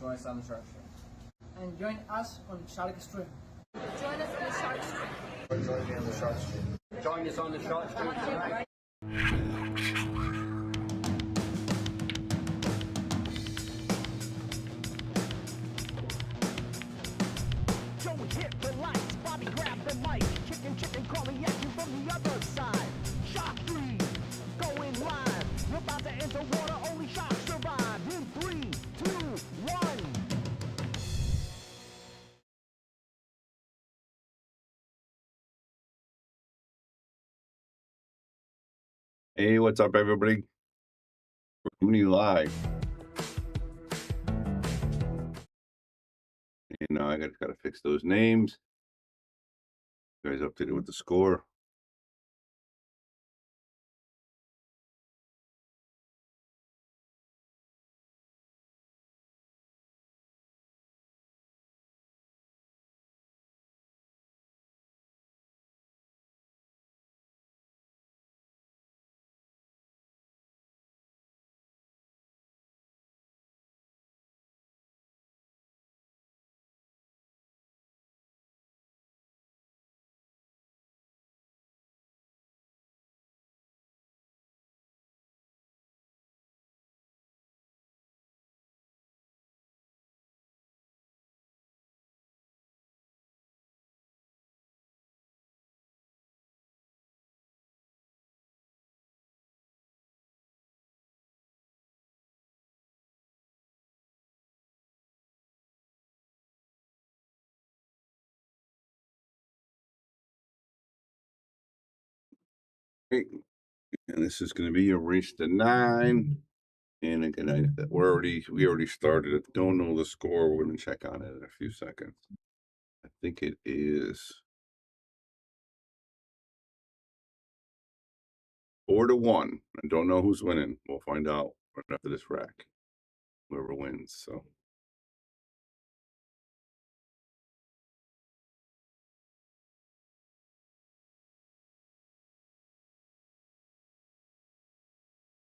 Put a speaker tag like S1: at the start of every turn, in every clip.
S1: Join us on the Shark Stream. And join us on Shark Stream.
S2: Join us on the Shark Stream.
S1: Join me on the Shark Stream.
S3: Join us on the Shark Stream tonight.
S4: Joey hit the lights, Bobby grabbed the mic, chicken calling at you from the other side. Shark 3, going live. You're about to enter water, only sharks survive. In 3, 2, 1.
S5: Hey, what's up, everybody? We're coming to you live. And I gotta fix those names. You guys updated with the score. Great. And this is going to be a race to 9. And again, we already started it. Don't know the score. We're going to check on it in a few seconds. I think it is 4-1. I don't know who's winning. We'll find out right after this rack. Whoever wins. So.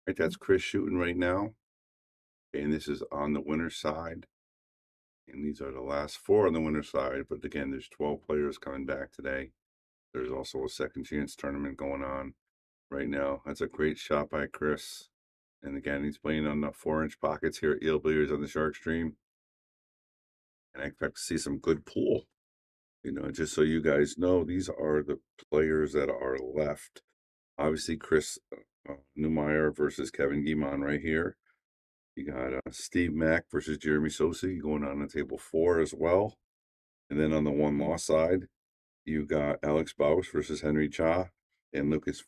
S5: Right, that's Chris shooting right now. And this is on the winner's side. And these are the last 4 on the winner's side. But again, there's 12 players coming back today. There's also a second chance tournament going on right now. That's a great shot by Chris. And again, he's playing on the 4-inch pockets here at Eel Billiards on the Shark Stream. And I expect to see some good pool. You know, just so you guys know, these are the players that are left. Obviously, Chris Newcomer versus Kevin Guimond right here. You got Steve Mack versus Jeremy Sossei going on table 4 as well. And then on the 1-loss side, you got Alex Bausch versus Henry Cha and Lucas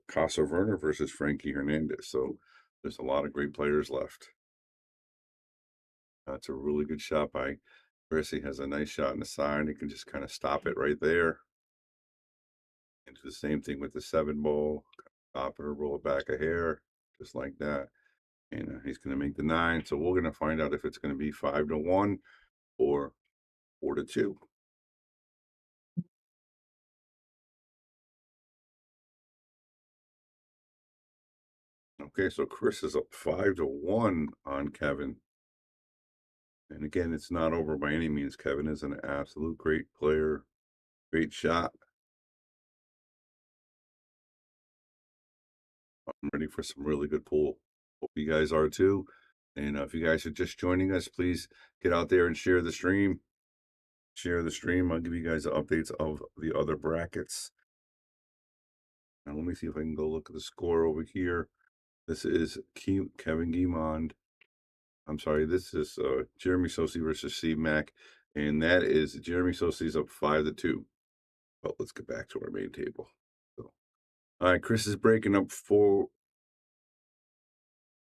S5: Casa-Werner versus Frankie Hernandez. So there's a lot of great players left. That's a really good shot by Chris. He has a nice shot in the side. He can just kind of stop it right there. And do the same thing with the 7 ball. Stop it or roll it back a hair, just like that. And he's going to make the 9. So we're going to find out if it's going to be 5-1 or 4-2. Okay, so Chris is up 5-1 on Kevin. And again, it's not over by any means. Kevin is an absolute great player, great shot. I'm ready for some really good pool. Hope you guys are too. And if you guys are just joining us, please get out there and share the stream. Share the stream. I'll give you guys the updates of the other brackets. Now, let me see if I can go look at the score over here. This is Kevin Guimond. I'm sorry, this is Jeremy Sossei versus Steve Mack. And that is Jeremy Sossei's up 5-2. Well, let's get back to our main table. So, all right, Chris is breaking up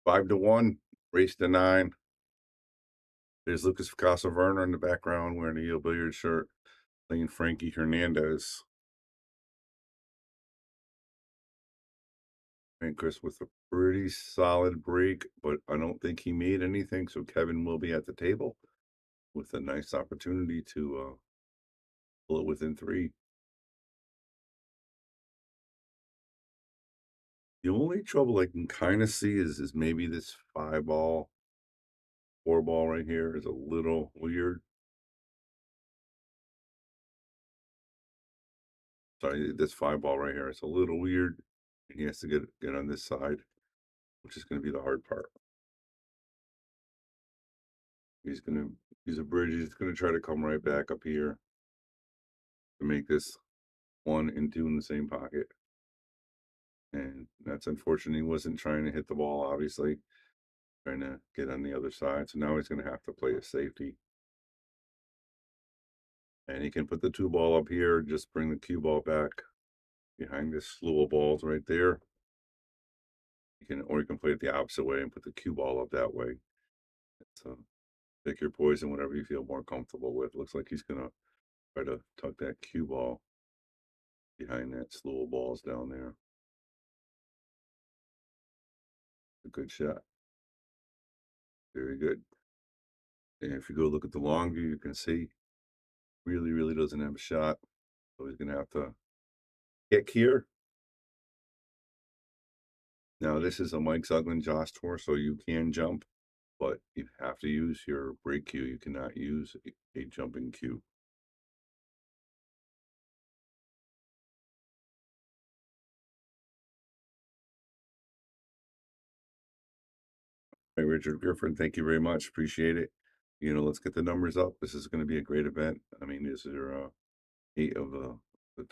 S5: 5-1, race to 9. There's Lucas Casa-Werner in the background wearing a Eel Billiard shirt, playing Frankie Hernandez. And Chris with a pretty solid break, but I don't think he made anything. So Kevin will be at the table with a nice opportunity to pull it within 3. The only trouble I can kind of see is maybe this 5 ball. 4 ball right here is a little weird. Sorry, this 5 ball right here is a little weird. And he has to get on this side, which is going to be the hard part. He's going to use a bridge. He's going to try to come right back up here to make this 1 and 2 in the same pocket. And that's unfortunate. He wasn't trying to hit the ball, obviously, trying to get on the other side. So now he's going to have to play a safety. And he can put the 2 ball up here, just bring the cue ball back behind this slew of balls right there. Or you can play it the opposite way and put the cue ball up that way. So pick your poison, whatever you feel more comfortable with. Looks like he's gonna try to tuck that cue ball behind that slew of balls down there. A good shot. Very good. And if you go look at the long view, you can see really doesn't have a shot. So he's gonna have to kick here. Now this is a Mike Zuglan Josh tour, so you can jump, but you have to use your break cue. You cannot use a jumping cue. Hey, Richard Griffin, thank you very much. Appreciate it. Let's get the numbers up. This is going to be a great event. I mean, these are 8 of the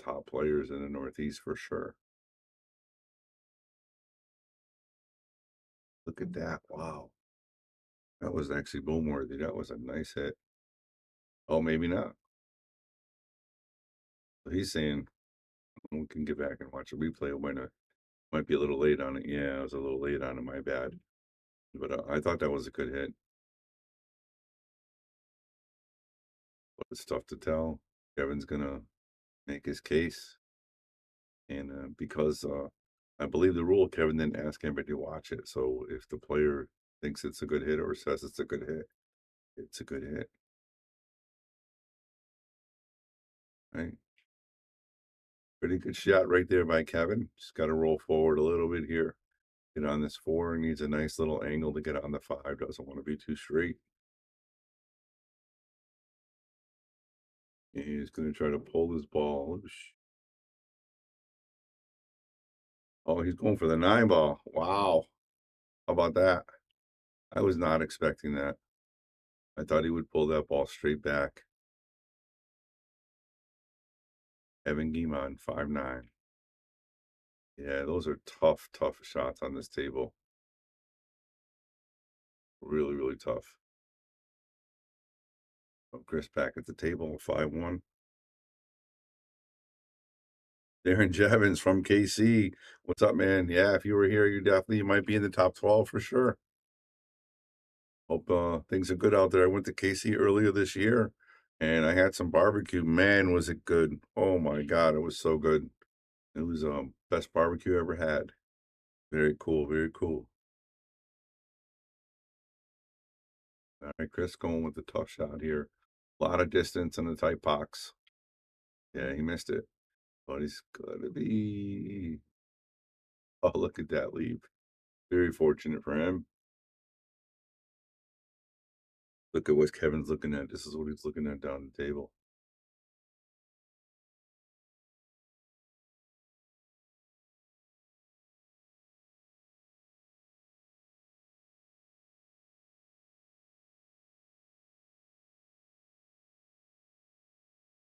S5: top players in the Northeast for sure. Look at that. Wow. That was actually boom worthy. That was a nice hit. Oh, maybe not. So he's saying we can get back and watch a replay. Might be a little late on it. Yeah, I was a little late on it. My bad. But I thought that was a good hit. But it's tough to tell. Kevin's going to make his case. And because I believe the rule, Kevin didn't ask anybody to watch it. So if the player thinks it's a good hit or says it's a good hit, it's a good hit. Right? Pretty good shot right there by Kevin. Just got to roll forward a little bit here. Get on this 4. Needs a nice little angle to get on the 5. Doesn't want to be too straight. And he's going to try to pull his ball. Oh, he's going for the 9 ball. Wow. How about that? I was not expecting that. I thought he would pull that ball straight back. Evan Guimond, 5'9". Yeah, those are tough shots on this table. Really tough. Oh, Chris back at the table, 5'1". Darren Jevons from KC. What's up, man? Yeah, if you were here, you might be in the top 12 for sure. Hope things are good out there. I went to KC earlier this year and I had some barbecue. Man, was it good. Oh my God, it was so good. It was best barbecue I ever had. Very cool, very cool. All right, Chris going with the tough shot here. A lot of distance in the tight box. Yeah, he missed it. But he's gonna be. Oh, look at that leap. Very fortunate for him. Look at what Kevin's looking at. This is what he's looking at down the table.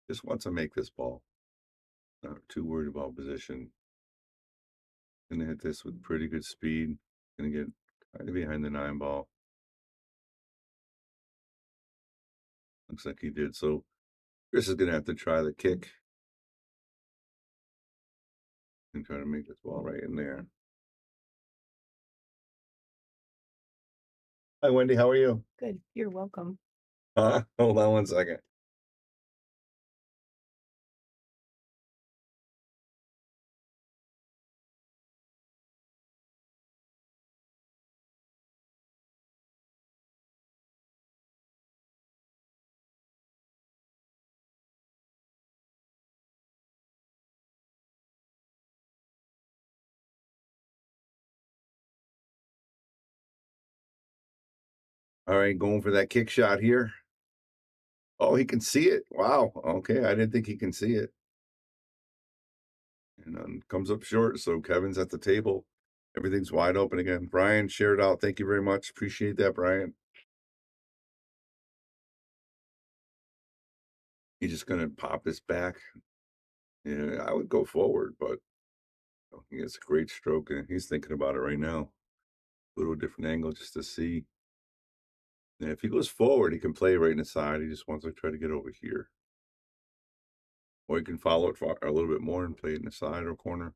S5: Just wants to make this ball. Not too worried about position. Gonna hit this with pretty good speed. Gonna get kind of behind the 9 ball. Looks like he did. So Chris is gonna have to try the kick and try to make this ball right in there. Hi, Wendy. How are you?
S2: Good. You're welcome.
S5: Hold on 1 second. All right, going for that kick shot here. Oh, he can see it. Wow. Okay, I didn't think he can see it. And comes up short. So Kevin's at the table. Everything's wide open again. Brian shared out. Thank you very much. Appreciate that, Brian. He's just gonna pop this back. Yeah, I would go forward, but he has a great stroke, and he's thinking about it right now. A little different angle just to see. And if he goes forward, he can play right in the side. He just wants to try to get over here. Or he can follow it far, a little bit more and play it in the side or corner.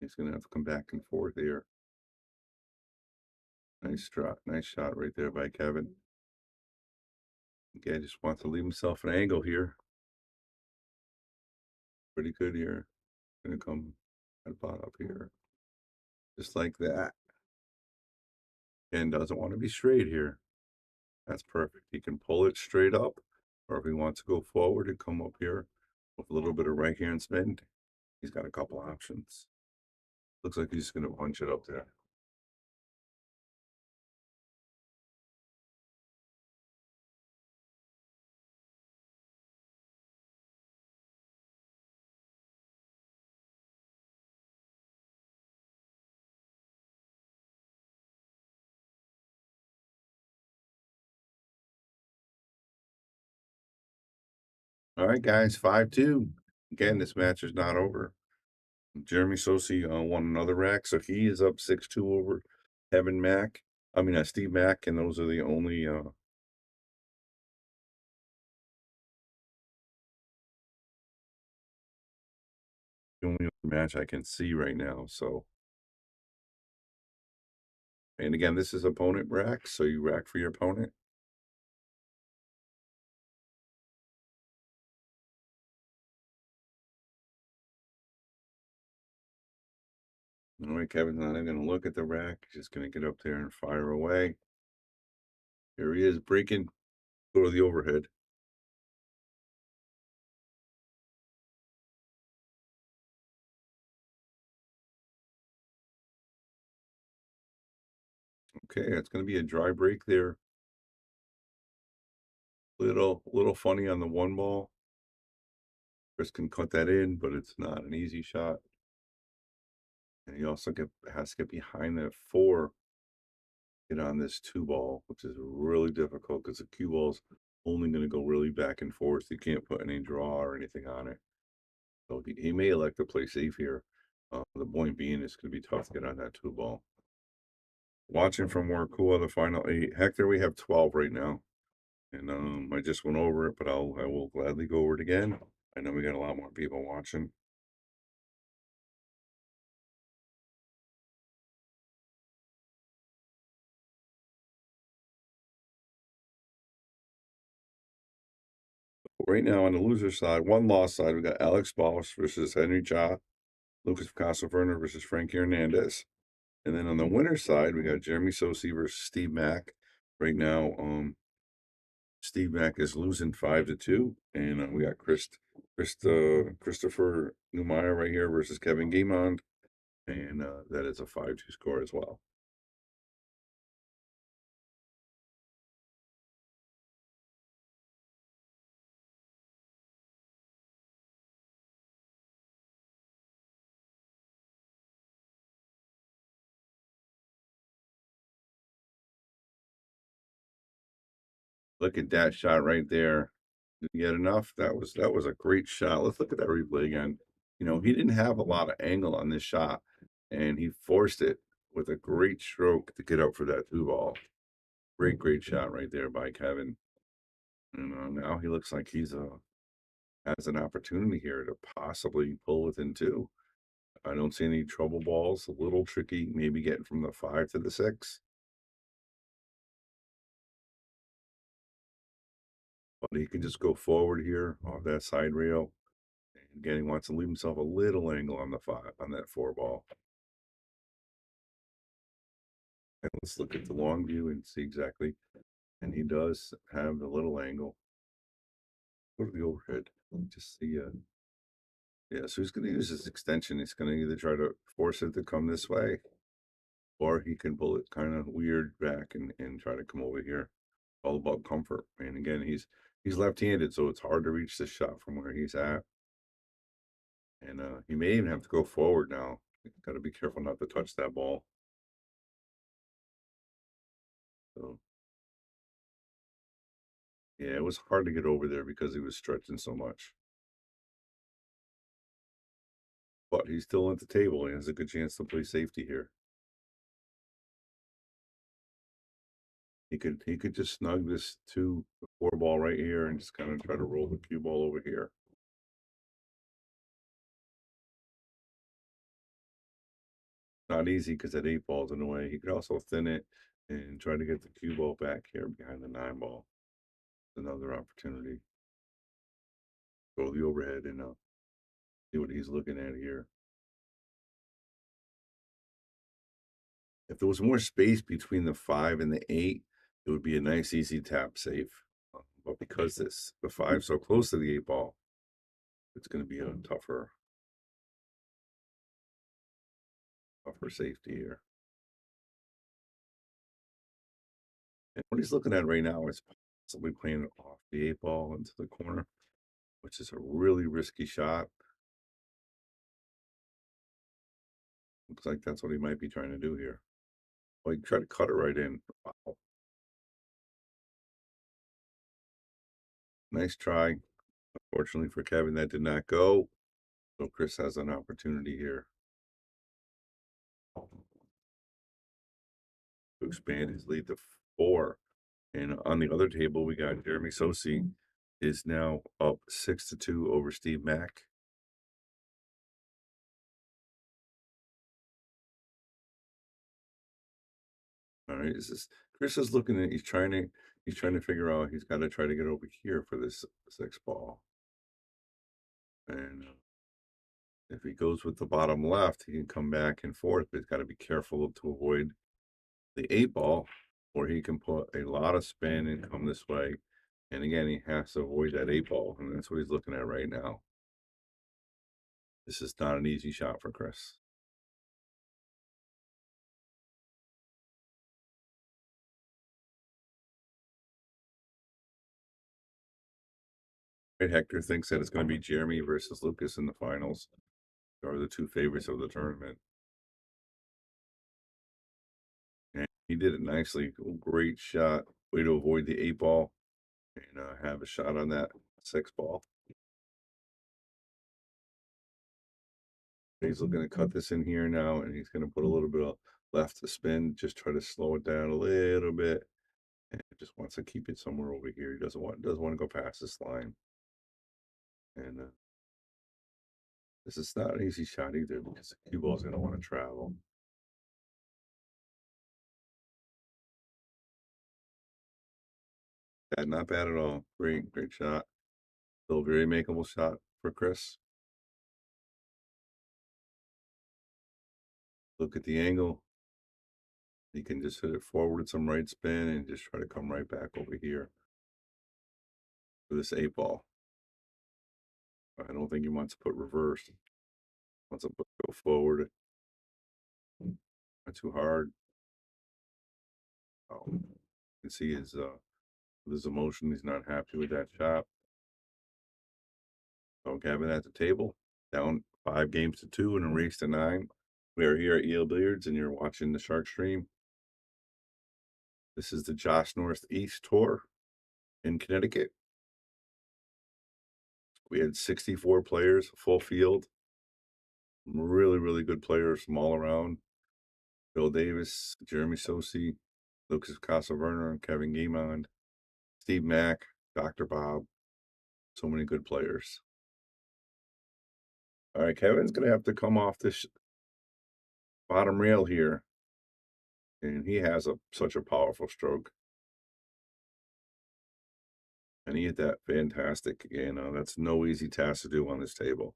S5: He's gonna have to come back and forth here. Nice shot right there by Kevin. Again, just wants to leave himself an angle here. Pretty good here. Gonna come and pot up here. Just like that. And doesn't want to be straight here. That's perfect. He can pull it straight up, or if he wants to go forward and come up here with a little bit of right hand spin, he's got a couple options. Looks like he's gonna punch it up there. All right, guys, 5-2. Again, this match is not over. Jeremy Sossei won another rack, so he is up 6-2 over Kevin Mack. I mean, Steve Mack, and those are the only match I can see right now. So, and again, this is opponent rack, so you rack for your opponent. All right, Kevin's not even going to look at the rack. He's just going to get up there and fire away. Here he is, breaking. Go to the overhead. Okay, it's going to be a dry break there. Little funny on the one ball. Chris can cut that in, but it's not an easy shot. And he also has to get behind that 4, get on this 2 ball, which is really difficult because the cue ball's only going to go really back and forth. You can't put any draw or anything on it. So he may elect to play safe here. The point being, it's going to be tough to get on that 2 ball. Watching from Warkua, the final 8. Hector, we have 12 right now. And I just went over it, but I will gladly go over it again. I know we got a lot more people watching. Right now on the loser side, one loss side, we got Alex Bosch versus Henry Cha, Lucas Casaverner versus Frankie Hernandez. And then on the winner side, we got Jeremy Sossei versus Steve Mack. Right now, Steve Mack is losing 5-2, and we got Christopher Newmeyer right here versus Kevin Gaimond, and that is a 5-2 score as well. Look at that shot right there. Did you get enough? That was a great shot. Let's look at that replay again. You know, he didn't have a lot of angle on this shot, and he forced it with a great stroke to get up for that 2 ball. Great shot right there by Kevin. And now he looks like he's has an opportunity here to possibly pull within 2. I don't see any trouble balls. A little tricky, maybe getting from the 5 to the 6. But he can just go forward here off that side rail. And again, he wants to leave himself a little angle on the 5 on that 4 ball. And let's look at the long view and see exactly. And he does have the little angle. Go to the overhead. Just see Yeah, so he's gonna use his extension. He's gonna either try to force it to come this way, or he can pull it kind of weird back and try to come over here. All about comfort. And again, he's left-handed, so it's hard to reach the shot from where he's at. And he may even have to go forward now. Got to be careful not to touch that ball. So yeah, it was hard to get over there because he was stretching so much. But he's still at the table. He has a good chance to play safety here. He could just snug this 2-4 ball right here and just kind of try to roll the cue ball over here. Not easy because that 8 ball's in the way. He could also thin it and try to get the cue ball back here behind the 9 ball. Another opportunity. Go the overhead and see what he's looking at here. If there was more space between the 5 and the 8, it would be a nice easy tap safe. But because the 5 so close to the 8 ball, it's going to be a tougher safety here. And what he's looking at right now is possibly playing it off the 8 ball into the corner, which is a really risky shot. Looks like that's what he might be trying to do here. Like try to cut it right in. Wow. Nice try. Unfortunately for Kevin, that did not go. So Chris has an opportunity here to expand his lead to 4. And on the other table, we got Jeremy Sossei is now up 6-2 over Steve Mack. All right, Chris is looking at he's trying to figure out he's got to try to get over here for this 6 ball. And if he goes with the bottom left, he can come back and forth, but he's got to be careful to avoid the 8 ball, or he can put a lot of spin and come this way. And again, he has to avoid that 8 ball, and that's what he's looking at right now. This is not an easy shot for Chris. Right, Hector thinks that it's going to be Jeremy versus Lucas in the finals. They are the 2 favorites of the tournament. And he did it nicely. Great shot. Way to avoid the 8 ball and have a shot on that 6 ball. He's looking to cut this in here now, and he's going to put a little bit of left to spin, just try to slow it down a little bit, and just wants to keep it somewhere over here. He doesn't want to go past this line. And this is not an easy shot either because the cue ball's going to want to travel. Not bad at all. Great shot. Still very makeable shot for Chris. Look at the angle. He can just hit it forward with some right spin and just try to come right back over here for this 8 ball. I don't think he wants to put reverse. He wants to go forward. Not too hard. Oh, you can see his emotion. He's not happy with that shot. So Gavin at the table, down 5 games to 2 in a race to 9. We are here at Eel Billiards, and you're watching the Shark Stream. This is the Josh Northeast Tour in Connecticut. We had 64 players, full field. Really good players from all around. Bill Davis, Jeremy Sossei, Lucas Casaverner, and Kevin Guimond, Steve Mack, Dr. Bob. So many good players. All right, Kevin's going to have to come off this bottom rail here. And he has such a powerful stroke. And he hit that fantastic. That's no easy task to do on this table.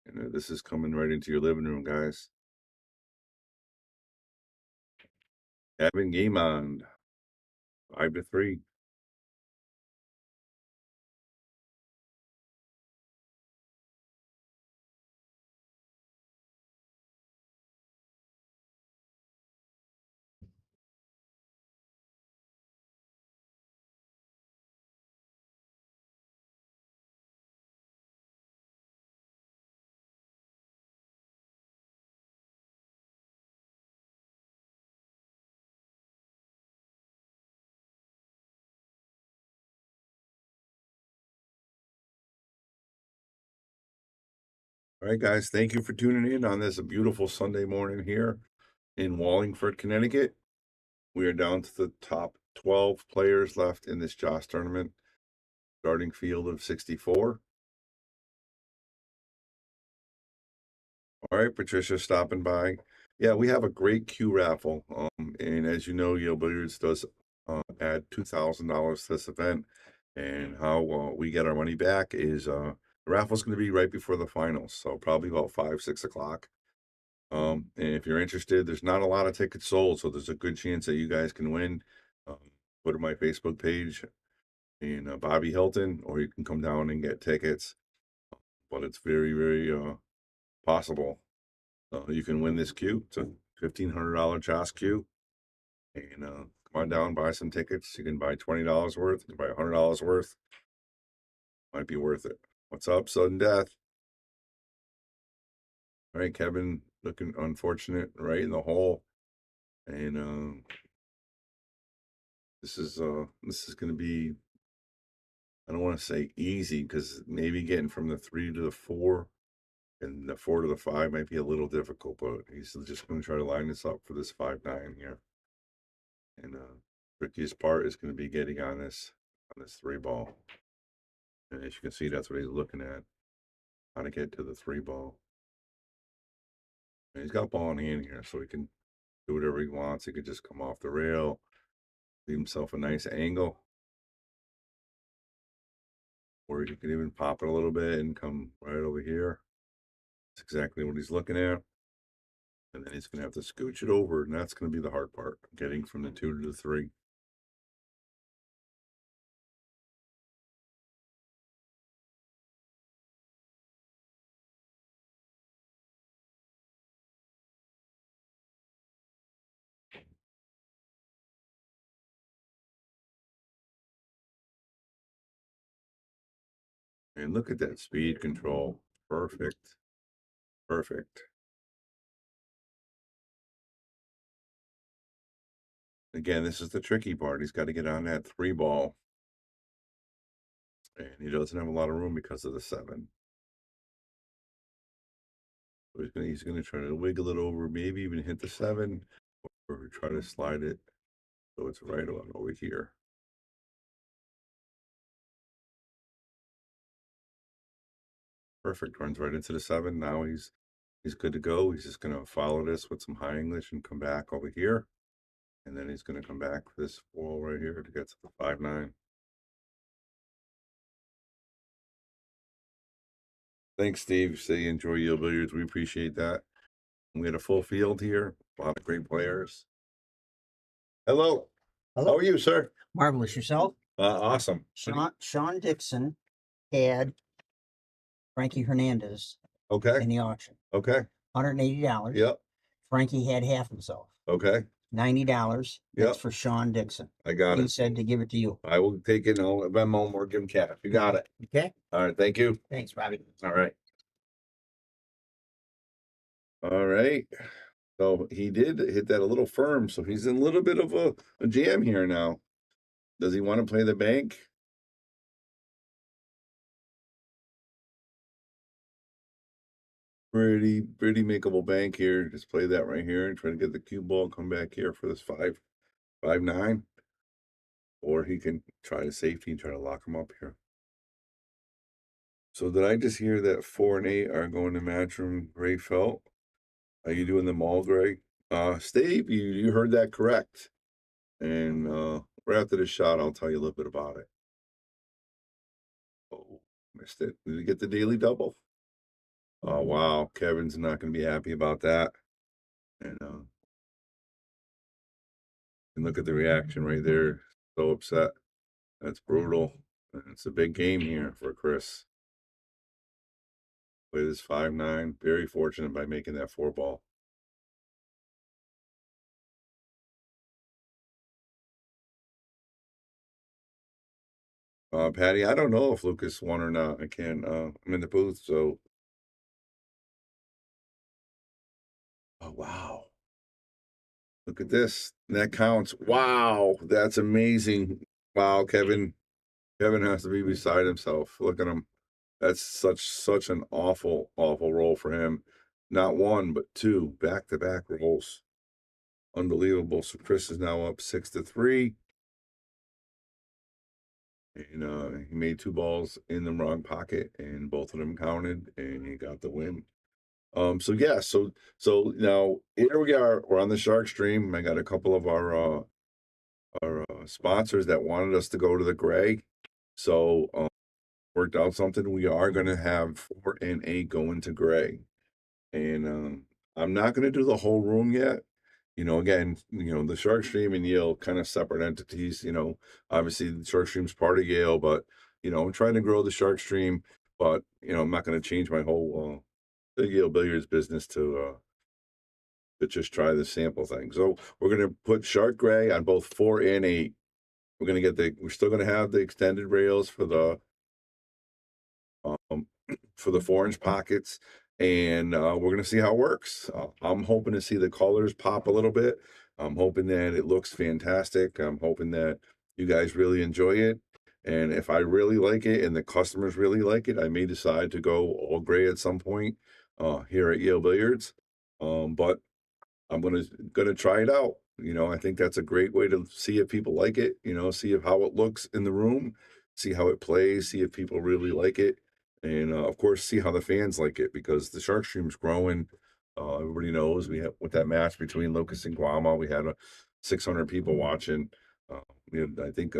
S5: And this is coming right into your living room, guys. Kevin Guimond, 5-3. All right, guys, thank you for tuning in on this beautiful Sunday morning here in Wallingford, Connecticut. We are down to the top 12 players left in this Joss tournament, starting field of 64. All right, Patricia stopping by. Yeah, we have a great Q raffle. And as you know, Yale Billiards does add $2,000 to this event. And how we get our money back is the raffle's going to be right before the finals, so probably about 5-6 o'clock. And if you're interested, there's not a lot of tickets sold, so there's a good chance that you guys can win. Go to my Facebook page and Bobby Hilton, or you can come down and get tickets. But it's very, very possible you can win this queue. It's a $1,500 Joss queue. And come on down, buy some tickets. You can buy $20 worth, you can buy $100 worth. Might be worth it. What's up, sudden death? All right, Kevin looking unfortunate right in the hole. And this is going to be, I don't want to say easy, because maybe getting from the 3 to the 4 and the 4 to the 5 might be a little difficult, but he's just going to try to line this up for this 5-9 here. And trickiest part is going to be getting on this 3 ball. And as you can see, that's what he's looking at, how to get to the 3 ball. And he's got ball in hand here, so he can do whatever he wants. He could just come off the rail, leave himself a nice angle, or he could even pop it a little bit and come right over here. That's exactly what he's looking at. And then he's going to have to scooch it over, and that's going to be the hard part, getting from the 2 to the 3. And look at that speed control. Perfect. Perfect. Again, this is the tricky part. He's got to get on that 3 ball. And he doesn't have a lot of room because of the 7. So he's going to try to wiggle it over, maybe even hit the 7, or try to slide it so it's right on over here. Perfect. Runs right into the 7. Now he's good to go. He's just going to follow this with some high English and come back over here. And then he's going to come back for this wall right here to get to the 5-9. Thanks, Steve. Say you enjoy Yale Billiards. We appreciate that. We had a full field here. A lot of great players. Hello.
S6: Hello.
S5: How are you, sir?
S6: Marvelous. Yourself?
S5: Awesome.
S6: Sean Dixon had Frankie Hernandez
S5: Okay.
S6: in the auction.
S5: Okay.
S6: $180.
S5: Yep.
S6: Frankie had half himself.
S5: Okay.
S6: $90. That's
S5: Yep.
S6: for Sean Dixon.
S5: I got
S6: He
S5: it.
S6: said to give it to you.
S5: I will take it and I'll Venmo or give him cash. You got it.
S6: Okay?
S5: All right. Thank you.
S6: Thanks, Robbie.
S5: All right. All right. So he did hit that a little firm. So he's in a little bit of a jam here now. Does he want to play the bank? Pretty makeable bank here. Just play that right here and try to get the cue ball, come back here for this 5-9. Or he can try to safety and try to lock him up here. So did I just hear that 4 and 8 are going to Matchroom Gray Felt? Are you doing the mall, Gray? Steve, you heard that correct. And right after the shot, I'll tell you a little bit about it. Oh, missed it. Did he get the daily double? Oh, wow. Kevin's not going to be happy about that. And look at the reaction right there. So upset. That's brutal. And it's a big game here for Chris. Played this 5-9. Very fortunate by making that 4 ball. Patty, I don't know if Lucas won or not. I can't. I'm in the booth, so. Oh, wow. Look at this. That counts. Wow. That's amazing. Wow, Kevin. Kevin has to be beside himself. Look at him. That's such an awful, awful roll for him. Not one, but two back-to-back rolls. Unbelievable. So Chris is now up 6-3. And he made two balls in the wrong pocket, and both of them counted, and he got the win. So yeah, so now here we are. We're on the Shark Stream. I got a couple of our sponsors that wanted us to go to the gray. So worked out something. We are going to have 4 and 8 go into gray, and I'm not going to do the whole room yet. Again, the Shark Stream and Yale kind of separate entities. Obviously the Shark Stream's part of Yale, but I'm trying to grow the Shark Stream, but I'm not going to change my whole the Yale Billiards business to just try the sample thing. So we're going to put Shark Gray on both 4 and 8. We're still going to have the extended rails for the 4-inch pockets, and we're going to see how it works. I'm hoping to see the colors pop a little bit. I'm hoping that it looks fantastic. I'm hoping that you guys really enjoy it. And if I really like it and the customers really like it, I may decide to go all gray at some point here at Yale Billiards. But I'm gonna try it out. I think that's a great way to see if people like it, see how it looks in the room, see how it plays, see if people really like it, and of course see how the fans like it, because the Shark Stream's growing. Everybody knows we have with that match between Lucas and Guama, we had 600 people watching. We had, I think,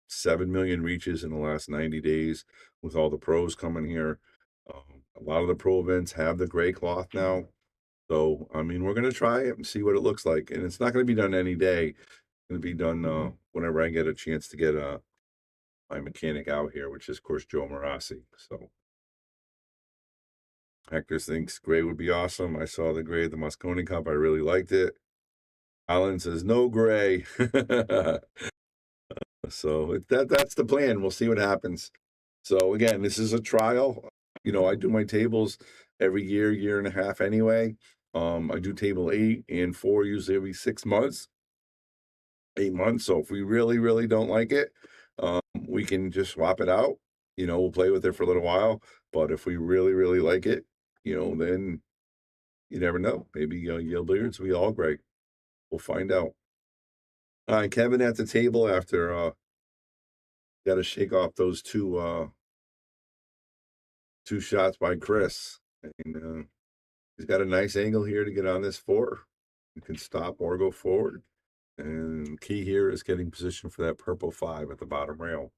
S5: 7 million reaches in the last 90 days with all the pros coming here. A lot of the pro events have the gray cloth now. So, I mean, we're gonna try it and see what it looks like, and it's not gonna be done any day. It's gonna be done whenever I get a chance to get my mechanic out here, which is, of course, Joe Marassi. So, Hector thinks gray would be awesome. I saw the gray at the Moscone Cup. I really liked it. Alan says no gray. So that's the plan. We'll see what happens. So again, this is a trial. I do my tables every year and a half anyway. I do table 8 and 4 usually every 6 months, 8 months. So if we really, really don't like it, we can just swap it out. We'll play with it for a little while. But if we really, really like it, then you never know. Maybe Yale Billiards, we all great. We'll find out. All right, Kevin at the table after got to shake off those two shots by Chris. And he's got a nice angle here to get on this 4. You can stop or go forward. And key here is getting position for that purple 5 at the bottom rail.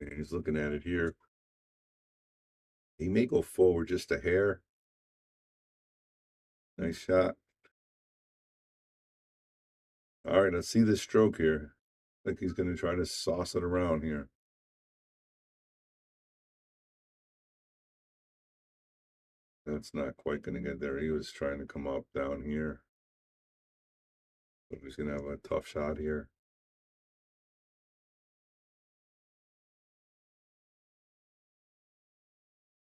S5: And he's looking at it here. He may go forward just a hair. Nice shot. All right, let's see this stroke here. I think he's going to try to sauce it around here. That's not quite going to get there. He was trying to come up down here. So he's going to have a tough shot here.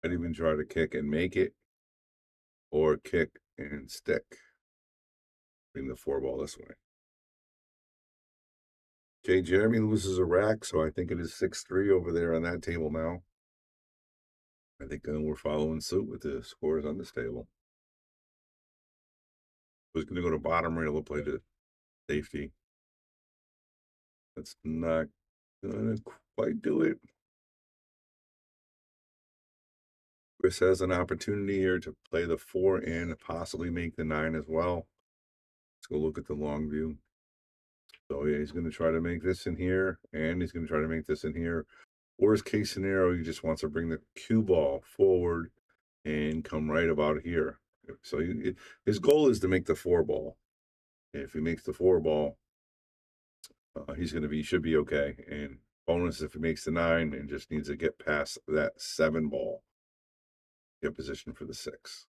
S5: I'd even try to kick and make it, or kick and stick. Bring the 4 ball this way. Okay, Jeremy loses a rack, so I think it is 6-3 over there on that table now. I think we're following suit with the scores on this table. Who's going to go to bottom rail to play the safety? That's not going to quite do it. Chris has an opportunity here to play the 4 and possibly make the 9 as well. Let's go look at the long view. So yeah, he's going to try to make this in here, and he's going to try to make this in here. Worst case scenario, he just wants to bring the cue ball forward and come right about here. So his goal is to make the 4 ball. If he makes the 4 ball, he should be okay. And bonus if he makes the 9 and just needs to get past that 7 ball, get position for the 6.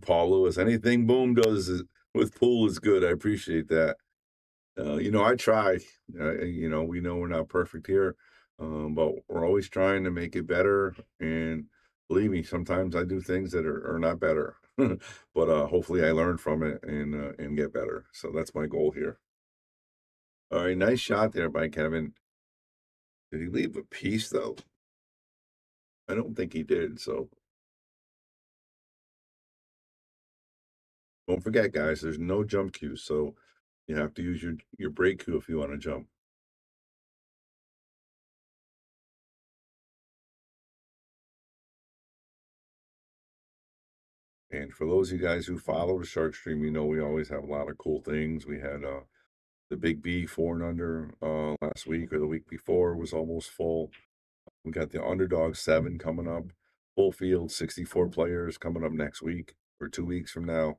S5: Paul Lewis, anything Boom does with pool is good. I appreciate that. I try. We know we're not perfect here, But we're always trying to make it better. And believe me, sometimes I do things that are not better. But hopefully I learn from it and get better. So that's my goal here. All right, nice shot there by Kevin. Did he leave a piece though? I don't think he did. So don't forget, guys, there's no jump cue, so you have to use your break cue if you want to jump. And for those of you guys who follow the Shark Stream, you know we always have a lot of cool things. We had the Big B 4 and under last week or the week before was almost full. We got the Underdog 7 coming up. Full field, 64 players coming up next week or 2 weeks from now.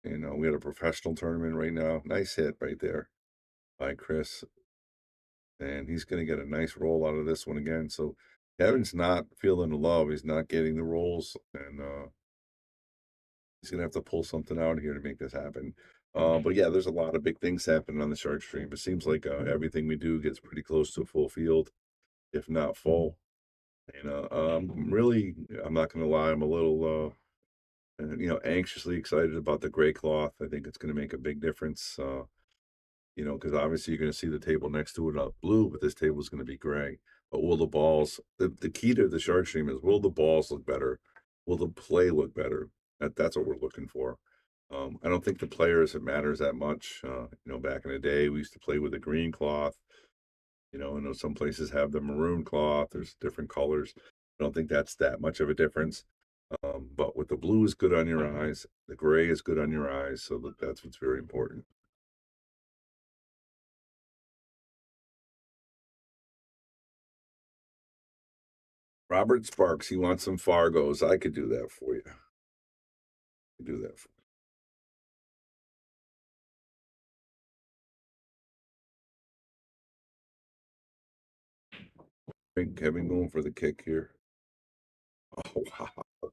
S5: And we had a professional tournament right now. Nice hit right there by Chris. And he's going to get a nice roll out of this one again. So Kevin's not feeling the love. He's not getting the rolls. And he's going to have to pull something out here to make this happen. But yeah, there's a lot of big things happening on the Shark Stream. It seems like everything we do gets pretty close to a full field, if not full. And I'm not going to lie, I'm a little, anxiously excited about the gray cloth. I think it's going to make a big difference. Because obviously you're going to see the table next to it up blue, but this table is going to be gray. But will the balls, the key to the Shark Stream is, will the balls look better? Will the play look better? That's what we're looking for. I don't think the players, it matters that much. Back in the day, we used to play with a green cloth. I know some places have the maroon cloth. There's different colors. I don't think that's that much of a difference. But with the blue is good on your eyes, the gray is good on your eyes. So that's what's very important. Robert Sparks, he wants some Fargos. I could do that for you. I could do that for you. Kevin going for the kick here. Oh, wow.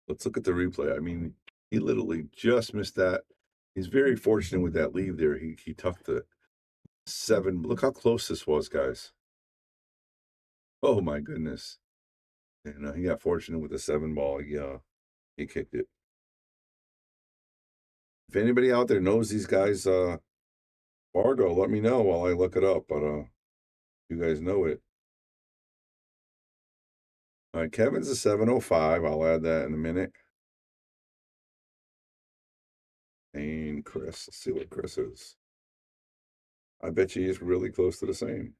S5: Let's look at the replay. I mean, he literally just missed that. He's very fortunate with that lead there. He tucked the 7. Look how close this was, guys. Oh, my goodness. And he got fortunate with the 7 ball. He kicked it. If anybody out there knows these guys, Fargo, let me know while I look it up. But you guys know it. All right, Kevin's a 705. I'll add that in a minute. And Chris, let's see what Chris is. I bet you he's really close to the same.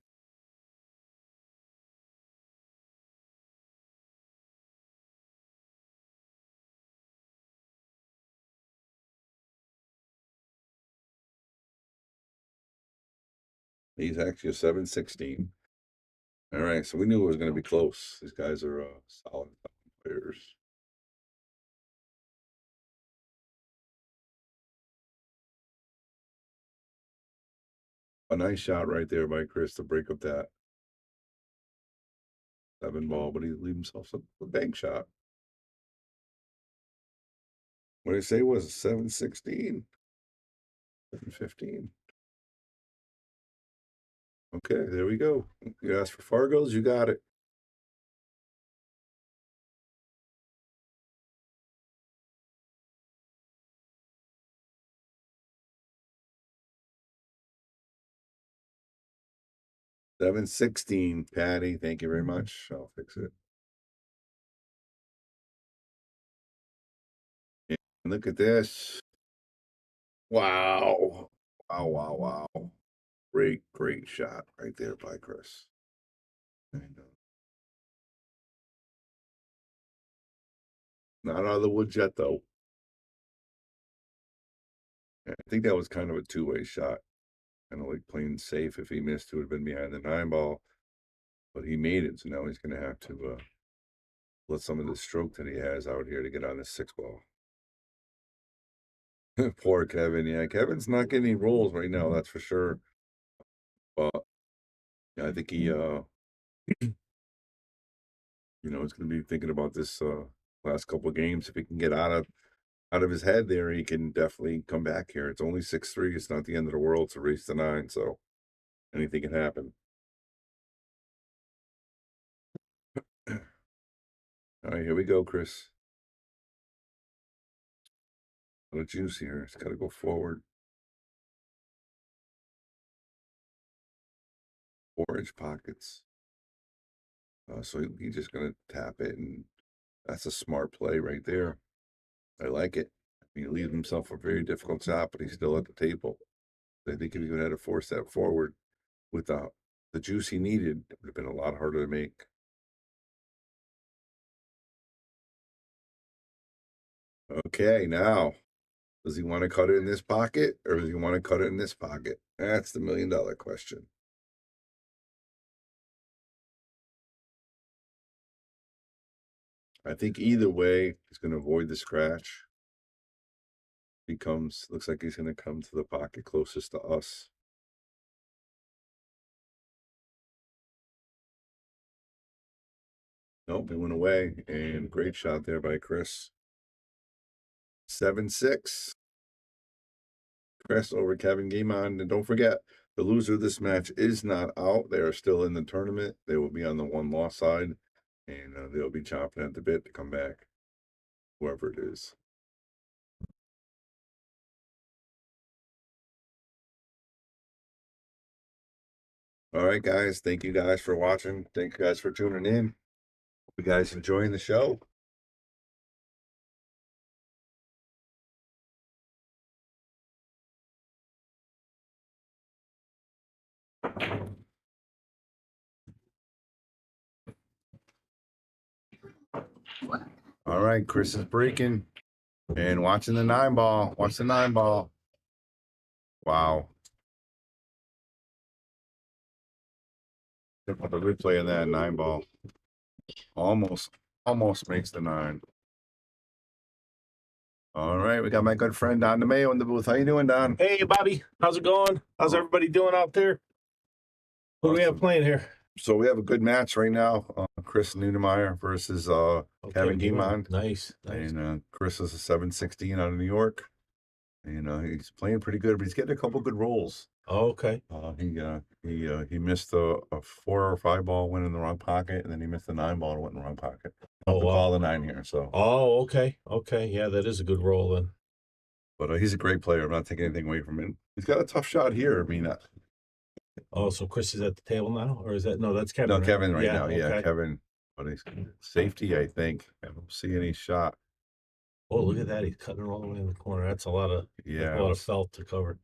S5: He's actually a 716. All right, so we knew it was going to be close. These guys are solid players. A nice shot right there by Chris to break up that 7 ball, but he leave himself a bank shot. What did I say was 716? 715. Okay, there we go. You asked for Fargos, you got it. $716, Patty. Thank you very much. I'll fix it. And look at this. Wow. Wow. Great shot right there by Chris. Not out of the woods yet, though. I think that was kind of a two-way shot. Kind of like playing safe. If he missed, it would have been behind the 9 ball. But he made it, so now he's going to have to let some of the stroke that he has out here to get on the 6 ball. Poor Kevin. Yeah, Kevin's not getting any rolls right now, that's for sure. But yeah, I think he, is going to be thinking about this last couple of games. If he can get out of his head there, he can definitely come back here. It's only 6-3. It's not the end of the world. It's a race to 9, so anything can happen. right, here we go, Chris. A little juice here. It's got to go forward. 4-inch pockets. So he's just going to tap it, and that's a smart play right there. I like it. He leaves himself a very difficult shot, but he's still at the table. I think if he would have had to force that forward with the juice he needed, it would have been a lot harder to make. Okay, now, does he want to cut it in this pocket, or does he want to cut it in this pocket? That's the $1 million question. I think either way, he's going to avoid the scratch. Looks like he's going to come to the pocket closest to us. Nope, it went away, and great shot there by Chris. 7-6. Chris over Kevin Guimond. And don't forget, the loser of this match is not out. They are still in the tournament. They will be on the one-loss side, and they'll be chomping at the bit to come back, whoever it is. All right, guys. Thank you guys for watching. Thank you guys for tuning in. Hope you guys enjoying the show. All right, Chris is breaking and watching the 9-ball. Watch the 9-ball. Wow. The replay of that 9-ball. Almost makes the 9. All right, we got my good friend Don DeMayo in the booth. How you doing, Don?
S7: Hey, Bobby. How's it going? How's everybody doing out there? What do we have playing here?
S5: So we have a good match right now. Chris Newcomer versus Kevin Guimond.
S7: Nice.
S5: And Chris is a 7-16 out of New York. And he's playing pretty good, but he's getting a couple good rolls.
S7: Oh, okay.
S5: He missed a 4 or 5 ball, went in the wrong pocket, and then he missed a 9 ball and went in the wrong pocket.
S7: Oh, wow.
S5: Call the 9 here. So.
S7: Oh, okay. Okay. Yeah, that is a good roll then.
S5: But he's a great player. I'm not taking anything away from him. He's got a tough shot here. I mean,
S7: oh, so Chris is at the table now, or is that that's Kevin?
S5: no,
S7: right?
S5: Kevin right now. Yeah,
S7: okay.
S5: Kevin. But he's safety, I think. I don't see any shot.
S7: Oh, look at that! He's cutting it all the way in the corner. That's a lot of of felt to cover.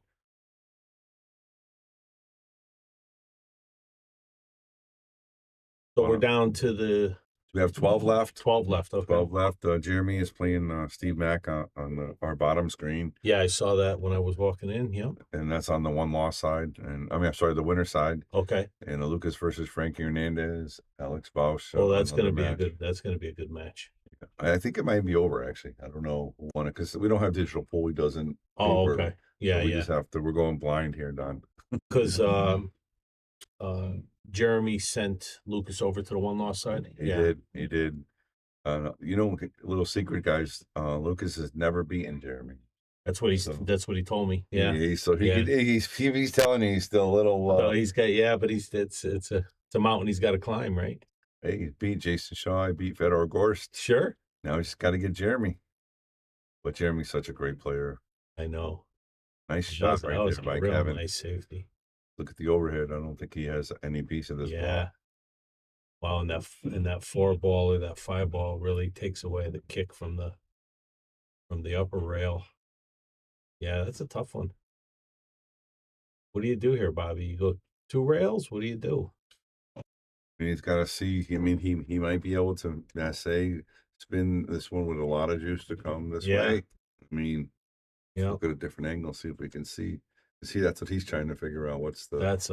S7: So we're down to
S5: we have 12 left.
S7: 12 left. Okay.
S5: 12 left. Jeremy is playing Steve Mack on our bottom screen.
S7: Yeah, I saw that when I was walking in. Yep.
S5: And that's on the one-loss side. And I'm sorry, the winner side.
S7: Okay.
S5: And Lucas versus Frankie Hernandez, Alex Bausch.
S7: Oh, that's going to be a good match.
S5: I think it might be over, actually. I don't know who won it because we don't have digital pool. He doesn't.
S7: Oh, okay. Yeah,
S5: so we just have to. We're going blind here, Don.
S7: Because Jeremy sent Lucas over to the one-loss side.
S5: He did. A little secret, guys. Lucas has never beaten Jeremy.
S7: That's what he told me. Yeah.
S5: He's telling you he's still a little.
S7: But it's a mountain he's got to climb, right?
S5: Hey, he beat Jason Shaw. He beat Fedor Gorst.
S7: Sure.
S5: Now he's just got to get Jeremy. But Jeremy's such a great player.
S7: I know.
S5: Nice shot right there by Kevin.
S7: Nice safety.
S5: Look at the overhead. I don't think he has any piece of this ball.
S7: Wow, and that 4 ball or that 5 ball really takes away the kick from the upper rail. Yeah, that's a tough one. What do you do here, Bobby? You go 2 rails? What do you do?
S5: He's got to see. I mean, he might be able to spin this one with a lot of juice to come this way. I mean, look at a different angle. See if we can see. See, that's what he's trying to figure out. What's the?
S7: That's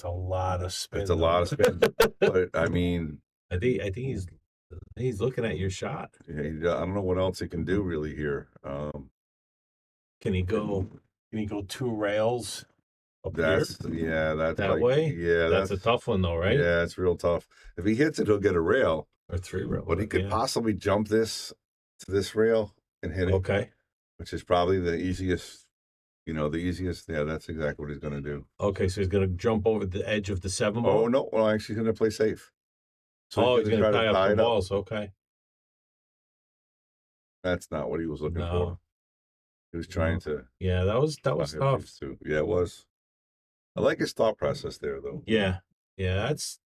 S7: a lot of spin.
S5: It's a lot of spin. But I mean,
S7: I think he's looking at your shot.
S5: Yeah, I don't know what else he can do really here.
S7: Can he go 2 rails?
S5: That's
S7: that way.
S5: Yeah,
S7: that's a tough one though, right?
S5: Yeah, it's real tough. If he hits it, he'll get a rail
S7: or 3 rail.
S5: But he could possibly jump this to this rail and hit it.
S7: Okay,
S5: which is probably the easiest. The easiest. Yeah, that's exactly what he's going to do.
S7: Okay, so he's going to jump over the edge of the 7 ball.
S5: Oh no! Well, actually, he's going to play safe.
S7: Oh, he's
S5: gonna
S7: gonna
S5: try to
S7: tie up
S5: tie
S7: the
S5: it up.
S7: balls. Okay.
S5: That's not what he was looking for.
S7: No.
S5: He was trying
S7: No.
S5: to
S7: Yeah, that was
S5: tie
S7: tough.
S5: these two. Yeah, it was. I like his thought process there, though.
S7: Yeah. Yeah, it's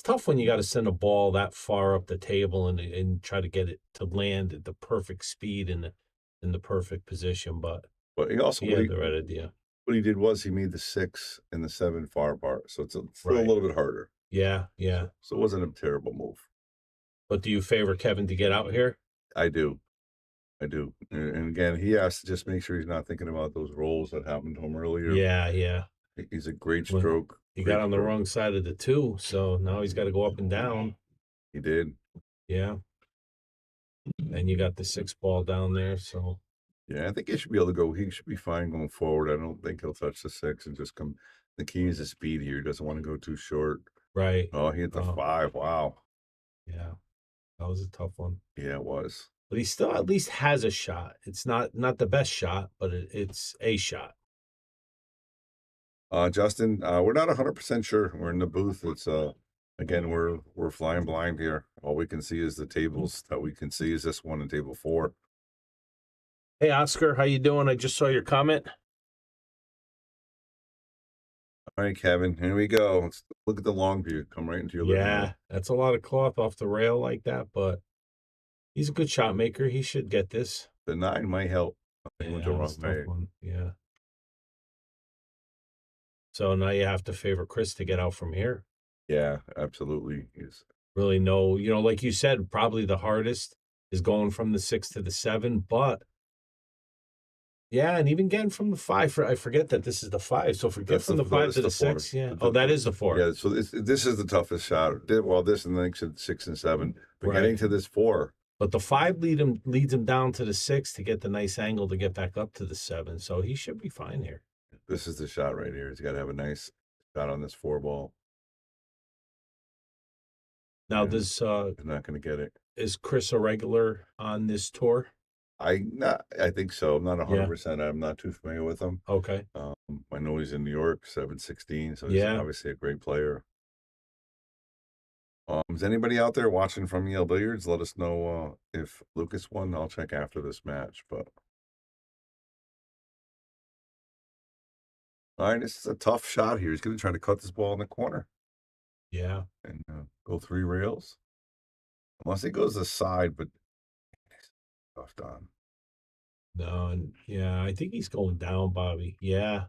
S7: tough when you got to send a ball that far up the table and try to get it to land at the perfect speed and in the perfect position. But
S5: But he also
S7: he had the right idea.
S5: what he did was he made the 6 and the 7 far apart, so it's still a
S7: Right.
S5: little bit harder.
S7: Yeah, yeah.
S5: So it wasn't a terrible move.
S7: But do you favor Kevin to get out here?
S5: I do. And again, he has to just make sure he's not thinking about those rolls that happened to him earlier.
S7: Yeah, yeah.
S5: He's a great
S7: Well,
S5: stroke.
S7: He
S5: great
S7: got on the
S5: stroke.
S7: wrong side of the 2, so now he's got to go up and down.
S5: He did.
S7: Yeah. And you got the 6 ball down there, so
S5: Yeah, I think he should be able to go. He should be fine going forward. I don't think he'll touch the 6 and just come. The key is the speed here. He doesn't want to go too short.
S7: right.
S5: Oh, he hit the
S7: Oh.
S5: 5. Wow.
S7: Yeah. That was a tough one.
S5: Yeah, it was.
S7: But he still at least has a shot. It's not the best shot, but it's a shot.
S5: Justin, we're not 100% sure. We're in the booth. It's again, we're flying blind here. All we can see is the tables that we can see is this one and table 4.
S7: Hey Oscar, how you doing? I just saw your comment.
S5: All right, Kevin, here we go. Let's look at the long view. Come right into your living room.
S7: Yeah, that's a lot of cloth off the rail like that, but he's a good shot maker. He should get this.
S5: The 9 might help. He
S7: Yeah,
S5: went the wrong
S7: that's a tough
S5: way.
S7: one. Yeah. So now you have to favor Chris to get out from here.
S5: Yeah, absolutely. He's
S7: Really no, like you said, probably the hardest is going from the 6 to the 7, but yeah, and even getting from the 5, I forget that this is the 5. So forget
S5: That's
S7: from
S5: the-
S7: the 5
S5: that's
S7: to
S5: the
S7: the 6.
S5: 4.
S7: Yeah. Oh, that is the 4.
S5: Yeah, so this is the toughest shot. Well, this and the next 6 and 7. But getting
S7: Right.
S5: to this 4.
S7: But the 5 leads him down to the 6 to get the nice angle to get back up to the 7. So he should be fine here.
S5: This is the shot right here. He's got to have a nice shot on this 4 ball.
S7: Now,
S5: Yeah.
S7: does
S5: He's not going to get it.
S7: is Chris a regular on this tour?
S5: I think so. I'm not 100%. I'm not too familiar with him.
S7: Okay.
S5: I know he's in New York, 716, so he's
S7: Yeah.
S5: obviously a great player. Is anybody out there watching from Yale Billiards? Let us know if Lucas won. I'll check after this match. But all right, this is a tough shot here. He's going to try to cut this ball in the corner
S7: Yeah.
S5: and go 3 rails. Unless he goes the side, but tough on.
S7: No, and yeah, I think he's going down, Bobby. Yeah.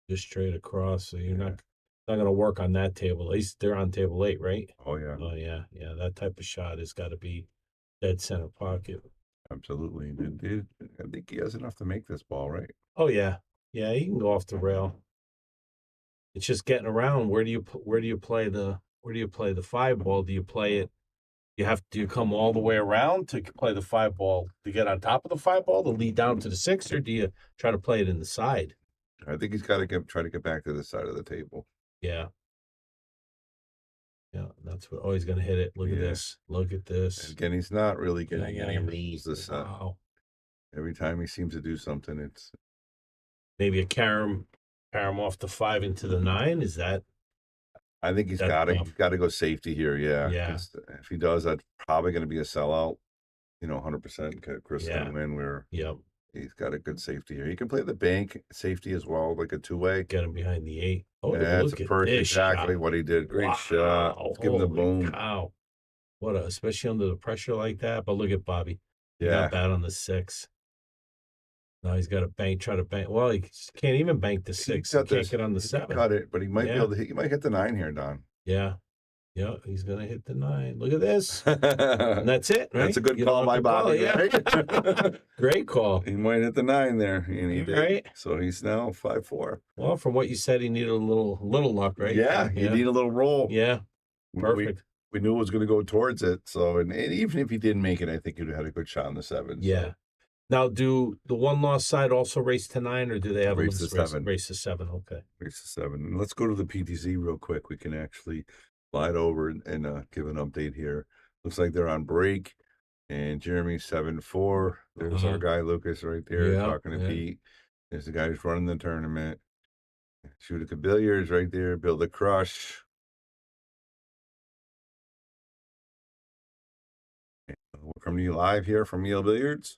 S7: Just straight across. So you're not going to work on that table. At least they're on table 8, right?
S5: Oh yeah,
S7: Oh yeah. Yeah. That type of shot has got to be dead center pocket.
S5: absolutely. I think he has enough to make this ball, right?
S7: Oh yeah. Yeah. He can go off the rail. It's just getting around. Where do you play the 5 ball? Do you play it? Do you come all the way around to play the 5 ball to get on top of the 5 ball to lead down to the 6, or do you try to play it in the side?
S5: I think he's got to try to get back to the side of the table.
S7: Yeah. Yeah, that's what. Oh, he's gonna hit it. Look at
S5: Yeah.
S7: this. Look at this.
S5: And again, he's not really getting any
S7: Yeah.
S5: rules this
S7: Wow.
S5: every time he seems to do something. It's
S7: Maybe a carom off the 5 into the 9. Is that?
S5: I think he's
S7: That's
S5: got
S7: tough.
S5: to go safety here. Yeah.
S7: Yeah.
S5: 'Cause if he does, that's probably going to be a sellout. 100%. Chris is going to win. Where
S7: Yep.
S5: he's got a good safety here. He can play the bank safety as well, like a 2-way.
S7: Get him behind the 8. Oh,
S5: That's
S7: look at
S5: perfect.
S7: this
S5: Exactly
S7: shot.
S5: what he did. Great shot.
S7: Wow.
S5: Let's give him the
S7: Holy
S5: boom.
S7: cow. Especially under the pressure like that. But look at Bobby. He
S5: Yeah.
S7: got that on the 6. Now he's got to try to bank. Well, he can't even bank the 6. He
S5: cut
S7: can't
S5: this.
S7: get on the
S5: He can
S7: 7.
S5: cut it, but he might be
S7: Yeah.
S5: able to hit. He might hit the 9 here, Don.
S7: Yeah. Yeah, he's going to hit the 9. Look at this. And that's it, right?
S5: That's a good
S7: You
S5: call
S7: don't
S5: by
S7: have to call
S5: Bobby.
S7: it,
S5: Right?
S7: Great call.
S5: He might hit the 9 there, and he did.
S7: Right.
S5: So he's now 5-4.
S7: Well, from what you said, he needed a little luck, right?
S5: Yeah, you need a little roll.
S7: Yeah,
S5: We-
S7: perfect.
S5: We knew it was going to go towards it. So, and even if he didn't make it, I think he'd have had a good shot on the 7.
S7: Yeah.
S5: So.
S7: Now, do the one loss side also race to 9, or do they have
S5: Race
S7: a
S5: to 7.
S7: Race to 7. Okay.
S5: Race to 7. And let's go to the PTZ real quick. We can actually slide over and give an update here. Looks like they're on break. And Jeremy's 7-4. There's our guy Lucas right there talking to Pete. There's the guy who's running the tournament. Shoot a billiards right there. Build a crush. coming to you live here from Eel Billiards.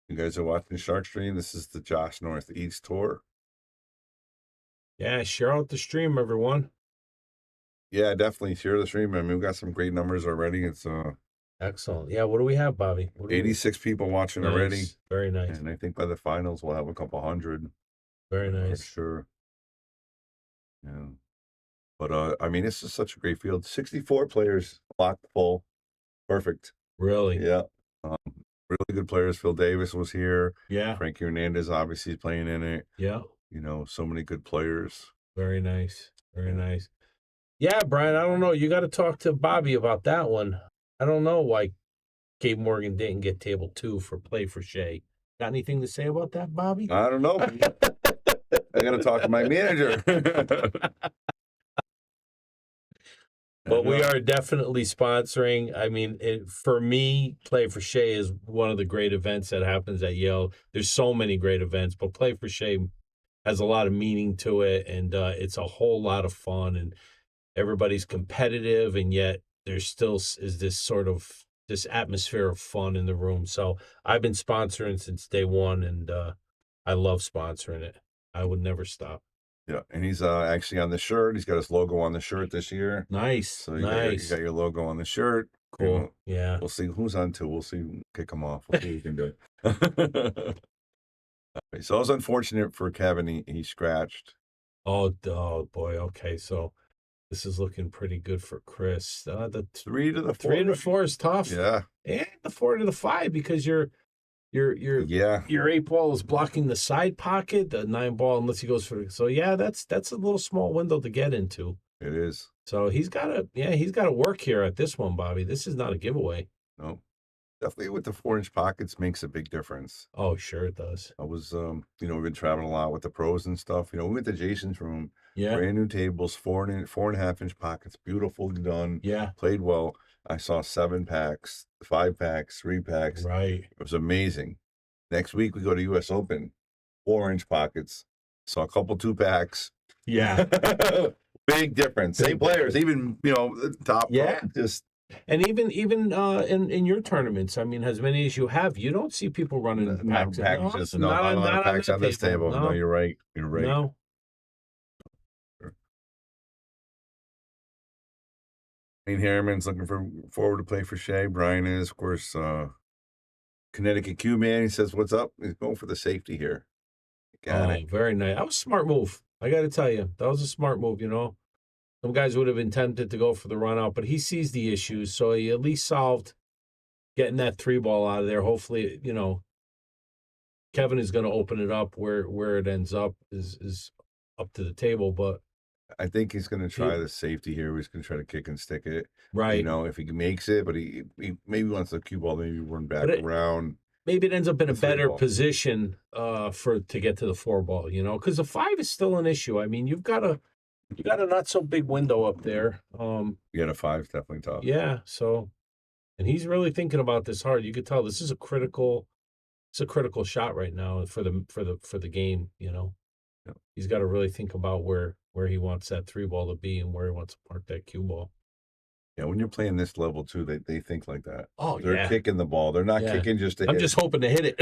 S5: You guys are watching Shark Stream. This is the Josh Northeast Tour.
S7: Yeah, share out the stream, everyone.
S5: Yeah, definitely share the stream. I mean, we've got some great numbers already. It's
S7: Excellent. Yeah, what do we have, Bobby? What do we-
S5: 86 people watching already.
S7: Nice. Very nice.
S5: And I think by the finals, we'll have a couple hundred.
S7: Very
S5: For
S7: nice.
S5: sure. Yeah. But, I mean, this is such a great field. 64 players, locked full. Perfect.
S7: Really?
S5: Yeah. Really good players. Phil Davis was here.
S7: Yeah.
S5: Frankie Hernandez obviously is playing in it.
S7: Yeah.
S5: You know, so many good players.
S7: Very nice. Very nice. Yeah, Brian, I don't know. You got to talk to Bobby about that one. I don't know why Gabe Morgan didn't get table 2 for play for Shea. Got anything to say about that, Bobby?
S5: I don't know. I got to talk to my manager.
S7: But we are definitely sponsoring. I mean, for me, Play for Shea is one of the great events that happens at Yale. There's so many great events, but Play for Shea has a lot of meaning to it, and it's a whole lot of fun, and everybody's competitive, and yet there still is this sort of this atmosphere of fun in the room. So I've been sponsoring since day one, and I love sponsoring it. I would never stop.
S5: Yeah, and he's actually on the shirt. He's got his logo on the shirt this year.
S7: Nice.
S5: So you
S7: Nice.
S5: got your logo on the shirt.
S7: Cool.
S5: You know,
S7: Yeah.
S5: we'll see who's on to. We'll see. Kick him off. We'll see what we can do. Okay, so it was unfortunate for Kevin. He scratched.
S7: Oh boy. Okay. So this is looking pretty good for Chris. The
S5: 3 to the 4.
S7: 3 to 4 is tough.
S5: Yeah.
S7: And the 4 to the 5 because your
S5: Yeah.
S7: 8 ball is blocking the side pocket, the 9 ball, unless he goes for. So yeah, that's a little small window to get into.
S5: It is.
S7: So he's got to work here at this one, Bobby. This is not a giveaway.
S5: No. Definitely with the 4-inch pockets makes a big difference.
S7: Oh, sure it does.
S5: I was, we've been traveling a lot with the pros and stuff. We went to Jason's room.
S7: Yeah.
S5: Brand new tables, 4.5-inch pockets, beautifully done.
S7: Yeah.
S5: Played well. I saw 7 packs, 5 packs, 3 packs.
S7: Right.
S5: It was amazing. Next week we go to US Open, 4-inch pockets. Saw a couple 2 packs.
S7: Yeah.
S5: Big difference. Same players, even top.
S7: Yeah.
S5: Just
S7: And even in your tournaments, I mean, as many as you have, you don't see people running packs.
S5: packages. No, not a lot of packs on this table. No, you're right. You're right.
S7: No.
S5: Wayne Harriman's looking forward to play for Shea. Brian is, of course, Connecticut Q man. He says, "What's up?" He's going for the safety here. Got it.
S7: Very nice. That was a smart move. I got to tell you, that was a smart move. Some guys would have been tempted to go for the run out, but he sees the issues, so he at least solved getting that 3 ball out of there. Hopefully, Kevin is going to open it up where it ends up is up to the table, but
S5: I think he's going to try the safety here. He's going to try to kick and stick it.
S7: right.
S5: If he makes it, but he maybe wants the cue ball, maybe run back around.
S7: Maybe it ends up in a
S5: the 3
S7: better
S5: ball.
S7: position to get to the 4 ball, because the 5 is still an issue. I mean, you've got a not so big window up there.
S5: Yeah, the 5's definitely tough.
S7: Yeah. So, and he's really thinking about this hard. You could tell this is a critical shot right now for the game.
S5: Yeah.
S7: He's got to really think about where he wants that 3 ball to be and where he wants to park that cue ball.
S5: Yeah, when you're playing this level too, they think like that.
S7: Oh,
S5: They're
S7: yeah.
S5: kicking the ball. They're not
S7: Yeah.
S5: kicking just to hit.
S7: I'm just hoping to hit it.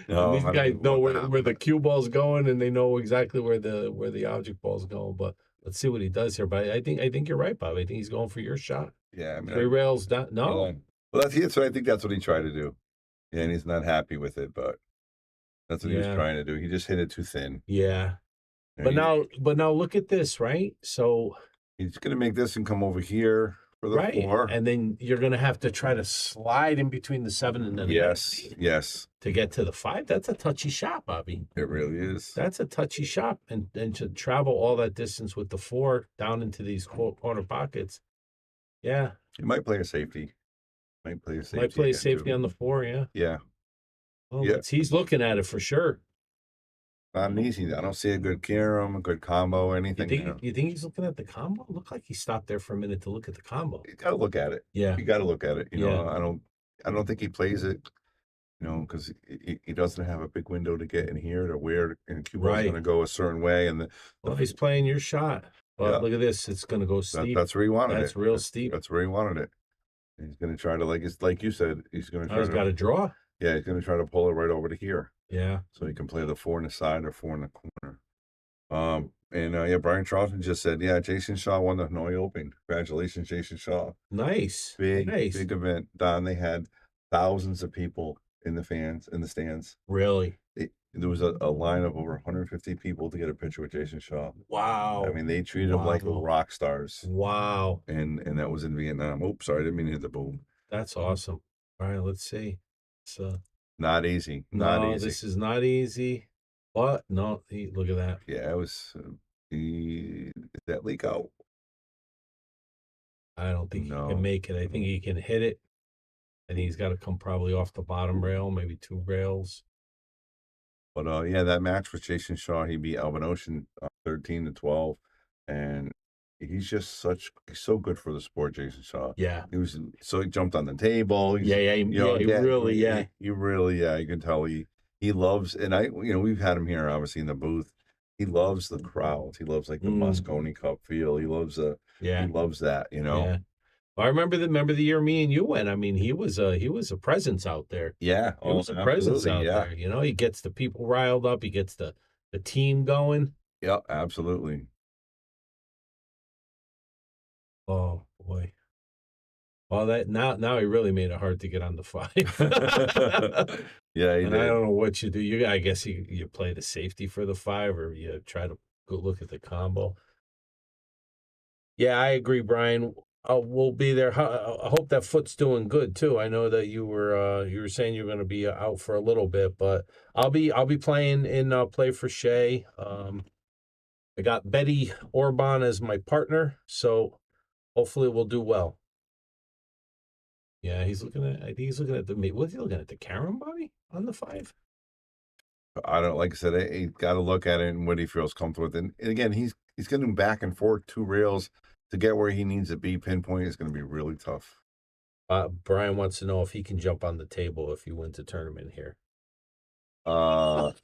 S5: No,
S7: These
S5: I don't
S7: guys know
S5: want
S7: where the cue ball's going, and they know exactly where the object ball's going. But let's see what he does here. But I think you're right, Bob. I think he's going for your shot.
S5: Yeah, I mean,
S7: 3 rails down. No.
S5: Well, that's what I think. That's what he tried to do. Yeah, and he's not happy with it, but that's what he was
S7: Yeah.
S5: trying to do. He just hit it too thin.
S7: Yeah.
S5: And
S7: But now look at this, right? So
S5: he's going to make this and come over here for the
S7: right,
S5: 4.
S7: and then you're going to have to try to slide in between the 7 and then the
S5: Yes,
S7: 8
S5: yes,
S7: to get to the 5. That's a touchy shot, Bobby.
S5: it really is.
S7: That's a touchy shot, and to travel all that distance with the 4 down into these corner pockets. Yeah,
S5: He might play a safety. Might play a safety.
S7: might play
S5: again,
S7: safety
S5: too.
S7: on the 4. Yeah.
S5: Yeah,
S7: Well,
S5: Yeah.
S7: he's looking at it for sure.
S5: not an easy. I don't see a good carom, a good combo,
S7: You
S5: anything.
S7: think he's looking at the combo? Looked like he stopped there for a minute to look at the combo.
S5: You got to look at it.
S7: Yeah.
S5: You got to look at it.
S7: Yeah.
S5: I don't think he plays it. Because he doesn't have a big window to get in here to where and Cuba's
S7: Right.
S5: going to go a certain way, and
S7: Well, he's playing your shot. But
S5: Yeah.
S7: look at this. It's going to go steep.
S5: that's where he wanted
S7: That's
S5: it.
S7: real steep.
S5: That's where he wanted it. He's gonna try to like you said, he's gonna
S7: Oh,
S5: try
S7: he's got a
S5: to
S7: draw.
S5: yeah, he's gonna try to pull it right over to here.
S7: Yeah.
S5: So he can play the 4 in the side or 4 in the corner. And yeah, Brian Charlton just said, yeah, Jason Shaw won the Hanoi Open. Congratulations, Jason Shaw.
S7: Nice.
S5: Big
S7: Nice.
S5: event. Don, they had thousands of people in the stands.
S7: Really?
S5: There was a line of over 150 people to get a picture with Jason Shaw.
S7: Wow.
S5: I mean, they treated him like
S7: Wow.
S5: rock stars.
S7: Wow.
S5: And that was in Vietnam. Oops, sorry, I didn't mean to hit the boom.
S7: That's awesome. All right, let's see. It's
S5: Not easy. Not
S7: no,
S5: easy.
S7: this is not easy. But no, look at that.
S5: Yeah, it was. Did that leak out?
S7: I don't think he
S5: No.
S7: can make it. I think he can hit it. I think he's got to come probably off the bottom rail, maybe 2 rails.
S5: But yeah, that match with Jason Shaw, he beat Alvin Ocean 13-12, and he's just he's so good for the sport, Jason Shaw.
S7: Yeah.
S5: He jumped on the table.
S7: Yeah,
S5: You can tell he loves, and we've had him here obviously in the booth. He loves the crowds. He loves like the Moscone Cup feel. He loves he loves that,
S7: Yeah. I remember the year me and you went. I mean, he was a presence out there.
S5: Yeah,
S7: He was a presence out there. You know, he gets the people riled up. He gets the team going.
S5: Yeah, absolutely.
S7: Oh boy. Well, that now he really made it hard to get on the 5.
S5: Yeah, he
S7: and
S5: did.
S7: I don't know what you do. I guess you play the safety for the 5, or you try to go look at the combo. Yeah, I agree, Brian. We'll be there. I hope that foot's doing good too. I know that you were saying you're going to be out for a little bit, but I'll be playing in Play for Shea. I got Betty Orban as my partner, so hopefully we'll do well. Yeah, he's looking at the what's he looking at, the Karen body on the 5?
S5: I don't, like I said, he got to look at it and what he feels comfortable with. And again, he's getting back and forth 2 rails to get where he needs to be. Pinpoint is going to be really tough.
S7: Brian wants to know if he can jump on the table if he wins a tournament here.
S5: No.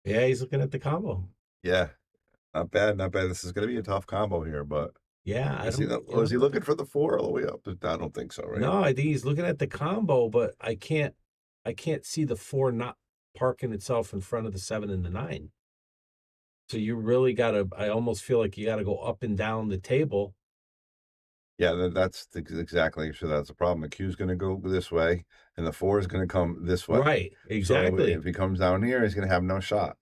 S7: Yeah, he's looking at the combo.
S5: Yeah, not bad. This is going to be a tough combo here, but
S7: yeah,
S5: is he looking for the 4 all the way up? I don't think so, right?
S7: No, I think he's looking at the combo, but I can't see the 4 not parking itself in front of the 7 and the 9. So you really I almost feel like you got to go up and down the table.
S5: Yeah, that's exactly. So that's the problem. The Q's going to go this way, and the 4 is going to come this way.
S7: Right, exactly.
S5: So if he comes down here, he's going to have no shot.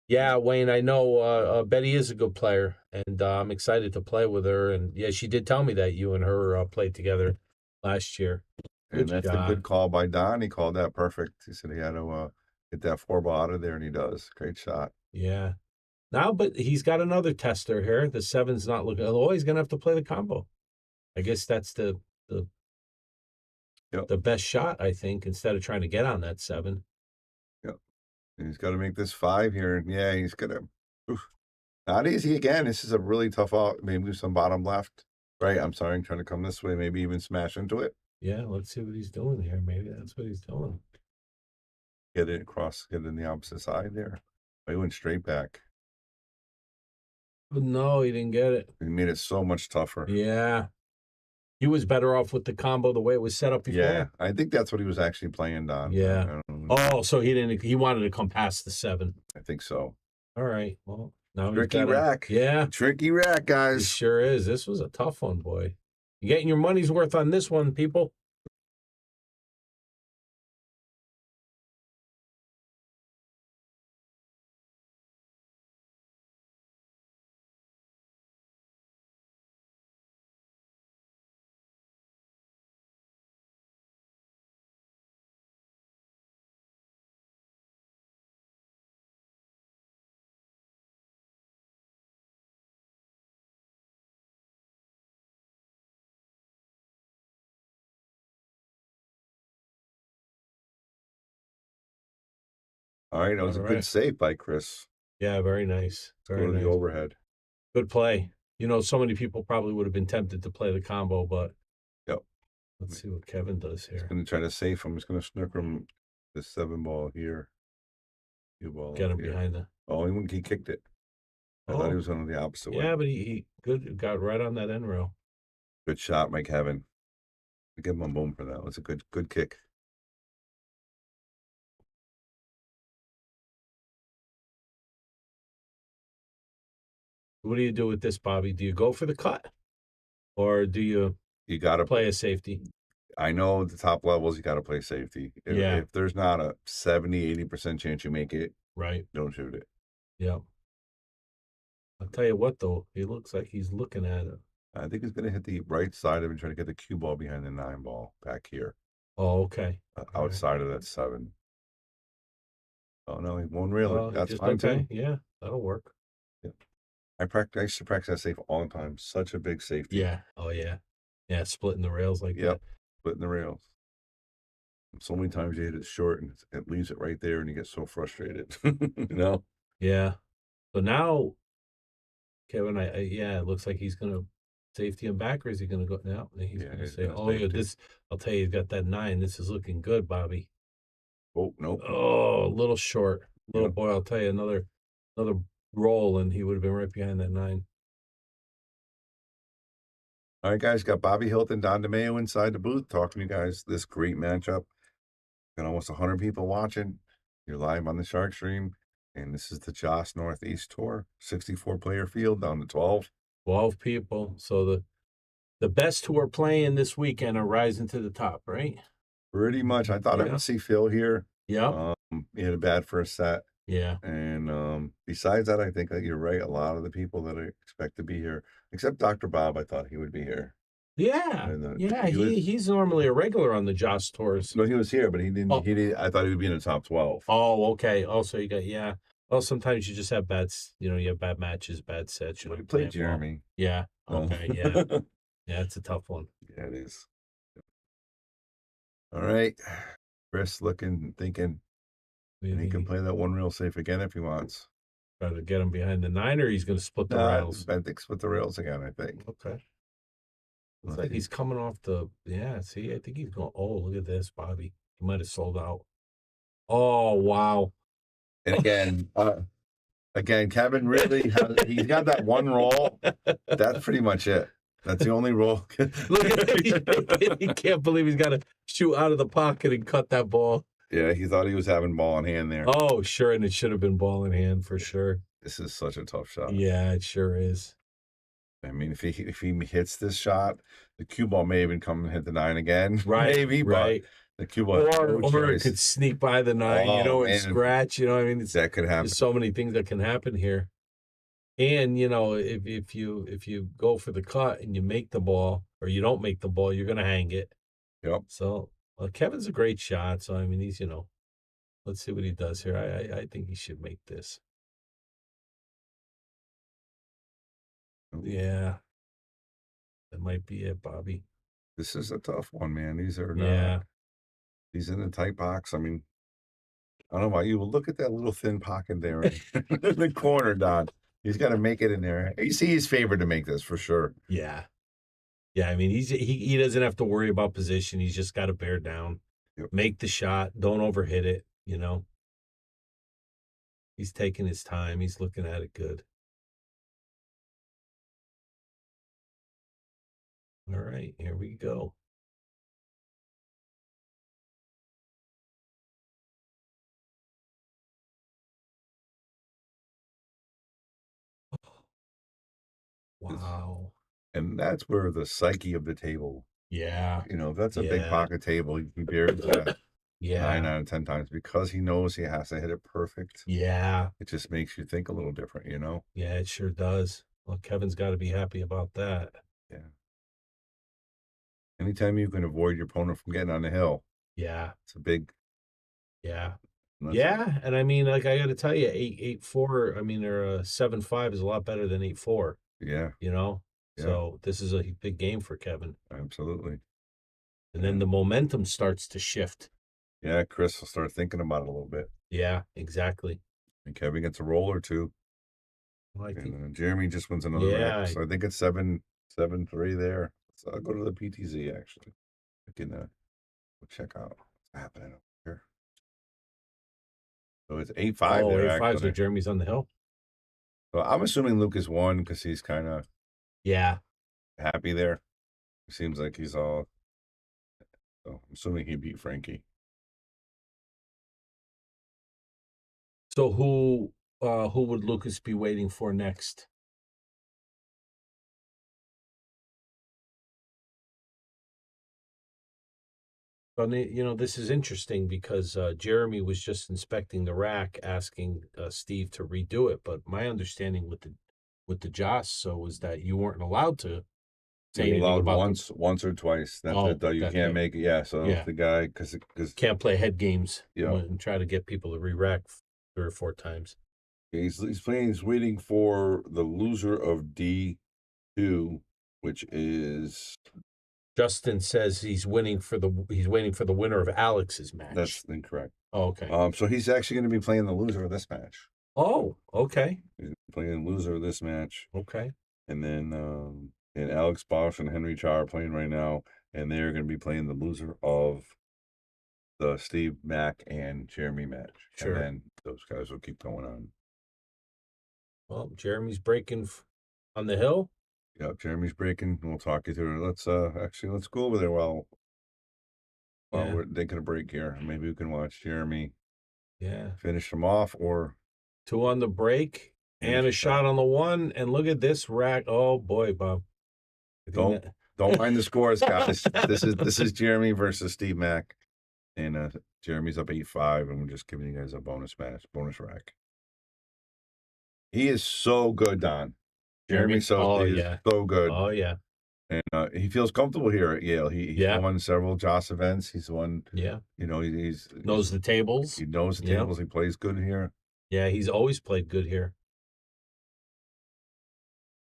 S7: Yeah, Wayne, I know Betty is a good player, and I'm excited to play with her. And yeah, she did tell me that you and her played together last year.
S5: And that's a good call by Don. He called that perfect. He said he had to get that 4 ball out of there, and he does. Great shot.
S7: Yeah. Now, but he's got another tester here. The 7's not looking. Oh, he's gonna have to play the combo. I guess that's the best shot, I think, instead of trying to get on that 7.
S5: Yep. And he's got to make this 5 here. Yeah, he's gonna. Not easy again. This is a really tough out. Maybe some bottom left. Right. I'm sorry. I'm trying to come this way. Maybe even smash into it.
S7: Yeah. Let's see what he's doing here. Maybe that's what he's doing.
S5: Get it across. Get it in the opposite side there. He went straight back.
S7: But no, he didn't get it.
S5: He made it so much tougher.
S7: Yeah. He was better off with the combo the way it was set up before.
S5: Yeah, I think that's what he was actually playing on.
S7: Yeah. Oh, so he wanted to come past the 7.
S5: I think so.
S7: All right. Well, now
S5: tricky rack.
S7: Yeah.
S5: Tricky rack, guys.
S7: It sure is. This was a tough one, boy. You're getting your money's worth on this one, people.
S5: All right, that was a good save by Chris.
S7: Yeah, very nice. Very nice.
S5: The overhead.
S7: Good play. You know, so many people probably would have been tempted to play the combo, but let's see what Kevin does here.
S5: He's going to try to save him. He's going to snooker him the 7 ball here. 2 ball
S7: Get him behind the.
S5: Oh, he kicked it. I thought he
S7: Oh.
S5: was going the opposite way.
S7: Yeah, but he good got right on that end rail.
S5: Good shot, Mike Kevin. Give him a boom for that. It was a good kick.
S7: What do you do with this, Bobby? Do you go for the cut, or do you
S5: You got to
S7: play a safety?
S5: I know the top levels, you got to play safety.
S7: Yeah.
S5: If there's not a 70-80% chance you make it,
S7: Right.
S5: don't shoot it.
S7: Yeah. I'll tell you what, though, he looks like he's looking at it.
S5: I think he's going to hit the right side of it and try to get the cue ball behind the 9 ball back here.
S7: Oh, okay.
S5: Outside of that 7. Oh, no, he won't really.
S7: Well,
S5: That's
S7: just
S5: fine,
S7: okay.
S5: too.
S7: Yeah, that'll work.
S5: Yeah. I used to practice that safe all the time. Such a big safety.
S7: Yeah. Oh, yeah. Yeah, splitting the rails like
S5: Yep.
S7: that.
S5: Splitting the rails. So many times you hit it short and it leaves it right there and you get so frustrated. You know?
S7: Yeah. So now, Kevin, yeah, it looks like he's going to safety him back, or is he going to go now? He's
S5: Yeah,
S7: going to
S5: he's
S7: say,
S5: gonna
S7: oh, yeah,
S5: safety.
S7: this, I'll tell you, he's got that 9. This is looking good, Bobby.
S5: Oh, no.
S7: Oh, a little short. Little
S5: Yep.
S7: boy, I'll tell you, another roll, and he would have been right behind that 9.
S5: All right, guys, got Bobby Hilton, Don DeMeo inside the booth talking to you guys. This great matchup. Got almost 100 people watching. You're live on the Shark Stream. And this is the Joss Northeast Tour. 64-player field down to 12.
S7: 12 people. So the best who are playing this weekend are rising to the top, right?
S5: Pretty much. I thought I
S7: Yeah.
S5: would see Phil here.
S7: Yeah.
S5: He had a bad first set.
S7: Yeah.
S5: And besides that, I think that you're right. A lot of the people that I expect to be here, except Dr. Bob, I thought he would be here.
S7: Yeah.
S5: And,
S7: Yeah.
S5: he was-
S7: He's normally a regular on the Joss tours.
S5: No, he was here, but he didn't.
S7: Oh.
S5: He did. I thought he would be in the top 12.
S7: Oh, okay. Also, you got, yeah. Well, sometimes you just have you have bad matches, bad sets. You
S5: Well,
S7: know,
S5: he played
S7: playing well.
S5: Jeremy.
S7: Yeah.
S5: Oh.
S7: Okay. Yeah. Yeah, it's a tough one.
S5: Yeah, it is. All right. Chris looking, thinking, and he can play that one real safe again if he wants.
S7: Try to get him behind the 9, or he's going to split the rails.
S5: I think split the rails again, I think.
S7: Okay. Looks like he's coming off the, see, I think he's going, oh, look at this, Bobby. He might have sold out. Oh, wow.
S5: And again, Kevin really he's got that one roll. That's pretty much it. That's the only roll.
S7: Look at that. He can't believe he's got to shoot out of the pocket and cut that ball.
S5: Yeah, he thought he was having ball in hand there.
S7: Oh, sure. And it should have been ball in hand for sure.
S5: This is such a tough shot.
S7: Yeah, it sure is.
S5: I mean, if he hits this shot, the cue ball may even come and hit the 9 again.
S7: Right.
S5: Maybe,
S7: right.
S5: but the cue ball
S7: Or it could sneak by the 9, and scratch. You know, I mean,
S5: that could happen.
S7: There's so many things that can happen here. And if you go for the cut and you make the ball, or you don't make the ball, you're gonna hang it.
S5: Yep.
S7: So Kevin's a great shot. So I mean, he's let's see what he does here. I think he should make this. Yeah, that might be it, Bobby.
S5: This is a tough one, man. These are He's in a tight box. I mean, I don't know about you, but look at that little thin pocket there in the corner, Don. He's got to make it in there. You see, he's favored to make this for sure.
S7: Yeah. Yeah, I mean, he doesn't have to worry about position. He's just got to bear down, make the shot, don't overhit it, He's taking his time. He's looking at it good. All right, here we go. Wow.
S5: And that's where the psyche of the table.
S7: Yeah.
S5: That's a big pocket table. He bears that 9 out of 10 times because he knows he has to hit it perfect.
S7: Yeah.
S5: It just makes you think a little different,
S7: Yeah, it sure does. Well, Kevin's got to be happy about that.
S5: Yeah. Anytime you can avoid your opponent from getting on the hill.
S7: Yeah.
S5: It's a big.
S7: Yeah. Yeah. And I mean, like, I got to tell you, 8-4, I mean, or 7-5 is a lot better than 8-4.
S5: Yeah.
S7: So this is a big game for Kevin.
S5: Absolutely.
S7: And then the momentum starts to shift.
S5: Yeah, Chris will start thinking about it a little bit.
S7: Yeah, exactly.
S5: And Kevin gets a roll or two.
S7: Well,
S5: and Jeremy just wins another rack. So I think it's 7-3 there. So I'll go to the PTZ, actually. I can check out what's happening over here. So it's 8-5 there,
S7: 8-5,
S5: actually.
S7: so Jeremy's on the hill?
S5: So I'm assuming Lucas won because he's kind of
S7: Yeah.
S5: happy there. It seems like he's all. So I'm assuming he beat Frankie.
S7: So who would Lucas be waiting for next? Well, this is interesting because Jeremy was just inspecting the rack, asking Steve to redo it. But my understanding with the Joss was that you weren't allowed to say
S5: You're
S7: anything
S5: allowed
S7: about
S5: once or twice. That's
S7: Oh,
S5: it, though. You
S7: okay.
S5: can't make it. Yeah. So
S7: Yeah.
S5: if the guy, because
S7: can't play head games
S5: Yeah.
S7: and try to get people to re-rack 3 or 4 times.
S5: he's playing. He's waiting for the loser of D2, which is
S7: Justin says he's waiting for the winner of Alex's match.
S5: that's incorrect.
S7: Oh, okay.
S5: So he's actually going to be playing the loser of this match.
S7: Oh, okay.
S5: He's playing the loser of this match.
S7: Okay.
S5: And then and Alex Bosch and Henry Cha are playing right now, and they're going to be playing the loser of the Steve Mack and Jeremy match.
S7: Sure.
S5: And then those guys will keep going on.
S7: Well, Jeremy's breaking on the hill.
S5: Yep, Jeremy's breaking. We'll talk you through it. Let's go over there while we're taking a break here. Maybe we can watch Jeremy finish them off, or
S7: 2 on the break and a shot on the 1. And look at this rack. Oh boy, Bob.
S5: don't mind the scores, guys. This is Jeremy versus Steve Mack, and Jeremy's up 8-5, and we're just giving you guys a bonus rack. He is so good, Don. Jeremy is so good.
S7: Oh yeah.
S5: And he feels comfortable here at Yale. He's won several Joss events. He's won.
S7: Yeah.
S5: He's
S7: knows the tables.
S5: He knows the tables. He plays good here.
S7: Yeah, he's always played good here.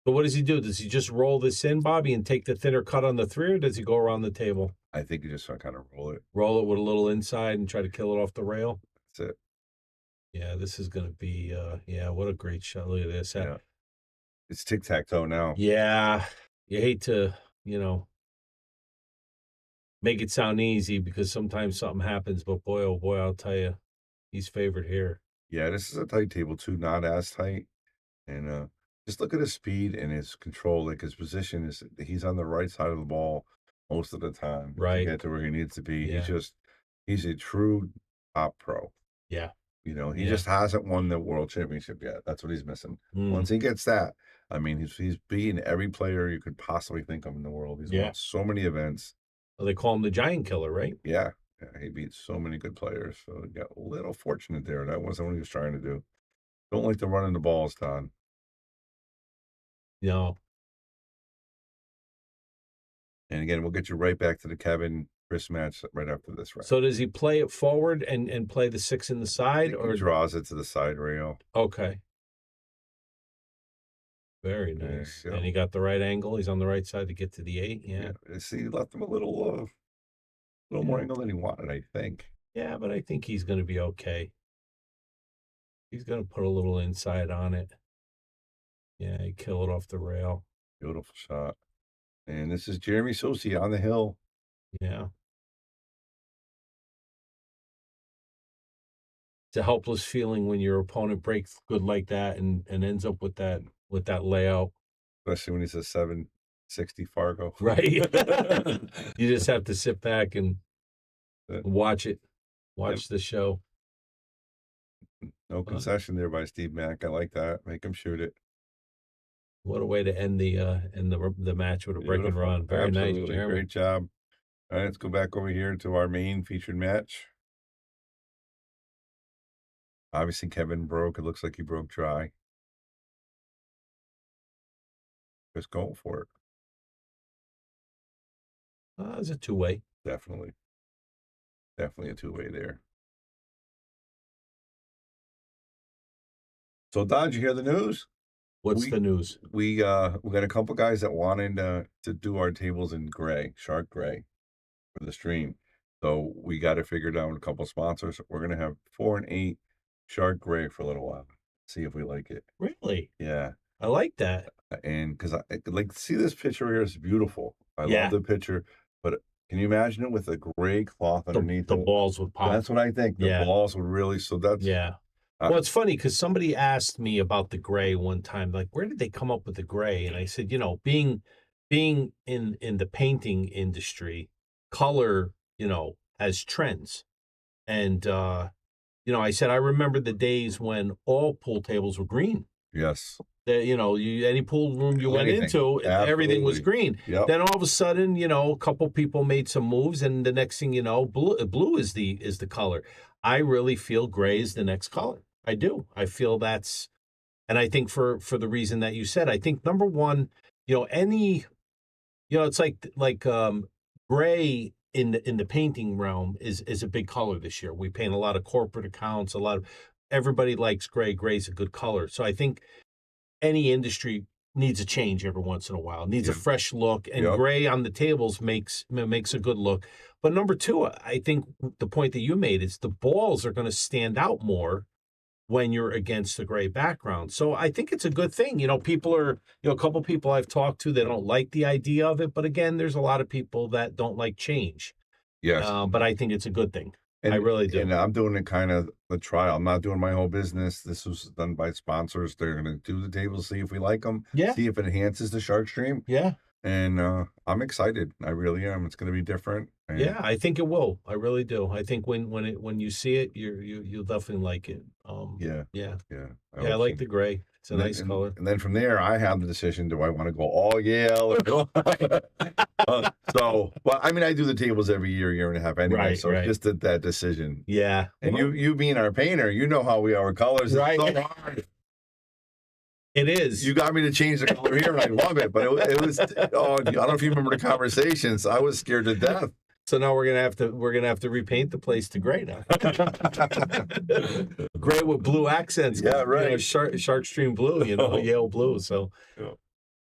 S7: But what does he do? Does he just roll this in, Bobby, and take the thinner cut on the 3, or does he go around the table?
S5: I think you just kind of roll it.
S7: Roll it with a little inside and try to kill it off the rail.
S5: That's it.
S7: Yeah, this is going to be, what a great shot. Look at this.
S5: Yeah. It's tic-tac-toe now.
S7: Yeah. You hate to, make it sound easy because sometimes something happens, but boy, oh boy, I'll tell you, he's favored here.
S5: Yeah, this is a tight table too, not as tight. And just look at his speed and his control. Like his position he's on the right side of the ball most of the time to get to where he needs to be.
S7: Yeah.
S5: He's a true top pro.
S7: Yeah.
S5: He just hasn't won the world championship yet. That's what he's missing.
S7: Mm.
S5: Once he gets that, I mean, he's beaten every player you could possibly think of in the world. He's won so many events.
S7: Well, they call him the Giant Killer, right?
S5: Yeah. He beat so many good players. So he got a little fortunate there. That wasn't what he was trying to do. Don't like to run into balls, Don.
S7: No.
S5: And again, we'll get you right back to the Kevin Chris match right after this round.
S7: So does he play it forward and play the 6 in the side, or
S5: he draws it to the side rail?
S7: Okay. Very nice. And he got the right angle. He's on the right side to get to the 8. Yeah.
S5: See, he left him a little more angle than he wanted, I think.
S7: Yeah, but I think he's going to be okay. He's going to put a little inside on it. Yeah, he kill it off the rail.
S5: Beautiful shot. And this is Jeremy Sossei on the hill.
S7: Yeah. It's a helpless feeling when your opponent breaks good like that and ends up with that layout.
S5: Especially when he's a 760 Fargo.
S7: Right. You just have to sit back and watch it. Watch the show.
S5: No concession there by Steve Mack. I like that. Make him shoot it.
S7: What a way to end the match with a break and run. Very nice, Jeremy.
S5: Great job. All right, let's go back over here to our main featured match. Obviously, Kevin broke. It looks like he broke dry. Just going for it.
S7: It's a 2-way.
S5: Definitely. Definitely a 2-way there. So, Don, did you hear the news?
S7: What's the news?
S5: We got a couple guys that wanted to do our tables in gray, shark gray, for the stream. So we got to figure out a couple sponsors. We're gonna have 4 and 8 shark gray for a little while. See if we like it.
S7: Really?
S5: Yeah,
S7: I like that.
S5: And because I like see this picture here is beautiful. I love the picture, but can you imagine it with a gray cloth underneath?
S7: The balls would pop.
S5: That's what I think. The balls would really. So that's
S7: Well, it's funny because somebody asked me about the gray one time, like, where did they come up with the gray? And I said, being in the painting industry, color, has trends. And I said I remember the days when all pool tables were green.
S5: Yes.
S7: Any pool room you went
S5: Anything.
S7: into, everything was
S5: Absolutely.
S7: green.
S5: Yep.
S7: Then all of a sudden, a couple people made some moves, and the next thing you know, blue is the color. I really feel gray is the next color. I do. I feel that's, and I think for the reason that you said, I think number one, it's like gray in the painting realm is a big color this year. We paint a lot of corporate accounts, everybody likes gray. Gray's a good color. So I think any industry needs a change every once in a while, needs a fresh look, and gray on the tables makes a good look. But number two, I think the point that you made is the balls are going to stand out more when you're against the gray background. So I think it's a good thing. People are, a couple people I've talked to, they don't like the idea of it. But again, there's a lot of people that don't like change.
S5: Yes.
S7: But I think it's a good thing. I really do.
S5: And I'm doing it kind of the trial. I'm not doing my whole business. This was done by sponsors. They're going to do the tables, see if we like them.
S7: Yeah.
S5: See if it enhances the shark stream.
S7: Yeah.
S5: And I'm excited. I really am. It's going to be different. And
S7: Yeah, I think it will. I really do. I think when you see it, you'll definitely like it.
S5: Yeah.
S7: Yeah.
S5: Yeah.
S7: I
S5: hope
S7: like
S5: so.
S7: the gray. It's a nice color.
S5: And then from there, I have the decision: do I want to go all Yale? Or go... well, I mean, I do the tables every year and a half anyway.
S7: Right,
S5: so
S7: right.
S5: it's just that decision.
S7: Yeah.
S5: And you being our painter, you know how we are with colors.
S7: Right.
S5: It's so hard.
S7: It is.
S5: You got me to change the color here, and I love it. But it was. Oh, I don't know if you remember the conversations. I was scared to death.
S7: So now we're gonna have to repaint the place to gray now. Gray with blue accents.
S5: Yeah, right.
S7: Shark Stream blue. Yale blue. So,
S5: Yeah.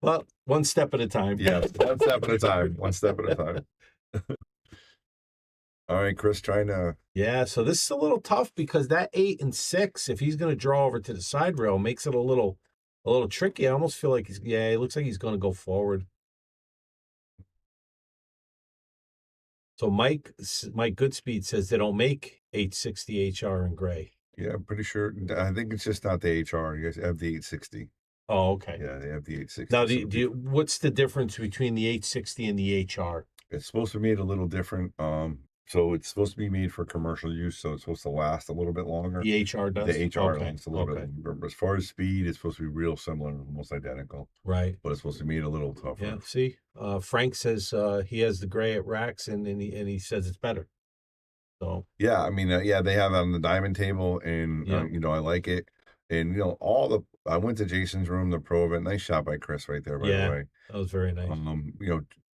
S7: well, one step at a time.
S5: Yeah, one step at a time. One step at a time. All right, Chris, trying to.
S7: Yeah. So this is a little tough because that 8 and 6, if he's gonna draw over to the side rail, makes it a little tricky. I almost feel like it looks like he's gonna go forward. So Mike Goodspeed says they don't make 860 HR in gray.
S5: Yeah, I'm pretty sure. I think it's just not the HR. You guys have the 860.
S7: Oh, okay.
S5: Yeah, they have the 860.
S7: Now, what's the difference between the 860 and the HR?
S5: It's supposed to be made a little different. So it's supposed to be made for commercial use, so it's supposed to last a little bit longer.
S7: The HR does?
S5: The HR
S7: Okay.
S5: lasts a little bit longer. But as far as speed, it's supposed to be real similar, almost identical.
S7: Right.
S5: But it's supposed to be made a little tougher.
S7: Yeah. See, Frank says he has the gray at Rax, and he says it's better. So
S5: yeah, I mean, they have it on the diamond table, and I like it. And I went to Jason's room, the pro of it. Nice shot by Chris right there, by the way.
S7: That was very nice.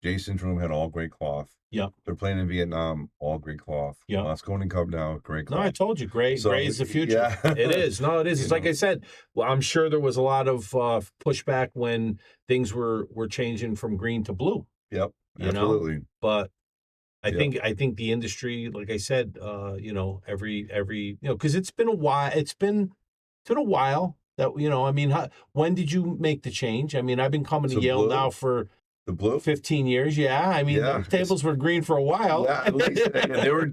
S5: Jason's room had all gray cloth.
S7: Yep.
S5: They're playing in Vietnam, all gray cloth.
S7: Yeah.
S5: Moscone Cup now, gray cloth.
S7: No, I told you, gray is the future.
S5: Yeah.
S7: It is. No, it is. It's like I said. Well, I'm sure there was a lot of pushback when things were changing from green to blue.
S5: Yep. Absolutely.
S7: But I think the industry, like I said, every because it's been a while. It's been a while that I mean, when did you make the change? I mean, I've been coming to Yale now for
S5: the blue
S7: 15 years. Yeah, I mean, the tables were green for a while.
S5: Yeah, at least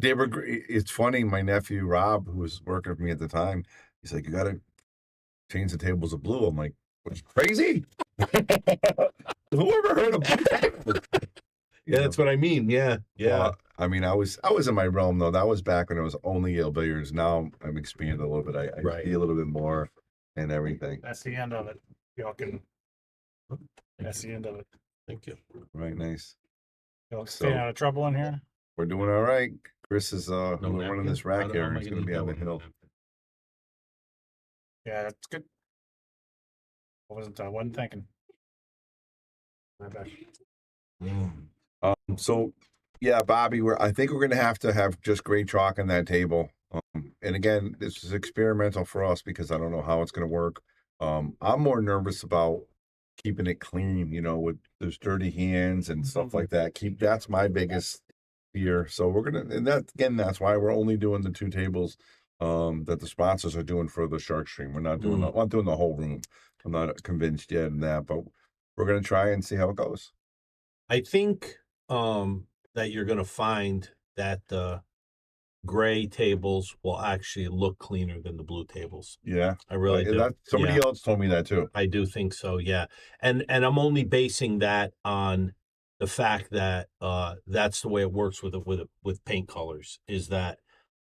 S5: they were. It's funny. My nephew Rob, who was working with me at the time, he's like, "You got to change the tables to blue." I'm like, "What's crazy? Who ever heard of blue tables?"
S7: Yeah, that's what I mean. Yeah.
S5: I mean, I was in my realm though. That was back when it was only Yale billiards. Now I'm expanded a little bit. I see a little bit more and everything.
S8: That's the end of it. Y'all can. That's the end of it.
S7: Thank you.
S5: Right, nice.
S8: Y'all staying out of trouble in here?
S5: We're doing all right. Chris is
S7: No
S5: running
S7: napkin?
S5: this rack
S7: How
S5: here,
S7: am
S5: and
S7: I
S5: he's
S7: gonna
S5: going to be
S7: do
S5: on the
S7: that
S5: hill.
S7: with a napkin?
S8: Yeah, that's good. I wasn't thinking. My bad.
S5: So yeah, Bobby, I think we're going to have just gray chalk on that table. And again, this is experimental for us because I don't know how it's going to work. I'm more nervous about keeping it clean, with those dirty hands and stuff like that. That's my biggest fear. So that's why we're only doing the 2 tables that the sponsors are doing for the Shark Stream. We're not doing I'm not doing the whole room. I'm not convinced yet in that, but we're going to try and see how it goes.
S7: I think that you're going to find that gray tables will actually look cleaner than the blue tables.
S5: Yeah.
S7: I really do.
S5: That somebody
S7: Yeah.
S5: else told me that too.
S7: I do think so, yeah. And I'm only basing that on the fact that that's the way it works with paint colors, is that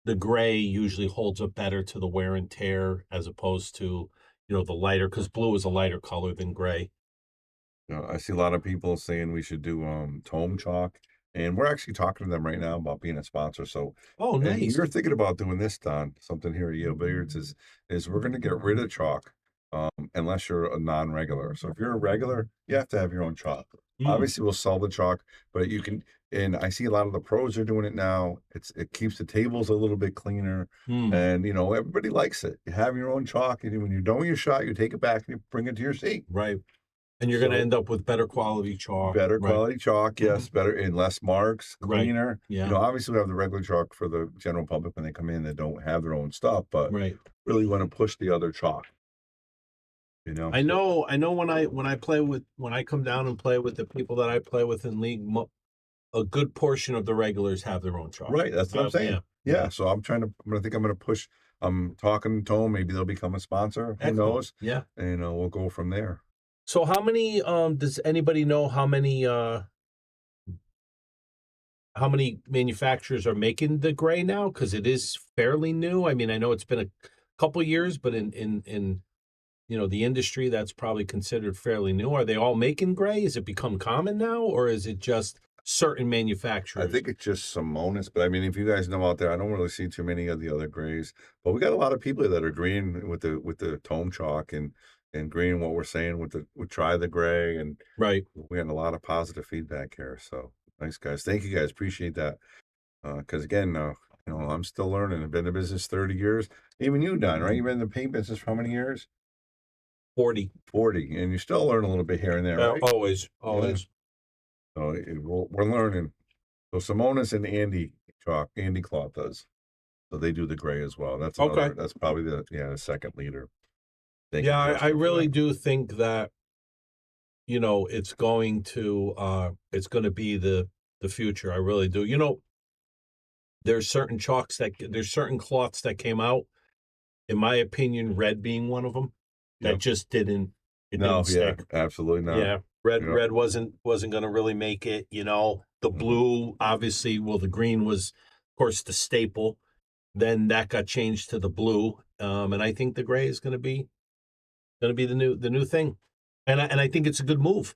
S7: the gray usually holds up better to the wear and tear as opposed to, the lighter, because blue is a lighter color than gray.
S5: I see a lot of people saying we should do Tome Chalk, and we're actually talking to them right now about being a sponsor. So,
S7: Oh,
S5: and
S7: nice.
S5: you're thinking about doing this, Don. Something here at Yale Billiards is we're going to get rid of chalk, unless you're a non-regular. So if you're a regular, you have to have your own chalk. Obviously, we'll sell the chalk, but you can. And I see a lot of the pros are doing it now. It keeps the tables a little bit cleaner, and everybody likes it. You have your own chalk, and when you're done with your shot, you take it back and you bring it to your seat.
S7: Right. And you're going to end up with better quality chalk.
S5: Better
S7: right.
S5: quality chalk, yes, better and less marks,
S7: Right.
S5: cleaner.
S7: Yeah.
S5: Obviously we have the regular chalk for the general public when they come in that don't have their own stuff, but
S7: Right.
S5: really want to push the other chalk.
S7: I know when I come down and play with the people that I play with in league, a good portion of the regulars have their own chalk.
S5: Right, that's what I'm saying. Yeah. So I'm going to push. I'm talking to them. Maybe they'll become a sponsor. Who
S7: Excellent.
S5: knows?
S7: Yeah.
S5: And we'll go from there.
S7: So how many does anybody know how many manufacturers are making the gray now? Because it is fairly new. I mean, I know it's been a couple years, but in the industry, that's probably considered fairly new. Are they all making gray? Has it become common now, or is it just certain manufacturers?
S5: I think it's just Simonis, but I mean, if you guys know out there, I don't really see too many of the other grays, but we got a lot of people that are agreeing with the Tome Chalk and agreeing what we're saying with try the gray, and
S7: right.
S5: We had a lot of positive feedback here. So thanks, guys. Thank you, guys. Appreciate that. Because again, I'm still learning. I've been in the business 30 years. Even you, Don, right? You've been in the paint business for how many years?
S7: 40.
S5: 40, and you still learn a little bit here and there, right?
S7: Always.
S5: Yeah. So we're learning. So Simonis and Andy Cloth does. So they do the gray as well. That's
S7: okay.
S5: That's probably the second leader.
S7: I really do think that it's going to be the future. I really do. There's certain cloths that came out, in my opinion, red being one of them, that just didn't stick.
S5: Absolutely not.
S7: Yeah. Red wasn't going to really make it. The blue, obviously, the green was, of course, the staple. Then that got changed to the blue, and I think the gray is going to be the new thing, and I think it's a good move.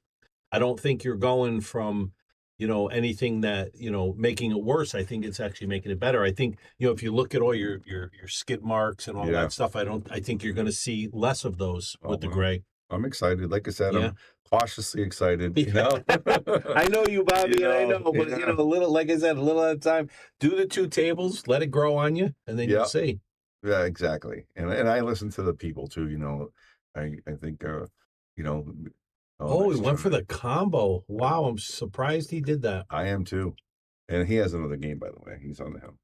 S7: I don't think you're going from anything that making it worse. I think it's actually making it better. I think if you look at all your skid marks and all that stuff, I think you're going to see less of those with the gray.
S5: I'm excited. Like I said, I'm cautiously excited.
S7: I know you, Bobby. I know, but a little, like I said, a little at a time. Do the two tables, let it grow on you, and then you'll see.
S5: Yeah, exactly. And I listen to the people too. I think he
S7: went for the combo. Wow, I'm surprised he did that.
S5: I am too. And he has another game, by the way. He's on him.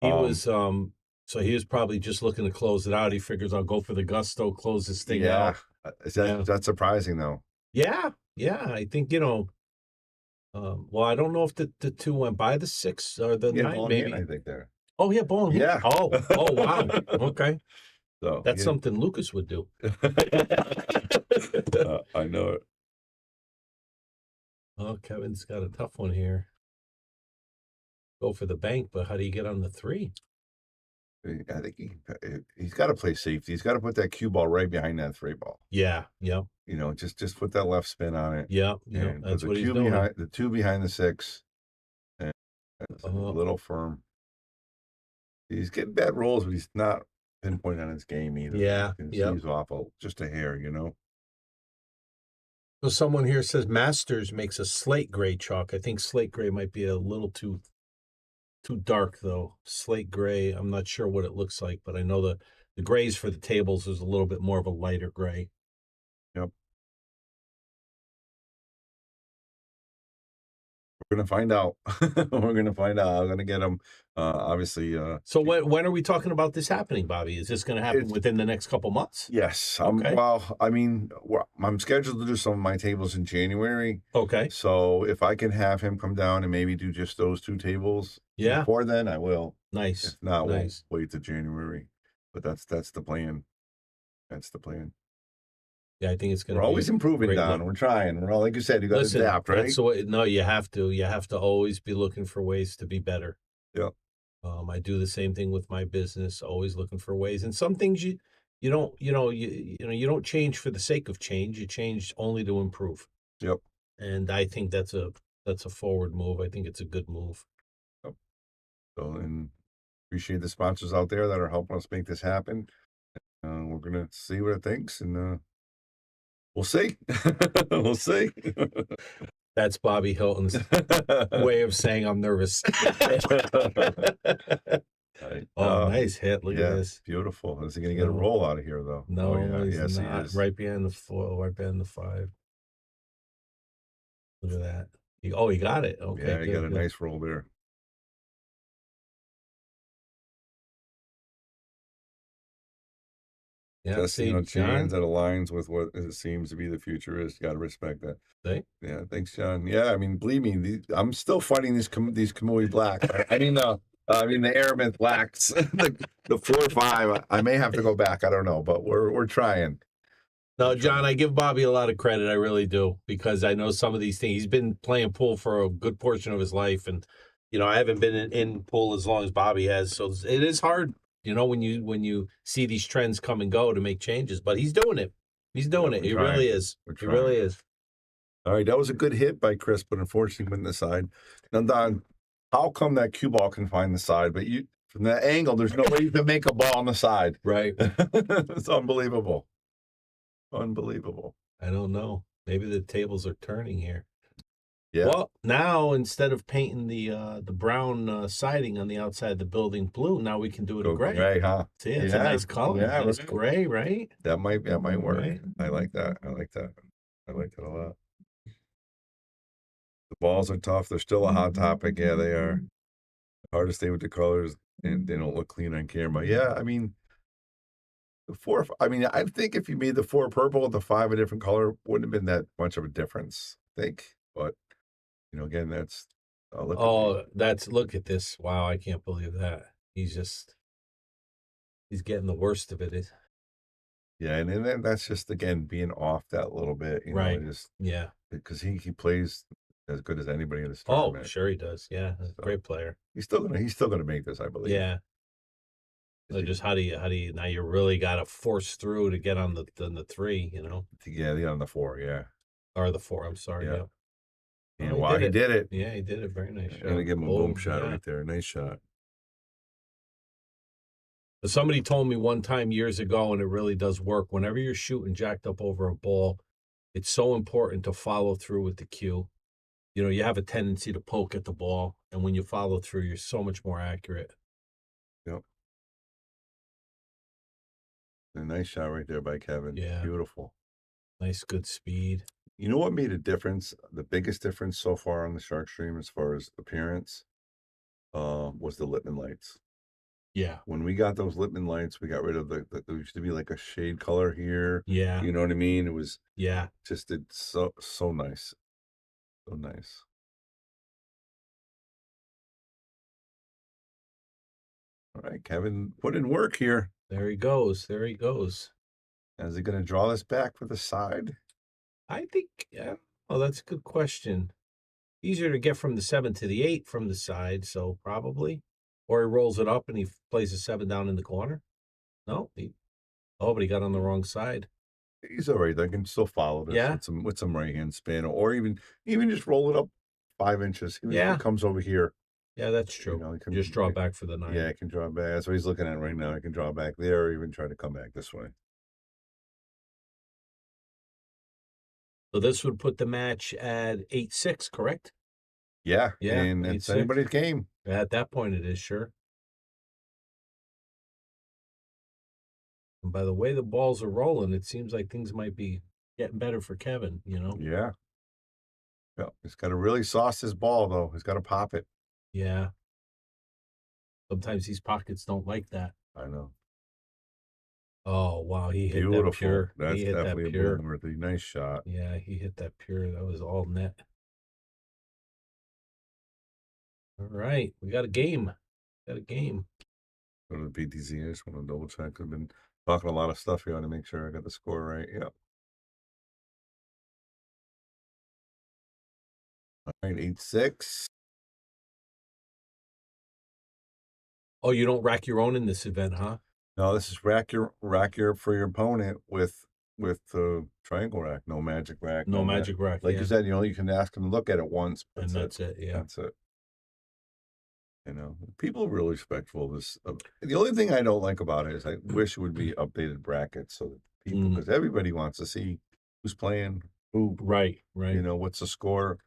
S7: He was so he was probably just looking to close it out. He figures I'll go for the gusto, close this thing out.
S5: That's surprising though.
S7: Yeah. I think well, I don't know if the two went by the 6 or the 9, maybe.
S5: I think there.
S7: Oh yeah, ball.
S5: Yeah.
S7: Oh wow. Okay.
S5: So
S7: that's something Lucas would do.
S5: I know it.
S7: Oh, Kevin's got a tough one here. Go for the bank, but how do you get on the 3?
S5: I think he's got to play safety. He's got to put that cue ball right behind that 3 ball.
S7: Yeah.
S5: Just put that left spin on it.
S7: Yeah. That's what he's doing.
S5: The 2 behind the 6, and a little firm. He's getting bad rolls, but he's not pinpointing on his game either.
S7: Yeah.
S5: He's awful, just a hair,
S7: So someone here says Masters makes a slate gray chalk. I think slate gray might be a little too dark though. Slate gray, I'm not sure what it looks like, but I know the grays for the tables is a little bit more of a lighter gray.
S5: Yep. We're gonna find out. We're gonna find out. I'm gonna get him. Obviously.
S7: So when are we talking about this happening, Bobby? Is this going to happen
S5: It's-
S7: within the next couple months?
S5: Yes.
S7: Okay.
S5: Well, I mean, I'm scheduled to do some of my tables in January.
S7: Okay.
S5: So if I can have him come down and maybe do just those 2 tables
S7: Yeah.
S5: before then, I will.
S7: Nice.
S5: If not,
S7: Nice.
S5: we'll wait to January. But that's the plan. That's the plan.
S7: Yeah, I think it's going to
S5: We're
S7: be
S5: always improving,
S7: great
S5: Don.
S7: look.
S5: We're trying. We're all, like you said, you got to
S7: Listen,
S5: adapt, right?
S7: that's the way. No, you have to. You have to always be looking for ways to be better.
S5: Yeah.
S7: I do the same thing with my business, always looking for ways. And some things you don't, you don't change for the sake of change. You change only to improve.
S5: Yep.
S7: And I think that's a forward move. I think it's a good move.
S5: Yep. So, and appreciate the sponsors out there that are helping us make this happen. We're gonna see what it thinks, and we'll see. We'll see.
S7: That's Bobby Hilton's way of saying I'm nervous.
S5: Right.
S7: Oh, nice hit. Look at this.
S5: Beautiful. Is he going to get a
S7: No.
S5: roll out of here, though?
S7: No,
S5: Oh, yeah.
S7: he's
S5: Yes,
S7: not.
S5: he is.
S7: Right behind the foil, right behind the 5. Look at that. He got it. Okay,
S5: Yeah, he
S7: good,
S5: got a
S7: good.
S5: nice roll there.
S7: Yeah,
S5: Testing on
S7: John.
S5: chains that aligns with what it seems to be the future is. Got to respect that.
S7: See?
S5: Yeah, thanks, John. Yeah, I mean, believe me, I'm still fighting these Kamui Black. I mean the Airmouth Blacks, the 4 or 5. I may have to go back. I don't know, but we're trying.
S7: No, John, I give Bobby a lot of credit. I really do, because I know some of these things. He's been playing pool for a good portion of his life, and I haven't been in pool as long as Bobby has, so it is hard. When you see these trends come and go to make changes, but he's doing it. He's doing it. He really is. He really is.
S5: All right, that was a good hit by Chris, but unfortunately went in the side. Now, Don, how come that cue ball can find the side, but from that angle, there's no way you can make a ball on the side.
S7: Right.
S5: It's unbelievable. Unbelievable.
S7: I don't know. Maybe the tables are turning here.
S5: Yeah.
S7: Well, now instead of painting the brown siding on the outside of the building blue, now we can do it in gray.
S5: Gray, huh?
S7: See, it's a nice color.
S5: Yeah,
S7: Nice
S5: right.
S7: gray, right?
S5: That might work.
S7: Right.
S5: I like that. I like that a lot. The balls are tough. They're still a hot topic. Yeah, they are. Hard to stay with the colors, and they don't look clean on camera. Yeah, I mean, the 4. I mean, I think if you made the 4 purple and the 5 a different color, wouldn't have been that much of a difference. I think, but again, that's.
S7: Look at this. Wow, I can't believe that. He's getting the worst of it.
S5: Yeah, and then that's just again being off that little bit,
S7: Right.
S5: just
S7: Yeah.
S5: because he plays as good as anybody in this
S7: Oh,
S5: tournament.
S7: sure he does. Yeah, great player.
S5: He's still gonna make this, I believe.
S7: Yeah. So just how do you now? You really got to force through to get on the 3,
S5: Yeah, on the 4, yeah.
S7: or the 4. I'm sorry.
S5: Yeah.
S7: Yeah.
S5: And
S7: Oh,
S5: he did it.
S7: Yeah, he did it. Very nice shot.
S5: I'm gonna give him a boom
S7: Oh,
S5: shot
S7: yeah.
S5: right there. Nice shot.
S7: Somebody told me one time years ago, and it really does work. Whenever you're shooting jacked up over a ball, it's so important to follow through with the cue. You have a tendency to poke at the ball, and when you follow through, you're so much more accurate.
S5: Yep. A nice shot right there by Kevin.
S7: Yeah.
S5: Beautiful.
S7: Nice, good speed.
S5: You know what made a difference? The biggest difference so far on the Shark Stream as far as appearance was the Lippmann lights.
S7: Yeah.
S5: When we got those Lippmann lights, we got rid of there used to be like a shade color here.
S7: Yeah.
S5: You know what I mean? It was
S7: just
S5: so nice. So nice. All right, Kevin, put in work here.
S7: There he goes. There he goes.
S5: Is he going to draw this back for the side?
S7: I think, yeah. Oh, that's a good question. Easier to get from the 7 to the 8 from the side, so probably. Or he rolls it up and he plays a 7 down in the corner. No, but he got on the wrong side.
S5: He's all right. I can still follow this with some right hand spin, or even just roll it up 5 inches. If it comes over here.
S7: Yeah, that's true.
S5: He can
S7: just draw back for the 9.
S5: Yeah, I can draw back. That's what he's looking at right now. I can draw back there, or even try to come back this way.
S7: So this would put the match at 8-6, correct?
S5: Yeah,
S7: Yeah,
S5: and it's
S7: 8-6.
S5: anybody's game.
S7: At that point, it is, sure. And by the way the balls are rolling, it seems like things might be getting better for Kevin,
S5: Yeah. Yeah, he's got to really sauce his ball though. He's got to pop it.
S7: Yeah. Sometimes these pockets don't like that.
S5: I know.
S7: Oh wow, he hit that
S5: Beautiful.
S7: pure.
S5: That's
S7: He hit that
S5: definitely a
S7: pure.
S5: Bloomworthy. Nice shot.
S7: Yeah, he hit that pure. That was all net. All right, we got a game. Got a game.
S5: Go to the PTZ. I just want to double check. I've been talking a lot of stuff here to make sure I got the score right. Yep. All right, 8-6.
S7: Oh, you don't rack your own in this event, huh?
S5: No, this is rack your for your opponent with the triangle rack. No magic rack.
S7: No magic rack.
S5: Like
S7: yeah.
S5: you said, you can ask them to look at it once.
S7: And that's it. Yeah.
S5: That's it. People are really respectful of this. The only thing I don't like about it is I wish it would be updated brackets so that people, because everybody wants to see who's playing, who,
S7: Right.
S5: what's the score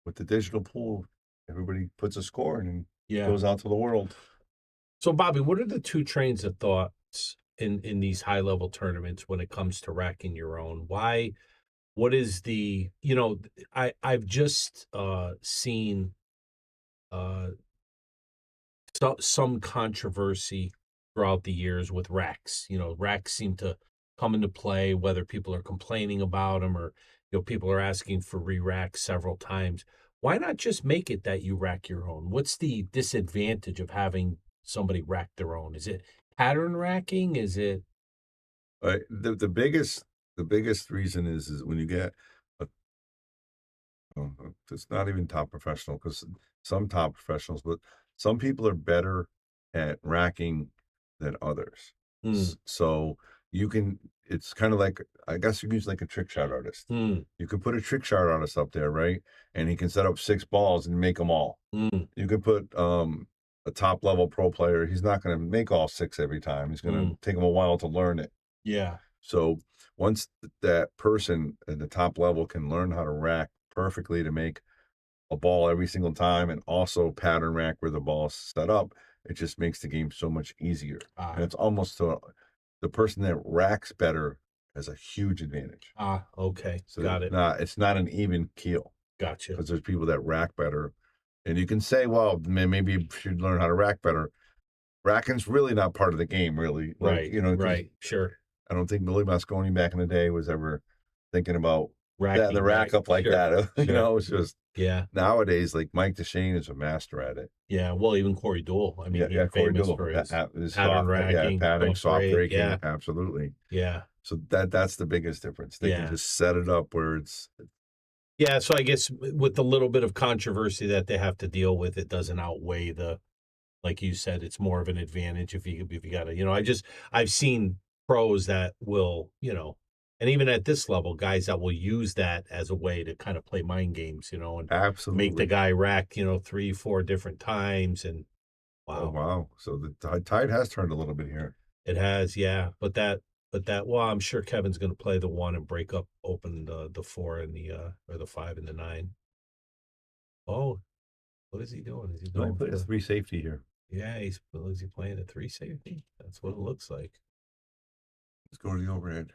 S5: with the digital pool. Everybody puts a score and
S7: Yeah.
S5: goes out to the world.
S7: So, Bobby, what are the two trains of thoughts in these high level tournaments when it comes to racking your own? Why? What is the? I've just seen some controversy throughout the years with racks. Racks seem to come into play whether people are complaining about them or people are asking for re-racks several times. Why not just make it that you rack your own? What's the disadvantage of having somebody rack their own? Is it pattern racking? Is it
S5: The biggest reason is when you get it's not even top professional because some top professionals, but some people are better at racking than others. So it's kind of like, I guess you can use like a trick shot artist. You could put a trick shot artist up there, right? And he can set up 6 balls and make them all. You could put a top level pro player. He's not going to make all 6 every time. He's going to take him a while to learn it.
S7: Yeah.
S5: So once that person at the top level can learn how to rack perfectly to make a ball every single time and also pattern rack where the ball's set up, it just makes the game so much easier. And it's almost the person that racks better has a huge advantage.
S7: Okay.
S5: So
S7: Got it.
S5: It's not an even keel.
S7: Gotcha.
S5: Because there's people that rack better. And you can say, well, maybe you should learn how to rack better. Racking's really not part of the game, really.
S7: Right. Right. Sure.
S5: I don't think Billy Mosconi back in the day was ever thinking about
S7: Racking,
S5: the rack up like
S7: sure,
S5: that.
S7: sure.
S5: It's just nowadays, like Mike DeShane is a master at it.
S7: Yeah, well, even Corey Deuel. I mean, he's
S5: Corey
S7: famous
S5: Deuel,
S7: for his
S5: his
S7: pattern
S5: soft,
S7: racking,
S5: padding, soft breaking,
S7: Yeah,
S5: absolutely.
S7: yeah.
S5: So that's the biggest difference. They can just set it up where it's.
S7: Yeah, so I guess with the little bit of controversy that they have to deal with, it doesn't outweigh like you said, it's more of an advantage if you got to, I've seen pros that will, and even at this level, guys that will use that as a way to kind of play mind games, and
S5: Absolutely
S7: make the guy rack, 3, 4 different times. And wow.
S5: Oh, wow. So the tide has turned a little bit here.
S7: It has, yeah. Well, I'm sure Kevin's going to play the 1 and break up open the 4 and or the 5 and the 9. Oh, what is he doing? Is he
S5: No,
S7: going
S5: he played a 3 safety here.
S7: Yeah, is he playing a 3 safety? That's what it looks like.
S5: Let's go to the overhead.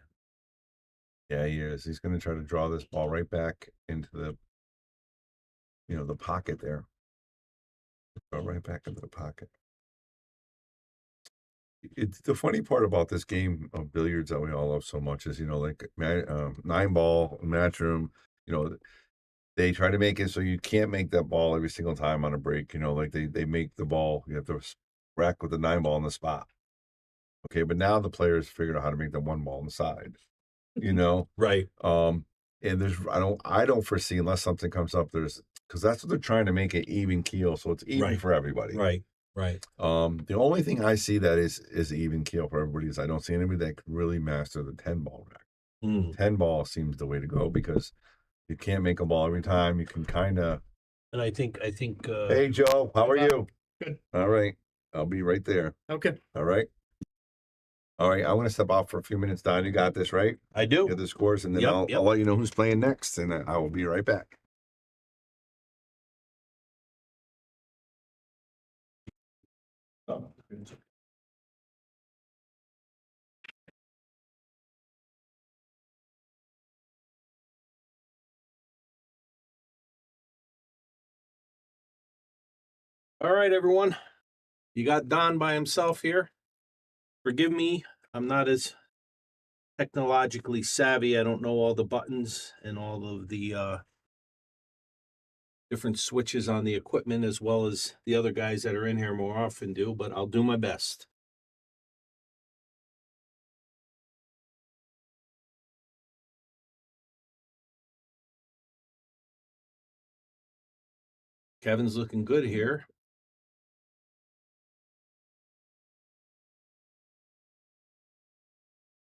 S5: Yeah, he is. He's going to try to draw this ball right back into the, the pocket there. Go right back into the pocket. It's the funny part about this game of billiards that we all love so much is, like 9-ball match room, they try to make it so you can't make that ball every single time on a break. Like they make the ball, you have to rack with the 9-ball on the spot. Okay, but now the players figured out how to make the 1 ball on the side.
S7: Right.
S5: And I don't foresee, unless something comes up, because that's what they're trying to make it even keel, so it's even for everybody.
S7: Right.
S5: The only thing I see that is even keel for everybody is I don't see anybody that can really master the 10-ball rack. 10-ball seems the way to go because you can't make a ball every time. You can kind of.
S7: And I think.
S5: Hey Joe, how are you?
S8: Good.
S5: All right, I'll be right there.
S8: Okay.
S5: All right. All right, I'm going to step out for a few minutes, Don. You got this, right?
S7: I do.
S5: Get the scores, and then
S7: Yep,
S5: I'll let you know who's playing next, and I will be right back. Oh,
S7: All right, everyone. You got Don by himself here. Forgive me. I'm not as technologically savvy. I don't know all the buttons and all of the different switches on the equipment as well as the other guys that are in here more often do, but I'll do my best. Kevin's looking good here.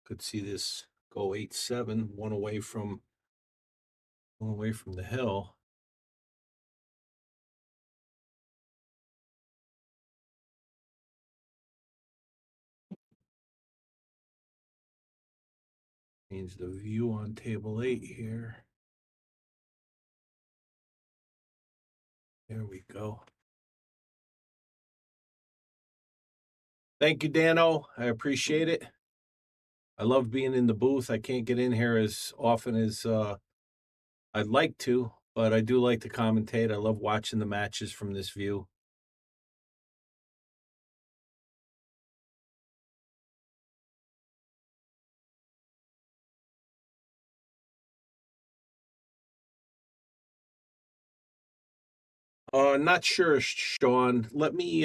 S7: Could see this go 8-7, one away from the hill. Change the view on table 8 here. There we go. Thank you, Dano. I appreciate it. I love being in the booth. I can't get in here as often as I'd like to, but I do like to commentate. I love watching the matches from this view. Not sure, Sean. Let me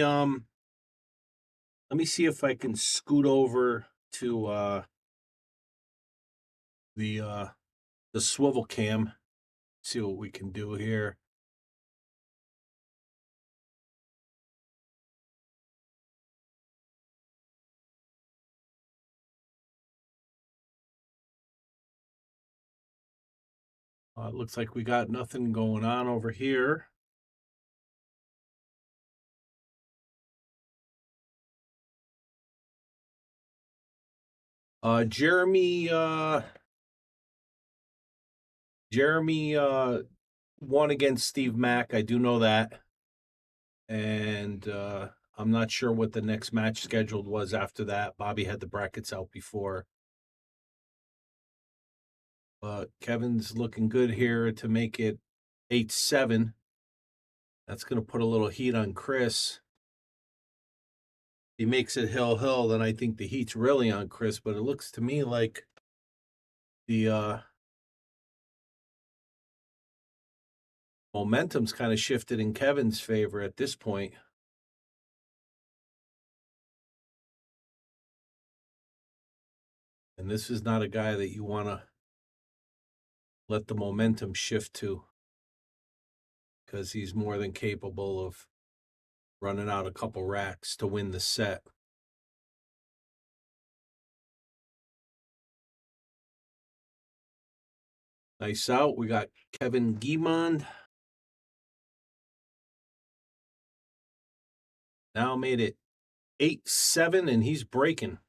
S7: see if I can scoot over to the swivel cam. See what we can do here. It looks like we got nothing going on over here. Jeremy won against Steve Mack. I do know that. And I'm not sure what the next match scheduled was after that. Bobby had the brackets out before. Kevin's looking good here to make it 8-7. That's going to put a little heat on Chris. He makes it hill, then I think the heat's really on Chris, but it looks to me like the momentum's kind of shifted in Kevin's favor at this point. And this is not a guy that you want to let the momentum shift to, because he's more than capable of running out a couple racks to win the set. Nice out. We got Kevin Guimond. Now made it 8-7, and he's breaking.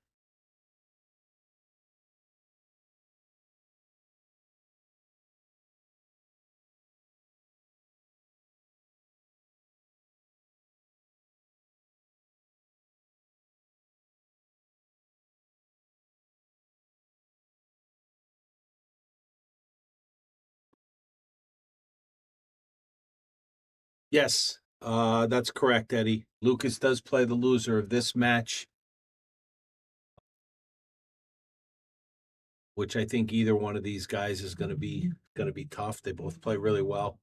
S7: Yes, that's correct, Eddie. Lucas does play the loser of this match, which I think either one of these guys is going to be tough. They both play really well,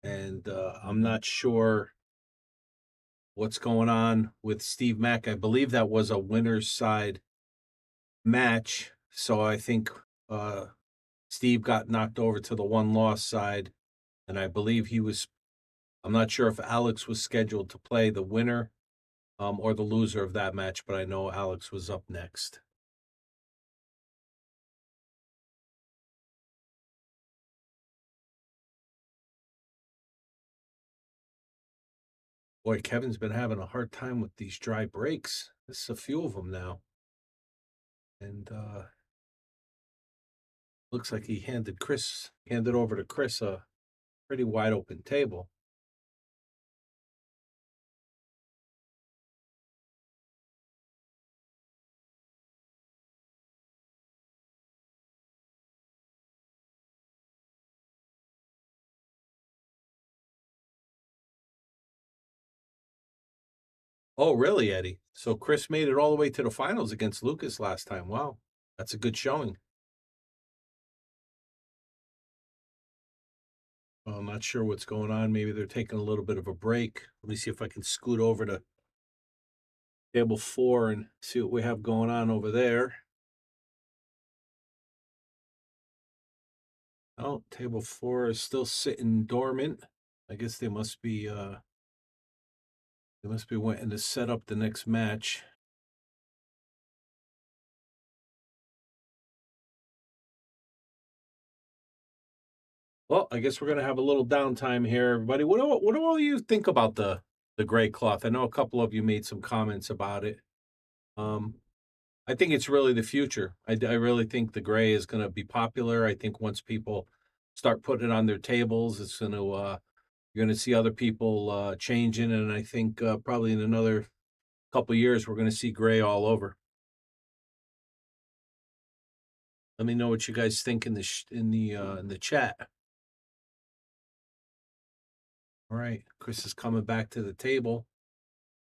S7: and I'm not sure what's going on with Steve Mack. I believe that was a winner's side match, so I think Steve got knocked over to the one-loss side, and I believe I'm not sure if Alex was scheduled to play the winner or the loser of that match, but I know Alex was up next. Boy, Kevin's been having a hard time with these dry breaks. There's a few of them now. And looks like he handed over to Chris a pretty wide open table. Oh, really, Eddie? So Chris made it all the way to the finals against Lucas last time. Wow, that's a good showing. Well, I'm not sure what's going on. Maybe they're taking a little bit of a break. Let me see if I can scoot over to table 4 and see what we have going on over there. Oh, table 4 is still sitting dormant. I guess they must be wanting to set up the next match. Well, I guess we're gonna have a little downtime here, everybody. What do all you think about the gray cloth? I know a couple of you made some comments about it. Um, I think it's really the future. I really think the gray is going to be popular. I think once people start putting it on their tables, it's going to you're going to see other people changing, and I think probably in another couple years we're going to see gray all over. Let me know what you guys think in the chat. All right, Chris is coming back to the table.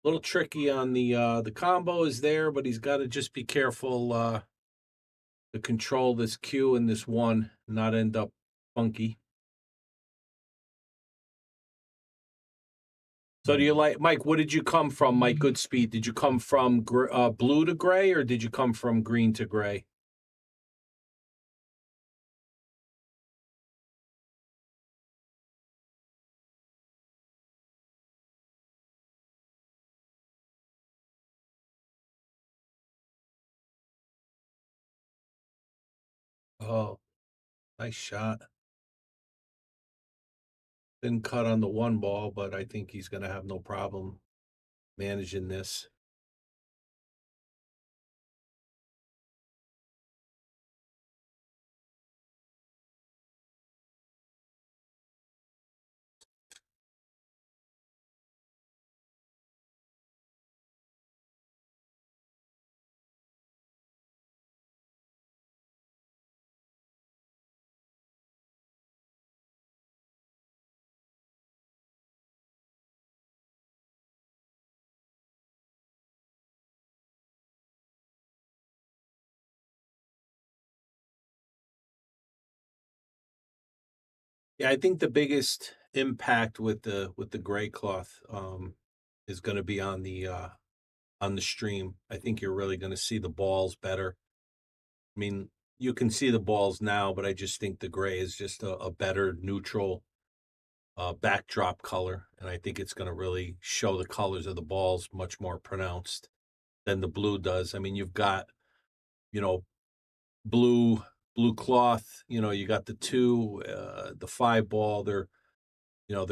S7: A little tricky on the combo is there, but he's got to just be careful to control this Q and this 1, not end up funky. So do you like, Mike, what did you come from, Mike Goodspeed? Did you come from blue to gray, or did you come from green to gray? Oh, nice shot. Didn't cut on the 1 ball, but I think he's going to have no problem managing this. Yeah, I think the biggest impact with the gray cloth is going to be on the stream. I think you're really going to see the balls better. I mean, you can see the balls now, but I just think the gray is just a better neutral backdrop color, and I think it's going to really show the colors of the balls much more pronounced than the blue does. I mean, you've got, you know, blue cloth. You know, you got the 2, the 5 ball. They're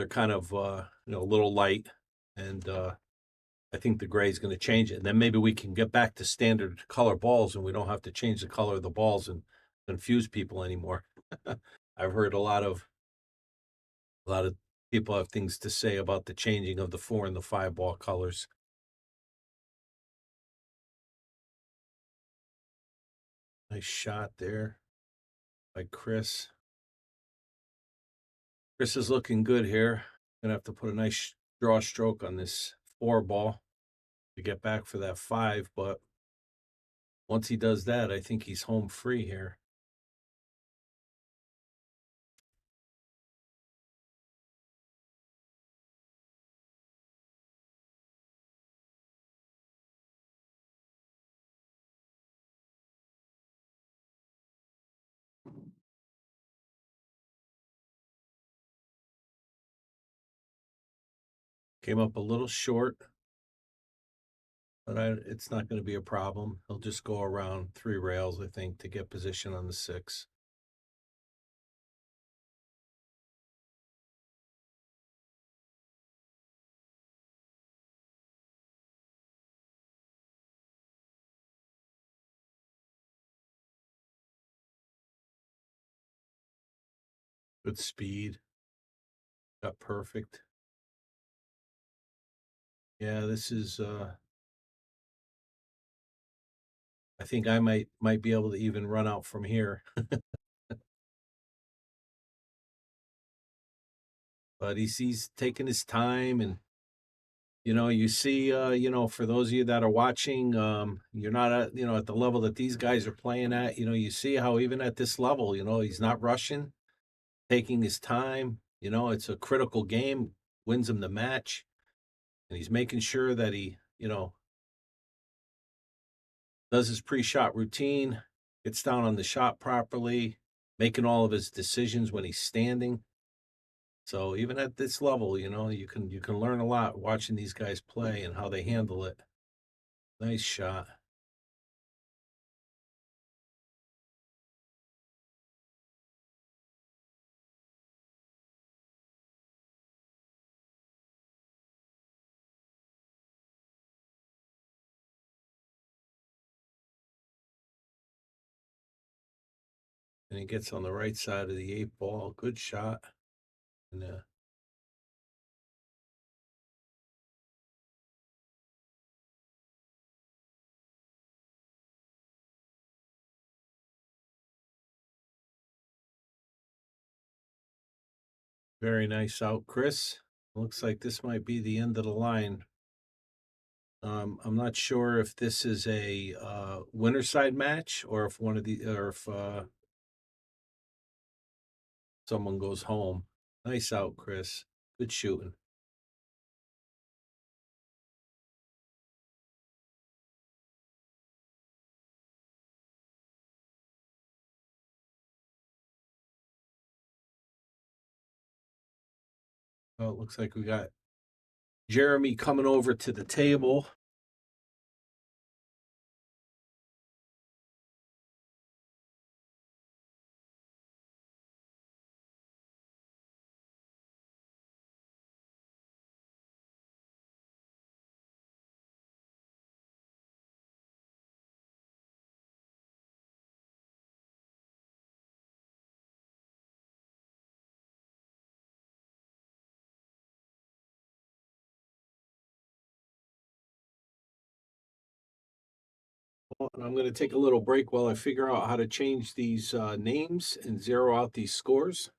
S7: kind of a little light, and I think the gray is going to change it. And then maybe we can get back to standard color balls, and we don't have to change the color of the balls and confuse people anymore. I've heard a lot of people have things to say about the changing of the 4 and the 5 ball colors. Nice shot there by Chris. Chris is looking good here. Gonna have to put a nice draw stroke on this 4 ball to get back for that 5, but once he does that, I think he's home free here. Came up a little short, but it's not going to be a problem. He'll just go around 3 rails, I think, to get position on the 6. Good speed. Got perfect. Yeah, this is I think I might be able to even run out from here. But he's taking his time, and You see, for those of you that are watching, you're not at, at the level that these guys are playing at. You see how even at this level, he's not rushing, taking his time. It's a critical game, wins him the match, and he's making sure that he, does his pre-shot routine, gets down on the shot properly, making all of his decisions when he's standing. So even at this level, you can learn a lot watching these guys play and how they handle it. Nice shot. And he gets on the right side of the 8 ball. Good shot. And very nice out, Chris. Looks like this might be the end of the line. I'm not sure if this is a winner side match or if someone goes home. Nice out, Chris. Good shooting. Oh, it looks like we got Jeremy coming over to the table. And I'm going to take a little break while I figure out how to change these names and zero out these scores.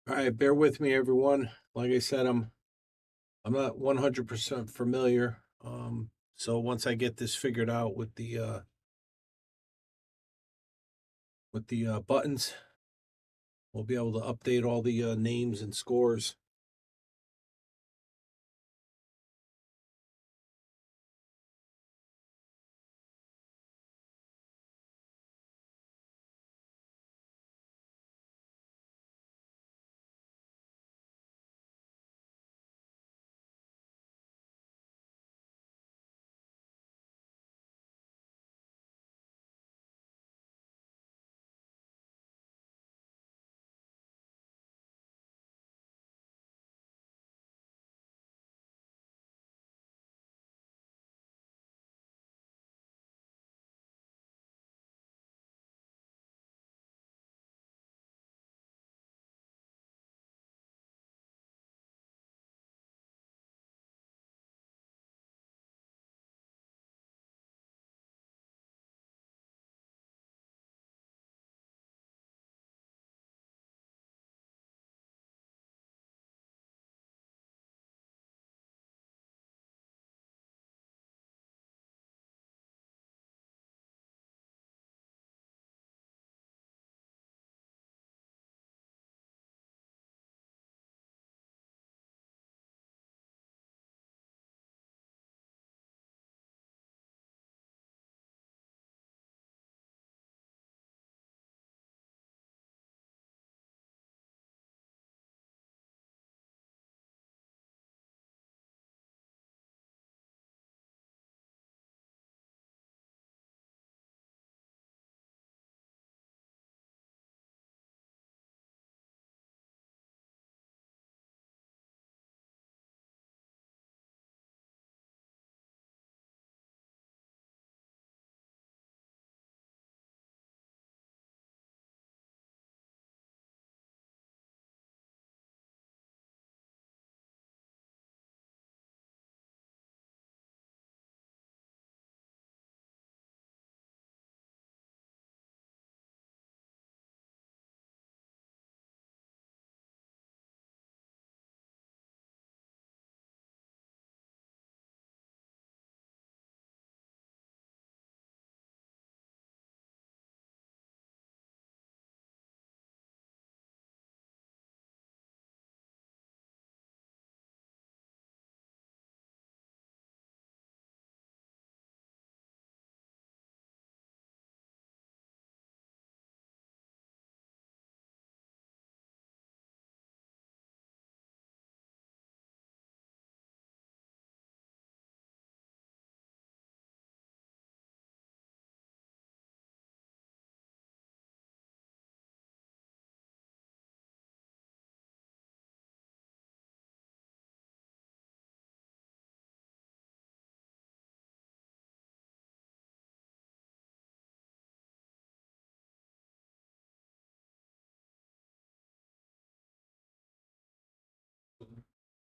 S7: All right, bear with me, everyone. Like I said, I'm not 100% familiar. So once I get this figured out with the buttons, we'll be able to update all the names and scores.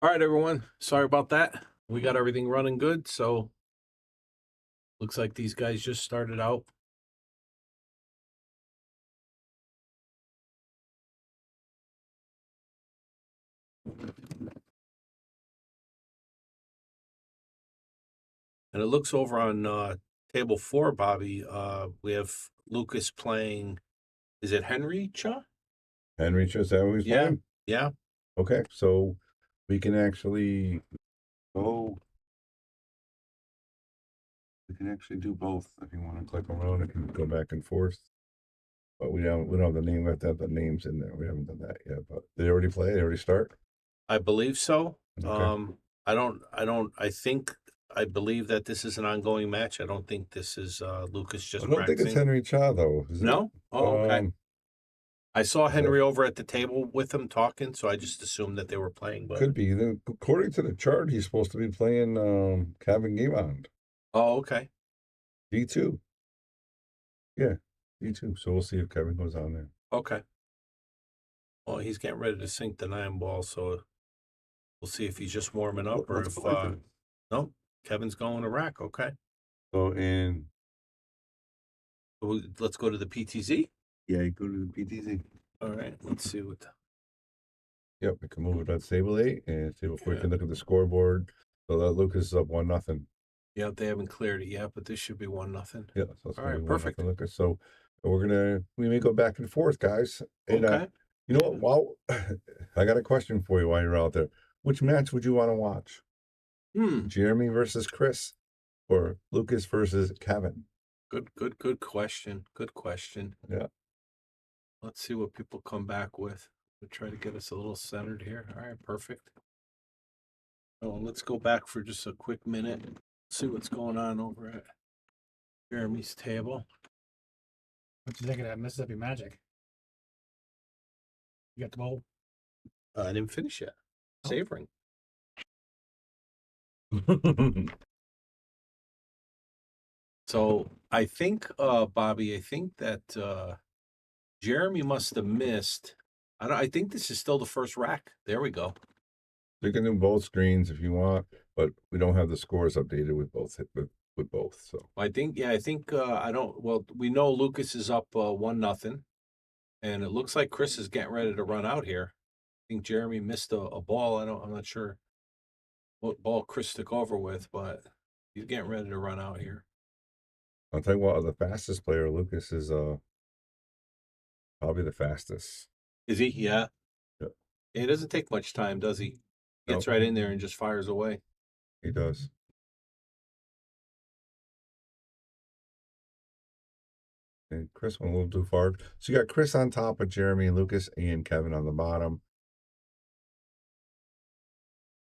S7: All right, everyone. Sorry about that. We got everything running good, so looks like these guys just started out. And it looks over on table 4, Bobby. We have Lucas playing. Is it Henry Cha?
S5: Henry, is that what he's
S7: Yeah.
S5: playing?
S7: Yeah.
S5: Okay, so we can actually go. We can actually do both if you want to click around. It can go back and forth. But we don't have the name. We have to have the names in there. We haven't done that yet. But did they already play? They already start?
S7: I believe so.
S5: Okay.
S7: I believe that this is an ongoing match. I don't think this is Lucas just
S5: I don't think it's
S7: practicing.
S5: Henry Cha though. Is it?
S7: No? Oh, okay. I saw
S5: is
S7: Henry over at the table with him talking, so I just assumed that they were playing. But
S5: Could be. According to the chart, he's supposed to be playing Kevin Gavon.
S7: oh, okay.
S5: D2. Yeah, D2. So we'll see if Kevin goes on there.
S7: Okay. Well, he's getting ready to sink the 9 ball, so we'll see if he's just warming up or
S5: Let's
S7: if
S5: play then.
S7: no, Kevin's going to rack. Okay.
S5: So and
S7: Let's go to the PTZ.
S5: yeah, you go to the PTZ.
S7: All right. Let's see what.
S5: Yep, we can move it on table 8 and table 4. You can look at the scoreboard. So that Lucas is up 1-0.
S7: Yeah, they haven't cleared it yet, but this should be 1-0.
S5: Yeah, so it's
S7: All
S5: gonna
S7: right,
S5: be
S7: perfect.
S5: 1-0 Lucas. So we may go back and forth, guys. And
S7: Okay.
S5: you know what? While I got a question for you while you're out there. Which match would you want to watch? Jeremy versus Chris or Lucas versus Kevin?
S7: Good question. Good question.
S5: Yeah.
S7: Let's see what people come back with. We'll try to get us a little centered here. All right, perfect. Oh, let's go back for just a quick minute. See what's going on over at Jeremy's table.
S8: What you think of that Mississippi Magic? You got the bowl?
S7: I didn't finish yet.
S8: Oh.
S7: Savoring. So I think, Bobby, I think that Jeremy must have missed. I think this is still the first rack. There we go.
S5: You can do both screens if you want, but we don't have the scores updated with both with both. So
S7: I think I don't. Well, we know Lucas is up 1-0, and it looks like Chris is getting ready to run out here. I think Jeremy missed a ball. I'm not sure what ball Chris took over with, but he's getting ready to run out here.
S5: I'll tell you what, the fastest player, Lucas, is probably the fastest.
S7: Is he? Yeah.
S5: Yep.
S7: It doesn't take much time, does he? Gets
S5: Nope.
S7: right in there and just fires away.
S5: He does. And Chris went a little too far. So you got Chris on top of Jeremy, Lucas, and Kevin on the bottom.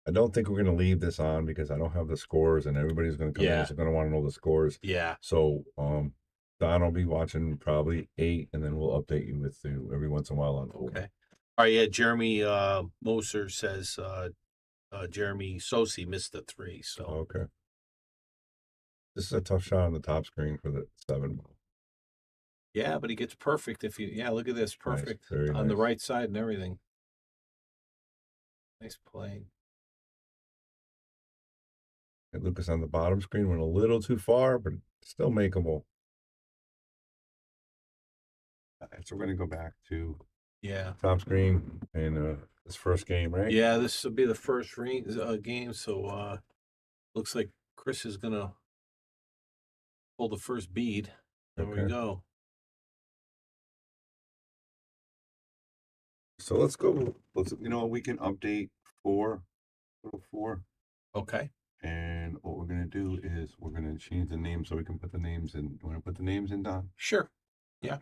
S5: I don't think we're going to leave this on because I don't have the scores, and everybody's going to come in. So going to want to know the scores.
S7: Yeah.
S5: So Don will be watching probably 8, and then we'll update you with every once in a while on 4.
S7: Okay. All right. Yeah. Jeremy Moser says Jeremy Sossei missed the 3. So
S5: Okay. This is a tough shot on the top screen for the 7.
S7: yeah, but he gets perfect if you. Yeah, look at this, perfect
S5: Very
S7: on the
S5: nice.
S7: right side and everything. Nice play.
S5: And Lucas on the bottom screen went a little too far, but still makeable. So we're going to go back to top screen and this first game, right?
S7: Yeah, this will be the first game. So looks like Chris is gonna pull the first bead. There we go.
S5: So let's go. We can update 4.
S7: Okay.
S5: And what we're going to do is we're going to change the name so we can put the names in. You want to put the names in, Don?
S7: Sure. Yeah.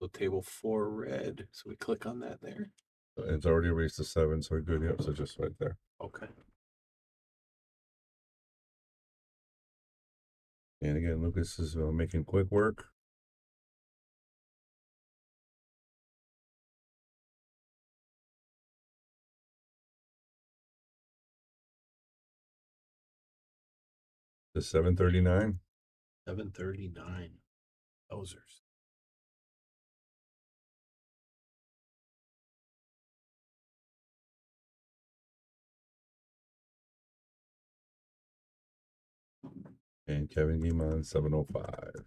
S7: So table 4 red. So we click on that there.
S5: It's already erased to 7, so we're good. Yep, so just right there.
S7: Okay.
S5: And again, Lucas is making quick work. The 739.
S7: 739. Posers.
S5: And Kevin Guimon, 705.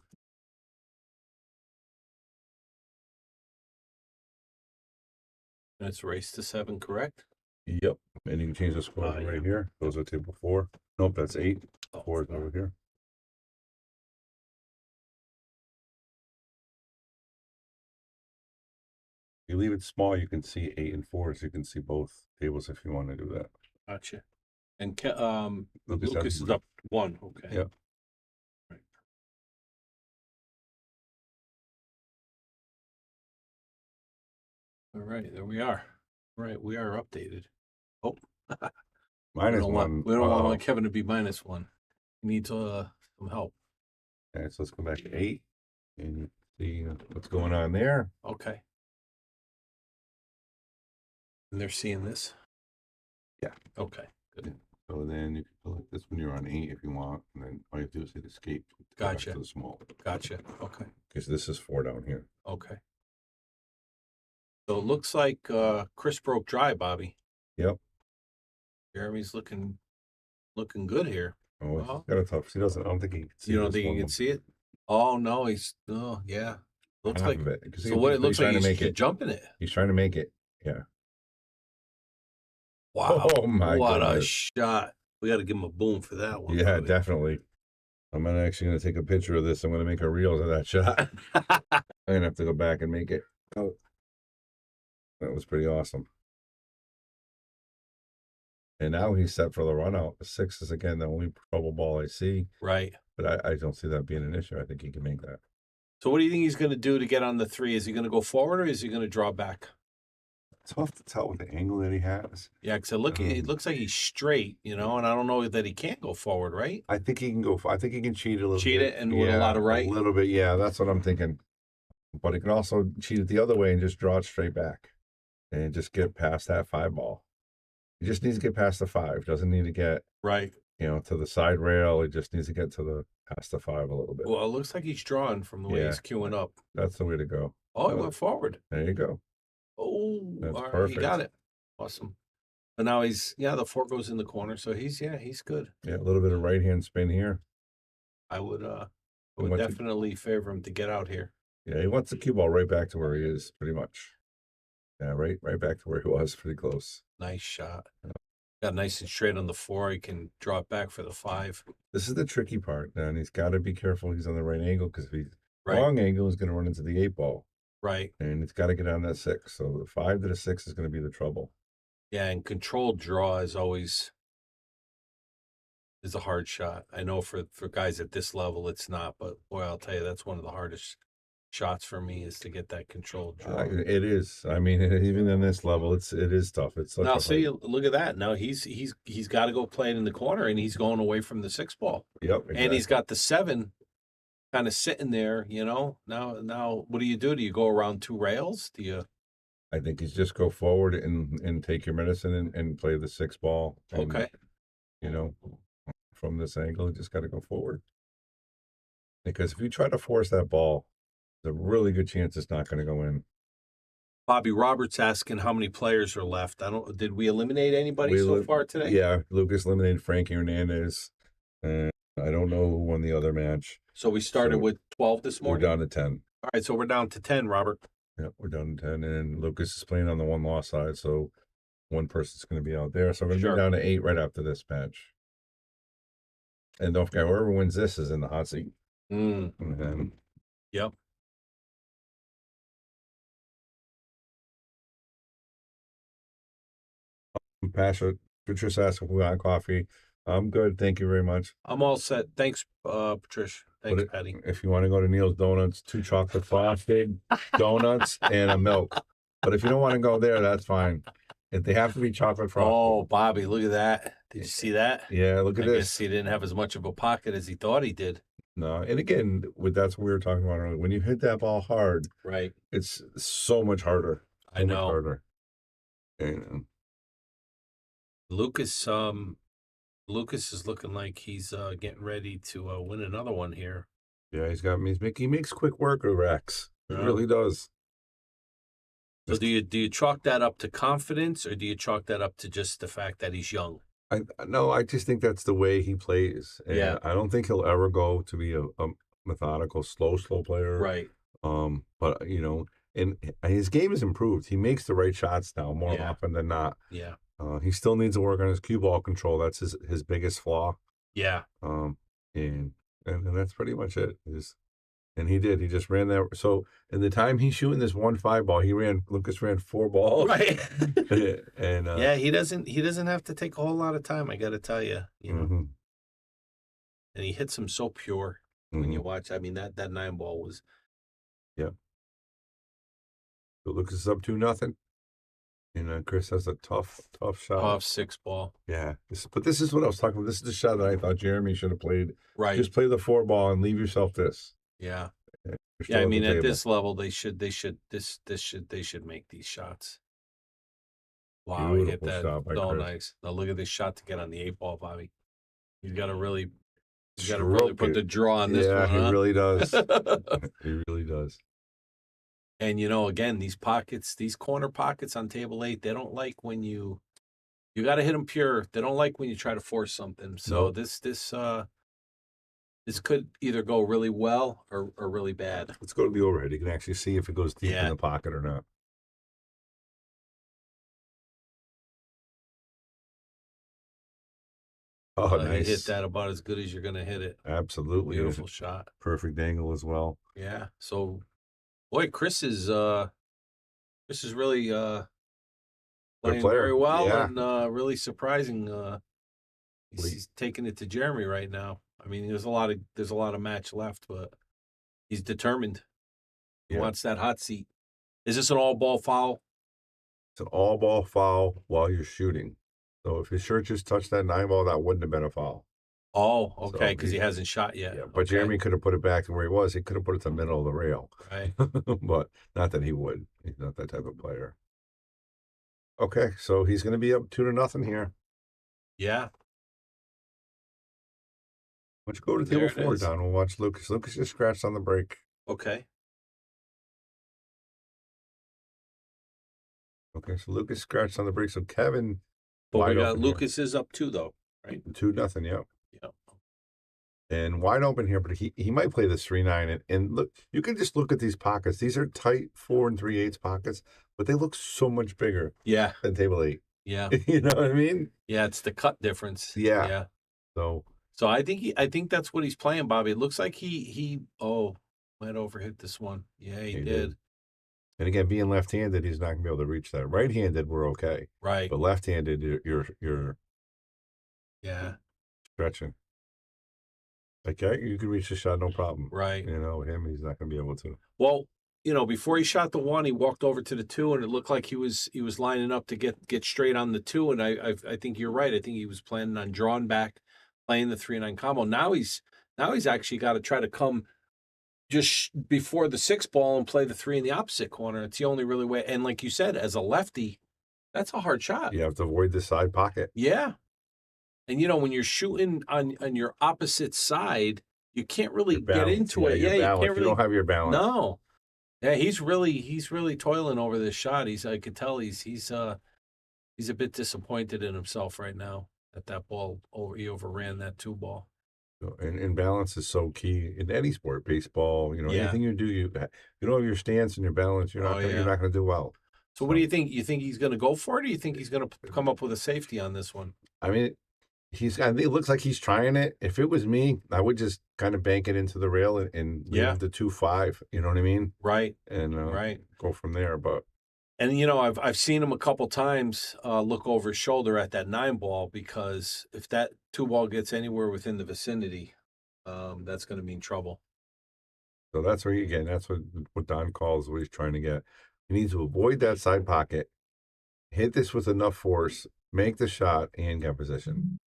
S7: And it's raised to 7, correct?
S5: Yep. And you can change the score right here. Those are table 4. Nope, that's 8. 4 is over here. You leave it small, you can see 8 and 4, so you can see both tables if you want to do that.
S7: Gotcha. And
S5: Lucas
S7: is up 1. Okay.
S5: Yep.
S7: Right. All right, there we are. All right, we are updated. Oh,
S5: -1.
S7: We don't want Kevin to be -1. He needs some help.
S5: Okay, so let's go back to 8 and see what's going on there.
S7: Okay. And they're seeing this?
S5: Yeah.
S7: Okay, good.
S5: So then you can select this when you're on 8 if you want, and then all you have to do is hit escape. To go back
S7: Gotcha.
S5: to the small.
S7: Gotcha. Okay.
S5: Because this is 4 down here.
S7: Okay. So it looks like Chris broke dry, Bobby.
S5: Yep.
S7: Jeremy's looking good here.
S5: Oh, he's got a tough. He doesn't. I don't think he can see.
S7: You don't
S5: this
S7: think
S5: one.
S7: you can see it? Oh no, yeah. Looks
S5: half
S7: like
S5: of it. 'Cause
S7: so. What it looks like
S5: trying to
S7: he's
S5: make it.
S7: jumping it.
S5: He's trying to make it. Yeah.
S7: Wow!
S5: Oh my
S7: what a
S5: goodness.
S7: shot! We got to give him a boom for that one.
S5: Yeah,
S7: Bobby.
S5: definitely. I'm actually gonna take a picture of this. I'm gonna make a reel of that shot. I'm gonna have to go back and make it. Oh, that was pretty awesome. And now he's set for the run out. The 6 is again the only trouble ball I see.
S7: Right.
S5: But I don't see that being an issue. I think he can make that.
S7: So what do you think he's going to do to get on the 3? Is he going to go forward or is he going to draw back?
S5: It's tough to tell with the angle that he has.
S7: Yeah, because it looks like he's straight, and I don't know that he can't go forward, right?
S5: I think he can go. I think he can cheat a little bit.
S7: Cheat it and with a lot of right?
S5: A little bit, yeah. That's what I'm thinking. But he can also cheat it the other way and just draw it straight back and just get past that 5 ball. He just needs to get past the 5. Doesn't need to get
S7: right,
S5: to the side rail. He just needs to get past the 5 a little bit.
S7: Well, it looks like he's drawing from the way he's queuing up.
S5: That's the way to go.
S7: Oh, he went forward.
S5: There you go.
S7: Oh,
S5: that's
S7: all right,
S5: perfect.
S7: He got it. Awesome. But now the 4 goes in the corner, so he's good.
S5: Yeah, a little bit of right hand spin here.
S7: I would definitely favor him to get out here.
S5: Yeah, he wants the cue ball right back to where he is, pretty much. Yeah, right back to where he was, pretty close.
S7: Nice shot. Got nice and straight on the 4. He can draw it back for the 5.
S5: This is the tricky part, and he's got to be careful. He's on the right angle because if he's wrong angle, he's going to run into the 8 ball.
S7: Right.
S5: And it's got to get on that 6. So the 5 to the 6 is going to be the trouble.
S7: Yeah, and controlled draw is always a hard shot. I know for guys at this level it's not, but boy, I'll tell you, that's one of the hardest shots for me is to get that controlled draw.
S5: It is. I mean, even in this level, it is tough. It's such
S7: now see, look at that. Now he's got to go play it in the corner, and he's going away from the 6 ball.
S5: Yep. Exactly.
S7: And he's got the 7 kind of sitting there. Now what do? Do you go around 2 rails? Do you?
S5: I think he's just go forward and take your medicine and play the 6 ball. And,
S7: okay.
S5: From this angle, you just got to go forward. Because if you try to force that ball, there's a really good chance it's not going to go in.
S7: Bobby Roberts asking how many players are left. Did we eliminate anybody so far today?
S5: Yeah, Lucas eliminated Frankie Hernandez, and I don't know who won the other match.
S7: So we started with 12 this morning?
S5: We're down to 10.
S7: All right, so we're down to 10, Robert.
S5: Yeah, we're down to 10, and Lucas is playing on the 1 loss side, so one person's going to be out there. So we're going to be down to 8 right after this match. And don't forget, whoever wins this is in the hot seat.
S7: Mm. Yep.
S5: Patricia asks if we want coffee. I'm good. Thank you very much.
S7: I'm all set. Thanks, Patricia. Thanks, Patty.
S5: If you want to go to Neil's Donuts, 2 chocolate frosted donuts and a milk. But if you don't want to go there, that's fine. If they have to be chocolate frosted.
S7: Oh, Bobby, look at that. Did you see that?
S5: Yeah, look at
S7: I
S5: this.
S7: guess he didn't have as much of a pocket as he thought he did.
S5: No, and again, that's what we were talking about earlier. When you hit that ball hard,
S7: right,
S5: it's so much harder.
S7: I know.
S5: Much harder. And,
S7: Lucas is looking like he's getting ready to win another one here.
S5: Yeah, he makes quick work of Rex. He really does.
S7: So do you chalk that up to confidence, or do you chalk that up to just the fact that he's young?
S5: I just think that's the way he plays. And
S7: yeah,
S5: I don't think he'll ever go to be a methodical, slow player.
S7: Right.
S5: But and his game has improved. He makes the right shots now more often than not.
S7: Yeah.
S5: He still needs to work on his cue ball control. That's his biggest flaw.
S7: Yeah.
S5: And that's pretty much it. And he did. He just ran that. So in the time he's shooting this 1-5 ball, Lucas ran 4 balls.
S7: Right.
S5: And
S7: yeah, he doesn't have to take a whole lot of time. I got to tell you, And he hits them so pure when you watch. I mean, that 9 ball was.
S5: Yeah. So Lucas is up 2-0. And Chris has a tough shot.
S7: Tough 6 ball.
S5: Yeah. But this is what I was talking about. This is the shot that I thought Jeremy should have played.
S7: Right.
S5: Just play the 4 ball and leave yourself this.
S7: Yeah. Yeah, I mean, at this level, they should make these shots. Wow, he hit that so nice. Now look at this shot to get on the 8 ball, Bobby. He's got to really put the draw on this one.
S5: Yeah, he really does. He really does.
S7: And again, these pockets, these corner pockets on table 8, they don't like when you got to hit them pure. They don't like when you try to force something. So this This could either go really well or really bad.
S5: Let's go to the overhead. You can actually see if it goes deep
S7: Yeah.
S5: in the pocket or not. Oh,
S7: He
S5: nice.
S7: hit that about as good as you're going to hit it.
S5: Absolutely.
S7: Beautiful shot.
S5: Perfect angle as well.
S7: Yeah. So, boy, Chris is really playing
S5: player.
S7: very well
S5: Yeah.
S7: and really surprising. He's taking it to Jeremy right now. I mean, there's a lot of match left, but he's determined. He
S5: Yeah.
S7: wants that hot seat. Is this an all ball foul?
S5: It's an all ball foul while you're shooting. So if his shirt just touched that 9-ball, that wouldn't have been a foul.
S7: Oh,
S5: So
S7: okay, because he hasn't shot yet.
S5: Yeah, but
S7: Okay.
S5: Jeremy could have put it back to where he was. He could have put it to the middle of the rail.
S7: Right.
S5: But not that he would. He's not that type of player. Okay, so he's going to be up 2-0 here.
S7: Yeah.
S5: Let's go to
S7: There
S5: table
S7: it
S5: 4,
S7: is.
S5: Don. We'll watch Lucas. Lucas just scratched on the break.
S7: Okay.
S5: Okay, so Lucas scratched on the break. So Kevin,
S7: But
S5: wide
S7: we got
S5: open here.
S7: Lucas is up 2 though, right?
S5: 2-0, yep.
S7: Yeah.
S5: And wide open here, but he might play this 3-9. And look, you can just look at these pockets. These are tight 4 3/8 pockets, but they look so much bigger
S7: Yeah.
S5: than table 8.
S7: Yeah.
S5: You know what I mean?
S7: Yeah. It's the cut difference.
S5: Yeah.
S7: Yeah.
S5: So
S7: I think that's what he's playing, Bobby. It looks like he might overhit this one. Yeah, he did.
S5: And again, being left-handed, he's not gonna be able to reach that. Right-handed, we're okay.
S7: Right.
S5: But left-handed, you're
S7: Yeah.
S5: stretching. Okay, you can reach the shot, no problem.
S7: Right.
S5: You know, him, he's not gonna be able to.
S7: Well, before he shot the 1, he walked over to the 2, and it looked like he was lining up to get straight on the 2. And I think you're right. I think he was planning on drawing back, playing the 3-9 combo. Now he's actually got to try to come just before the 6 ball and play the 3 in the opposite corner. It's the only really way. And like you said, as a lefty, that's a hard shot.
S5: You have to avoid the side pocket.
S7: Yeah. And when you're shooting on your opposite side, you can't really get into it. Yeah, you can't really.
S5: You don't have your balance.
S7: No. Yeah, he's really toiling over this shot. I could tell he's a bit disappointed in himself right now that ball he overran that 2 ball.
S5: And balance is so key in any sport, baseball.
S7: Yeah.
S5: Anything you do, you don't have your stance and your balance. You're not going to do well.
S7: So what do you think? You think he's going to go for it, or do you think he's going to come up with a safety on this one?
S5: I mean, it looks like he's trying it. If it was me, I would just kind of bank it into the rail and leave the 2-5. You know what I mean?
S7: Right.
S5: And
S7: right.
S5: Go from there. But
S7: and I've seen him a couple times look over his shoulder at that 9 ball, because if that 2 ball gets anywhere within the vicinity, that's going to mean trouble.
S5: So that's where that's what Don calls what he's trying to get. He needs to avoid that side pocket, hit this with enough force, make the shot, and get position.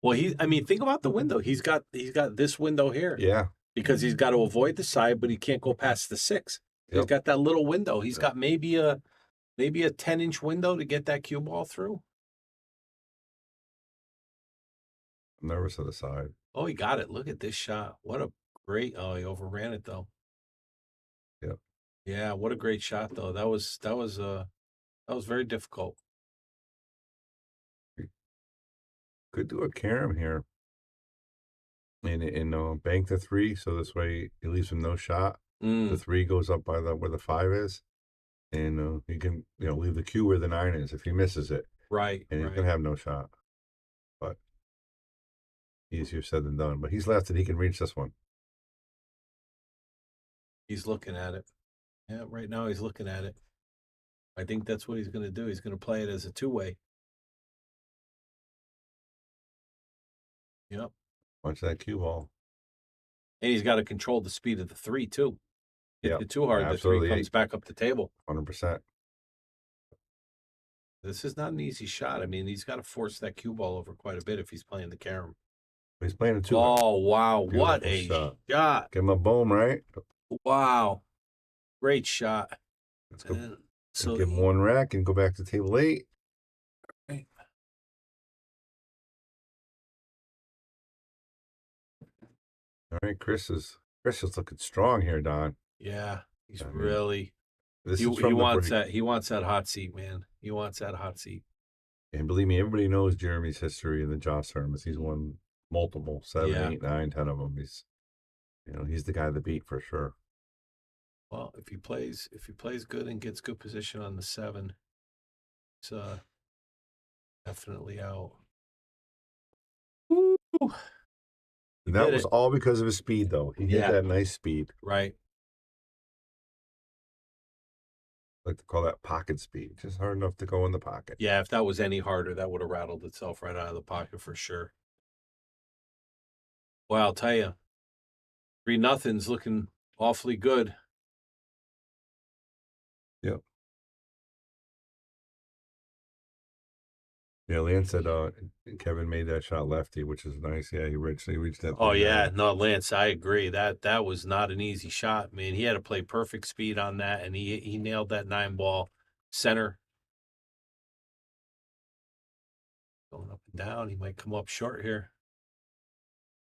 S7: Well, think about the window. He's got this window here.
S5: Yeah.
S7: Because he's got to avoid the side, but he can't go past the 6. He's
S5: Yep.
S7: got that little window. He's got maybe a 10-inch window to get that cue ball through.
S5: I'm nervous of the side.
S7: Oh, he got it. Look at this shot. What a great. Oh, he overran it though.
S5: Yep.
S7: Yeah, what a great shot though. That was very difficult.
S5: Could do a carom here. And bank the 3, so this way he leaves him no shot. The 3 goes up by where the 5 is, and he can leave the cue where the 9 is if he misses it.
S7: Right.
S5: And he's
S7: right.
S5: gonna have no shot. But easier said than done. But he's left it. He can reach this one.
S7: He's looking at it. Yeah, right now he's looking at it. I think that's what he's going to do. He's going to play it as a 2-way. Yep.
S5: Watch that cue ball.
S7: And he's got to control the speed of the 3 too. If
S5: Yep.
S7: it's too hard,
S5: Absolutely.
S7: the 3 comes back up the table.
S5: 100%.
S7: This is not an easy shot. I mean, he's got to force that cue ball over quite a bit if he's playing the carom.
S5: He's playing a 2.
S7: Oh, wow.
S5: Beautiful
S7: What a
S5: shot.
S7: shot.
S5: Give him a boom, right?
S7: Wow. Great shot.
S5: Let's go.
S7: So
S5: Give him 1 rack and go back to table 8.
S7: Right.
S5: All right, Chris is looking strong here, Don.
S7: Yeah, he's
S5: I mean,
S7: really.
S5: This
S7: He
S5: is from the
S7: wants
S5: break.
S7: that. He wants that hot seat, man. He wants that hot seat.
S5: And believe me, everybody knows Jeremy's history in the Joss tournaments. He's won multiple, 7,
S7: Yeah.
S5: 8, 9, 10 of them. He's the guy to beat for sure.
S7: Well, if he plays good and gets good position on the 7, it's definitely out. Woo.
S5: And that
S7: did
S5: was
S7: it.
S5: all because of his speed, though. He
S7: Yeah.
S5: had that nice speed.
S7: Right.
S5: I like to call that pocket speed. Just hard enough to go in the pocket.
S7: Yeah, if that was any harder, that would have rattled itself right out of the pocket for sure. Well, I'll tell you, 3-0's looking awfully good.
S5: Yep. Yeah, Leanne said Kevin made that shot lefty, which is nice. Yeah, he reached that.
S7: Oh
S5: thing
S7: yeah,
S5: down.
S7: no, Lance, I agree. That was not an easy shot, man. He had to play perfect speed on that, and he nailed that 9-ball center. Going up and down, he might come up short here.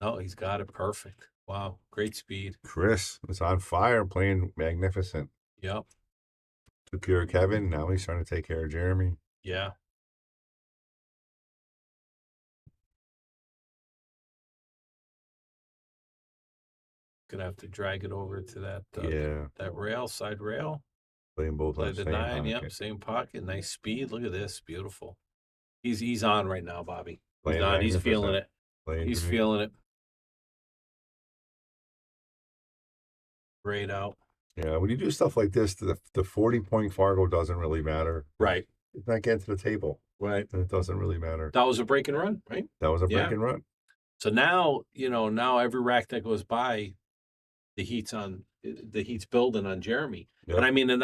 S7: No, he's got it perfect. Wow, great speed.
S5: Chris was on fire, playing magnificent.
S7: Yep.
S5: Took care of Kevin. Now he's trying to take care of Jeremy.
S7: Yeah. Gonna have to drag it over to that that rail, side rail.
S5: Playing both
S7: Play
S5: on
S7: the
S5: the same
S7: 9, yep,
S5: pocket.
S7: same pocket, nice speed. Look at this, beautiful. He's on right now, Bobby. He's
S5: Playing
S7: on. He's
S5: magnificent.
S7: feeling it.
S5: Playing
S7: He's
S5: great.
S7: feeling it. Great out.
S5: Yeah, when you do stuff like this, the 40-point Fargo doesn't really matter.
S7: Right.
S5: It's not getting to the table.
S7: Right.
S5: And it doesn't really matter.
S7: That was a break and run, right?
S5: That was a break
S7: Yeah.
S5: and run.
S7: So now, now every rack that goes by, the heat's building on Jeremy.
S5: Yep.
S7: And I mean, and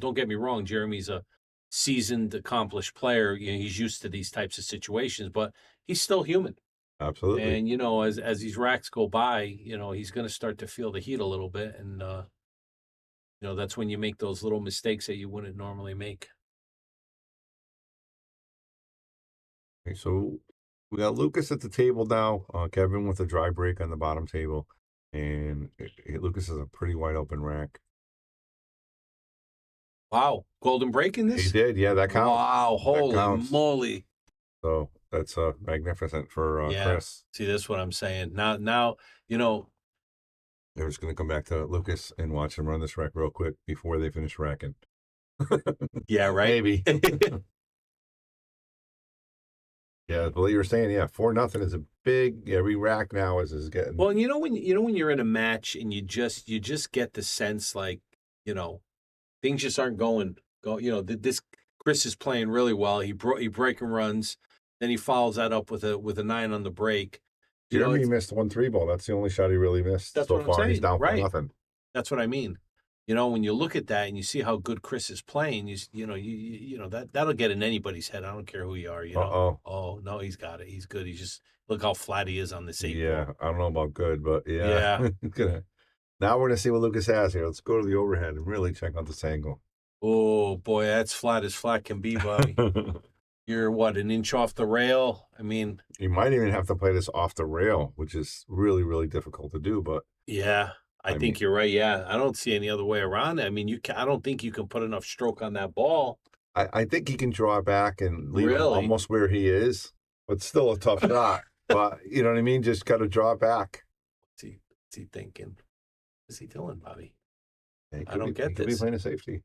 S7: don't get me wrong, Jeremy's a seasoned, accomplished player. He's used to these types of situations, but he's still human.
S5: Absolutely.
S7: And as these racks go by, he's going to start to feel the heat a little bit, and that's when you make those little mistakes that you wouldn't normally make.
S5: Okay, so we got Lucas at the table now. Kevin with a dry break on the bottom table, and Lucas is a pretty wide open rack.
S7: Wow, golden break in this?
S5: He did, yeah, that counts.
S7: Wow, holy
S5: counts.
S7: moly!
S5: So that's magnificent for
S7: Yeah.
S5: Chris.
S7: See, this is what I'm saying. Now,
S5: They're just going to come back to Lucas and watch him run this rack real quick before they finish racking.
S7: yeah, right.
S5: Maybe. Yeah, but you were saying, 4-0 is a big. Every rack now is getting.
S7: Well, when you're in a match and you just get the sense like things just aren't going. This Chris is playing really well. He break and runs, then he follows that up with a 9 on the break.
S5: Jeremy missed 1 3-ball. That's the only shot he really missed
S7: That's
S5: so
S7: what I'm
S5: far. He's
S7: saying,
S5: down
S7: right.
S5: 4-0.
S7: That's what I mean. When you look at that and you see how good Chris is playing, that'll get in anybody's head. I don't care who you are. Oh no, he's got it. He's good. He's just look how flat he is on this 8
S5: Yeah,
S7: ball.
S5: I don't know about good, but yeah. Now we're gonna see what Lucas has here. Let's go to the overhead and really check out this angle.
S7: Oh boy, that's flat as flat can be, Bobby. You're what, an inch off the rail? I mean,
S5: you might even have to play this off the rail, which is really, really difficult to do. But
S7: yeah, I think you're right. Yeah, I don't see any other way around it. I mean, I don't think you can put enough stroke on that ball.
S5: I think he can draw it back and leave it
S7: Really?
S5: almost where he is, but still a tough shot. But you know what I mean? Just got to draw it back.
S7: What's he thinking? What's he doing, Bobby?
S5: Yeah,
S7: I don't get
S5: he could be
S7: this.
S5: playing a safety.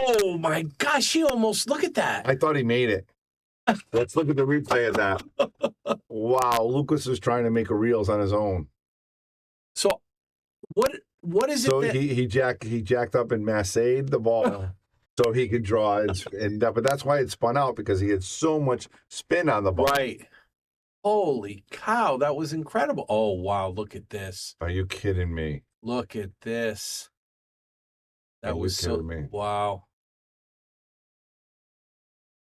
S7: Oh my gosh, he almost, look at that.
S5: I thought he made it. Let's look at the replay of that. Wow, Lucas is trying to make a reels on his own.
S7: So what is it?
S5: So
S7: that...
S5: he jacked up and massaged the ball so he could draw it, but that's why it spun out, because he had so much spin on the ball.
S7: Right. Holy cow, that was incredible. Oh wow, look at this.
S5: Are you kidding me?
S7: Look at this. That was so
S5: me?
S7: Wow.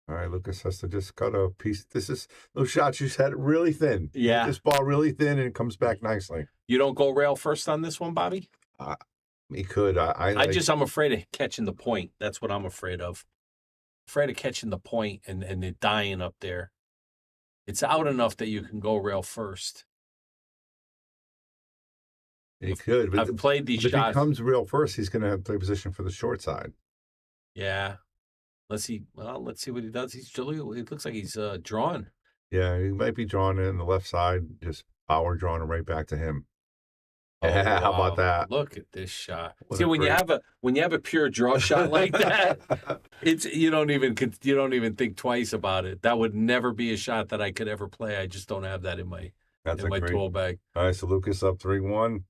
S5: All right, Lucas has to just cut a piece. This is those shots you had it really thin.
S7: Yeah.
S5: This ball really thin and it comes back nicely.
S7: You don't go rail first on this one, Bobby?
S5: He could.
S7: I'm afraid of catching the point. That's what I'm afraid of. Afraid of catching the point and it dying up there. It's out enough that you can go rail first.
S5: He could. But
S7: I've played these
S5: if
S7: shots.
S5: he comes real first, he's going to have to play position for the short side.
S7: Yeah. Let's see what he does. It looks like he's drawn.
S5: Yeah, he might be drawing it in the left side, just power drawing it right back to him. Yeah, how about that?
S7: Look at this shot.
S5: What
S7: See,
S5: a
S7: when you have a pure draw shot like that, it's you don't even think twice about it. That would never be a shot that I could ever play. I just don't have that in my
S5: That's a great.
S7: tool bag.
S5: All right, so Lucas up 3-1,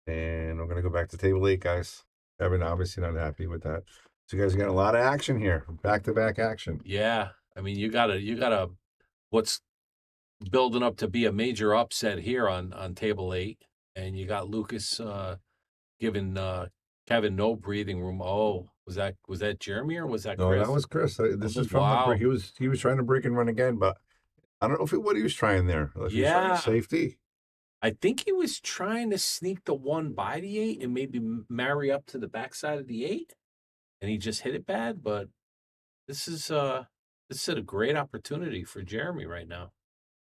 S5: and we're gonna go back to table 8, guys. Evan obviously not happy with that. So you guys got a lot of action here, back-to-back action.
S7: Yeah, I mean you gotta what's building up to be a major upset here on table 8, and you got Lucas giving Kevin no breathing room. Oh, was that Jeremy or was that
S5: No,
S7: Chris?
S5: that was Chris. This
S7: Oh,
S5: is from
S7: wow.
S5: the break. He was trying to break and run again, but I don't know what he was trying there. If he was trying
S7: Yeah.
S5: safety.
S7: I think he was trying to sneak the 1 by the 8 and maybe marry up to the backside of the 8, and he just hit it bad. But this is a great opportunity for Jeremy right now.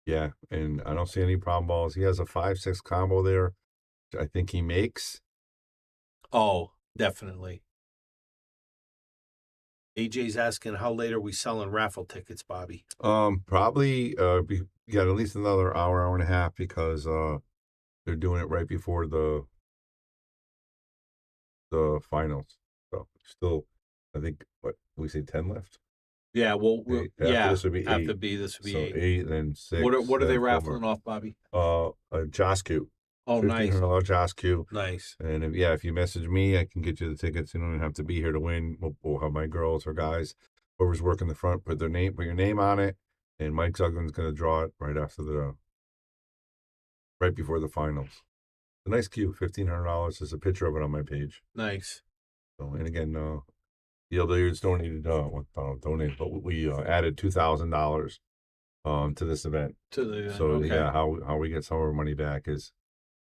S5: Yeah, and I don't see any problem balls. He has a 5-6 combo there, which I think he makes.
S7: Oh, definitely. AJ's asking how late are we selling raffle tickets, Bobby?
S5: Probably got at least another hour and a half because they're doing it right before the finals. So still, I think what we say 10 left.
S7: Yeah, well,
S5: After this would be 8.
S7: this would be
S5: So
S7: 8.
S5: 8, then 6.
S7: What are they
S5: then 4
S7: raffling
S5: more.
S7: off, Bobby?
S5: A Joscu.
S7: Oh, nice.
S5: $1,500 Joscu.
S7: Nice.
S5: And if you message me, I can get you the tickets. You don't even have to be here to win. We'll have my girls or guys, whoever's working the front, put your name on it, and Mike Zuglan's going to draw it right before the finals. A nice cue, $1,500. There's a picture of it on my page.
S7: Nice.
S5: So, and again, the others donated, but we added $2,000 to this event. Yeah, how we get some of our money back is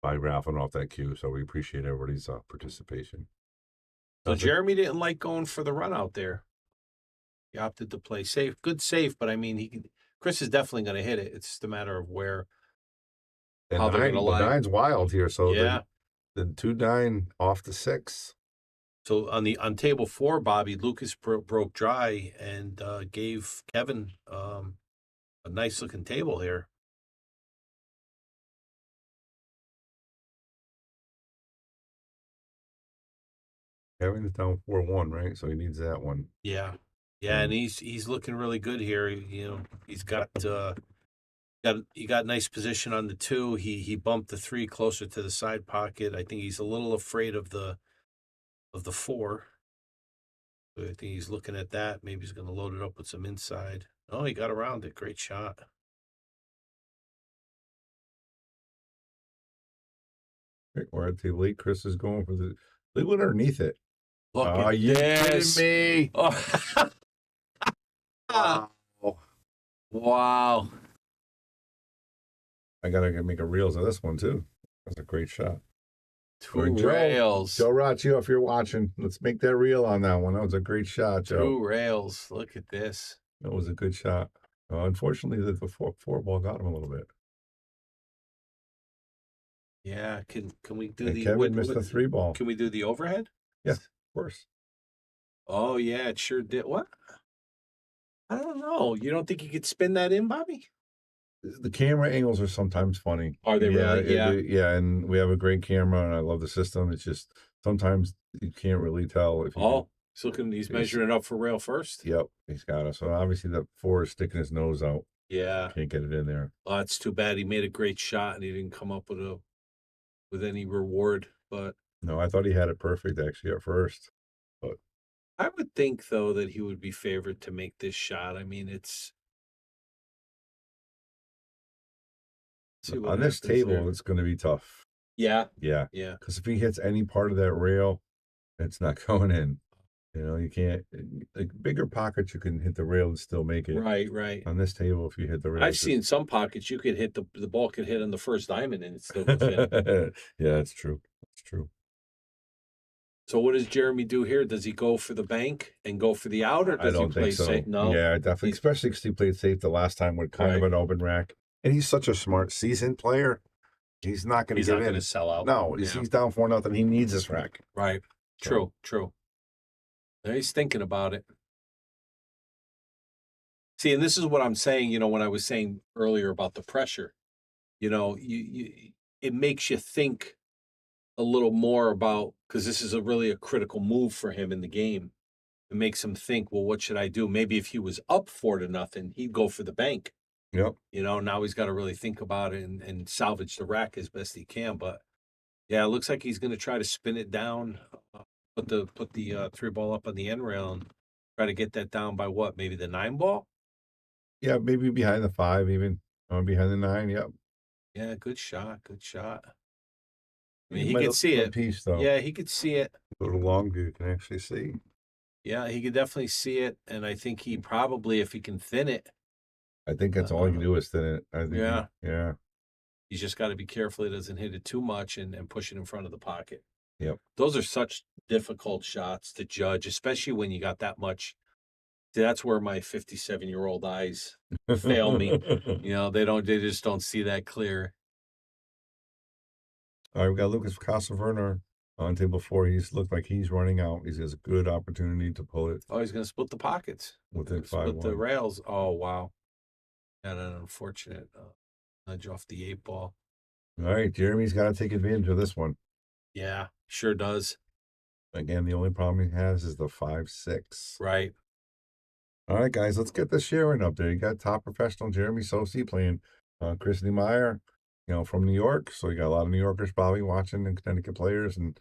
S5: by raffling off that queue. So we appreciate everybody's participation.
S7: So Jeremy didn't like going for the run out there. He opted to play safe. Good safe, but I mean, Chris is definitely going to hit it. It's just a matter of where.
S5: And
S7: how they're gonna lie.
S5: 9's wild here. So
S7: Yeah.
S5: the 2-9 off the 6.
S7: So on table 4, Bobby, Lucas broke dry and gave Kevin a nice looking table here.
S5: Kevin's down 4-1, right? So he needs that one.
S7: Yeah, and he's looking really good here. You know, he's got nice position on the 2. He bumped the 3 closer to the side pocket. I think he's a little afraid of the 4. I think he's looking at that. Maybe he's going to load it up with some inside. Oh, he got around it. Great shot.
S5: We're at the late. Chris is going for the. They went underneath it.
S7: Look
S5: Are
S7: at
S5: you
S7: this.
S5: kidding me?
S7: Oh. Wow.
S5: I gotta make a reels of this one too. That's a great shot.
S7: 2 rails.
S5: Joe Raccio, if you're watching, let's make that reel on that one. That was a great shot, Joe.
S7: 2 rails. Look at this.
S5: That was a good shot. Unfortunately, the 4 ball got him a little bit.
S7: Yeah. Can we do
S5: And
S7: the
S5: Kevin missed the 3 ball.
S7: Can we do the overhead?
S5: Yeah, of course.
S7: Oh yeah, it sure did. What? I don't know. You don't think you could spin that in, Bobby?
S5: The camera angles are sometimes funny.
S7: Are they really? Yeah.
S5: Yeah, and we have a great camera, and I love the system. It's just sometimes you can't really tell if you.
S7: Oh, he's measuring it up for rail first.
S5: Yep, he's got it. So obviously the 4 is sticking his nose out.
S7: Yeah.
S5: Can't get it in there.
S7: Oh, it's too bad. He made a great shot and he didn't come up with any reward. But
S5: No, I thought he had it perfect actually at first. But
S7: I would think though that he would be favored to make this shot. I mean, it's
S5: on this table, it's going to be tough.
S7: Yeah.
S5: Yeah.
S7: Yeah.
S5: Because if he hits any part of that rail, it's not going in. You know, you can't. Like bigger pockets, you can hit the rail and still make it.
S7: Right, right.
S5: On this table, if you hit the rail,
S7: I've seen some pockets you could hit the ball could hit on the first diamond and it still goes in.
S5: Yeah, that's true. That's true.
S7: So what does Jeremy do here? Does he go for the bank and go for the out, or does
S5: I don't
S7: he play
S5: think so.
S7: safe? No.
S5: Yeah, definitely. Especially because he played safe the last time with kind of an open rack. And he's such a smart, seasoned player. He's not going to give in.
S7: He's not going to sell out.
S5: No, he's down 4-0. He needs this rack.
S7: Right. True. True. Now he's thinking about it. See, and this is what I'm saying, when I was saying earlier about the pressure, it makes you think a little more about, because this is really a critical move for him in the game. It makes him think, well, what should I do? Maybe if he was up 4-0, he'd go for the bank.
S5: Yep.
S7: Now he's got to really think about it and salvage the rack as best he can. But yeah, it looks like he's going to try to spin it down, put the 3 ball up on the end rail and try to get that down by what? Maybe the 9 ball?
S5: Yeah, maybe behind the 5 even. Behind the 9, yep.
S7: Yeah, good shot. Good shot. I
S5: You
S7: mean, he
S5: might
S7: could
S5: look
S7: see
S5: for a
S7: it.
S5: piece, though.
S7: Yeah, he could see it.
S5: Go to long view, you can actually see.
S7: Yeah, he could definitely see it. And I think he probably, if he can thin it,
S5: I think that's all you can do is thin it. I think,
S7: yeah.
S5: Yeah.
S7: He's just got to be careful he doesn't hit it too much and push it in front of the pocket.
S5: Yep.
S7: Those are such difficult shots to judge, especially when you got that much. That's where my 57-year-old eyes fail me. They just don't see that clear.
S5: All right, we got Lucas Casaverner on table 4. He's looked like he's running out. He has a good opportunity to pull it
S7: Oh, he's going to split the pockets.
S5: within
S7: Split the
S5: 5-1.
S7: rails. Oh, wow. Got an unfortunate nudge off the 8 ball.
S5: All right, Jeremy's got to take advantage of this one.
S7: Yeah, sure does.
S5: Again, the only problem he has is the 5-6.
S7: Right.
S5: All right, guys, let's get the sharing up there. You got top professional Jeremy Sossei playing Chris Meyer, from New York. So you got a lot of New Yorkers probably watching, and Connecticut players, and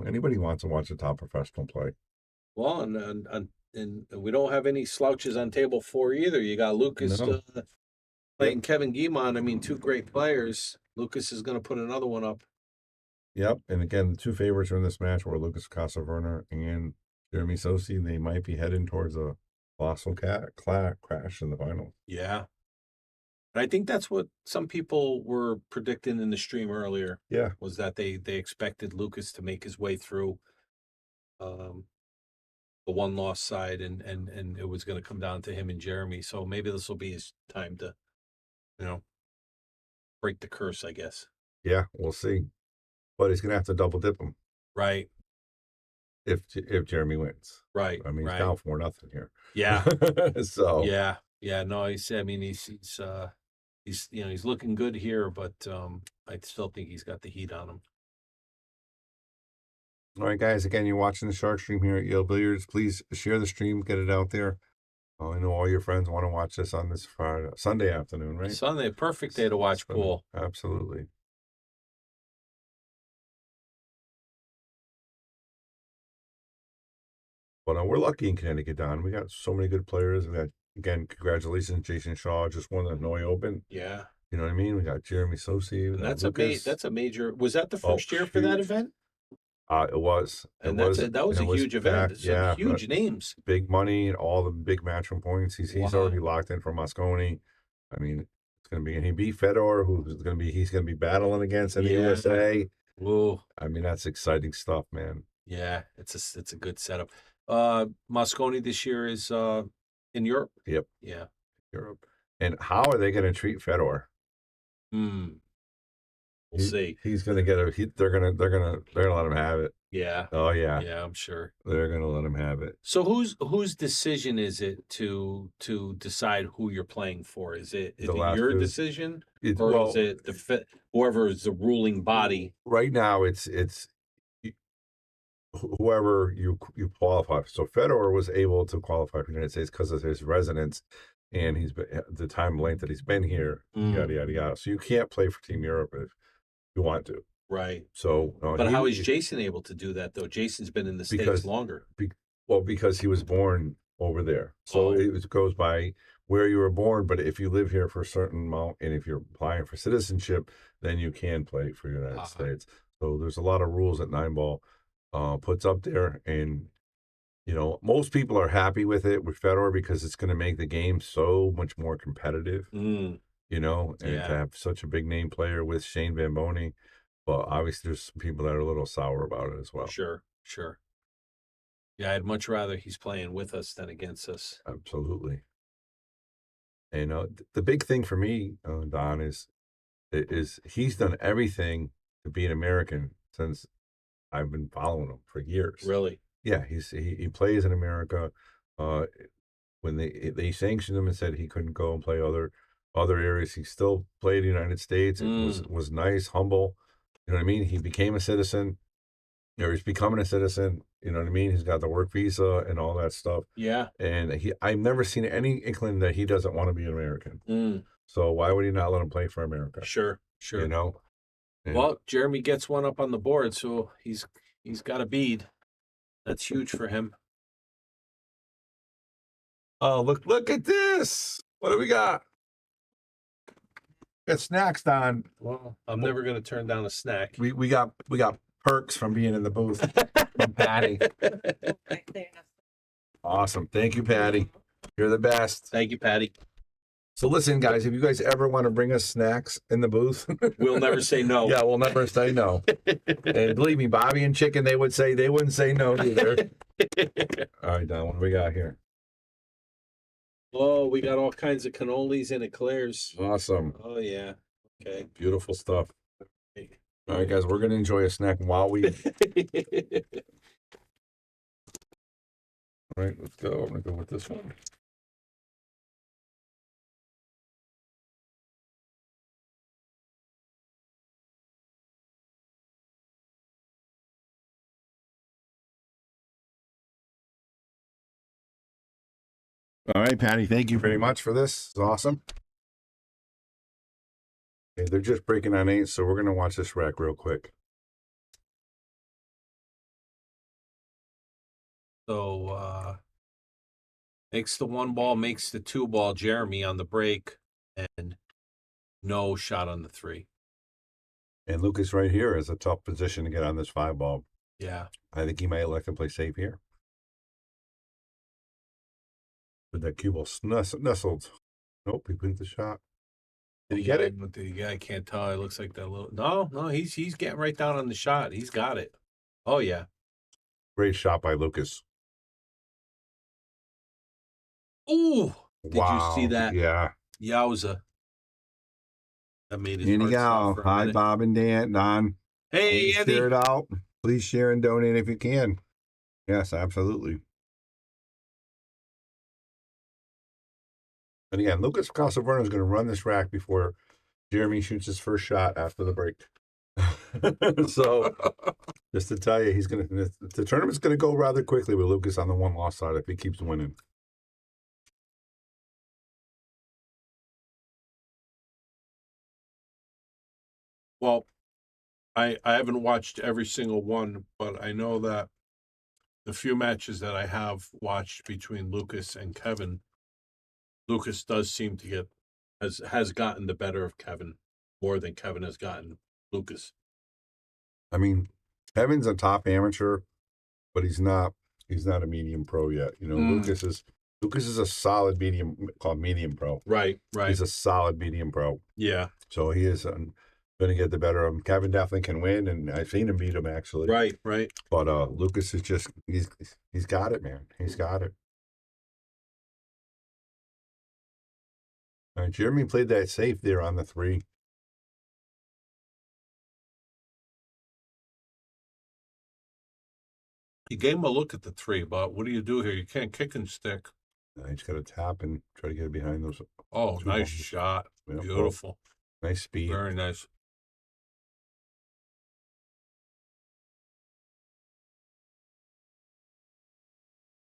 S5: anybody wants to watch a top professional play.
S7: Well, and we don't have any slouches on table 4 either. You got Lucas
S5: No.
S7: playing Kevin Guimond. I mean, 2 great players. Lucas is going to put another one up.
S5: Yep, and again, the 2 favorites are in this match were Lucas Casaverner and Jeremy Sossei. They might be heading towards a colossal crash in the final.
S7: Yeah. And I think that's what some people were predicting in the stream earlier.
S5: Yeah.
S7: Was that they expected Lucas to make his way through the 1-loss side and it was going to come down to him and Jeremy. So maybe this will be his time to, break the curse, I guess.
S5: Yeah, we'll see. But he's going to have to double dip him.
S7: Right.
S5: If Jeremy wins.
S7: Right.
S5: I mean,
S7: right.
S5: he's down 4-0 here.
S7: Yeah.
S5: So.
S7: Yeah. Yeah. No, he's he's looking good here, but I still think he's got the heat on him.
S5: All right, guys. Again, you're watching the Shark Stream here at Yale Billiards. Please share the stream, get it out there. I know all your friends want to watch this on this Sunday afternoon, right?
S7: Sunday, perfect day to watch pool.
S5: Absolutely. But we're lucky in Connecticut, Don. We got so many good players. We got, again, congratulations, Jason Shaw just won the Hanoi Open.
S7: Yeah.
S5: You know what I mean? We got Jeremy Sossei.
S7: And that's a major. Was that the first year for that event?
S5: It was.
S7: And that was a huge event. Some huge names.
S5: Big money and all the big matchroom points. He's already locked in for Mosconi. I mean, it's going to be, and he beat Fedor, he's going to be battling against in the USA.
S7: Whoa.
S5: I mean, that's exciting stuff, man.
S7: Yeah, it's a good setup. Mosconi this year is in Europe.
S5: Yep.
S7: Yeah.
S5: Europe. And how are they going to treat Fedor?
S7: We'll see.
S5: He's going to get they're going to let him have it.
S7: Yeah.
S5: Oh yeah.
S7: Yeah, I'm sure.
S5: They're going to let him have it.
S7: So whose decision is it to decide who you're playing for? Is it your decision, or is it whoever is the ruling body?
S5: Right now, it's whoever you qualify. So Fedor was able to qualify for the United States because of his residence, and he's been the time length that he's been here. Yada yada yada. So you can't play for Team Europe if you want to.
S7: Right.
S5: So,
S7: but how is Jason able to do that though? Jason's been in the States longer.
S5: Because he was born over there. So it goes by where you were born. But if you live here for a certain amount, and if you're applying for citizenship, then you can play for the United States. So there's a lot of rules that 9ball puts up there, and most people are happy with it with Fedor because it's going to make the game so much more competitive. And to have such a big name player with Shane Van Boney. But obviously, there's some people that are a little sour about it as well.
S7: Sure. Yeah, I'd much rather he's playing with us than against us.
S5: Absolutely. And the big thing for me, Don, is he's done everything to be an American since I've been following him for years.
S7: Really?
S5: Yeah, he plays in America. when they sanctioned him and said he couldn't go and play other areas, he still played the United States. It was nice, humble. You know what I mean? He became a citizen. Or he's becoming a citizen. You know what I mean? He's got the work visa and all that stuff.
S7: Yeah.
S5: And I've never seen any inkling that he doesn't want to be an American.
S7: Mm.
S5: So why would he not let him play for America?
S7: Sure.
S5: You know? And,
S7: Well, Jeremy gets one up on the board, so he's got a bead. That's huge for him.
S5: oh, look at this. What do we got? Got snacks, Don.
S7: Well, I'm never going to turn down a snack.
S5: We got perks from being in the booth from Patty. Awesome. Thank you, Patty. You're the best.
S7: Thank you, Patty.
S5: So listen, guys, if you guys ever want to bring us snacks in the booth,
S7: We'll never say no.
S5: yeah, we'll never say no. And believe me, Bobby and Chicken, they wouldn't say no either. All right, Don, what do we got here?
S7: Oh, we got all kinds of cannolis and eclairs.
S5: Awesome.
S7: Oh, yeah. Okay.
S5: Beautiful stuff. All right, guys, we're going to enjoy a snack while we... All right, let's go. I'm going to go with this one. All right, Patty, thank you very much for this. It's awesome. Okay, they're just breaking on 8, so we're going to watch this rack real quick.
S7: So, makes the 1 ball, makes the 2 ball, Jeremy on the break, and no shot on the 3.
S5: And Lucas right here is a tough position to get on this 5 ball.
S7: Yeah.
S5: I think he might elect to play safe here. But that cue ball nestled. Nope, he put the shot. Did he get it?
S7: I can't tell. It looks like that little. No, he's getting right down on the shot. He's got it. Oh yeah.
S5: Great shot by Lucas.
S7: Ooh! Did
S5: Wow.
S7: you see that?
S5: Yeah.
S7: Yowza! That made his
S5: Here you
S7: heart stop
S5: go.
S7: for a
S5: Hi,
S7: minute.
S5: Bob and Don.
S7: Hey, Andy.
S5: Share it out. Please share and donate if you can. Yes, absolutely. And again, Lucas Casaverno is going to run this rack before Jeremy shoots his first shot after the break. So, just to tell you, the tournament's going to go rather quickly with Lucas on the 1-loss side if he keeps winning.
S7: Well, I haven't watched every single one, but I know that the few matches that I have watched between Lucas and Kevin, Lucas does seem to get has gotten the better of Kevin more than Kevin has gotten Lucas.
S5: I mean, Kevin's a top amateur, but he's not a medium pro yet. You know, Lucas is a solid called medium pro.
S7: Right.
S5: He's a solid medium pro.
S7: Yeah.
S5: So he is going to get the better of him. Kevin definitely can win, and I've seen him beat him actually.
S7: Right.
S5: But Lucas is just he's got it, man. He's got it. All right, Jeremy played that safe there on the 3.
S7: He gave him a look at the 3, but what do you do here? You can't kick and stick.
S5: He's got to tap and try to get it behind those.
S7: Oh,
S5: 2
S7: nice
S5: balls.
S7: shot.
S5: Yeah,
S7: Beautiful.
S5: Nice speed.
S7: Very nice.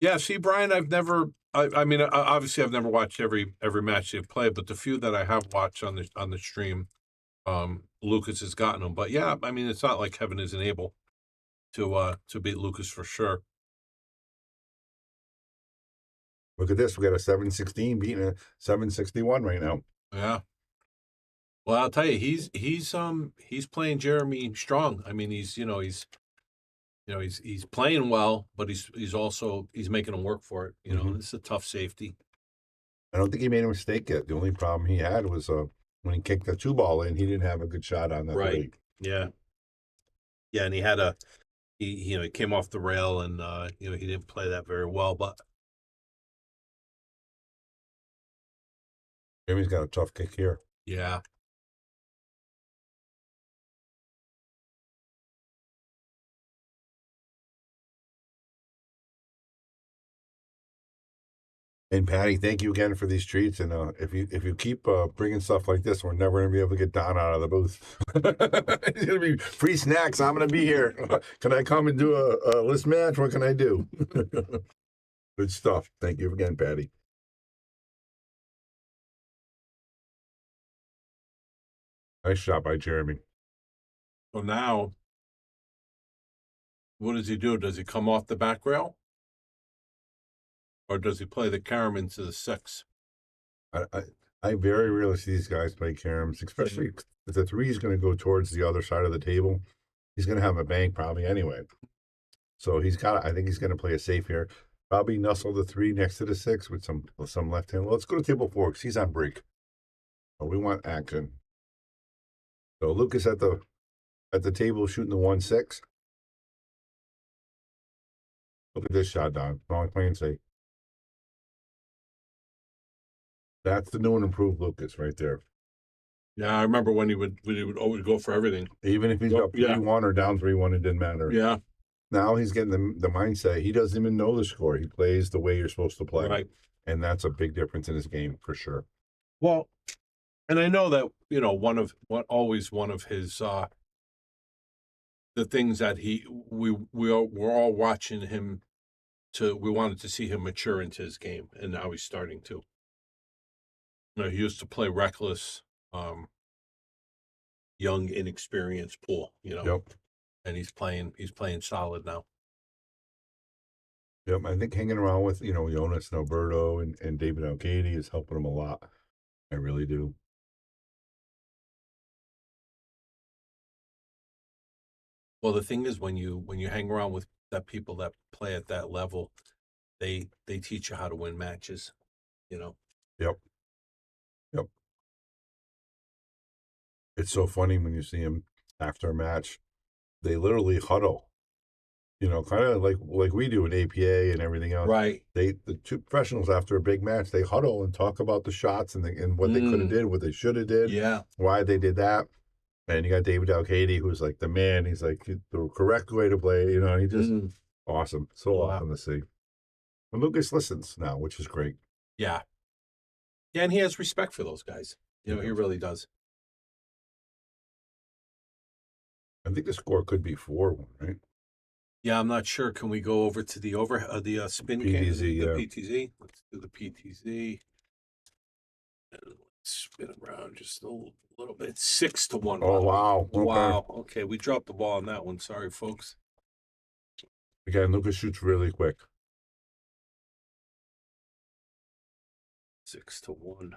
S7: Yeah, see, Brian, I mean, obviously I've never watched every match they've played, but the few that I have watched on the stream, Lucas has gotten them. But yeah, I mean, it's not like Kevin isn't able to beat Lucas for sure.
S5: Look at this. We got a 716 beating a 761 right now.
S7: Yeah. Well, I'll tell you, he's playing Jeremy strong. I mean, he's playing well, but he's also making him work for it. You know, It's a tough safety.
S5: I don't think he made a mistake yet. The only problem he had was when he kicked the 2 ball in, he didn't have a good shot on that.
S7: Right. Yeah. Yeah, and he had he came off the rail and he didn't play that very well, but
S5: Jeremy's got a tough kick here.
S7: yeah.
S5: And Patty, thank you again for these treats. And if you keep bringing stuff like this, we're never gonna be able to get Don out of the booth. It's gonna be free snacks. I'm gonna be here. Can I come and do a list match? What can I do? Good stuff. Thank you again, Patty. Nice shot by Jeremy.
S7: So now, what does he do? Does he come off the back rail? Or does he play the carom into the 6?
S5: I very rarely see these guys play caroms, especially if the 3 is going to go towards the other side of the table. He's going to have a bank probably anyway. So I think he's going to play it safe here. Probably nuzzle the 3 next to the 6 with some left hand. Let's go to table 4 because he's on break. Oh, we want action. So Lucas at the table shooting the 1-6. Look at this shot, Don. Wrong playing safe. That's the new and improved Lucas right there.
S7: Yeah, I remember when he would always go for everything.
S5: Even if he's up 3-1 or down 3-1, it didn't matter.
S7: Yeah.
S5: Now he's getting the mindset. He doesn't even know the score. He plays the way you're supposed to play.
S7: Right.
S5: And that's a big difference in his game for sure.
S7: Well, and I know that, one of his the things that we're all watching him we wanted to see him mature into his game, and now he's starting to. He used to play reckless, young, inexperienced pool,
S5: Yep.
S7: and he's playing solid now.
S5: Yep. I think hanging around with, Jonas and Alberto and David Alcady is helping him a lot. I really do.
S7: Well, the thing is, when you hang around with that people that play at that level, they teach you how to win matches,
S5: Yep. Yep. It's so funny when you see him after a match. They literally huddle, kind of like we do in APA and everything else.
S7: Right.
S5: The 2 professionals after a big match, they huddle and talk about the shots and what they could have did, what they should have did,
S7: Yeah.
S5: why they did that. And you got David Alcady, who's like the man. He's like the correct way to play. He just awesome, so
S7: Wow.
S5: awesome to see. And Lucas listens now, which is great.
S7: Yeah. Yeah, and he has respect for those guys. He really does.
S5: I think the score could be 4-1, right?
S7: Yeah, I'm not sure. Can we go over to the spin game?
S5: PTZ,
S7: The
S5: yeah.
S7: PTZ. Let's do the PTZ. And let's spin around just a little bit. 6-1.
S5: Oh, wow. Okay.
S7: Wow. Okay, we dropped the ball on that one. Sorry, folks.
S5: Again, Lucas shoots really quick.
S7: 6-1.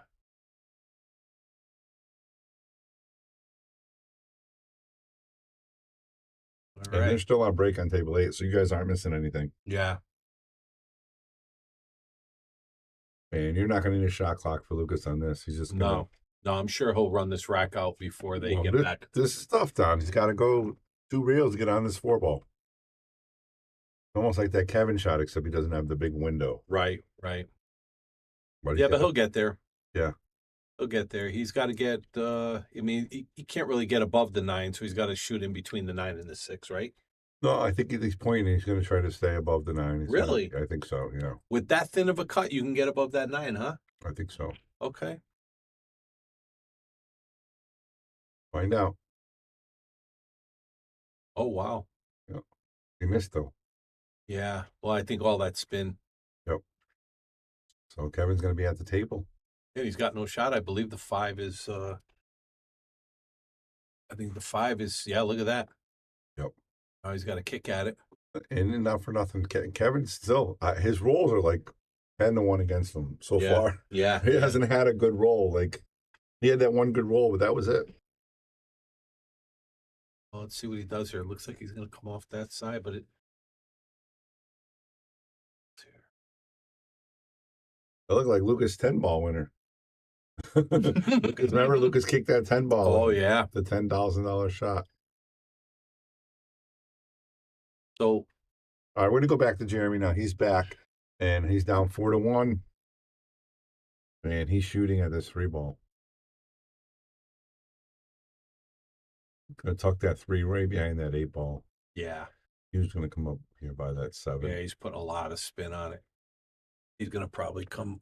S7: All
S5: And
S7: right.
S5: they're still on break on table 8, so you guys aren't missing anything.
S7: Yeah.
S5: And you're not going to need a shot clock for Lucas on this. He's just
S7: No, I'm sure he'll run this rack out before they get back.
S5: This stuff down. He's got to go 2 reels to get on this 4-ball. Almost like that Kevin shot, except he doesn't have the big window.
S7: Right.
S5: But
S7: Yeah, but he'll get there.
S5: Yeah.
S7: He'll get there. He's got to get, he can't really get above the 9, so he's got to shoot in between the 9 and the 6, right?
S5: No, I think he's pointing. He's going to try to stay above the 9.
S7: Really?
S5: I think so, yeah.
S7: With that thin of a cut, you can get above that 9, huh?
S5: I think so.
S7: Okay.
S5: Find out.
S7: Oh, wow.
S5: Yeah. He missed, though.
S7: Yeah. Well, I think all that spin.
S5: Yep. So Kevin's going to be at the table.
S7: Yeah, he's got no shot. I believe the 5 is, look at that.
S5: Yep.
S7: Now he's got a kick at it.
S5: And not for nothing, Kevin still, his rolls are like 10-1 against him so far.
S7: Yeah.
S5: He hasn't had a good roll. Like, he had that one good roll, but that was it.
S7: Well, let's see what he does here. It looks like he's going to come off that side, but it.
S5: It looked like Lucas 10-ball winner. Remember Lucas kicked that 10-ball?
S7: Oh, yeah.
S5: The $10,000 shot.
S7: So,
S5: all right, we're going to go back to Jeremy now. He's back, and he's down 4-1. And he's shooting at this 3-ball. Going to tuck that 3 right behind that 8-ball.
S7: yeah.
S5: He was going to come up here by that 7.
S7: Yeah, he's putting a lot of spin on it. He's gonna probably come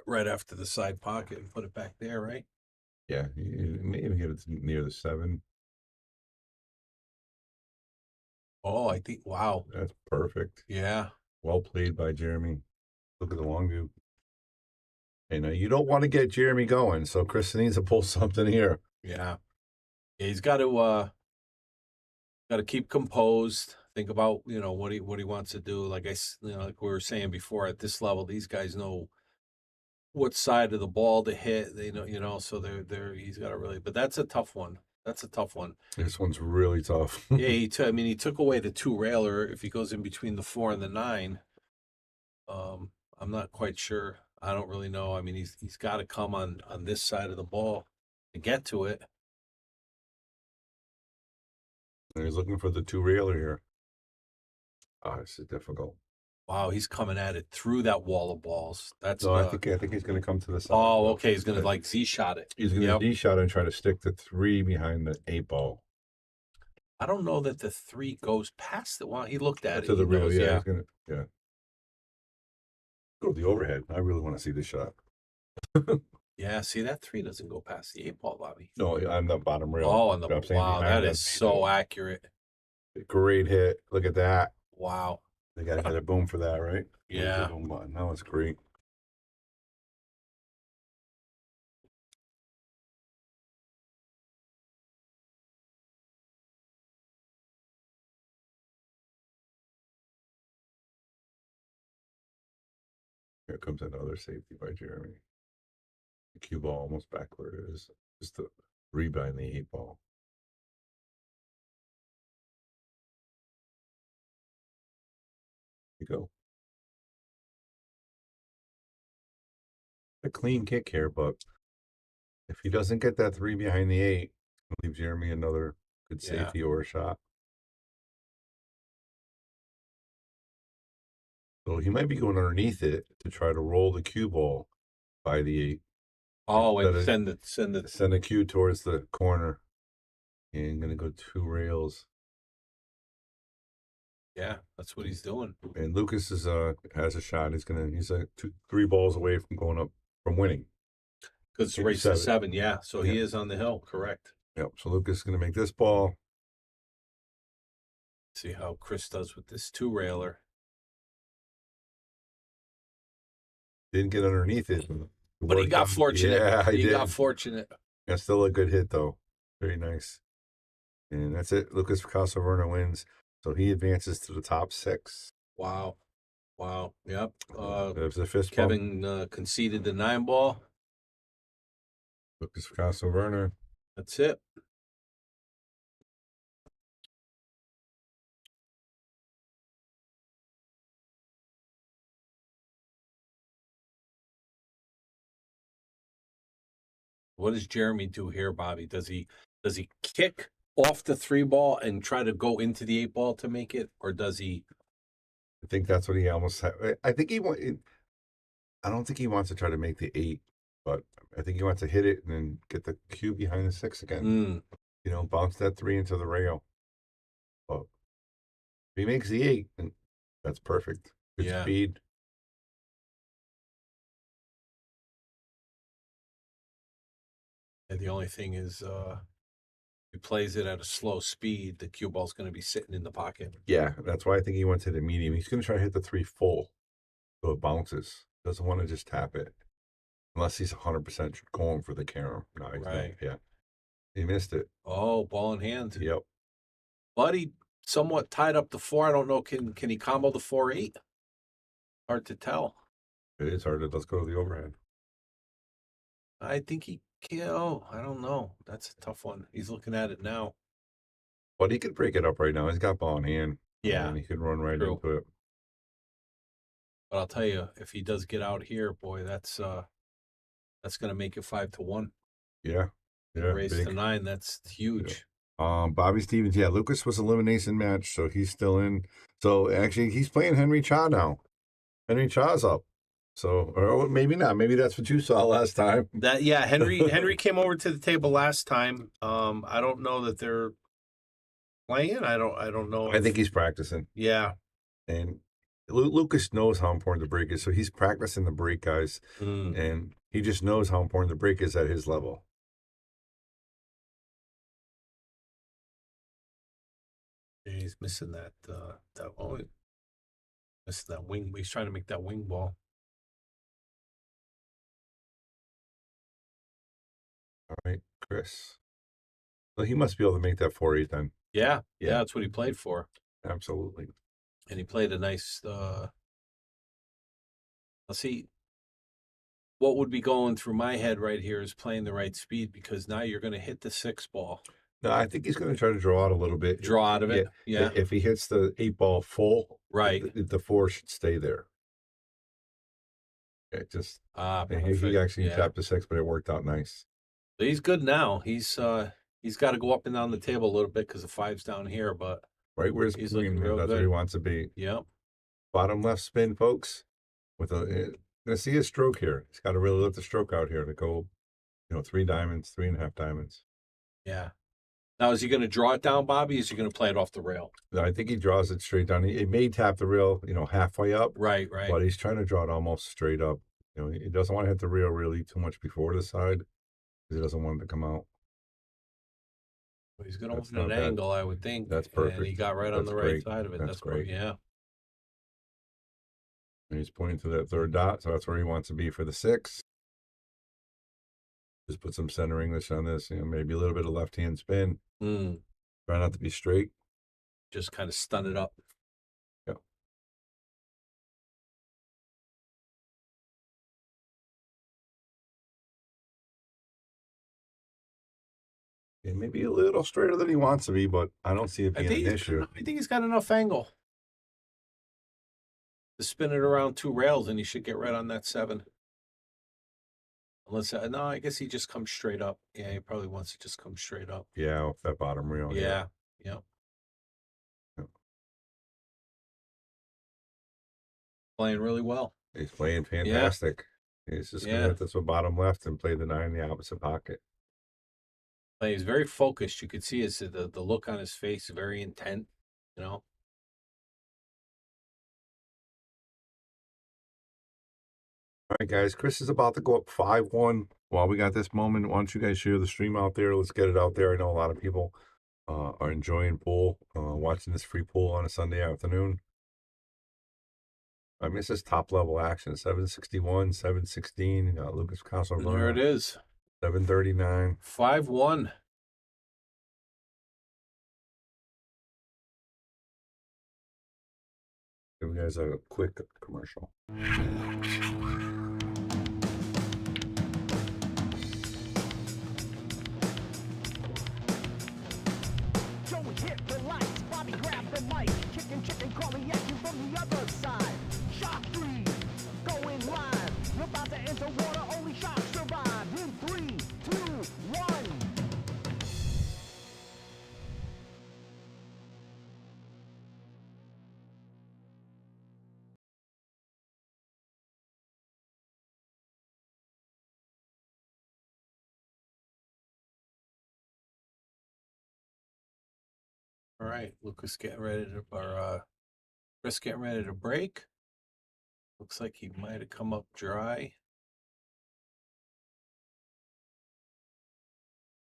S7: right after the side pocket and put it back there, right?
S5: Yeah, you may even get it near the 7.
S7: Oh, I think. Wow.
S5: That's perfect.
S7: Yeah.
S5: Well played by Jeremy. Look at the long view. And you don't want to get Jeremy going, so Chris needs to pull something here.
S7: Yeah. Yeah. He's got to keep composed. Think about what he wants to do. Like like we were saying before, at this level, these guys know what side of the ball to hit. They know. So he's got to really. But that's a tough one. That's a tough one.
S5: This one's really tough.
S7: Yeah, he took away the 2 railer. If he goes in between the 4 and the 9, I'm not quite sure. I don't really know. I mean, he's got to come on this side of the ball to get to it.
S5: And he's looking for the 2 railer here. Oh, this is difficult.
S7: Wow, he's coming at it through that wall of balls. That's
S5: No, I think he's going to come to the side.
S7: Oh, okay. He's going to like Z shot it.
S5: He's going to D shot and try to stick the 3 behind the 8 ball.
S7: I don't know that the 3 goes past the one. He looked at it.
S5: To the
S7: He
S5: rail,
S7: knows,
S5: yeah. He's gonna, yeah. Go to the overhead. I really want to see this shot.
S7: Yeah, see, that 3 doesn't go past the 8 ball, Bobby.
S5: No, I'm the bottom rail.
S7: Oh, wow, that is so accurate.
S5: Great hit. Look at that.
S7: Wow.
S5: They got to hit a boom for that, right?
S7: Yeah.
S5: Boom button. That was great. Here comes another safety by Jeremy. The cue ball almost back where it is. Just the 3 behind the 8 ball. You go. A clean kick here, but if he doesn't get that 3 behind the 8, it'll leave Jeremy another good safety or a shot. So he might be going underneath it to try to roll the cue ball by the 8.
S7: Oh, and send
S5: the cue towards the corner. And going to go 2 rails.
S7: Yeah, that's what he's doing.
S5: And Lucas has a shot. He's 3 balls away from going up from winning.
S7: Because it's race to 7, yeah. So
S5: Yeah.
S7: he is on the hill, correct.
S5: Yep. So Lucas is going to make this ball.
S7: See how Chris does with this 2 railer.
S5: Didn't get underneath it.
S7: But he got fortunate.
S5: Yeah,
S7: he got fortunate.
S5: That's still a good hit, though. Very nice. And that's it. Lucas Casaverna wins. So he advances to the top 6.
S7: Wow. Yep.
S5: There's the fist
S7: Kevin conceded the 9 ball.
S5: Lucas Casaverna.
S7: That's it. What does Jeremy do here, Bobby? Does he kick off the 3 ball and try to go into the 8 ball to make it, or does he?
S5: I think that's what he almost had. I think I don't think he wants to try to make the 8, but I think he wants to hit it and then get the cue behind the 6 again. Bounce that 3 into the rail. But if he makes the 8, then that's perfect. Good speed.
S7: And the only thing is, if he plays it at a slow speed, the cue ball's going to be sitting in the pocket.
S5: Yeah, that's why I think he went to the medium. He's going to try to hit the 3 full, so it bounces. Doesn't want to just tap it, unless he's 100% going for the camera. No, he's not. Yeah, he missed it.
S7: Oh, ball in hand.
S5: Yep.
S7: But he somewhat tied up the 4. I don't know. Can he combo the 4-8? Hard to tell.
S5: It is hard. Let's go to the overhead.
S7: I think he can. Oh, I don't know. That's a tough one. He's looking at it now.
S5: But he could break it up right now. He's got ball in hand.
S7: Yeah.
S5: And he could run right into it.
S7: But I'll tell you, if he does get out here, boy, that's going to make it 5-1.
S5: Yeah.
S7: Race to 9. That's huge.
S5: Yeah. Bobby Stevens. Yeah, Lucas was elimination match, so he's still in. So actually, he's playing Henry Cha now. Henry Cha's up. So, or maybe not. Maybe that's what you saw last time.
S7: Henry came over to the table last time. I don't know that they're playing. I don't know.
S5: I think he's practicing.
S7: Yeah.
S5: And Lucas knows how important the break is, so he's practicing the break, guys, and he just knows how important the break is at his level.
S7: He's missing that missing that wing. He's trying to make that wing ball.
S5: All right, Chris. So he must be able to make that 4-8 then.
S7: Yeah, that's what he played for.
S5: Absolutely.
S7: And he played a nice let's see. What would be going through my head right here is playing the right speed, because now you're going to hit the 6 ball.
S5: No, I think he's going to try to draw out a little bit.
S7: Draw out of it? Yeah.
S5: If he hits the 8 ball full,
S7: Right.
S5: the 4 should stay there. It just he actually tapped the 6, but it worked out nice.
S7: He's good now. He's got to go up and down the table a little bit because the 5's down here, but
S5: right where's
S7: he's
S5: green,
S7: looking real
S5: that's
S7: good.
S5: where he wants to be.
S7: Yep.
S5: Bottom left spin, folks. With gonna see his stroke here. He's got to really let the stroke out here to go, 3 diamonds, 3.5 diamonds.
S7: Yeah. Now, is he going to draw it down, Bobby? Is he going to play it off the rail?
S5: No, I think he draws it straight down. He may tap the rail, halfway up.
S7: Right.
S5: But he's trying to draw it almost straight up. He doesn't want to hit the rail really too much before the side, because he doesn't want it to come out.
S7: He's going to want an angle, I would think.
S5: That's perfect.
S7: And he got right on the right side of it.
S5: That's great.
S7: Yeah.
S5: And he's pointing to that 3rd dot, so that's where he wants to be for the 6. Just put some center English on this, maybe a little bit of left-hand spin. Try not to be straight.
S7: Just kind of stun it up.
S5: Yeah. It may be a little straighter than he wants to be, but I don't see it being an issue.
S7: I think he's got enough angle to spin it around 2 rails, and he should get right on that 7. Unless, no, I guess he just comes straight up. Yeah, he probably wants to just come straight up.
S5: Yeah, off that bottom rail.
S7: Yeah. Playing really well.
S5: He's playing fantastic. He's just going to hit this with bottom left and play the 9 in the opposite pocket.
S7: He's very focused. You could see the look on his face, very intent, All
S5: right, guys. Chris is about to go up 5-1. While we got this moment, why don't you guys share the stream out there? Let's get it out there. I know a lot of people are enjoying pool, watching this free pool on a Sunday afternoon. I mean, this is top level action. 761, 716. You got Lucas Castle.
S7: There it is.
S5: 739.
S7: 5-1.
S5: Give you guys a quick commercial.
S4: Joey hit the lights, Bobby grabbed the mic, chicken calling at you from the other side. Shock 3, going live. You're about to enter water, only shock survive. In 3, 2, 1.
S7: All right, Lucas getting ready to, or Chris getting ready to break. Looks like he might have come up dry.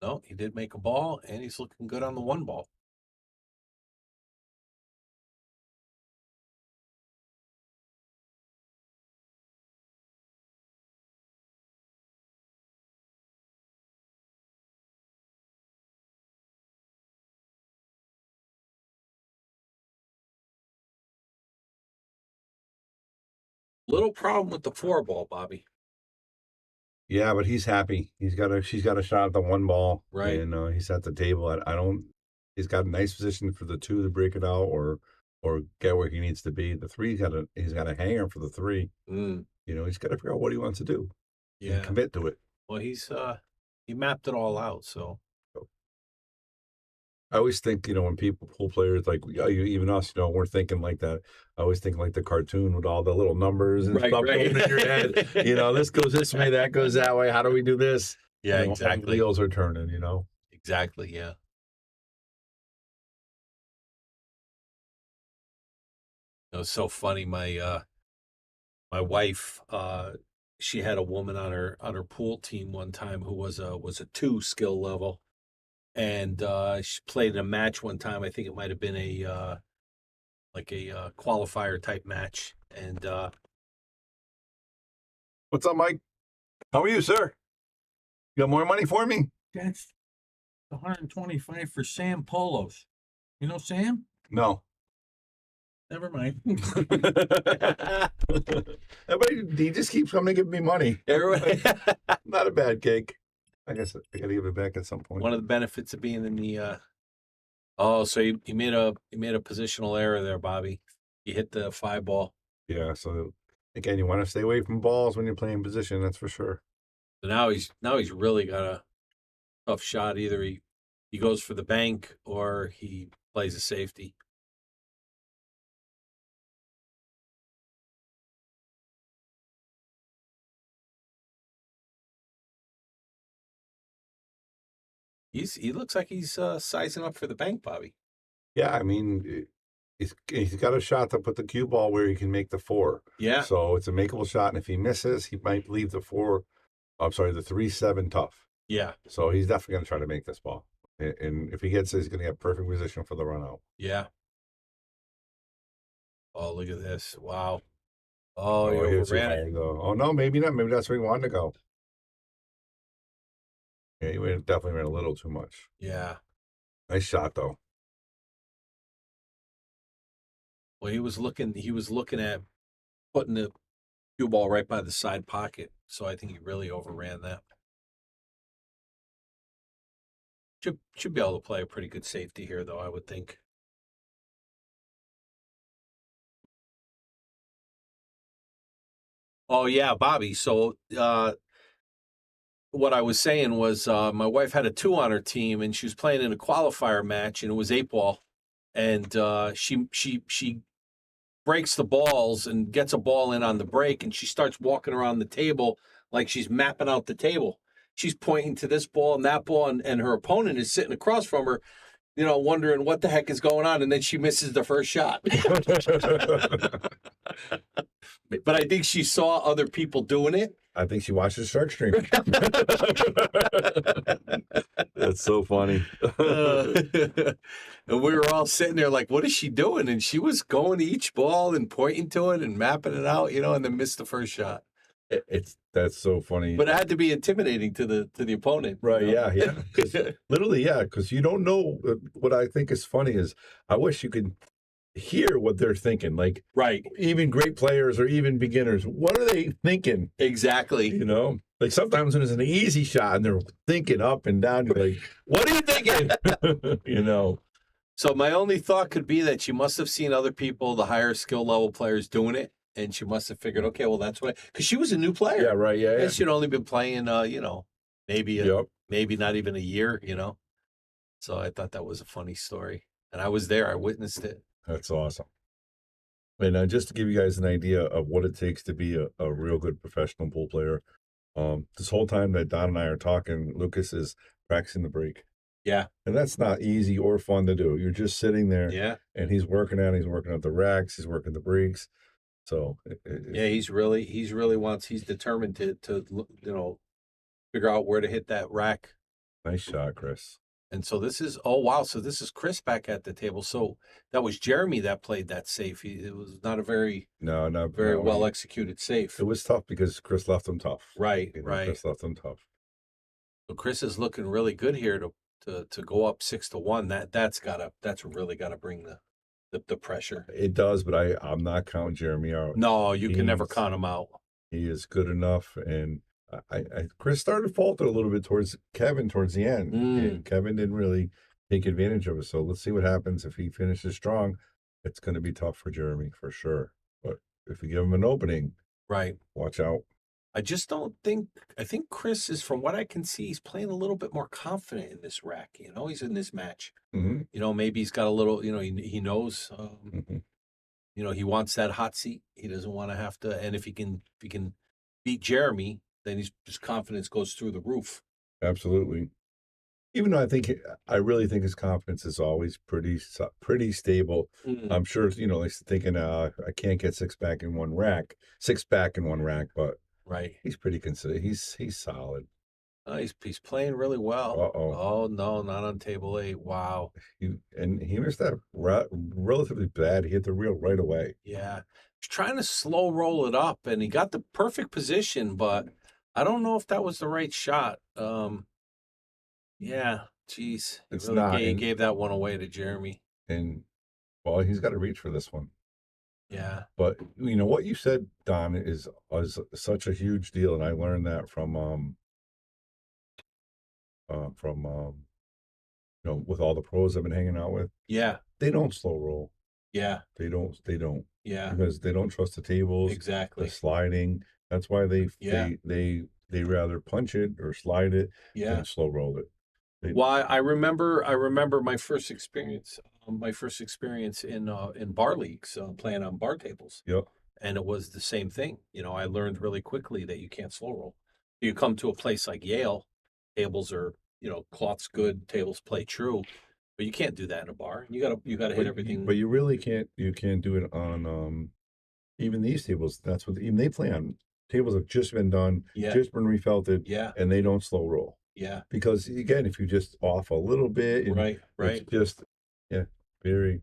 S7: No, he did make a ball, and he's looking good on the 1 ball. Little problem with the 4 ball, Bobby.
S5: Yeah, but he's happy. She's got a shot at the 1 ball,
S7: right?
S5: And he's at the table. He's got a nice position for the 2 to break it out, or get where he needs to be. The 3 he's got a hanger for the 3. He's got to figure out what he wants to do.
S7: Yeah,
S5: and commit to it.
S7: Well, he mapped it all out. So
S5: I always think, when pool players, like even us, we're thinking like that. I always think like the cartoon with all the little numbers and stuff going in your head. This goes this way, that goes that way. How do we do this?
S7: Yeah, exactly.
S5: Wheels are turning,
S7: Exactly, yeah. It was so funny. My wife, she had a woman on her pool team one time who was a 2 skill level, and she played in a match one time. I think it might have been a qualifier type match, and
S5: What's up, Mike? How are you, sir? You got more money for me?
S9: That's 125 for Sam Polos. You know Sam?
S5: No.
S9: Never mind.
S5: Everybody, he just keeps coming to give me money.
S7: everybody.
S5: Not a bad cake. I guess I gotta give it back at some point.
S7: One of the benefits of being in the so you made a positional error there, Bobby. You hit the 5 ball.
S5: Yeah, so again, you want to stay away from balls when you're playing position, that's for sure.
S7: So now he's really got a tough shot. Either he goes for the bank or he plays a safety. He looks like he's sizing up for the bank, Bobby.
S5: Yeah, I mean, he's got a shot to put the cue ball where he can make the 4.
S7: Yeah.
S5: So it's a makeable shot, and if he misses, he might leave the 3-7 tough.
S7: Yeah.
S5: So he's definitely going to try to make this ball. And if he gets it, he's going to get perfect position for the run out.
S7: Yeah. Oh, look at this. Wow. Oh, you
S5: here's
S7: overran
S5: higher,
S7: it.
S5: though. Oh, no, maybe not. Maybe that's where he wanted to go. Yeah, he definitely ran a little too much.
S7: Yeah.
S5: Nice shot, though.
S7: Well, he was looking at putting the cue ball right by the side pocket. So I think he really overran that. Should be able to play a pretty good safety here, though, I would think. Oh, yeah, Bobby. So what I was saying was my wife had a 2 on her team, and she was playing in a qualifier match, and it was 8 ball. And she breaks the balls and gets a ball in on the break, and she starts walking around the table like she's mapping out the table. She's pointing to this ball and that ball, and her opponent is sitting across from her, wondering what the heck is going on, and then she misses the first shot. But I think she saw other people doing it.
S5: I think she watched the Shark Stream. That's so funny.
S7: And we were all sitting there like, what is she doing? And she was going to each ball and pointing to it and mapping it out, and then missed the first shot.
S5: That's so funny.
S7: But it had to be intimidating to the opponent.
S5: Right, yeah. Literally, yeah, because you don't know. What I think is funny is I wish you could hear what they're thinking. Like,
S7: right.
S5: Even great players or even beginners, what are they thinking?
S7: Exactly.
S5: Like sometimes when it's an easy shot and they're thinking up and down, you're like, what are you thinking?
S7: So my only thought could be that she must have seen other people, the higher skill level players, doing it. And she must have figured, okay, well, that's what because she was a new player.
S5: Yeah, right, yeah.
S7: And she'd only been playing, maybe not even a year, So I thought that was a funny story. And I was there. I witnessed it.
S5: That's awesome. And just to give you guys an idea of what it takes to be a real good professional pool player, this whole time that Don and I are talking, Lucas is practicing the break.
S7: Yeah.
S5: And that's not easy or fun to do. You're just sitting there.
S7: Yeah.
S5: And he's working at the racks. He's working the breaks. So
S7: he's determined to figure out where to hit that rack.
S5: Nice shot, Chris.
S7: And so this is Chris back at the table. So that was Jeremy that played that safe. It was not a very well executed safe.
S5: It was tough because Chris left him tough.
S7: Right.
S5: Chris left him tough.
S7: So Chris is looking really good here to go up 6-1. That's really gotta bring the pressure.
S5: It does, but I'm not counting Jeremy out.
S7: No, you can never count him out.
S5: He is good enough, and Chris started to falter a little bit towards Kevin towards the end. And Kevin didn't really take advantage of it. So let's see what happens if he finishes strong. It's going to be tough for Jeremy for sure. But if you give him an opening,
S7: right,
S5: watch out.
S7: I just don't think. I think Chris is, from what I can see, he's playing a little bit more confident in this rack. He's in this match.
S5: Mm-hmm.
S7: Maybe he's got a little. He knows. He wants that hot seat. He doesn't want to have to. And if he can beat Jeremy, then his confidence goes through the roof.
S5: Absolutely. Even though I really think his confidence is always pretty stable.
S7: Mm,
S5: I'm sure, he's thinking, I can't get six pack in one rack, but
S7: right.
S5: he's pretty considerate. He's solid.
S7: He's playing really well.
S5: Uh-oh.
S7: Oh no, not on table 8. Wow.
S5: He missed that relatively bad. He hit the reel right away.
S7: Yeah. He's trying to slow roll it up and he got the perfect position, but I don't know if that was the right shot. Yeah, geez. He
S5: It's
S7: really
S5: not,
S7: gave that one away to Jeremy.
S5: and well, he's got to reach for this one.
S7: Yeah.
S5: But what you said, Don, is such a huge deal, and I learned that from with all the pros I've been hanging out with.
S7: Yeah.
S5: They don't slow roll.
S7: Yeah.
S5: They don't
S7: Yeah.
S5: because they don't trust the tables, the
S7: Exactly.
S5: sliding. That's why
S7: Yeah.
S5: they rather punch it or slide it
S7: Yeah.
S5: than slow roll it.
S7: Well, I remember my first experience. My first experience in bar leagues, playing on bar tables,
S5: Yep.
S7: and it was the same thing. I learned really quickly that you can't slow roll. You come to a place like Yale, tables are cloth's good, tables play true, but you can't do that in a bar. You gotta hit everything.
S5: But you really can't. You can't do it on even these tables. That's what even they play on. Tables have just been done,
S7: Yeah,
S5: just been refelted,
S7: yeah,
S5: and they don't slow roll.
S7: yeah.
S5: Because again, if you just off a little bit, and
S7: Right, right.
S5: it's just yeah, very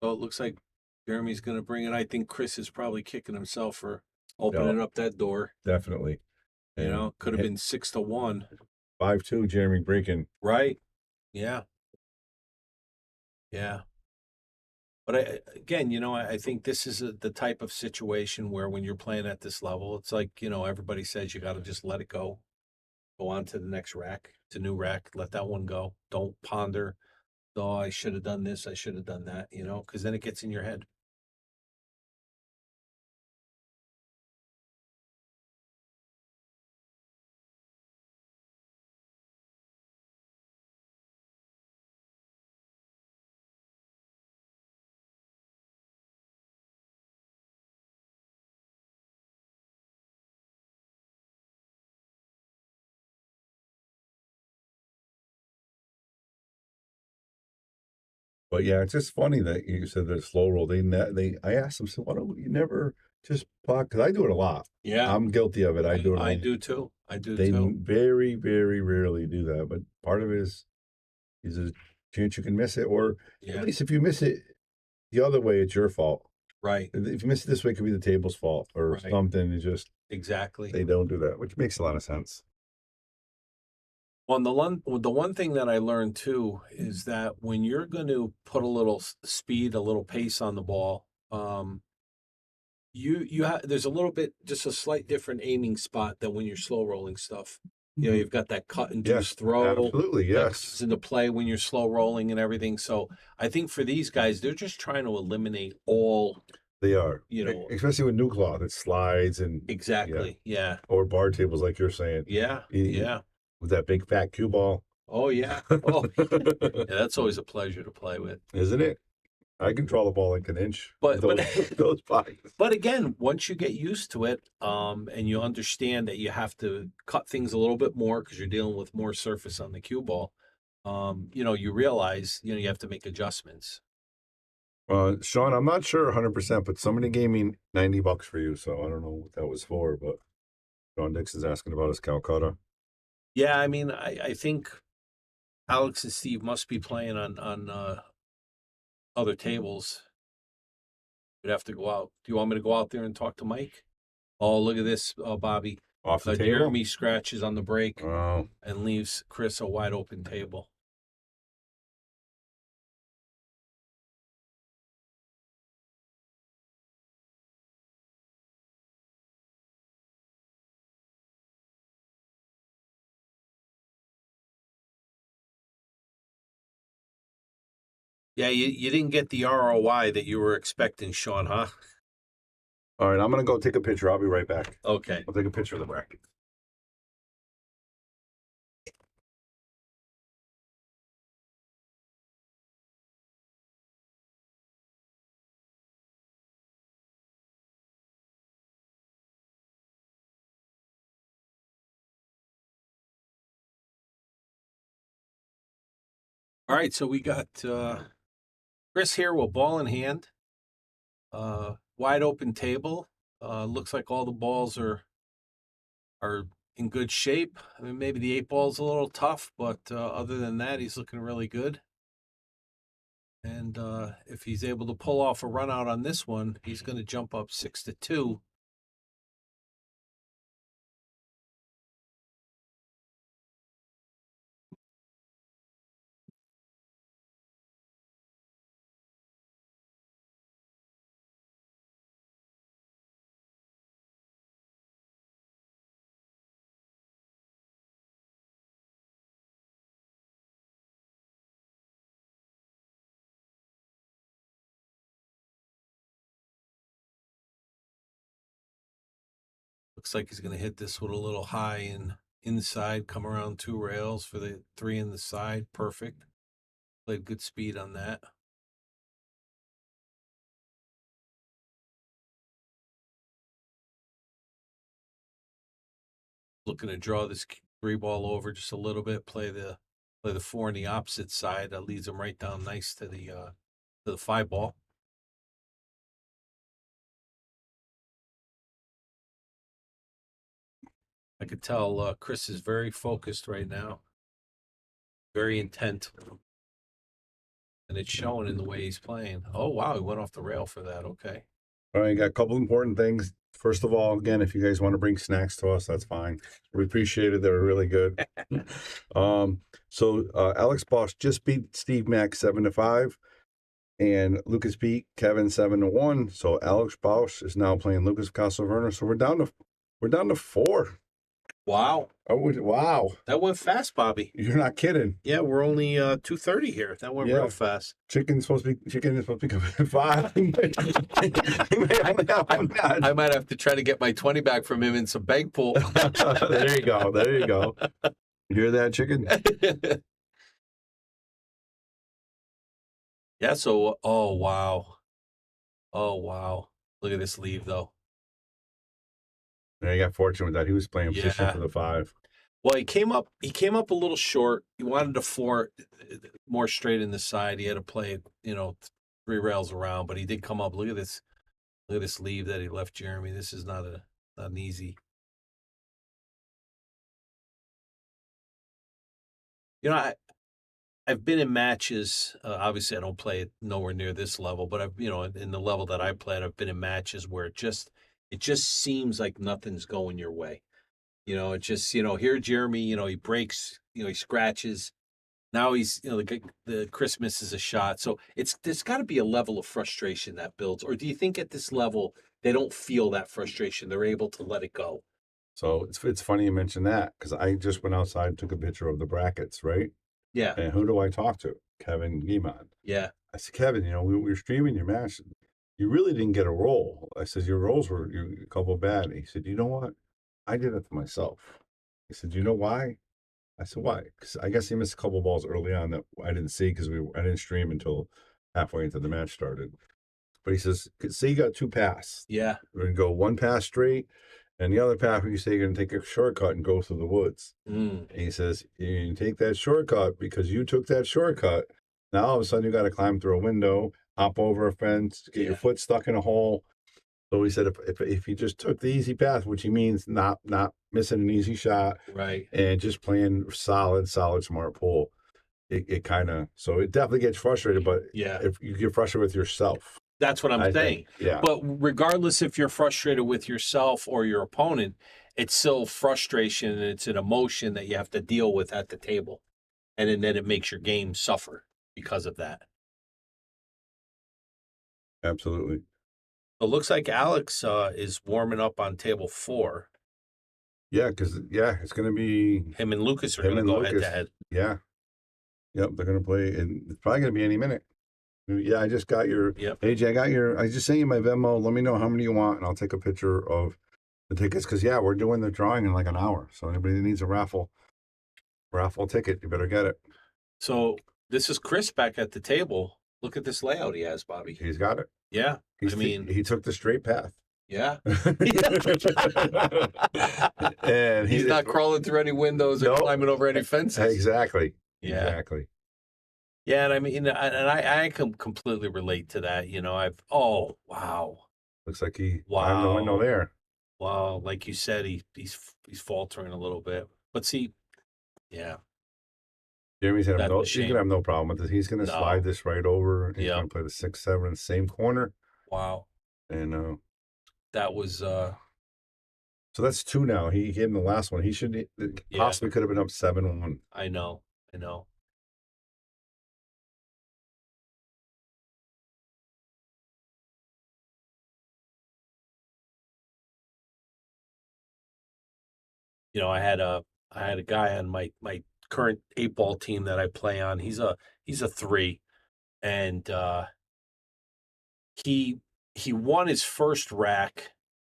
S7: So it looks like Jeremy's gonna bring it. I think Chris is probably kicking himself for opening up that door.
S5: definitely. And
S7: Could have been 6-1.
S5: 5-2, Jeremy breaking.
S7: Right. Yeah. Yeah. But again, I think this is the type of situation where when you're playing at this level, it's like, everybody says you got to just let it go. Go on to the next rack, to new rack, let that one go. Don't ponder, oh, I should have done this, I should have done that, because then it gets in your head.
S5: But yeah, it's just funny that you said that slow roll. I asked them, so why don't you never just puck? Because I do it a lot.
S7: Yeah.
S5: I'm guilty of it. I do it a
S7: I
S5: lot.
S7: do too. I do
S5: They
S7: too.
S5: very, very rarely do that. But part of it is a chance you can miss it, or
S7: Yeah.
S5: at least if you miss it the other way, it's your fault.
S7: Right.
S5: If you miss it this way, it could be the table's fault or
S7: Right.
S5: something. It's just
S7: Exactly.
S5: they don't do that, which makes a lot of sense.
S7: Well, and the one thing that I learned too is that when you're going to put a little speed, a little pace on the ball, there's a little bit, just a slight different aiming spot than when you're slow rolling stuff. You've got that cut and
S5: Yes,
S7: deuce throw
S5: absolutely,
S7: that
S5: yes.
S7: comes into play when you're slow rolling and everything. So I think for these guys, they're just trying to eliminate all.
S5: They are, especially with new cloth, it slides and
S7: Exactly. Yeah.
S5: or bar tables, like you're saying.
S7: Yeah. Yeah.
S5: With that big fat cue ball.
S7: Oh yeah. Oh, yeah. That's always a pleasure to play with,
S5: Isn't it? I can draw the ball like an inch.
S7: But
S5: those bodies.
S7: But again, once you get used to it, and you understand that you have to cut things a little bit more because you're dealing with more surface on the cue ball, you realize you have to make adjustments.
S5: Sean, I'm not sure 100%, but somebody gave me $90 for you, so I don't know what that was for. But Sean Dixon's asking about his Calcutta.
S7: Yeah, I mean, I think Alex and Steve must be playing on other tables. We'd have to go out. Do you want me to go out there and talk to Mike? Oh, look at this, Bobby.
S5: Off the table?
S7: Jeremy scratches on the break
S5: Oh.
S7: and leaves Chris a wide open table. Yeah, you didn't get the ROI that you were expecting, Sean, huh?
S5: All right, I'm going to go take a picture. I'll be right back.
S7: Okay.
S5: I'll take a picture of the bracket.
S7: All right, so we got Chris here with ball in hand. Wide open table. Looks like all the balls are in good shape. I mean, maybe the 8-ball's a little tough, but other than that, he's looking really good. And if he's able to pull off a run out on this one, he's going to jump up 6-2. Looks like he's going to hit this with a little high and inside, come around 2 rails for the 3 in the side. Perfect. Played good speed on that. Looking to draw this 3-ball over just a little bit, play the 4 on the opposite side. That leads him right down nice to the 5-ball. I could tell Chris is very focused right now, very intent, and it's showing in the way he's playing. Oh, wow, he went off the rail for that. Okay.
S5: All right, got a couple important things. First of all, again, if you guys want to bring snacks to us, that's fine. We appreciate it. They were really good. So Alex Bosch just beat Steve Mack 7-5, and Lucas beat Kevin 7-1. So Alex Bosch is now playing Lucas Castleverne. So we're down to 4.
S7: Wow.
S5: Oh, wow.
S7: That went fast, Bobby.
S5: You're not kidding.
S7: Yeah, we're only 2:30 here. That went real fast.
S5: Chicken is supposed to be coming at 5.
S7: I might have to try to get my 20 back from him in some bank pool.
S5: There you go. There you go. You hear that, chicken?
S7: Yeah, so, oh, wow. Oh, wow. Look at this leave, though.
S5: Yeah, he got fortunate with that. He was playing position for the 5.
S7: Well, he came up a little short. He wanted to 4 more straight in the side. He had to play, 3 rails around, but he did come up. Look at this leave that he left Jeremy. This is not an easy. I've been in matches. Obviously, I don't play it nowhere near this level, but I've, in the level that I played, I've been in matches where it just seems like nothing's going your way. It just, here Jeremy, he breaks, he scratches. Now he's, the Chris misses a shot. So there's got to be a level of frustration that builds. Or do you think at this level they don't feel that frustration? They're able to let it go.
S5: So it's funny you mentioned that, because I just went outside and took a picture of the brackets, right?
S7: Yeah.
S5: And who do I talk to? Kevin Guimond.
S7: Yeah.
S5: I said, Kevin, we were streaming your match. You really didn't get a roll. I said, your rolls were a couple bad. He said, you know what? I did it to myself. He said, you know why? I said, why? Because I guess he missed a couple balls early on that I didn't see because I didn't stream until halfway into the match started. But he says, say you got 2 passes.
S7: Yeah.
S5: We're going to go 1 pass straight, and the other pass, you say you're going to take a shortcut and go through the woods. And he says, you take that shortcut because you took that shortcut. Now all of a sudden you got to climb through a window, hop over a fence, get your foot stuck in a hole. So he said, if he just took the easy path, which he means not missing an easy shot,
S7: right,
S5: and just playing solid smart pool, it kind of, so it definitely gets frustrated. But if you get frustrated with yourself,
S7: that's what I'm saying.
S5: Yeah.
S7: But regardless if you're frustrated with yourself or your opponent, it's still frustration and it's an emotion that you have to deal with at the table, and then it makes your game suffer because of that.
S5: Absolutely.
S7: It looks like Alex is warming up on table 4.
S5: Yeah, because it's going to be
S7: him and Lucas are going to go head to head.
S5: Yeah. Yep, they're going to play, and it's probably going to be any minute. Yeah, I just got your AJ. I just sent you my Venmo. Let me know how many you want, and I'll take a picture of the tickets. Because we're doing the drawing in like an hour. So anybody that needs a raffle ticket, you better get it.
S7: So this is Chris back at the table. Look at this layout he has, Bobby.
S5: He's got it.
S7: Yeah,
S5: he took the straight path.
S7: Yeah.
S5: And
S7: he's not crawling through any windows or climbing over any fences.
S5: Exactly.
S7: Yeah.
S5: Exactly.
S7: Yeah, and I mean, I can completely relate to that. You know, oh wow,
S5: Looks like he climbed the window
S7: wow,
S5: there.
S7: wow. Like you said, he's faltering a little bit. But see, yeah,
S5: Jeremy's
S7: that's a
S5: he's gonna
S7: shame.
S5: have no problem with this. He's gonna slide
S7: No,
S5: this right over. He's
S7: yeah,
S5: gonna play the 6-7 in the same corner.
S7: wow.
S5: And
S7: That was
S5: so that's 2 now. He gave him the last one. He should
S7: yeah.
S5: possibly could have been up 7-1.
S7: I know, I know. You know, I had a guy on my current 8-ball team that I play on. He's a 3, and he he won his first rack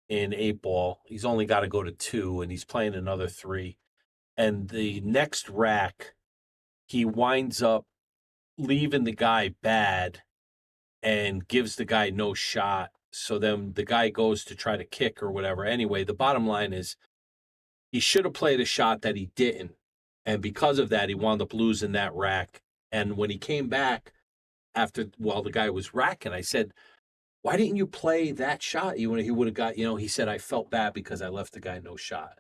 S7: in 8-ball. He's only got to go to 2, and he's playing another 3. And the next rack, he winds up leaving the guy bad and gives the guy no shot. So then the guy goes to try to kick or whatever. Anyway, the bottom line is he should have played a shot that he didn't. And because of that, he wound up losing that rack. And when he came back while the guy was racking, I said, why didn't you play that shot? He would have got, he said, I felt bad because I left the guy no shot.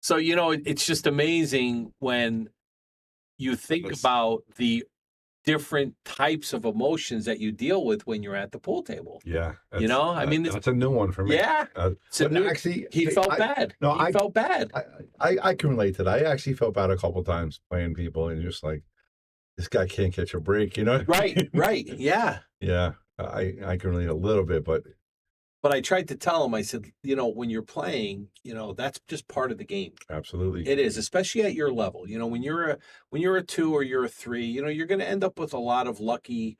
S7: So, it's just amazing when you think about the different types of emotions that you deal with when you're at the pool table.
S5: Yeah.
S7: I mean,
S5: that's a new one for me.
S7: Yeah.
S5: Actually,
S7: he felt bad.
S5: No,
S7: he felt bad.
S5: I can relate to that. I actually felt bad a couple times playing people and just like, this guy can't catch a break,
S7: Right, right. Yeah.
S5: Yeah. I can relate a little bit, but
S7: I tried to tell him, I said, when you're playing, that's just part of the game.
S5: absolutely.
S7: It is, especially at your level. When you're a 2 or you're a 3, you're going to end up with a lot of lucky,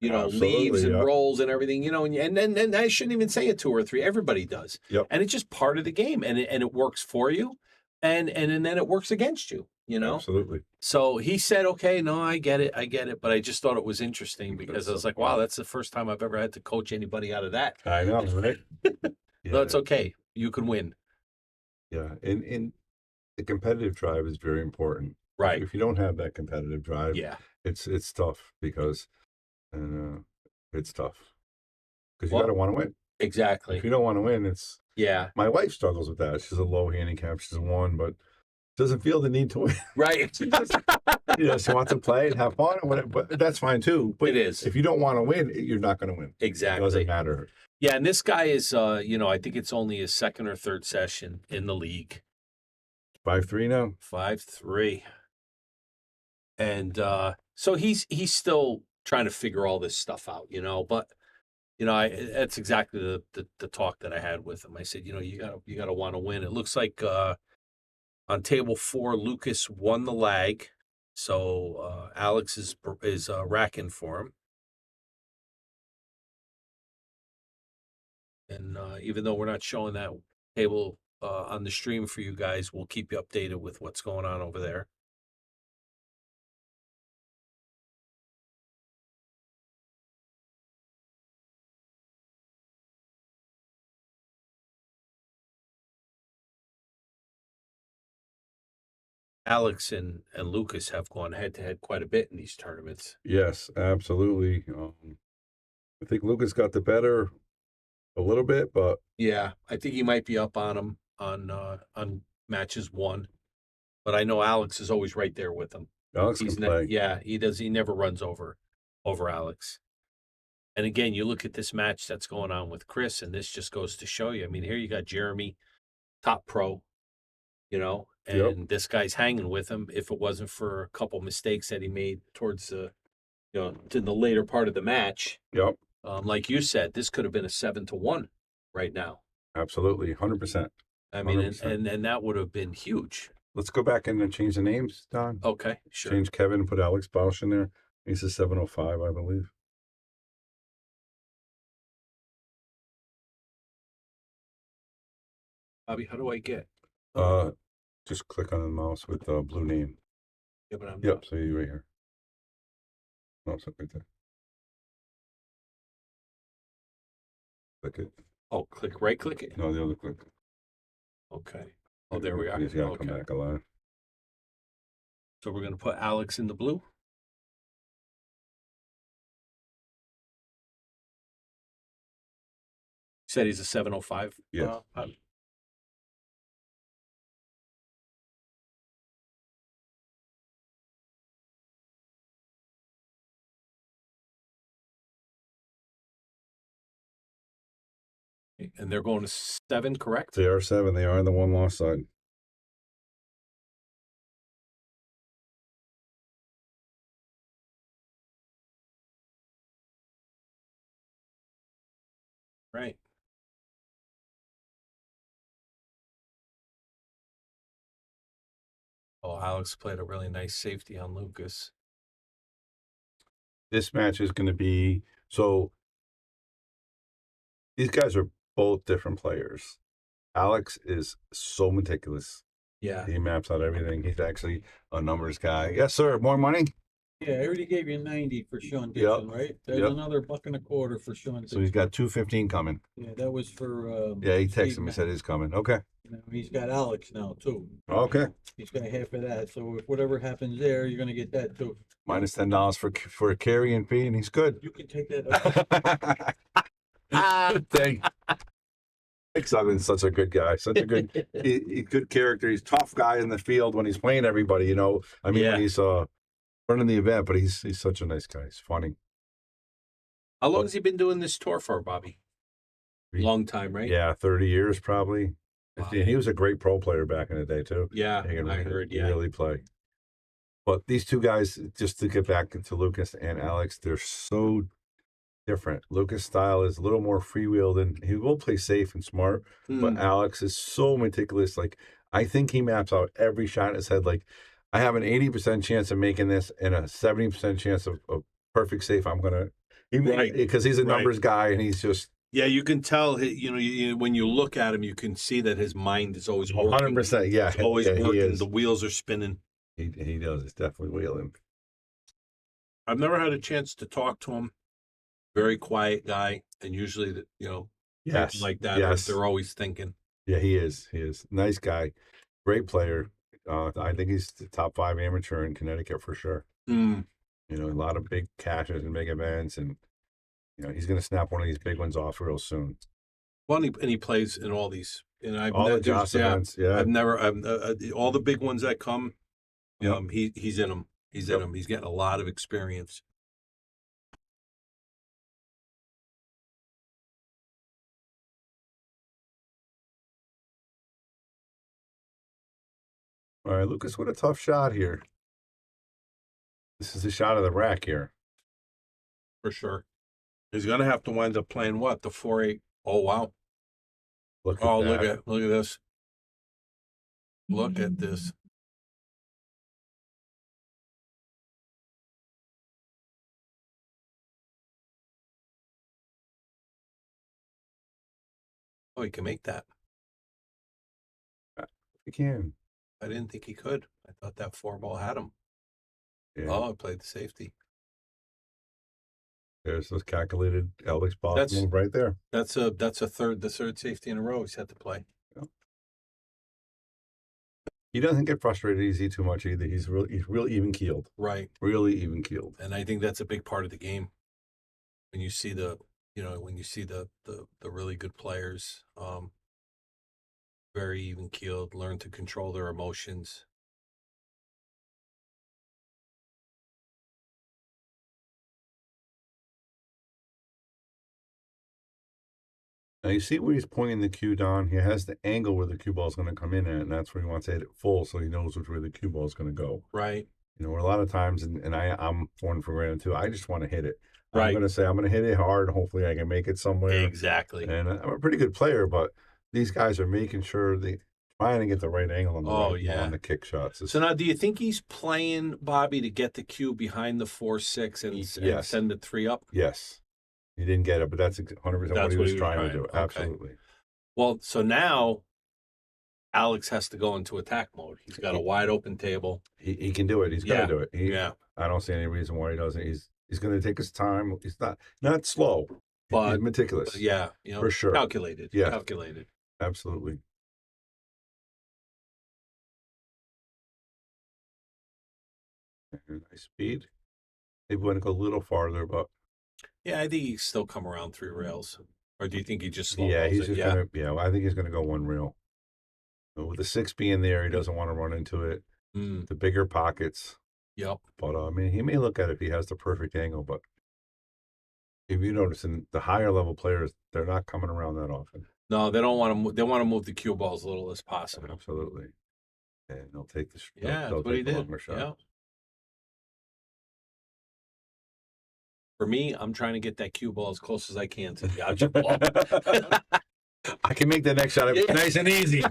S5: Absolutely,
S7: leaves and
S5: yeah.
S7: rolls and everything, and I shouldn't even say a 2 or a 3. Everybody does.
S5: Yep.
S7: And it's just part of the game, and it works for you, and then it works against you.
S5: Absolutely.
S7: So he said, "Okay, no, I get it, but I just thought it was interesting because I was like, wow, that's the first time I've ever had to coach anybody out of that.
S5: I know, right?
S7: No, it's okay. You can win.
S5: Yeah, and the competitive drive is very important.
S7: Right.
S5: If you don't have that competitive drive,
S7: Yeah.
S5: it's tough because it's tough because you
S7: Well,
S5: got to want to win.
S7: Exactly.
S5: If you don't want to win, it's
S7: Yeah.
S5: my wife struggles with that. She's a low handicap. She's a 1, but doesn't feel the need to win.
S7: Right.
S5: She wants to play and have fun, or whatever, but that's fine too. But
S7: It is.
S5: if you don't want to win, you're not going to win. It
S7: Exactly.
S5: doesn't matter.
S7: Yeah, and this guy is, I think it's only his 2nd or 3rd session in the league.
S5: 5-3 now.
S7: 5'3", and so he's still trying to figure all this stuff out, But that's exactly the talk that I had with him. I said, you gotta want to win. It looks like on table 4, Lucas won the lag, so Alex is racking for him. And even though we're not showing that table on the stream for you guys, we'll keep you updated with what's going on over there. Alex and Lucas have gone head to head quite a bit in these tournaments.
S5: Yes, absolutely. I think Lucas got the better a little bit, but
S7: Yeah, I think he might be up on him on matches 1, but I know Alex is always right there with him.
S5: Alex can play.
S7: Yeah, he does. He never runs over Alex. And again, you look at this match that's going on with Chris, and this just goes to show you. I mean, here you got Jeremy, top pro, and this guy's hanging with him. If it wasn't for a couple mistakes that he made towards to the later part of the match,
S5: Yep,
S7: like you said, this could have been a 7-1 right now.
S5: absolutely, 100%.
S7: I mean,
S5: 100%.
S7: and that would have been huge.
S5: Let's go back and change the names, Don.
S7: Okay, sure.
S5: Change Kevin and put Alex Bausch in there. He's a 705, I believe.
S7: Bobby, how do I get?
S5: Just click on the mouse with the blue name.
S7: Yeah, but I'm
S5: Yep,
S7: not.
S5: so you're right here. No, so right there. Click it.
S7: Oh, click it.
S5: No, the other click.
S7: Okay. Oh, there we are.
S5: He's got to
S7: Okay.
S5: come back alive.
S7: So we're going to put Alex in the blue. Said he's a 705.
S5: Yes.
S7: And they're going to 7, correct?
S5: They are 7. They are on the one loss side.
S7: Right. Oh, Alex played a really nice safety on Lucas.
S5: This match is going to be so. These guys are both different players. Alex is so meticulous.
S7: Yeah.
S5: He maps out everything. He's actually a numbers guy. Yes, sir. More money.
S9: Yeah, I already gave you 90 for Sean
S5: Yep.
S9: Dixon, right? There's
S5: Yep.
S9: another $1.25 for Sean Dixon.
S5: So he's got 215 coming.
S9: Yeah, that was for
S5: Yeah, he
S9: Steve
S5: texted me,
S9: Mack.
S5: said he's coming. Okay.
S9: You know, he's got Alex now too.
S5: Okay.
S9: He's got half of that. So if whatever happens there, you're gonna get that too.
S5: Minus $10 for a carry and fee, and he's good.
S9: You can take that.
S5: Thank. Zuglan's such a good guy, such a good, good character. He's a tough guy in the field when he's playing everybody. You know, I mean,
S7: Yeah.
S5: when he's running the event, but he's such a nice guy. He's funny.
S7: How long has he been doing this tour for, Bobby? Long time, right?
S5: Yeah, 30 years probably.
S7: Wow.
S5: And he was a great pro player back in the day too.
S7: Yeah,
S5: He can
S7: I heard. Yeah.
S5: really play. But these two guys, just to get back to Lucas and Alex, they're so different. Lucas' style is a little more freewheeled, and he will play safe and smart. But Alex is so meticulous. Like, I think he maps out every shot in his head. Like, I have an 80% chance of making this and a 70% chance of perfect safe. I'm gonna, because he's a numbers guy, and he's just.
S7: Yeah, you can tell. When you look at him, you can see that his mind is always working.
S5: 100%. Yeah,
S7: It's always
S5: he
S7: working.
S5: is.
S7: The wheels are spinning.
S5: He does. It's definitely wheeling.
S7: I've never had a chance to talk to him. Very quiet guy, and usually,
S5: Yes,
S7: people like that,
S5: yes.
S7: they're always thinking.
S5: Yeah, he is. He is. Nice guy. Great player. I think he's the top 5 amateur in Connecticut for sure.
S7: Mm.
S5: You know, a lot of big cashes and big events, and he's going to snap one of these big ones off real soon.
S7: Well, and he plays in all these. And
S5: All the Joss events, yeah.
S7: I've never, all the big ones that come.
S5: Yep.
S7: He's in them. He's in them. He's getting a lot of experience.
S5: All right, Lucas, what a tough shot here. This is a shot of the rack here.
S7: For sure. He's going to have to wind up playing what? The 4-8. Oh, wow.
S5: Look at that.
S7: Look at this. Look at this. Oh, he can make that.
S5: He can.
S7: I didn't think he could. I thought that 4-ball had him.
S5: Yeah.
S7: Oh, I played the safety.
S5: There's those calculated Alex Boss
S7: That's-
S5: move right there.
S7: That's the third safety in a row he's had to play.
S5: He doesn't get frustrated easy too much either. He's real even keeled.
S7: Right.
S5: Really even keeled.
S7: And I think that's a big part of the game. When you see the really good players, very even keeled, learn to control their emotions.
S5: Now you see where he's pointing the cue down. He has the angle where the cue ball is going to come in at, and that's where he wants to hit it full, so he knows which way the cue ball is going to go.
S7: Right.
S5: A lot of times, and I'm one for granted too. I just want to hit it.
S7: Right.
S5: I'm going to say I'm going to hit it hard. Hopefully, I can make it somewhere.
S7: Exactly.
S5: And I'm a pretty good player, but these guys are making sure they trying to get the right angle on the on the kick shots.
S7: So now, do you think he's playing, Bobby, to get the cue behind the 4-6 and send the 3 up?
S5: Yes. He didn't get it, but that's 100% what he was trying to do.
S7: Okay.
S5: Absolutely.
S7: Well, so now Alex has to go into attack mode. He's got a wide open table.
S5: He can do it. He's going to do it.
S7: Yeah.
S5: I don't see any reason why he doesn't. He's going to take his time. He's not slow, but he's meticulous.
S7: Yeah,
S5: for sure.
S7: Calculated.
S5: Yeah.
S7: Calculated.
S5: Absolutely. Nice speed. Maybe want to go a little farther, but
S7: Yeah, I think he still come around 3 rails. Or do you think he just slow
S5: yeah,
S7: rolls
S5: he's
S7: it?
S5: just
S7: Yeah.
S5: gonna. Yeah, I think he's gonna go 1 rail. But with the 6 being there, he doesn't want to run into it.
S7: Mm,
S5: The bigger pockets,
S7: yep.
S5: but I mean, he may look at it if he has the perfect angle. But if you notice, in the higher level players, they're not coming around that often.
S7: No, they don't want to. They want to move the cue ball as little as possible.
S5: Absolutely, and they'll take the.
S7: Yeah,
S5: they'll
S7: that's what he
S5: take the
S7: did.
S5: longer shot.
S7: Yeah. For me, I'm trying to get that cue ball as close as I can to the object ball.
S5: I can make the next shot nice and easy.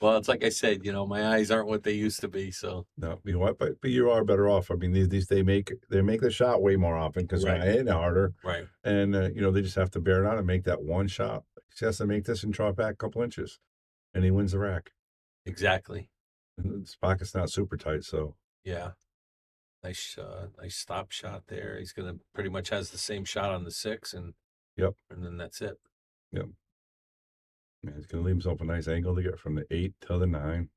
S7: Well, it's like I said, my eyes aren't what they used to be. So
S5: No, you know what? But you are better off. I mean, these they make the shot way more often because
S7: Right.
S5: they're hitting it harder,
S7: right,
S5: and they just have to bear down and make that one shot. He just has to make this and draw it back a couple inches, and he wins the rack.
S7: exactly.
S5: And his pocket's not super tight, so
S7: Yeah. Nice stop shot there. He's gonna pretty much has the same shot on the 6, and
S5: yep,
S7: then that's it.
S5: yep. Man, he's gonna leave himself a nice angle to get from the 8 to the 9.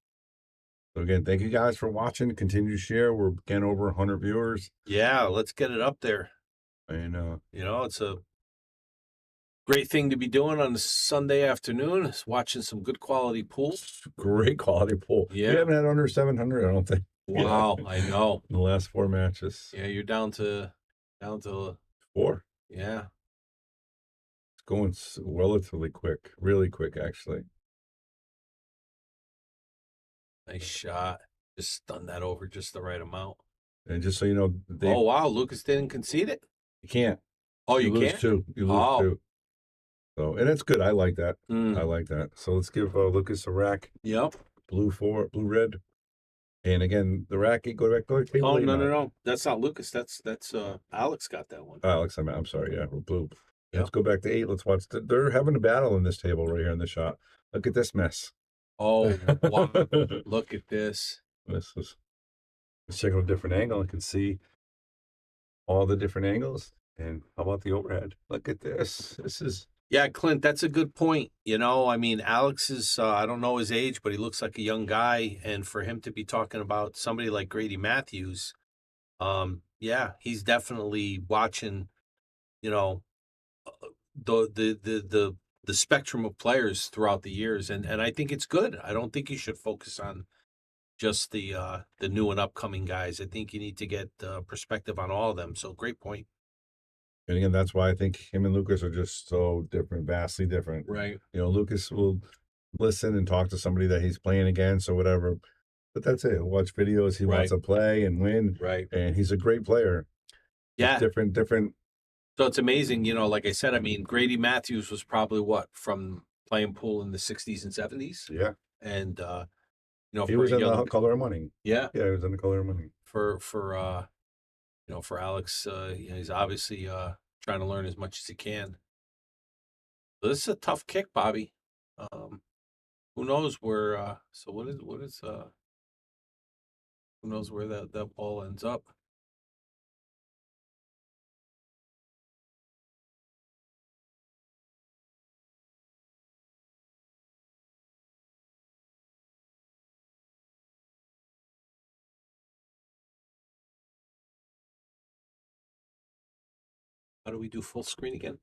S5: So again, thank you guys for watching. Continue to share. We're again over 100 viewers,
S7: Yeah, let's get it up there.
S5: and
S7: It's a great thing to be doing on a Sunday afternoon. Is watching some good quality pools.
S5: great quality pool.
S7: Yeah.
S5: We haven't had under 700, I don't think.
S7: Wow, I know.
S5: In the last 4 matches.
S7: Yeah, you're down to
S5: 4.
S7: yeah.
S5: It's going relatively quick, really quick, actually.
S7: Nice shot. Just stun that over just the right amount.
S5: And just so you know,
S7: Oh wow, Lucas didn't concede it.
S5: you can't.
S7: Oh, you
S5: lose
S7: can't.
S5: 2. You lose
S7: Oh.
S5: 2. So, and it's good. I like that.
S7: Mm,
S5: I like that. So let's give Lucas a rack.
S7: Yep.
S5: Blue red. And again, the rack. Go back. Go table
S7: Oh
S5: 8
S7: no
S5: now.
S7: no no. That's not Lucas. That's Alex got that one.
S5: Alex, I'm sorry. Yeah, we're blue.
S7: Yep.
S5: Let's go back to 8. Let's watch. They're having a battle in this table right here in the shot. Look at this mess.
S7: Oh wow. Look at this.
S5: This is. Let's check out a different angle. I can see all the different angles. And how about the overhead? Look at this. This is.
S7: Yeah, Clint, that's a good point. I mean, Alex is, I don't know his age, but he looks like a young guy. And for him to be talking about somebody like Grady Matthews, yeah, he's definitely watching, the spectrum of players throughout the years. And I think it's good. I don't think you should focus on just the new and upcoming guys. I think you need to get perspective on all of them. So great point.
S5: And again, that's why I think him and Lucas are just so different, vastly different.
S7: Right.
S5: Lucas will listen and talk to somebody that he's playing against or whatever, but that's it. He'll watch videos. He wants to play and win,
S7: Right.
S5: and he's a great player.
S7: Yeah.
S5: Just different.
S7: So it's amazing, like I said, I mean, Grady Matthews was probably from playing pool in the 60s and 70s.
S5: Yeah.
S7: And,
S5: He was in the Color of Money.
S7: Yeah.
S5: Yeah, he was in the Color of Money.
S7: For Alex, he's obviously trying to learn as much as he can. So this is a tough kick, Bobby. Who knows where, who knows where that ball ends up? How do we do full screen again?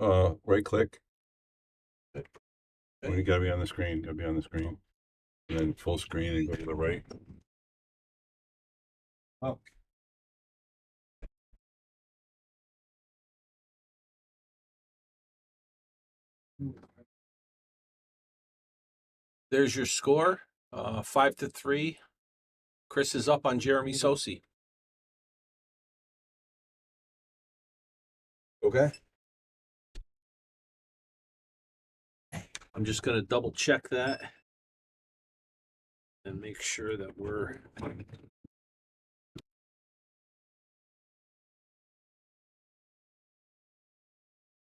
S5: Right click.
S7: Okay.
S5: When you gotta be on the screen, gotta be on the screen. And then full screen and go to the right. Oh.
S7: There's your score, 5-3. Chris is up on Jeremy Sossei.
S5: Okay.
S7: I'm just going to double check that and make sure that we're.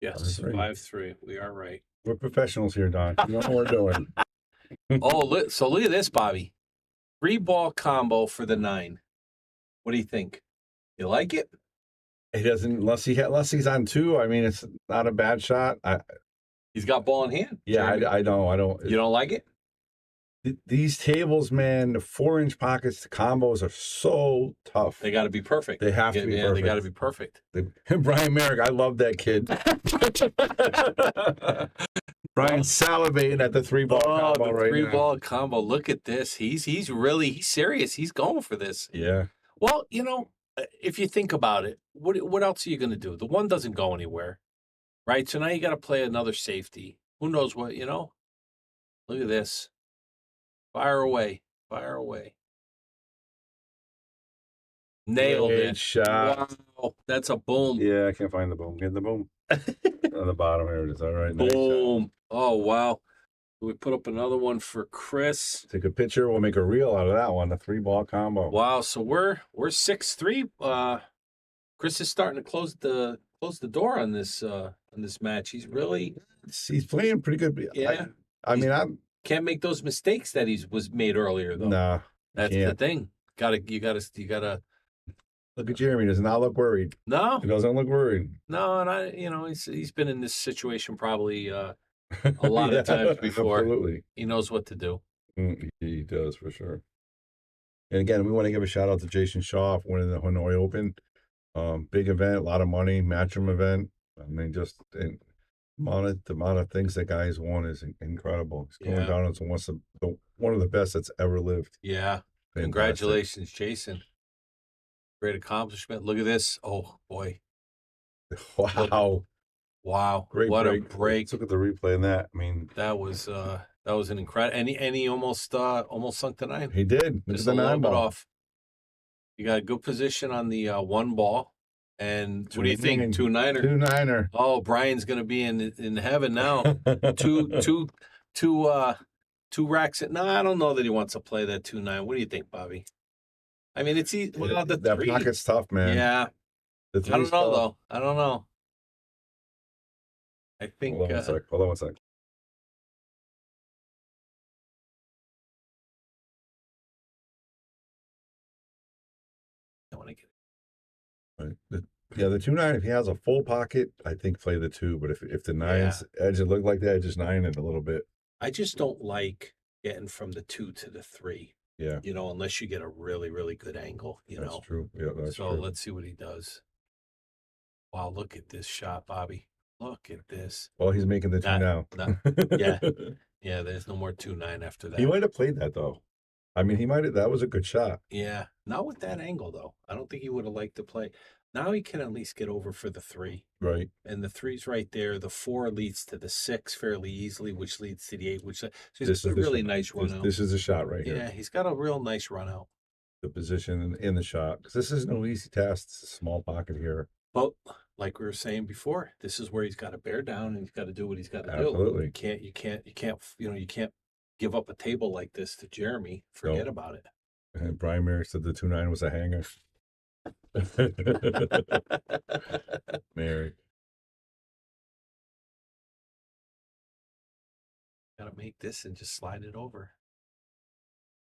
S7: Yes, 5-3. We are right.
S5: We're professionals here, Don. We know what we're doing.
S7: So look at this, Bobby. 3-ball combo for the 9. What do you think? You like it?
S5: He doesn't unless he's on 2. I mean, it's not a bad shot.
S7: He's got ball in hand.
S5: Yeah,
S7: Jeremy.
S5: I know. I don't.
S7: You don't like it?
S5: These tables, man, the 4-inch pockets, the combos are so tough.
S7: They got to be perfect.
S5: They have to be
S7: Yeah,
S5: perfect.
S7: they got to be perfect.
S5: Brian Merrick, I love that kid. Brian salivating at the 3-ball combo
S7: the
S5: right now.
S7: 3-ball combo. Look at this. He's serious. He's going for this.
S5: Yeah.
S7: Well, if you think about it, what else are you going to do? The one doesn't go anywhere, right? So now you got to play another safety. Who knows what, Look at this. Fire away. Fire away. Nailed
S5: Great
S7: it.
S5: shot.
S7: Wow. That's a boom.
S5: Yeah, I can't find the boom. Get the boom. On the bottom here it is. All right. Nice
S7: Boom.
S5: shot.
S7: Oh, wow. We put up another one for Chris.
S5: Take a picture. We'll make a reel out of that one. The 3-ball combo.
S7: Wow. So we're 6-3. Chris is starting to close the door on this match. He's
S5: playing pretty good.
S7: Yeah.
S5: I mean, I'm
S7: can't make those mistakes that was made earlier though.
S5: nah.
S7: That's the thing. You gotta
S5: Look at Jeremy. Does not look worried.
S7: No.
S5: He doesn't look worried.
S7: No, and he's been in this situation probably a lot of times before.
S5: Absolutely.
S7: He knows what to do.
S5: He does for sure. And again, we want to give a shout out to Jason Shaw for winning the Hanoi Open. Big event, a lot of money, matchroom event. I mean, just the amount of things that guy's won is incredible. He's going down as one of the best that's ever lived.
S7: Yeah.
S5: Fantastic.
S7: Congratulations, Jason. Great accomplishment. Look at this. Oh boy.
S5: Wow.
S7: Wow.
S5: Great
S7: what
S5: break.
S7: a break.
S5: Let's look at the replay in that. I mean,
S7: that was an incredible and he almost sunk the 9.
S5: He did.
S7: Just a little bit off. You got a good position on the 1 ball. And what do you think? 2-9er.
S5: 2-9er.
S7: Oh, Brian's gonna be in heaven now. two racks. No, I don't know that he wants to play that 2-9. What do you think, Bobby? I mean, it's easy. Well, the
S5: that
S7: 3.
S5: pocket's tough, man.
S7: Yeah. I don't know though. I don't know. I think.
S5: Hold on one sec.
S7: I want to get.
S5: Right. The 2-9. If he has a full pocket, I think play the 2. But if the 9's edge look like that, just 9 it a little bit.
S7: I just don't like getting from the 2 to the 3.
S5: Yeah.
S7: Unless you get a really, really good angle.
S5: That's true. Yeah, that's true.
S7: So let's see what he does. Wow, look at this shot, Bobby. Look at this.
S5: Well, he's making the 2 now.
S7: Yeah. Yeah, there's no more 2-9 after that.
S5: He might have played that though. I mean, that was a good shot.
S7: Yeah. Not with that angle though. I don't think he would have liked to play. Now he can at least get over for the 3.
S5: Right.
S7: And the 3's right there. The 4 leads to the 6 fairly easily, which leads to the 8, so he's got a really nice run out.
S5: This is a shot right here.
S7: Yeah, he's got a real nice run out.
S5: The position in the shot. Because this is no easy task. It's a small pocket here.
S7: But like we were saying before, this is where he's got to bear down and he's got to do what he's got to do.
S5: Absolutely.
S7: You can't give up a table like this to Jeremy. Forget about it.
S5: And Brian Merrick said the 2-9 was a hanger. Mary.
S7: Gotta make this and just slide it over.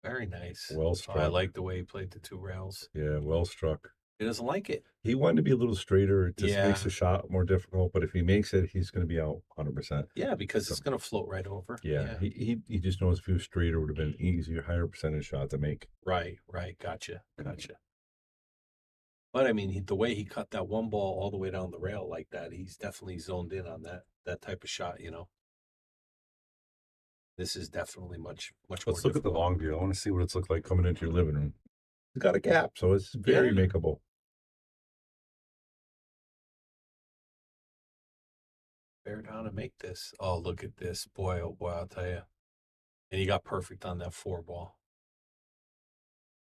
S7: Very nice.
S5: Well struck.
S7: I like the way he played the 2 rails.
S5: Yeah, well struck.
S7: He doesn't like it.
S5: He wanted to be a little straighter. It just makes the shot more difficult. But if he makes it, he's going to be out 100%.
S7: Yeah, because it's going to float right over.
S5: Yeah. He just knows if he was straighter, it would have been an easier, higher percentage shot to make.
S7: Right. Gotcha. But I mean, the way he cut that 1 ball all the way down the rail like that, he's definitely zoned in on that type of shot. This is definitely much more.
S5: Let's look at the long view. I want to see what it's looked like coming into your living room. It's got a gap, so it's very makeable.
S7: Bear down and make this. Oh, look at this. Boy, oh boy, I'll tell you. And he got perfect on that 4 ball.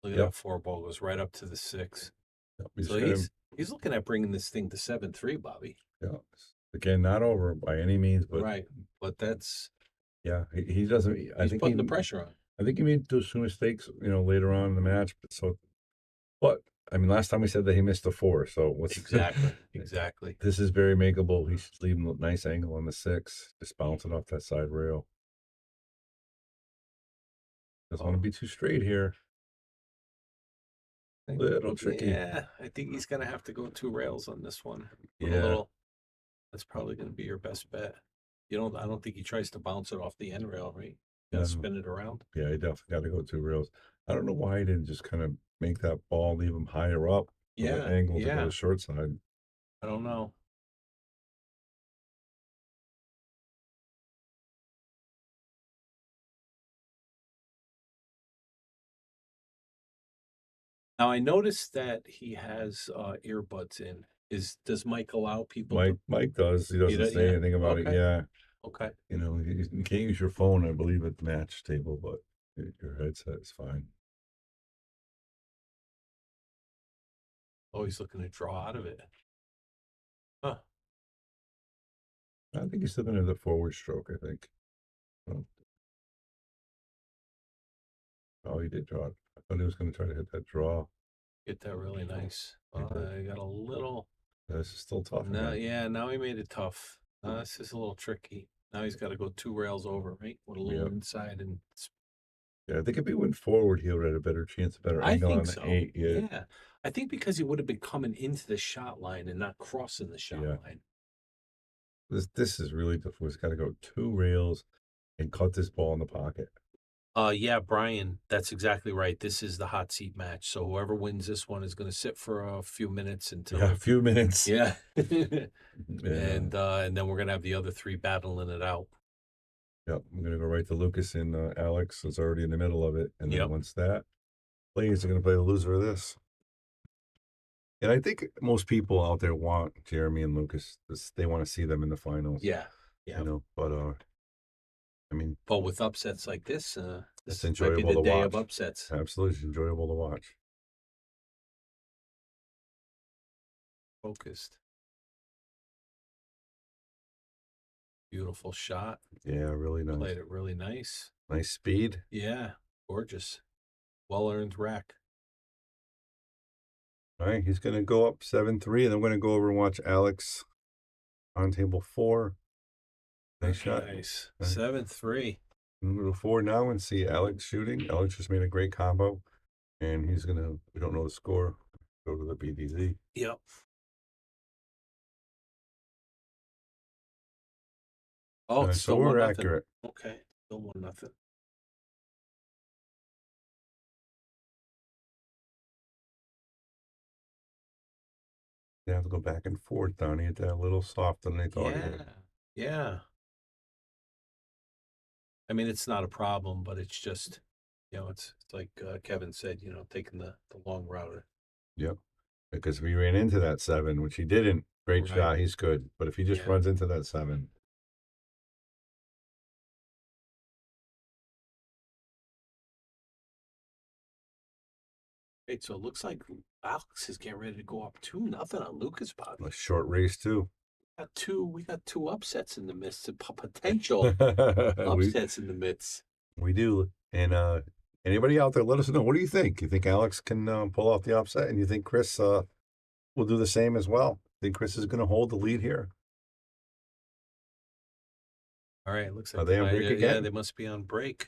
S7: Look at that 4 ball. Goes right up to the 6. So he's looking at bringing this thing to 7-3, Bobby.
S5: Yeah. Again, not over by any means, but
S7: right. But that's
S5: he doesn't.
S7: He's putting the pressure on.
S5: I think he made those 2 mistakes, later on in the match. But I mean, last time we said that he missed the 4, so what's
S7: exactly.
S5: This is very makeable. He's leaving a nice angle on the 6, just bouncing off that side rail. Doesn't want to be too straight here. A little tricky.
S7: Yeah, I think he's gonna have to go 2 rails on this one. That's probably gonna be your best bet. I don't think he tries to bounce it off the end rail, right? Gotta spin it around.
S5: Yeah, I definitely got to go 2 rails. I don't know why I didn't just kind of make that ball, leave him higher up with an
S7: Yeah,
S5: angle to go
S7: yeah.
S5: to short side.
S7: I don't know. Now I noticed that he has earbuds in. Does Mike allow people
S5: Mike does. He doesn't
S7: does,
S5: say
S7: yeah.
S5: anything about it.
S7: Okay.
S5: Yeah.
S7: Okay.
S5: You know, you can't use your phone, I believe, at the match table, but your headset is fine.
S7: Oh, he's looking to draw out of it. Huh.
S5: I think he's still going to have the forward stroke, I think. Oh, he did draw it. I thought he was going to try to hit that draw.
S7: Get that really nice.
S5: He did.
S7: I got a little.
S5: This is still tough.
S7: No,
S5: again.
S7: yeah, now he made it tough. This is a little tricky. Now he's got to go 2 rails over, right? With a little
S5: Yep.
S7: inside and
S5: Yeah, I think if he went forward, he would have had a better chance, a better
S7: I
S5: angle on
S7: think
S5: the
S7: so.
S5: 8. Yeah.
S7: Yeah. I think because he would have been coming into the shot line and not crossing the shot
S5: Yeah.
S7: line.
S5: This is really difficult. He's got to go 2 rails and cut this ball in the pocket.
S7: Yeah, Brian, that's exactly right. This is the hot seat match. So whoever wins this one is going to sit for a few minutes until
S5: Yeah, a few minutes.
S7: yeah.
S5: Yeah.
S7: And then we're going to have the other 3 battling it out.
S5: Yep, I'm going to go right to Lucas, and Alex is already in the middle of it. And then
S7: Yep.
S5: once that plays, they're going to play the loser of this. And I think most people out there want Jeremy and Lucas. They want to see them in the finals.
S7: Yeah. Yeah.
S5: You know, but I mean,
S7: But with upsets like this,
S5: it's
S7: this might be
S5: enjoyable
S7: the
S5: to
S7: day
S5: watch.
S7: of upsets.
S5: Absolutely, it's enjoyable to watch.
S7: Focused. Beautiful shot.
S5: Yeah, really nice.
S7: Played it really nice.
S5: Nice speed.
S7: Yeah. Gorgeous. Well-earned rack.
S5: All right, he's going to go up 7-3, and I'm going to go over and watch Alex on table 4. Nice shot.
S7: Nice.
S5: All right.
S7: 7-3.
S5: I'm going to go forward now and see Alex shooting. Alex just made a great combo, and he's going to, we don't know the score, go to the BDZ.
S7: Yep. Oh, it's
S5: So
S7: still
S5: we're
S7: 1-0.
S5: accurate.
S7: Okay. Still 1-0.
S5: They have to go back and forth, Donnie. It's a little softer than they thought.
S7: Yeah. Yeah. I mean, it's not a problem, but it's just, it's like Kevin said, taking the long route.
S5: Yep. Because if he ran into that 7, which he didn't, great
S7: Right.
S5: shot, he's good. But if he just
S7: Yeah.
S5: runs into that 7.
S7: Right, so it looks like Alex is getting ready to go up 2-0 on Lucas, Bobby.
S5: A short race, too.
S7: We got two upsets in the midst, potential
S5: we,
S7: upsets in the midst.
S5: we do. And anybody out there, let us know. What do you think? You think Alex can pull off the upset? And you think Chris will do the same as well? Think Chris is going to hold the lead here?
S7: All right, looks like
S5: Are they on break
S7: yeah,
S5: again?
S7: they must be on break.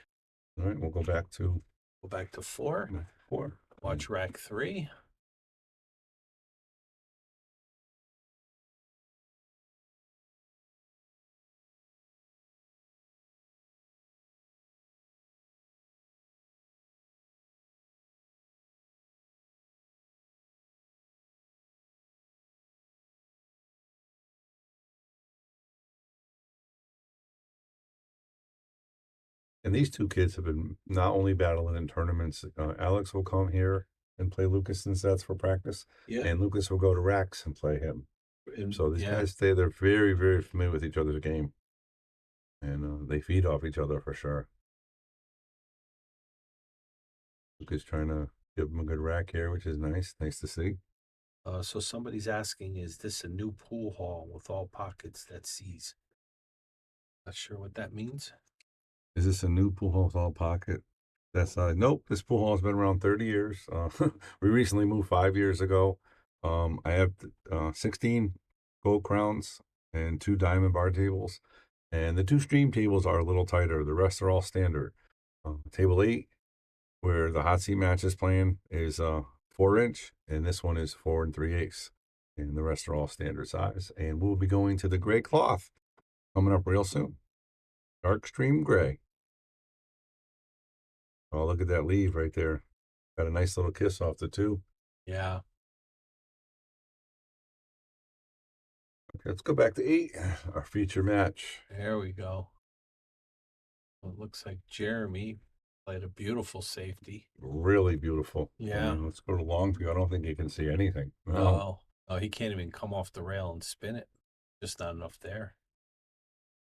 S5: All right, we'll go back to
S7: 4.
S5: 4.
S7: Watch rack 3.
S5: And these 2 kids have been not only battling in tournaments. Alex will come here and play Lucas in sets for practice.
S7: Yeah.
S5: And Lucas will go to racks and play him.
S7: And,
S5: So these
S7: yeah.
S5: guys they're very, very familiar with each other's game. And they feed off each other for sure. Lucas trying to give him a good rack here, which is nice. Nice to see.
S7: So somebody's asking, is this a new pool hall with all pockets that sees? Not sure what that means.
S5: Is this a new pool hall with all pocket? That's nope. This pool hall has been around 30 years. We recently moved 5 years ago. I have 16 gold crowns and 2 diamond bar tables, and the 2 stream tables are a little tighter. The rest are all standard. Table 8, where the hot seat match is playing, is 4-inch, and this one is 4 3/8, and the rest are all standard size. And we'll be going to the gray cloth coming up real soon. Dark stream gray. Oh, look at that leave right there. Got a nice little kiss off the 2.
S7: Yeah.
S5: Okay, let's go back to 8, our feature match.
S7: There we go. Well, it looks like Jeremy played a beautiful safety.
S5: Really beautiful.
S7: Yeah.
S5: Let's go to long view. I don't think you can see anything.
S7: No. Oh, he can't even come off the rail and spin it. Just not enough there.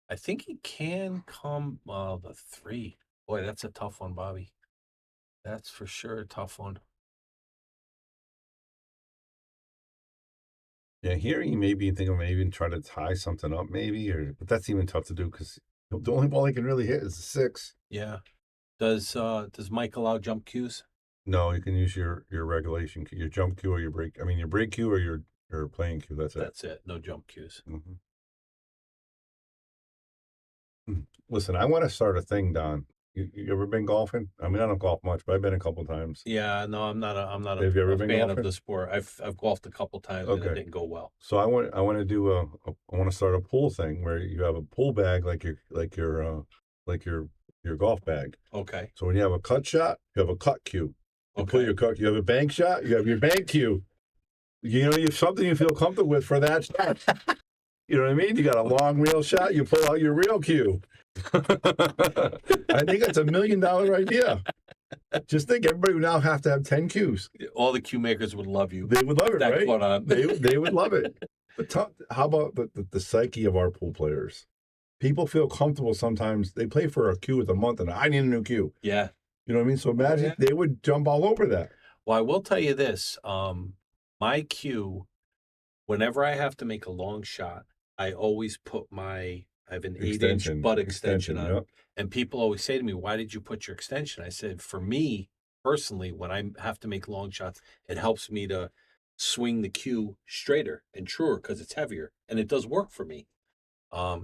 S7: I think he can come the 3. Boy, that's a tough one, Bobby. That's for sure a tough one.
S5: Yeah, here you maybe think of maybe try to tie something up, maybe, but that's even tough to do because the only ball he can really hit is a 6.
S7: Yeah. Does Mike allow jump cues?
S5: No, you can use your regulation cue, your jump cue or your break. I mean, your break cue or your playing cue. That's it.
S7: That's it. No jump cues.
S5: Mm-hmm. Listen, I want to start a thing, Don. You ever been golfing? I mean, I don't golf much, but I've been a couple times.
S7: Yeah, no, I'm not a,
S5: Have you ever been
S7: fan
S5: golfing?
S7: of the sport. I've golfed a couple times and it
S5: Okay.
S7: didn't go well.
S5: So I want to do I want to start a pool thing where you have a pool bag like your golf bag.
S7: Okay.
S5: So when you have a cut shot, you have a cut cue. You
S7: Okay.
S5: put your cut. You have a bank shot. You have your bank cue. You know, you have something you feel comfortable with for that shot. You know what I mean? You got a long reel shot. You pull out your reel cue. I think that's $1 million idea. Just think, everybody would now have to have 10 cues.
S7: All the cue makers would love you.
S5: They would love it,
S7: That
S5: right?
S7: caught on.
S5: They would love it. But how about the psyche of our pool players? People feel comfortable sometimes. They play for a cue with a month, and I need a new cue.
S7: Yeah.
S5: You know what I mean? So imagine they would jump all over that.
S7: Well, I will tell you this. My cue, whenever I have to make a long shot, I always put I have an 8-inch butt extension on.
S5: Yep.
S7: And people always say to me, why did you put your extension? I said, for me personally, when I have to make long shots, it helps me to swing the cue straighter and truer because it's heavier. And it does work for me.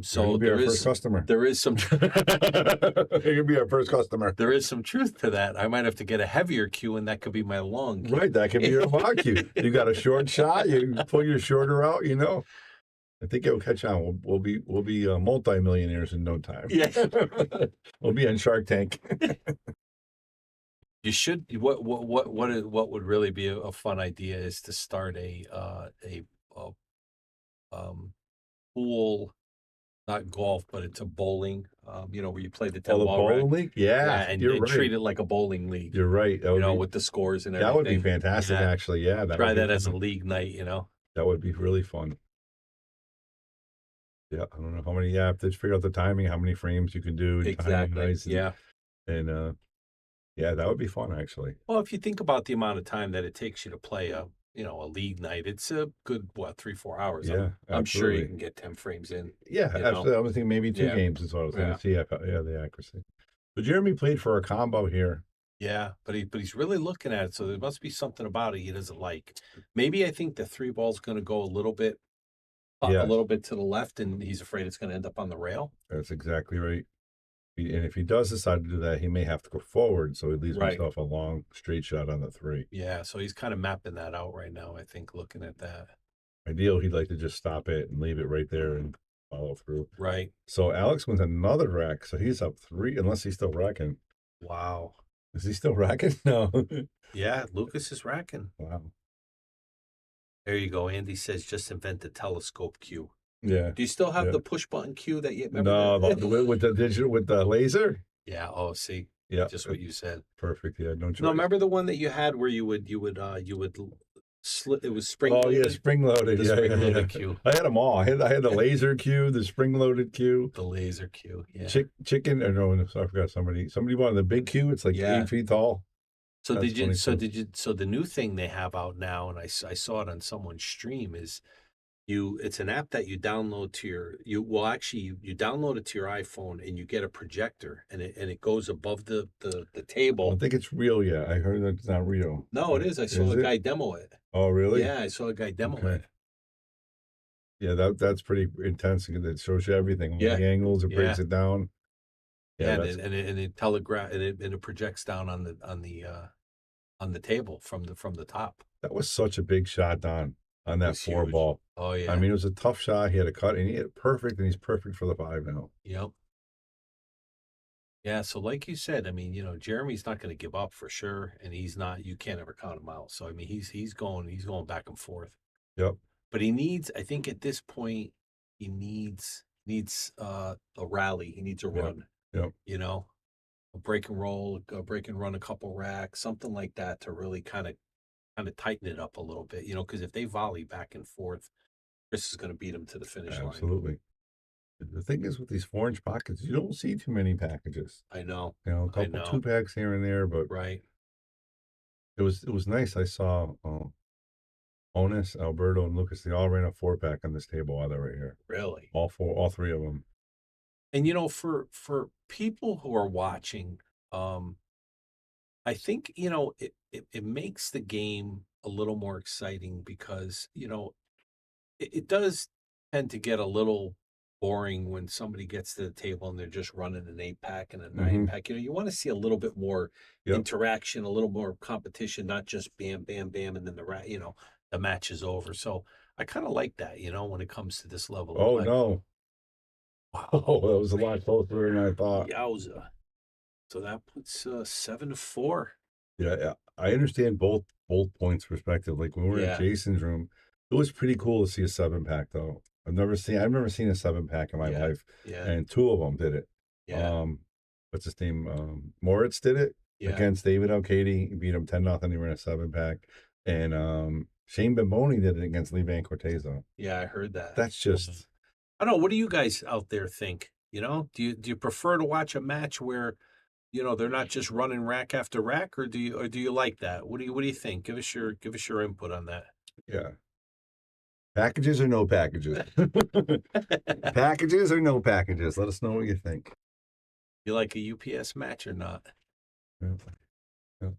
S7: So
S5: you'll be our first customer.
S7: There is some
S5: You'll be our first customer.
S7: there is some truth to that. I might have to get a heavier cue, and that could be my long cue.
S5: Right, that could be your long cue. You got a short shot, you pull your shorter out, you know. I think it'll catch on. We'll be multi-millionaires in no time.
S7: Yeah.
S5: We'll be on Shark Tank.
S7: You should. What would really be a fun idea is to start a pool, not golf, but it's a bowling. Where you play the 10 ball
S5: bowling league? Yeah,
S7: and
S5: you're right.
S7: treat it like a bowling league.
S5: You're right.
S7: With the scores and everything.
S5: That would be fantastic,
S7: Yeah.
S5: actually. Yeah,
S7: Try that as a league night.
S5: That would be really fun. Yeah, I don't know how many. Yeah, to figure out the timing, how many frames you can do. And
S7: Exactly.
S5: yeah, and yeah, that would be fun, actually.
S7: Well, if you think about the amount of time that it takes you to play a league night, it's a good 3-4 hours.
S5: Yeah,
S7: I'm sure you
S5: absolutely.
S7: can get 10 frames in.
S5: Yeah, absolutely. I was thinking maybe 2
S7: Yeah.
S5: games is what I was going
S7: Yeah.
S5: to see. Yeah, the accuracy. But Jeremy played for a combo here.
S7: Yeah, but he's really looking at it, so there must be something about it he doesn't like. Maybe I think the 3 ball's going to go a little bit to the left, and he's afraid it's going to end up on the rail.
S5: That's exactly right. And if he does decide to do that, he may have to go forward, so he leaves
S7: Right.
S5: himself a long straight shot on the 3.
S7: Yeah, so he's kind of mapping that out right now, I think, looking at that.
S5: Ideal, he'd like to just stop it and leave it right there and follow through.
S7: Right.
S5: So Alex wins another rack, so he's up 3, unless he's still racking.
S7: Wow.
S5: Is he still racking? No.
S7: Yeah, Lucas is racking.
S5: Wow.
S7: There you go. Andy says just invent the telescope cue.
S5: Yeah.
S7: Do you still have
S5: Yeah.
S7: the push button cue that you remember?
S5: No,
S7: that?
S5: with the digital, with the laser?
S7: Yeah. Oh, see.
S5: Yeah.
S7: Just what you said.
S5: Perfect. Yeah, no choice.
S7: No, remember the one that you had where you would slip. It was spring.
S5: Oh, yeah, spring loaded.
S7: The
S5: Yeah,
S7: spring
S5: yeah,
S7: loaded
S5: yeah.
S7: cue.
S5: I had them all. I had the laser cue, the spring loaded cue.
S7: The laser cue. Yeah.
S5: Chicken, or no, I forgot somebody wanted the big cue. It's like
S7: Yeah.
S5: 8 feet tall.
S7: So
S5: That's
S7: did you?
S5: funny,
S7: So
S5: too.
S7: did you? So the new thing they have out now, and I saw it on someone's stream, is it's an app that you download to you download it to your iPhone and you get a projector and it goes above the
S5: I don't
S7: table.
S5: think it's real yet. I heard that it's not real.
S7: No, it is. I saw a guy demo it.
S5: Oh, really?
S7: Yeah, I saw a guy demo
S5: Okay.
S7: it.
S5: Yeah, that's pretty intense. It shows you everything. All
S7: Yeah.
S5: the angles, it breaks
S7: Yeah.
S5: it down.
S7: Yeah,
S5: that's-
S7: and it projects down on the table from the top.
S5: that was such a big shot, Don, on that
S7: was
S5: 4
S7: huge.
S5: ball.
S7: Oh yeah.
S5: I mean, it was a tough shot. He had a cut, and he hit it perfect, and he's perfect for the 5 now.
S7: Yep. Yeah, so like you said, I mean, Jeremy's not going to give up for sure, and you can't ever count him out. So I mean, he's going back and forth.
S5: Yep.
S7: But I think at this point, he needs a rally. He needs a
S5: Yep.
S7: run.
S5: Yep.
S7: A break and roll, a break and run, a couple racks, something like that to really kind of tighten it up a little bit. Because if they volley back and forth, Chris is going to beat him to the finish line.
S5: Absolutely. The thing is with these 4-inch pockets, you don't see too many packages.
S7: I know.
S5: A couple 2-packs here and there, but
S7: Right.
S5: it was nice. I saw Onis, Alberto, and Lucas. They all ran a 4-pack on this table while they were here.
S7: Really.
S5: All 3 of them.
S7: And for people who are watching, I think it makes the game a little more exciting because it does tend to get a little boring when somebody gets to the table and they're just running an 8-pack and a 9-pack. You want to see a little bit more interaction, a little more competition, not just bam, bam, bam, and then the match is over. So I kind of like that, when it comes to this level.
S5: Oh,
S7: of
S5: no. Oh, that was a lot closer than I thought.
S7: Yowza. So that puts 7-4.
S5: Yeah, I understand both points perspective. Like when we were in Jason's room, it was pretty cool to see a 7-pack though. I've never seen a 7-pack in my life.
S7: Yeah.
S5: And 2 of them did it.
S7: Yeah.
S5: What's his name? Moritz did it against David Alcady. He beat him 10-0. He ran a 7-pack. And Shane Bemboni did it against Lee Van Corteza.
S7: Yeah, I heard that.
S5: That's just
S7: I don't know. What do you guys out there think? Do you prefer to watch a match where they're not just running rack after rack, or do you like that? What do you think? Give us your input on that.
S5: Yeah. Packages or no packages? Packages or no packages? Let us know what you think.
S7: You like a UPS match or not?
S5: Yeah.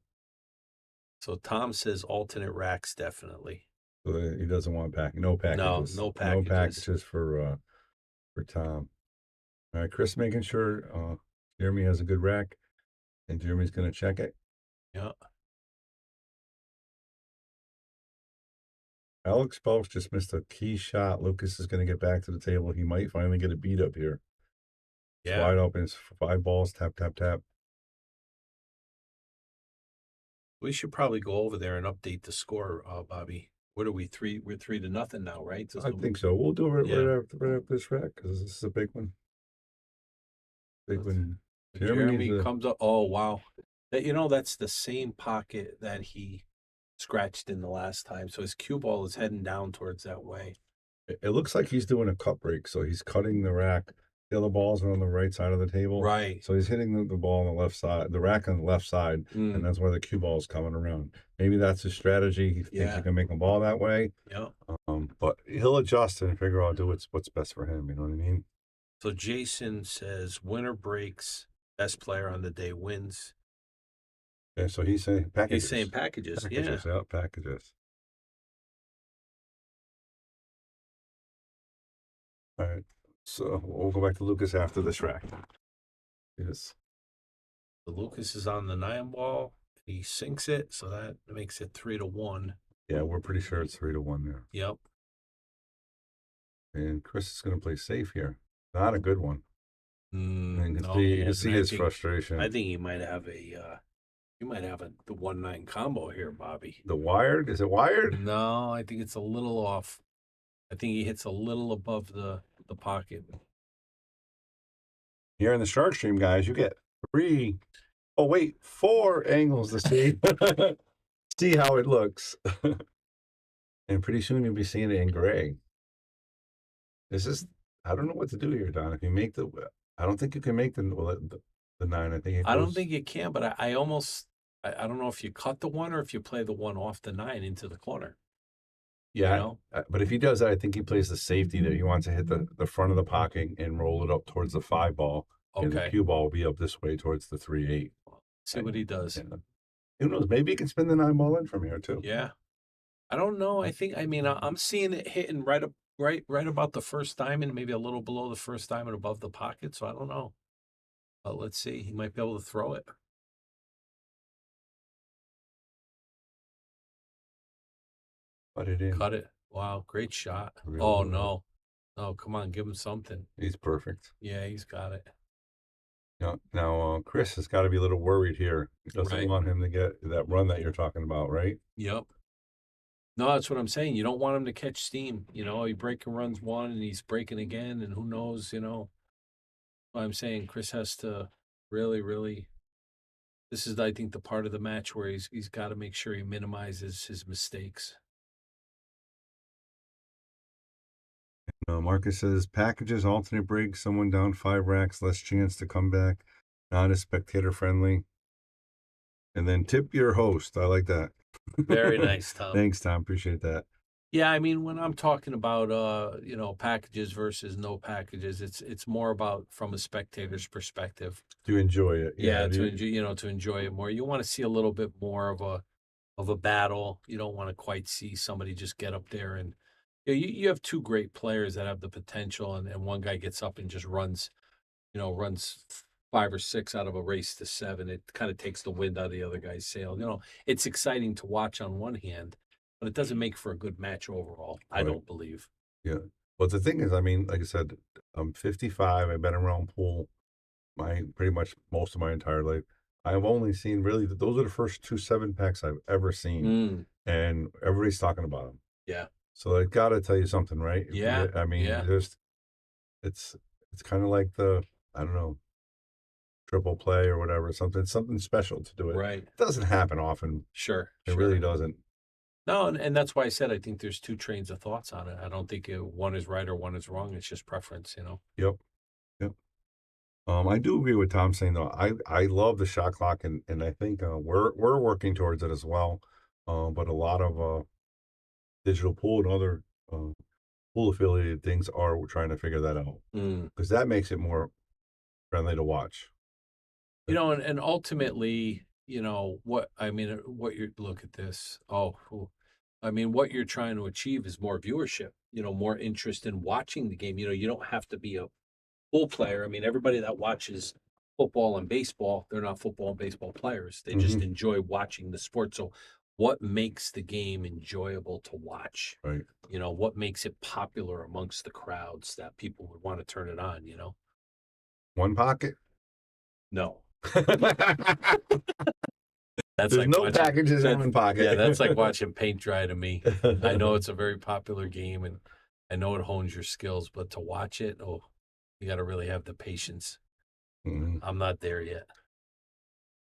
S7: So Tom says alternate racks definitely.
S5: So he doesn't want no packages.
S7: No packages.
S5: No packages for Tom. All right, Chris making sure Jeremy has a good rack, and Jeremy's going to check it.
S7: Yeah.
S5: Alex Phelps just missed a key shot. Lucas is going to get back to the table. He might finally get a beat up here. It's wide open. It's 5 balls. Tap, tap, tap.
S7: We should probably go over there and update the score, Bobby. What are we, we're 3-0 now, right?
S5: I think so. We'll do it right after this rack because this is a big one. Big one.
S7: Jeremy comes up. Oh, wow. That's the same pocket that he scratched in the last time. So his cue ball is heading down towards that way.
S5: It looks like he's doing a cut break. So he's cutting the rack. The other balls are on the right side of the table.
S7: Right.
S5: So he's hitting the ball on the left side, the rack on the left side, and that's where the cue ball is coming around. Maybe that's his strategy. He thinks he can make a ball that way.
S7: Yeah.
S5: But he'll adjust and figure out what's best for him. You know what I mean?
S7: So Jason says winner breaks, best player on the day wins.
S5: Yeah, so he's saying packages.
S7: He's saying packages.
S5: Packages, yeah, packages. All right. So we'll go back to Lucas after this rack. Yes.
S7: So Lucas is on the 9 ball. He sinks it, so that makes it 3-1.
S5: Yeah, we're pretty sure it's 3-1 there.
S7: Yep.
S5: And Chris is going to play safe here. Not a good one. You can see his frustration.
S7: I think he might have the 1-9 combo here, Bobby.
S5: The wired? Is it wired?
S7: No, I think it's a little off. I think he hits a little above the pocket.
S5: Here in the Shark Stream, guys, you get 4 angles to see see how it looks. And pretty soon you'll be seeing it in gray. I don't know what to do here, Don. If you make I don't think you can make the 9. I
S7: don't think you can, but I don't know if you cut the 1 or if you play the 1 off the 9 into the corner.
S5: Yeah, but if he does that, I think he plays the safety there. He wants to hit the front of the pocket and roll it up towards the 5 ball.
S7: Okay.
S5: And the cue ball will be up this way towards the 3-8.
S7: See what he does.
S5: Yeah. Who knows? Maybe he can spin the 9 ball in from here too.
S7: Yeah. I don't know. I'm seeing it hitting right about the first diamond, maybe a little below the first diamond above the pocket. So I don't know. But let's see. He might be able to throw it.
S5: Cut it in.
S7: Cut it. Wow, great shot.
S5: Really
S7: oh,
S5: good.
S7: no. No, come on, give him something.
S5: He's perfect.
S7: Yeah, he's got it.
S5: Now, Chris has got to be a little worried here. He doesn't
S7: Right.
S5: want him to get that run that you're talking about, right?
S7: Yep. No, that's what I'm saying. You don't want him to catch steam. He breaking runs one and he's breaking again, and who knows, what I'm saying Chris has to really, really. This is, I think, the part of the match where he's got to make sure he minimizes his mistakes.
S5: Marcus says packages, alternate break, someone down 5 racks, less chance to come back, not as spectator friendly. And then tip your host. I like that.
S7: Very nice, Tom.
S5: Thanks, Tom. Appreciate that.
S7: Yeah, I mean, when I'm talking about packages versus no packages, it's more about from a spectator's perspective.
S5: To enjoy it.
S7: Yeah, to enjoy it more. You want to see a little bit more of a battle. You don't want to quite see somebody just get up there and you have two great players that have the potential, and one guy gets up and just runs 5 or 6 out of a race to 7. It kind of takes the wind out of the other guy's sail. It's exciting to watch on one hand, but it doesn't make for a good match overall. I don't believe.
S5: Yeah. But the thing is, I mean, like I said, I'm 55. I've been around pool pretty much most of my entire life. I've only seen really, those are the first 2 7-packs I've ever seen. And everybody's talking about them.
S7: Yeah.
S5: So I got to tell you something, right?
S7: Yeah.
S5: I mean, it's kind of like I don't know, triple play or whatever, something special to do it.
S7: Right.
S5: It doesn't happen often.
S7: Sure.
S5: It really doesn't.
S7: No, and that's why I said I think there's 2 trains of thoughts on it. I don't think one is right or one is wrong. It's just preference,
S5: Yep. I do agree with Tom saying though. I love the shot clock, and I think we're working towards it as well. But a lot of digital pool and other pool affiliated things are trying to figure that out because that makes it more friendly to watch.
S7: And ultimately, what you look at this. What you're trying to achieve is more viewership, more interest in watching the game. You don't have to be a pool player. I mean, everybody that watches football and baseball, they're not football and baseball players. They just enjoy watching the sport. So what makes the game enjoyable to watch?
S5: Right.
S7: What makes it popular amongst the crowds that people would want to turn it on,
S5: One pocket?
S7: No.
S5: There's
S7: like
S5: no packages in one pocket.
S7: Yeah, that's like watching paint dry to me. I know it's a very popular game, and I know it hones your skills, but to watch it, you got to really have the patience. I'm not there yet.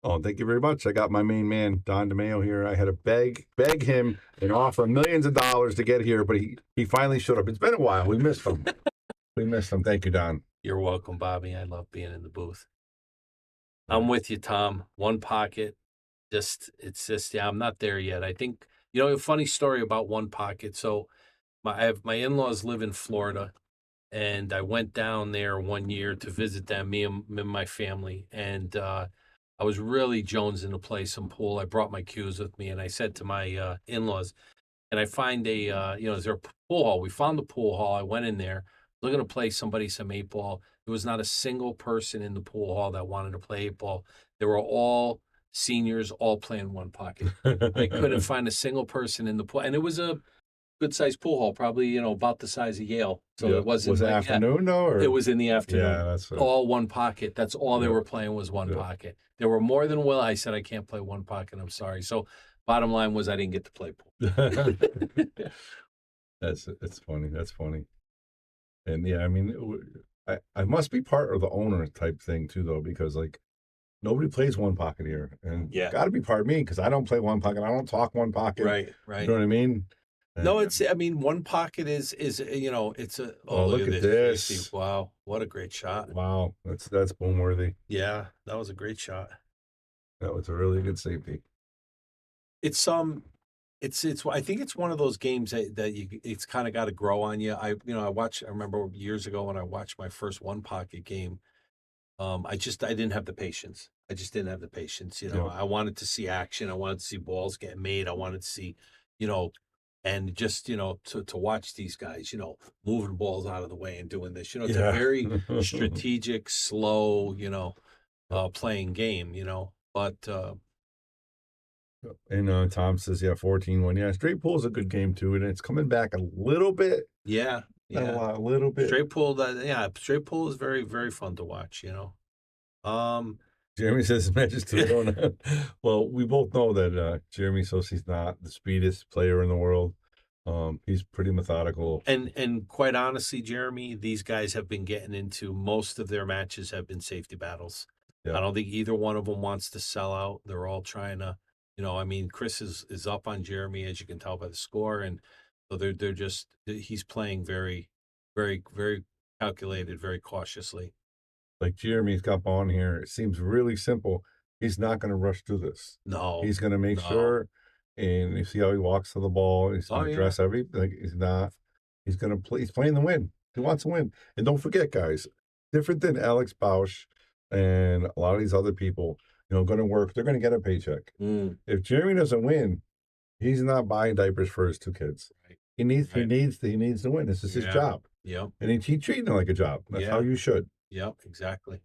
S5: Oh, thank you very much. I got my main man, Don DeMeo, here. I had to beg him and offer millions of dollars to get here, but he finally showed up. It's been a while. We missed him. Thank you, Don.
S7: You're welcome, Bobby. I love being in the booth. I'm with you, Tom. One pocket. I'm not there yet. I think, a funny story about one pocket. So my in-laws live in Florida, and I went down there one year to visit them, me and my family. And I was really jonesing to play some pool. I brought my cues with me, and I said to my in-laws, "Can I find is there a pool hall?" We found the pool hall. I went in there, looking to play somebody some 8-ball. There was not a single person in the pool hall that wanted to play 8-ball. They were all seniors, all playing one pocket. I couldn't find a single person in the pool, and it was a good-sized pool hall, probably about the size of Yale. So it wasn't.
S5: Was it afternoon though? Or?
S7: It was in the afternoon.
S5: Yeah, that's
S7: all one pocket. That's all they were playing was one pocket. There were more than will. I said I can't play one pocket. I'm sorry. So bottom line was I didn't get to play pool.
S5: It's funny. That's funny. And yeah, I mean, I must be part of the owner type thing too, though, because like nobody plays one pocket here, and got to be part of me because I don't play one pocket. I don't talk one pocket.
S7: Right.
S5: You know what I mean?
S7: No, one pocket is it's a.
S5: Oh, look at this!
S7: Wow, what a great shot!
S5: Wow, that's boom worthy.
S7: Yeah, that was a great shot.
S5: That was a really good safety.
S7: It's I think it's one of those games that it's kind of got to grow on you. I remember years ago when I watched my first one pocket game. I didn't have the patience. I just didn't have the patience. I wanted to see action. I wanted to see balls get made. I wanted to see, and just, to watch these guys, moving balls out of the way and doing this, it's a very strategic, slow, playing game, but,
S5: and Tom says, 14-1. Yeah, straight pool is a good game too, and it's coming back a little bit.
S7: Yeah.
S5: A little bit.
S7: Straight pool, straight pool is very, very fun to watch,
S5: Jeremy says the match is still going on. Well, we both know that Jeremy Sossei's not the speediest player in the world. He's pretty methodical.
S7: And quite honestly, Jeremy, these guys have been getting into most of their matches have been safety battles.
S5: Yeah.
S7: I don't think either one of them wants to sell out. They're all trying to, I mean, Chris is up on Jeremy, as you can tell by the score, and so they're just he's playing very, very, very calculated, very cautiously.
S5: Like Jeremy's got on here. It seems really simple. He's not going to rush through this.
S7: No,
S5: He's going to make
S7: no.
S5: sure, and you see how he walks to the ball. He's going to
S7: yeah.
S5: dress everything. Like he's not. He's going to play. He's playing to win. He wants to win. And don't forget, guys, different than Alex Bausch and a lot of these other people, going to work. They're going to get a paycheck. If Jeremy doesn't win, he's not buying diapers for his two kids.
S7: Right.
S5: He needs
S7: Right.
S5: to win. This is his job.
S7: Yep.
S5: And he's treating it like a job. That's how you should.
S7: Yep, exactly.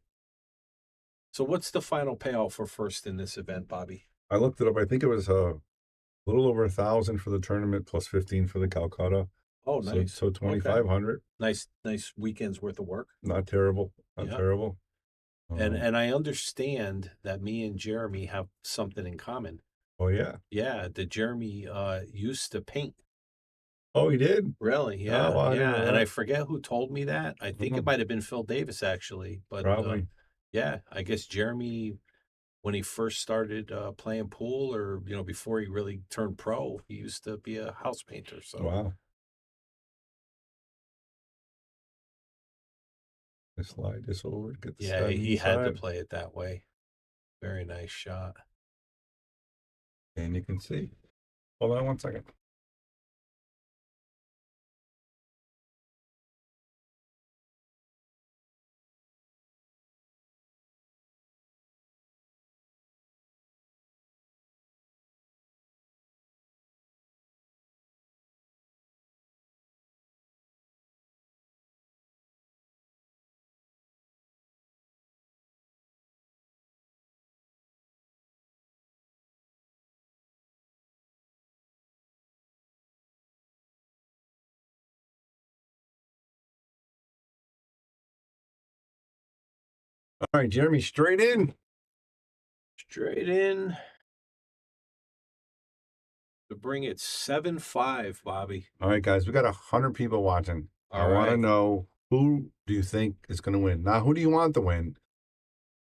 S7: So what's the final payout for first in this event, Bobby?
S5: I looked it up. I think it was a little over 1,000 for the tournament plus 15 for the Calcutta.
S7: Oh, nice.
S5: So 2,500.
S7: Nice weekend's worth of work.
S5: Not terrible. Not
S7: Yeah.
S5: terrible.
S7: And I understand that me and Jeremy have something in common.
S5: Oh yeah.
S7: Yeah, that Jeremy used to paint.
S5: Oh, he did.
S7: Really? Yeah,
S5: well, I didn't know
S7: And
S5: that.
S7: I forget who told me that. I think it might have been Phil Davis actually, but
S5: Probably.
S7: yeah, I guess Jeremy, when he first started playing pool, or before he really turned pro, he used to be a house painter. So
S5: Wow. Just slide this over to get the
S7: yeah,
S5: side
S7: he had to
S5: inside.
S7: play it that way. Very nice shot.
S5: And you can see. Hold on one second. All right, Jeremy, straight in.
S7: Straight in to bring it 7-5, Bobby.
S5: All right, guys, we got 100 people watching. I
S7: All
S5: want to
S7: right.
S5: know, who do you think is going to win? Now, who do you want to win?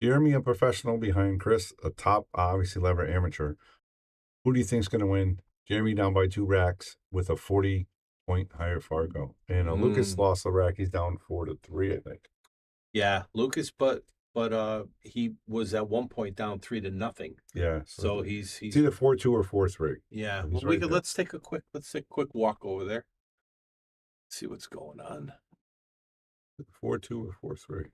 S5: Jeremy, a professional behind Chris, a top, obviously, lever amateur. Who do you think is going to win? Jeremy down by 2 racks with a 40-point higher Fargo. And Lucas lost the rack. He's down 4-3, I think.
S7: Yeah, Lucas, but he was at one point down 3-0.
S5: Yeah.
S7: So he's
S5: it's either 4-2 or 4-3.
S7: yeah.
S5: He's
S7: Well,
S5: right there.
S7: let's take a quick walk over there. See what's going on.
S5: 4-2 or 4-3.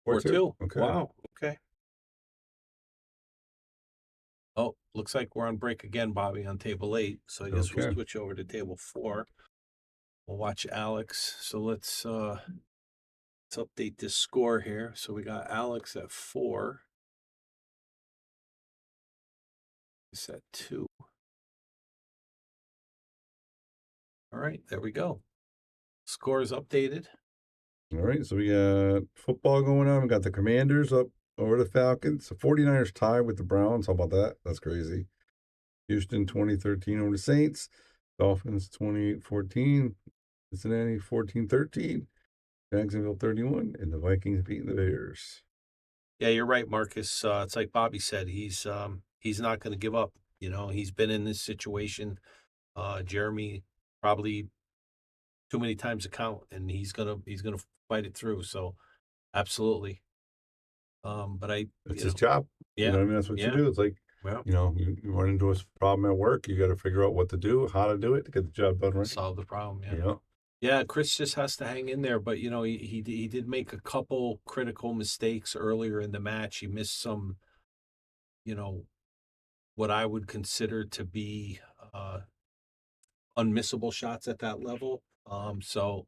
S7: 4-2.
S5: Okay.
S7: Wow. Okay. Oh, looks like we're on break again, Bobby, on table 8. So I guess we'll
S5: Okay.
S7: switch over to table 4. We'll watch Alex. So let's update this score here. So we got Alex at 4. It's at 2. All right, there we go. Score is updated.
S5: All right, so we got football going on. We got the Commanders up over the Falcons. The 49ers tied with the Browns. How about that? That's crazy. Houston 2013 over the Saints. Dolphins 28-14. Cincinnati 14-13. Jacksonville 31. And the Vikings beating the Bears.
S7: Yeah, you're right, Marcus. It's like Bobby said. He's not going to give up. He's been in this situation. Jeremy probably too many times to count, and he's gonna fight it through. So, absolutely. But
S5: It's his job.
S7: Yeah,
S5: You know what I mean? That's what you do. It's like,
S7: well,
S5: you run into a problem at work. You got to figure out what to do, how to do it to get the job done right.
S7: solve the problem. Yeah.
S5: You know?
S7: Yeah, Chris just has to hang in there. But he did make a couple critical mistakes earlier in the match. He missed some, what I would consider to be unmissable shots at that level. So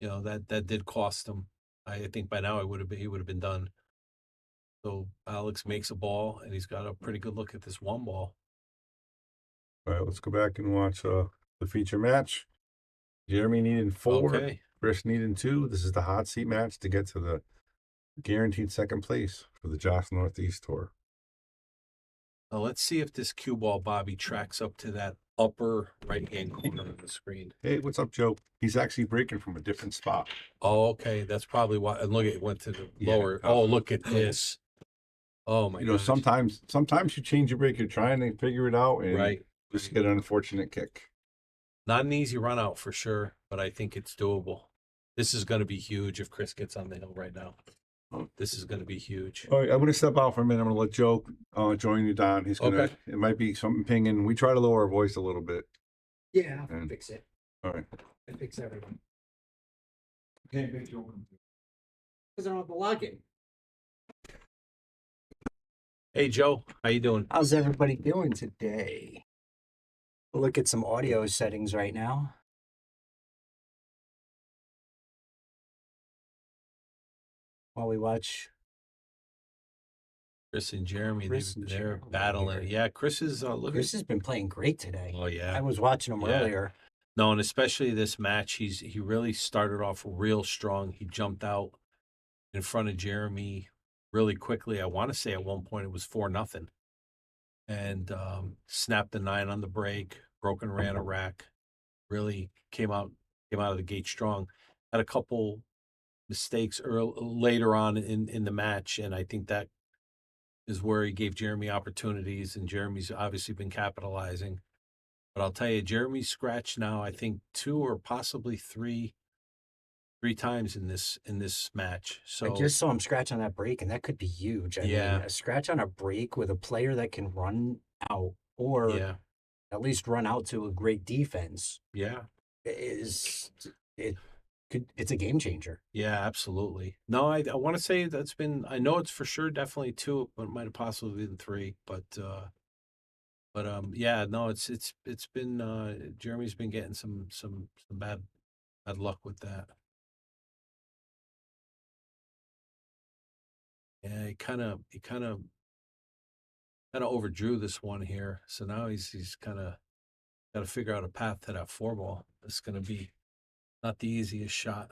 S7: that did cost him. I think by now he would have been done. So Alex makes a ball, and he's got a pretty good look at this one ball.
S5: All right, let's go back and watch the feature match. Jeremy needed 4.
S7: Okay.
S5: Chris needed 2. This is the hot seat match to get to guaranteed second place for the Josh Northeast Tour.
S7: Now let's see if this cue ball Bobby tracks up to that upper right-hand corner of the screen.
S5: Hey, what's up, Joe? He's actually breaking from a different spot.
S7: Oh, okay. That's probably why. And look, it went to the
S5: Yeah.
S7: lower. Oh, look at this. Oh my
S5: You know,
S7: gosh.
S5: sometimes you change your break, you're trying to figure it out, and
S7: Right.
S5: just get an unfortunate kick.
S7: Not an easy run out for sure, but I think it's doable. This is going to be huge if Chris gets on the hill right now. This is going to be huge.
S5: All right, I'm gonna step out for a minute. I'm gonna let Joe join you, Don. He's gonna.
S7: Okay.
S5: It might be something pinging. We try to lower our voice a little bit.
S1: Yeah, I'll
S5: And-
S1: fix it.
S5: All right.
S1: I fix everything.
S9: Can't make you open.
S1: Because I don't have the login.
S7: Hey, Joe, how you doing?
S6: How's everybody doing today? We'll look at some audio settings right now. While we watch.
S7: Chris and Jeremy,
S6: Chris and
S7: they're
S6: Jeremy
S7: battling.
S6: here.
S7: Yeah, Chris is looking.
S6: Chris has been playing great today.
S7: Oh yeah.
S6: I was watching him
S7: Yeah.
S6: earlier.
S7: No, and especially this match, he really started off real strong. He jumped out in front of Jeremy really quickly. I want to say at one point it was 4-0, and snapped the 9 on the break. Broken ran a rack. Really came out of the gate strong. Had a couple mistakes later on in the match, and I think that is where he gave Jeremy opportunities, and Jeremy's obviously been capitalizing. But I'll tell you, Jeremy's scratched now, I think 2 or possibly 3 times in this match. So
S6: I just saw him scratch on that break, and that could be huge. I mean,
S7: Yeah.
S6: a scratch on a break with a player that can run out or
S7: yeah,
S6: at least run out to a great defense
S7: yeah,
S6: it's a game changer.
S7: yeah, absolutely. No, I want to say that's been. I know it's for sure, definitely 2, but it might have possibly been 3. But yeah, no, it's been Jeremy's been getting some bad luck with that. Yeah, he kind of overdrew this one here. So now he's kind of got to figure out a path to that 4 ball. It's going to be not the easiest shot.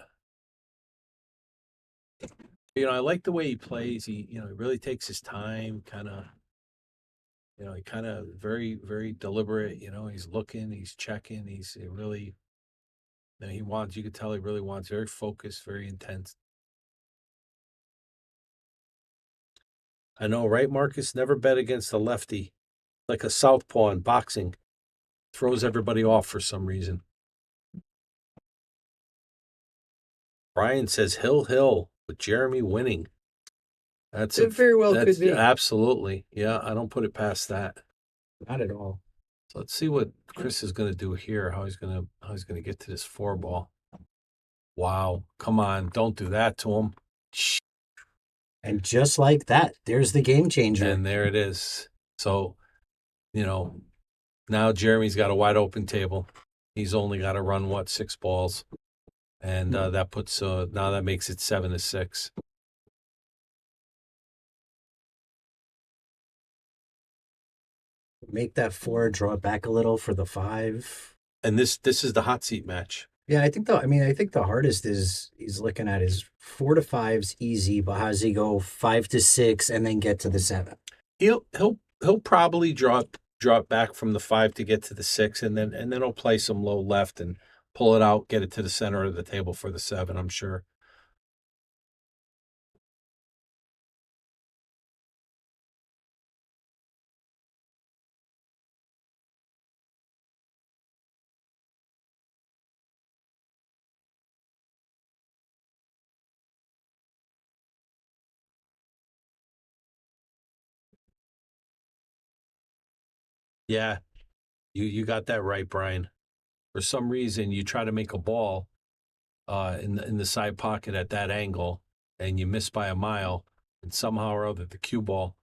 S7: You know, I like the way he plays. He really takes his time, he kind of very, very deliberate. He's looking, he's checking, you could tell he really wants, very focused, very intense. I know, right, Marcus? Never bet against a lefty, like a southpaw in boxing. Throws everybody off for some reason. Brian says Hill with Jeremy winning.
S1: It very well could be.
S7: Absolutely. Yeah, I don't put it past that.
S6: Not at all.
S7: So let's see what Chris is going to do here. How he's going to get to this 4 ball. Wow! Come on! Don't do that to him.
S6: And just like that, there's the game changer.
S7: And there it is. So, now Jeremy's got a wide open table. He's only got to run 6 balls, and that puts now that makes it 7-6.
S6: Make that 4, draw it back a little for the 5.
S7: And this is the hot seat match.
S6: Yeah, I think the hardest is he's looking at his 4 to 5's easy, but how does he go 5 to 6 and then get to the 7?
S7: He'll probably draw it back from the 5 to get to the 6, and then he'll play some low left and pull it out, get it to the center of the table for the 7, I'm sure. Yeah, you got that right, Brian. For some reason, you try to make a ball in the side pocket at that angle, and you miss by a mile, and somehow or other the cue ball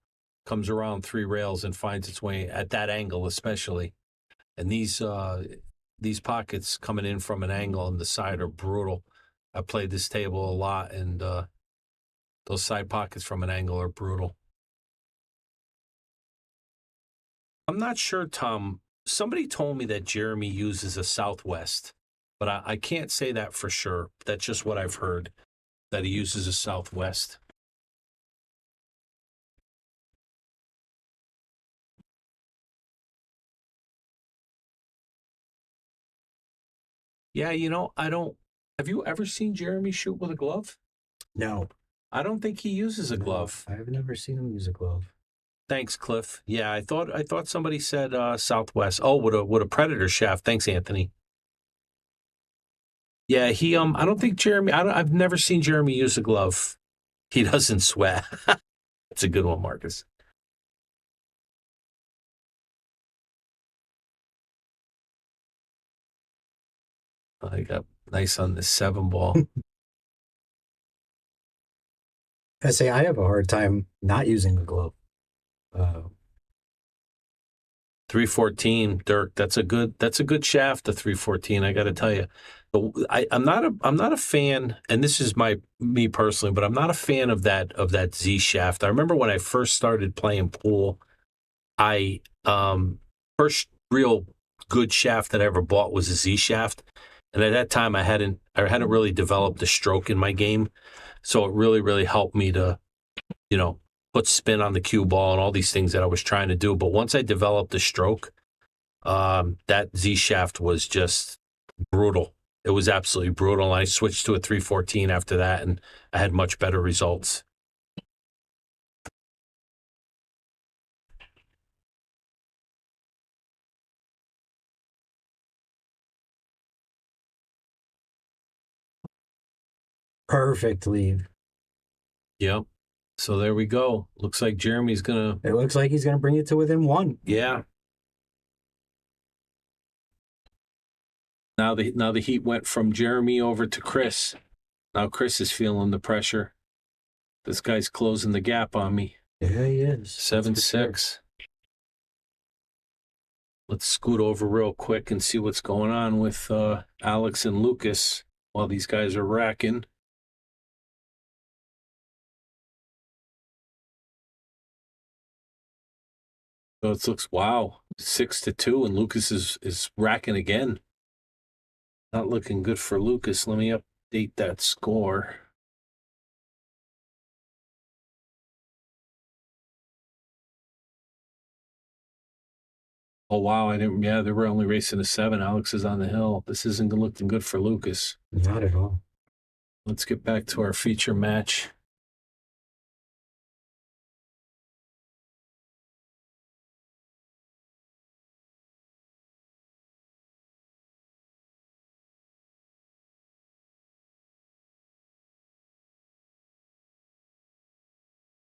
S7: comes around 3 rails and finds its way at that angle, especially. And these pockets coming in from an angle on the side are brutal. I played this table a lot, and those side pockets from an angle are brutal. I'm not sure, Tom. Somebody told me that Jeremy uses a Southwest, but I can't say that for sure. That's just what I've heard, that he uses a Southwest. Yeah, I don't. Have you ever seen Jeremy shoot with a glove?
S6: No,
S7: I don't think he uses a
S6: no,
S7: glove.
S6: I've never seen him use a glove.
S7: Thanks, Cliff. Yeah, I thought somebody said Southwest. Oh, what a predator shaft. Thanks, Anthony. Yeah, he I don't think Jeremy. I've never seen Jeremy use a glove. He doesn't sweat. That's a good one, Marcus. I got nice on this 7 ball.
S6: I say I have a hard time not using the glove.
S7: 314, Dirk. That's a good shaft. The 314. I got to tell you, but I'm not a fan, and this is me personally, but I'm not a fan of that Z shaft. I remember when I first started playing pool, I first real good shaft that I ever bought was a Z shaft, and at that time I hadn't really developed a stroke in my game, so it really helped me to, put spin on the cue ball and all these things that I was trying to do. But once I developed the stroke, that Z shaft was just brutal. It was absolutely brutal. I switched to a 314 after that, and I had much better results.
S6: Perfect lead.
S7: Yep. So there we go. Looks like Jeremy's gonna.
S6: It looks like he's gonna bring it to within 1.
S7: Yeah. Now the heat went from Jeremy over to Chris. Now Chris is feeling the pressure. This guy's closing the gap on me.
S6: Yeah, he is.
S7: 7-6. Let's scoot over real quick and see what's going on with Alex and Lucas while these guys are racking. So it looks, wow, 6-2, and Lucas is racking again. Not looking good for Lucas. Let me update that score. Oh, wow, they were only racing a 7. Alex is on the hill. This isn't looking good for Lucas.
S6: Not at all.
S7: Let's get back to our feature match.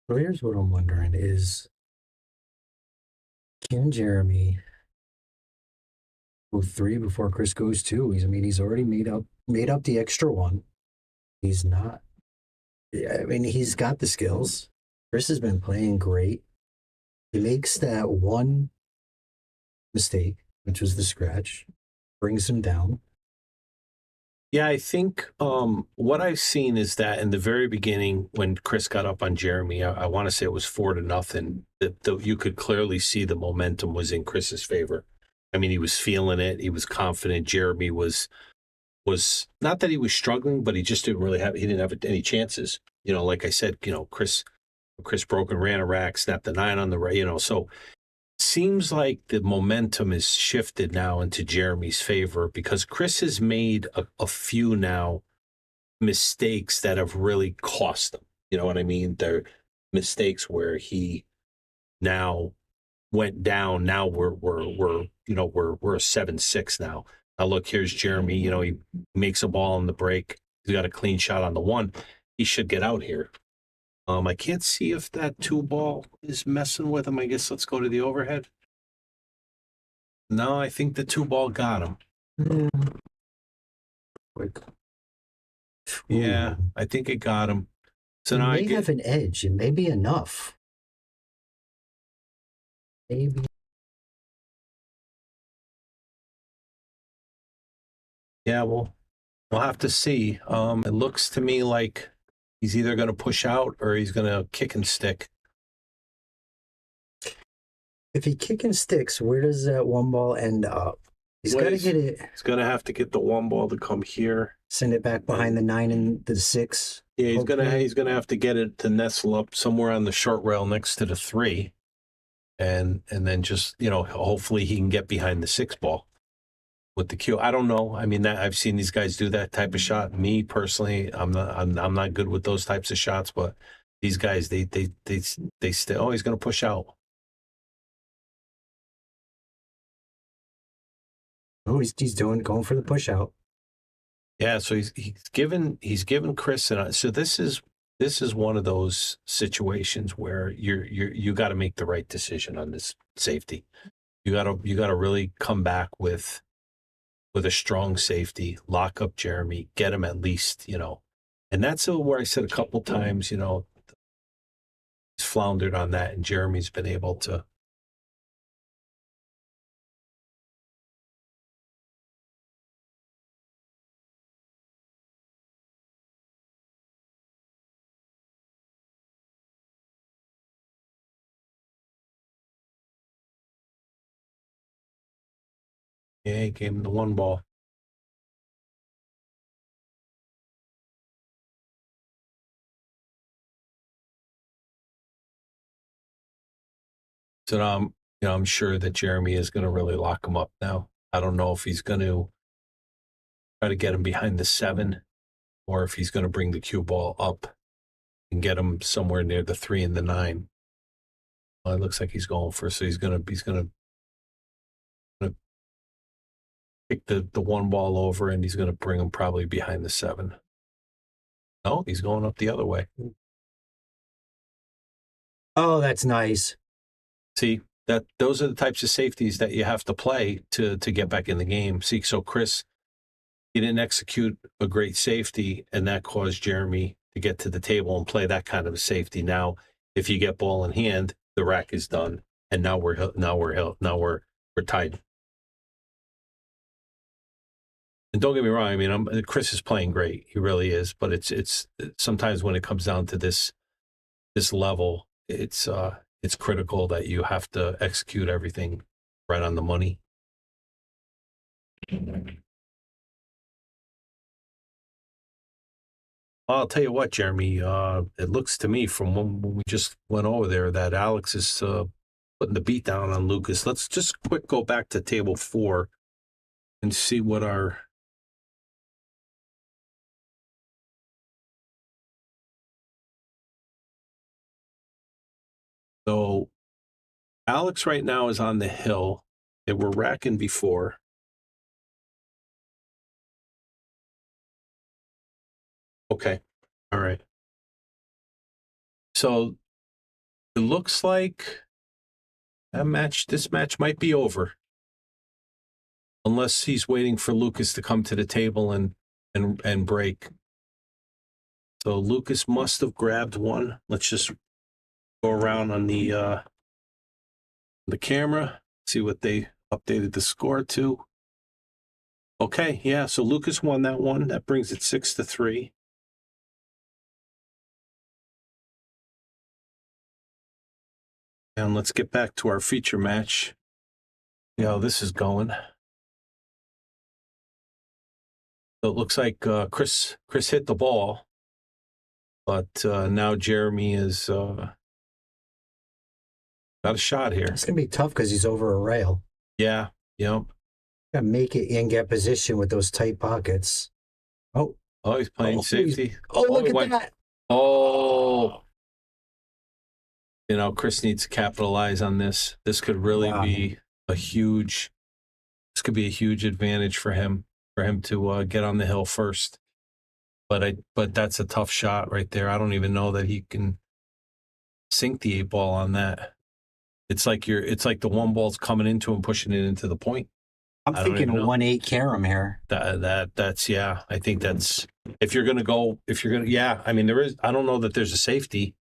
S6: So here's what I'm wondering is, can Jeremy go 3 before Chris goes 2? He's already made up the extra 1. He's not. He's got the skills. Chris has been playing great. He makes that one mistake, which was the scratch, brings him down.
S7: Yeah, I think what I've seen is that in the very beginning, when Chris got up on Jeremy, I want to say it was 4-0. That you could clearly see the momentum was in Chris's favor. He was feeling it. He was confident. Jeremy was not that he was struggling, but he just didn't have any chances. Like I said, Chris broke and ran a rack, snapped the 9 on the right. So seems like the momentum is shifted now into Jeremy's favor because Chris has made a few now mistakes that have really cost him. You know what I mean? They're mistakes where he now went down. Now we're a 7-6 now. Now look, here's Jeremy. He makes a ball on the break. He's got a clean shot on the 1. He should get out here. I can't see if that 2 ball is messing with him. I guess let's go to the overhead. No, I think the 2 ball got him.
S6: Quick.
S7: Yeah, I think it got him. So
S6: He
S7: now
S6: may have an edge. It may be enough. Maybe.
S7: Yeah, we'll have to see. It looks to me like he's either going to push out or he's going to kick and stick.
S6: If he kick and sticks, where does that 1 ball end up? He's got to get it.
S7: He's going to have to get the 1 ball to come here.
S6: Send it back behind the 9 and the 6.
S7: Yeah, he's gonna have to get it to nestle up somewhere on the short rail next to the 3, and then just hopefully he can get behind the 6 ball, with the cue. I don't know. I mean, I've seen these guys do that type of shot. Me personally, I'm not good with those types of shots, but these guys, they still, oh, he's going to push out.
S6: Oh, he's going for the push out.
S7: Yeah, so he's given Chris, and so this is one of those situations where you got to make the right decision on this safety. You got to really come back with a strong safety, lock up Jeremy, get him at least, and that's where I said a couple times, he's floundered on that, and Jeremy's been able to. Yeah, he gave him the one ball. So now I'm sure that Jeremy is going to really lock him up now. I don't know if he's going to try to get him behind the 7, or if he's going to bring the cue ball up and get him somewhere near the 3 and the 9. Well, it looks like he's going for, so he's going to pick the one ball over, and he's going to bring him probably behind the 7. No, he's going up the other way.
S6: Oh, that's nice.
S7: See, those are the types of safeties that you have to play to get back in the game. See, so Chris, he didn't execute a great safety, and that caused Jeremy to get to the table and play that kind of a safety. Now, if you get ball in hand, the rack is done, and now we're tied. And don't get me wrong, I mean, Chris is playing great. He really is, but it's sometimes when it comes down to this level, it's critical that you have to execute everything right on the money. I'll tell you what, Jeremy, it looks to me from when we just went over there that Alex is putting the beat down on Lucas. Let's just go back to table 4 and see what our... So Alex right now is on the hill. They were racking before. Okay. All right. So it looks like this match might be over. Unless he's waiting for Lucas to come to the table and break. So Lucas must have grabbed one. Let's just go around on the camera, see what they updated the score to. Okay, yeah, so Lucas won that one. That brings it 6-3. And let's get back to our feature match. See how this is going. So it looks like Chris hit the ball, but now Jeremy is got a shot here.
S6: It's gonna be tough because he's over a rail.
S7: Yeah, yep.
S6: Gotta make it and get position with those tight pockets. Oh,
S7: he's playing safety.
S6: Look at that.
S7: Oh, Chris needs to capitalize on this. This could really be a huge. This could be a huge advantage for him to get on the hill first. But that's a tough shot right there. I don't even know that he can sink the 8 ball on that. It's like the one ball's coming into him, pushing it into the point.
S6: I'm thinking a 1-8 carom here.
S7: That's yeah. I think that's if you're gonna yeah. I mean I don't know that there's a safety.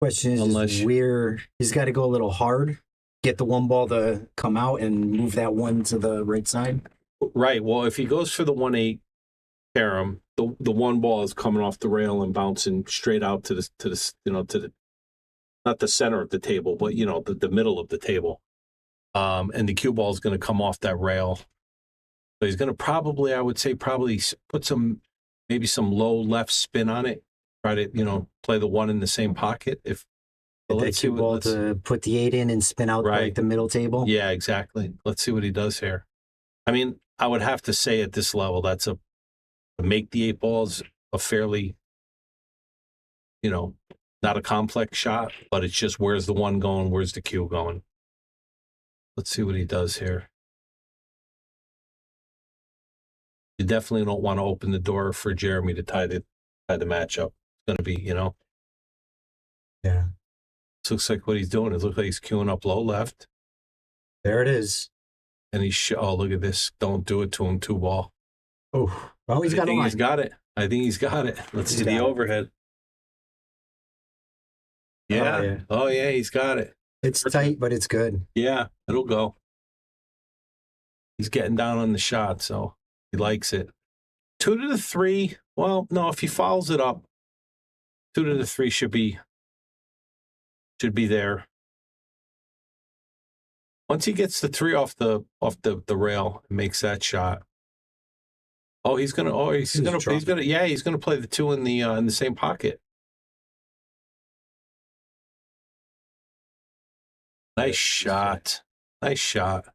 S6: Question is where he's got to go a little hard, get the one ball to come out and move that one to the right side.
S7: Right. Well, if he goes for the 1-8 carom, the one ball is coming off the rail and bouncing straight out to the not the center of the table, but the middle of the table. And the cue ball is going to come off that rail. So he's going to I would say put maybe some low left spin on it. Try to, play the 1 in the same pocket.
S6: That cue ball to put the 8 in and spin out like the middle table.
S7: Yeah, exactly. Let's see what he does here. I mean, I would have to say at this level, that's to make the 8 balls a fairly, not a complex shot, but it's just where's the 1 going, where's the cue going. Let's see what he does here. You definitely don't want to open the door for Jeremy to tie the matchup. It's going to be,
S6: Yeah.
S7: This looks like what he's doing. It looks like he's queuing up low left.
S6: There it is.
S7: And oh, look at this. Don't do it to him, 2 ball.
S6: Oh, well, he's got a line.
S7: He's got it. I think he's got it. Let's see the overhead. Yeah. Oh, yeah, he's got it.
S6: It's tight, but it's good.
S7: Yeah, it'll go. He's getting down on the shot, so he likes it. 2 to the 3. Well, no, if he follows it up, 2 to the 3 should be there. Once he gets the 3 off the rail and makes that shot. Oh, he's gonna play the 2 in the same pocket. Nice shot. Nice shot.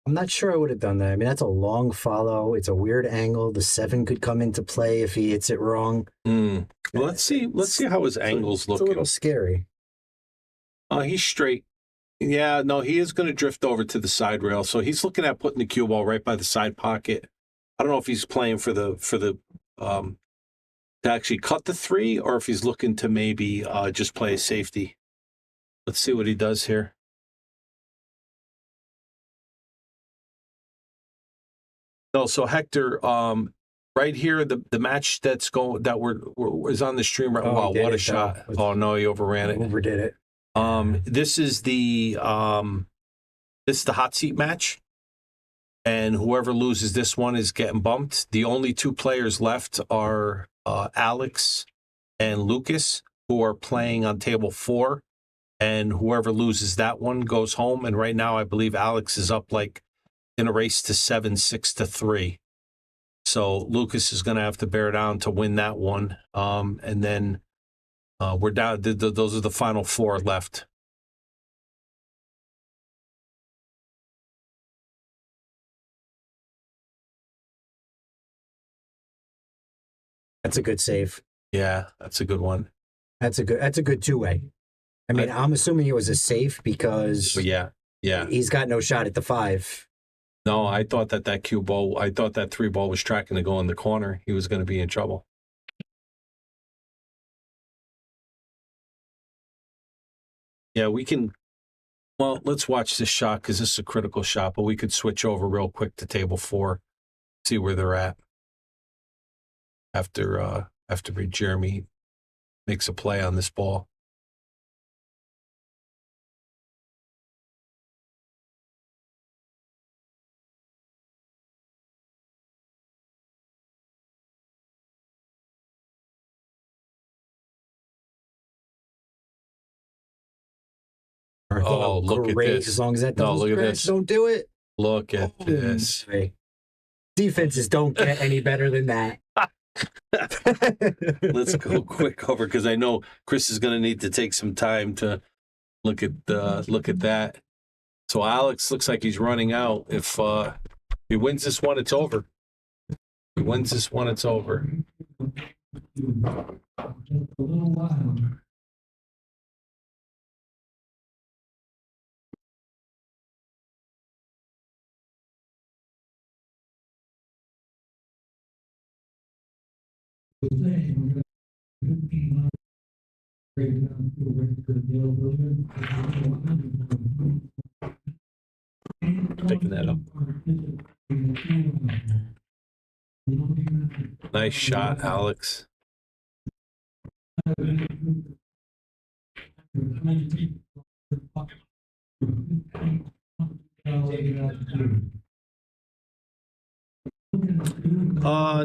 S6: I'm not sure I would have done that. I mean, that's a long follow. It's a weird angle. The 7 could come into play if he hits it wrong.
S7: Well, let's see how his angles look.
S6: It's a little scary.
S7: He's straight. Yeah, no, he is going to drift over to the side rail. So he's looking at putting the cue ball right by the side pocket. I don't know if he's playing for the to actually cut the 3 or if he's looking to maybe just play a safety. Let's see what he does here. No, so Hector, right here, the match that's going is on the stream right.
S6: Oh,
S7: wow, what a shot! Oh no, he overran it.
S6: Overdid it.
S7: This is the hot seat match, and whoever loses this one is getting bumped. The only 2 players left are Alex and Lucas, who are playing on table 4, and whoever loses that one goes home. And right now, I believe Alex is up in a race to 7-6 to 3. So Lucas is going to have to bear down to win that one. And then we're down. Those are the final 4 left.
S6: That's a good save.
S7: Yeah, that's a good one.
S6: That's a good 2-way. I mean, I'm assuming it was a safe because
S7: yeah.
S6: He's got no shot at the 5.
S7: No, I thought that cue ball, I thought that 3 ball was tracking to go in the corner. He was going to be in trouble. Yeah, we can. Well, let's watch this shot because this is a critical shot, but we could switch over real quick to table 4, see where they're at after Jeremy makes a play on this ball. Oh, look at this.
S6: As long as that doesn't
S7: look at
S6: scratch,
S7: this.
S6: don't do it.
S7: Look at this.
S6: My. Defenses don't get any better than that.
S7: Let's go quick over because I know Chris is going to need to take some time to look at that. So Alex looks like he's running out. If he wins this one, it's over. If he wins this one, it's over. Picking that up. Nice shot, Alex.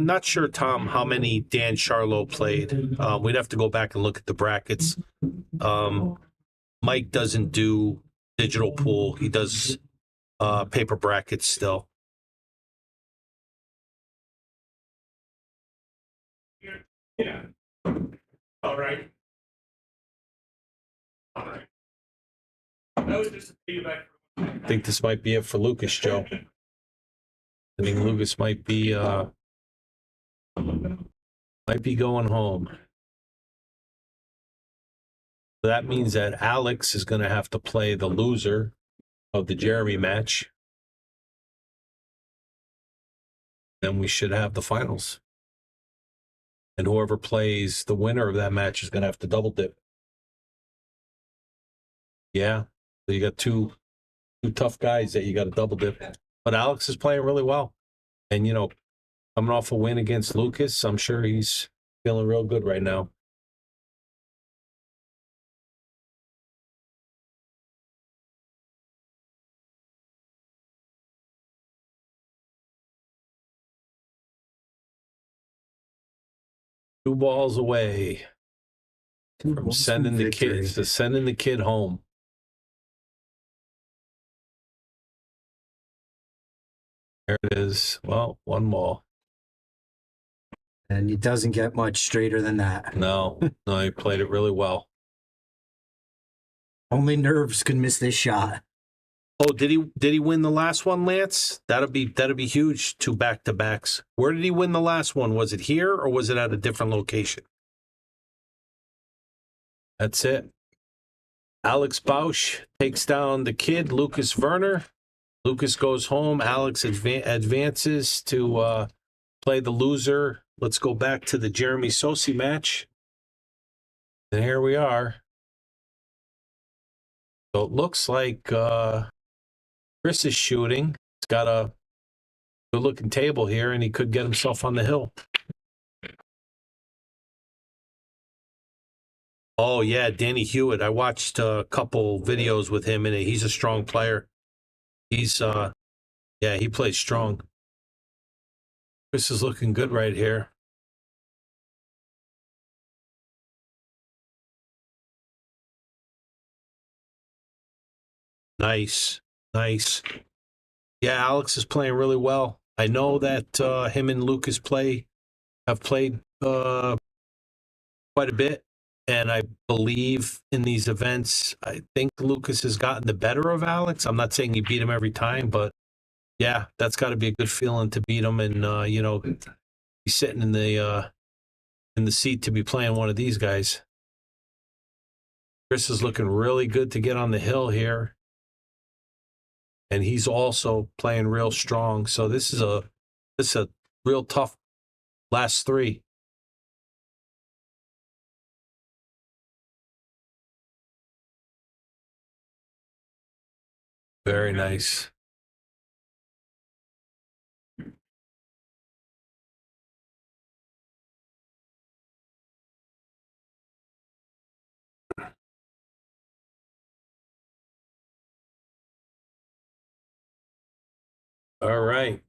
S7: Not sure, Tom, how many Dan Charlo played. We'd have to go back and look at the brackets. Mike doesn't do digital pool. He does paper brackets still. Yeah. All right. That was just a feedback. I think this might be it for Lucas, Joe. I think Lucas might be going home. So that means that Alex is going to have to play the loser of the Jeremy match. Then we should have the finals. And whoever plays the winner of that match is going to have to double dip. Yeah. So you got two tough guys that you got to double dip. But Alex is playing really well. And, you know, coming off a win against Lucas, I'm sure he's feeling real good right now. Two balls away from sending the kids to sending the kid home. There it is. Well, one ball.
S6: And it doesn't get much straighter than that.
S7: No, he played it really well.
S6: Only nerves could miss this shot.
S7: Oh, did he win the last one, Lance? That'd be huge. 2 back-to-backs. Where did he win the last one? Was it here or was it at a different location? That's it. Alex Bausch takes down the kid, Lucas Werner. Lucas goes home. Alex advances to play the loser. Let's go back to the Jeremy Sossei match. And here we are. So it looks like Chris is shooting. He's got a good-looking table here, and he could get himself on the hill. Oh, yeah, Danny Hewitt. I watched a couple videos with him, and he's a strong player. He's, he plays strong. Chris is looking good right here. Nice. Yeah, Alex is playing really well. I know that him and Lucas have played quite a bit, and I believe in these events, I think Lucas has gotten the better of Alex. I'm not saying he beat him every time, but yeah, that's got to be a good feeling to beat him, and he's sitting in the seat to be playing one of these guys. Chris is looking really good to get on the hill here. And he's also playing real strong. So this is a real tough last 3. Very nice. All right.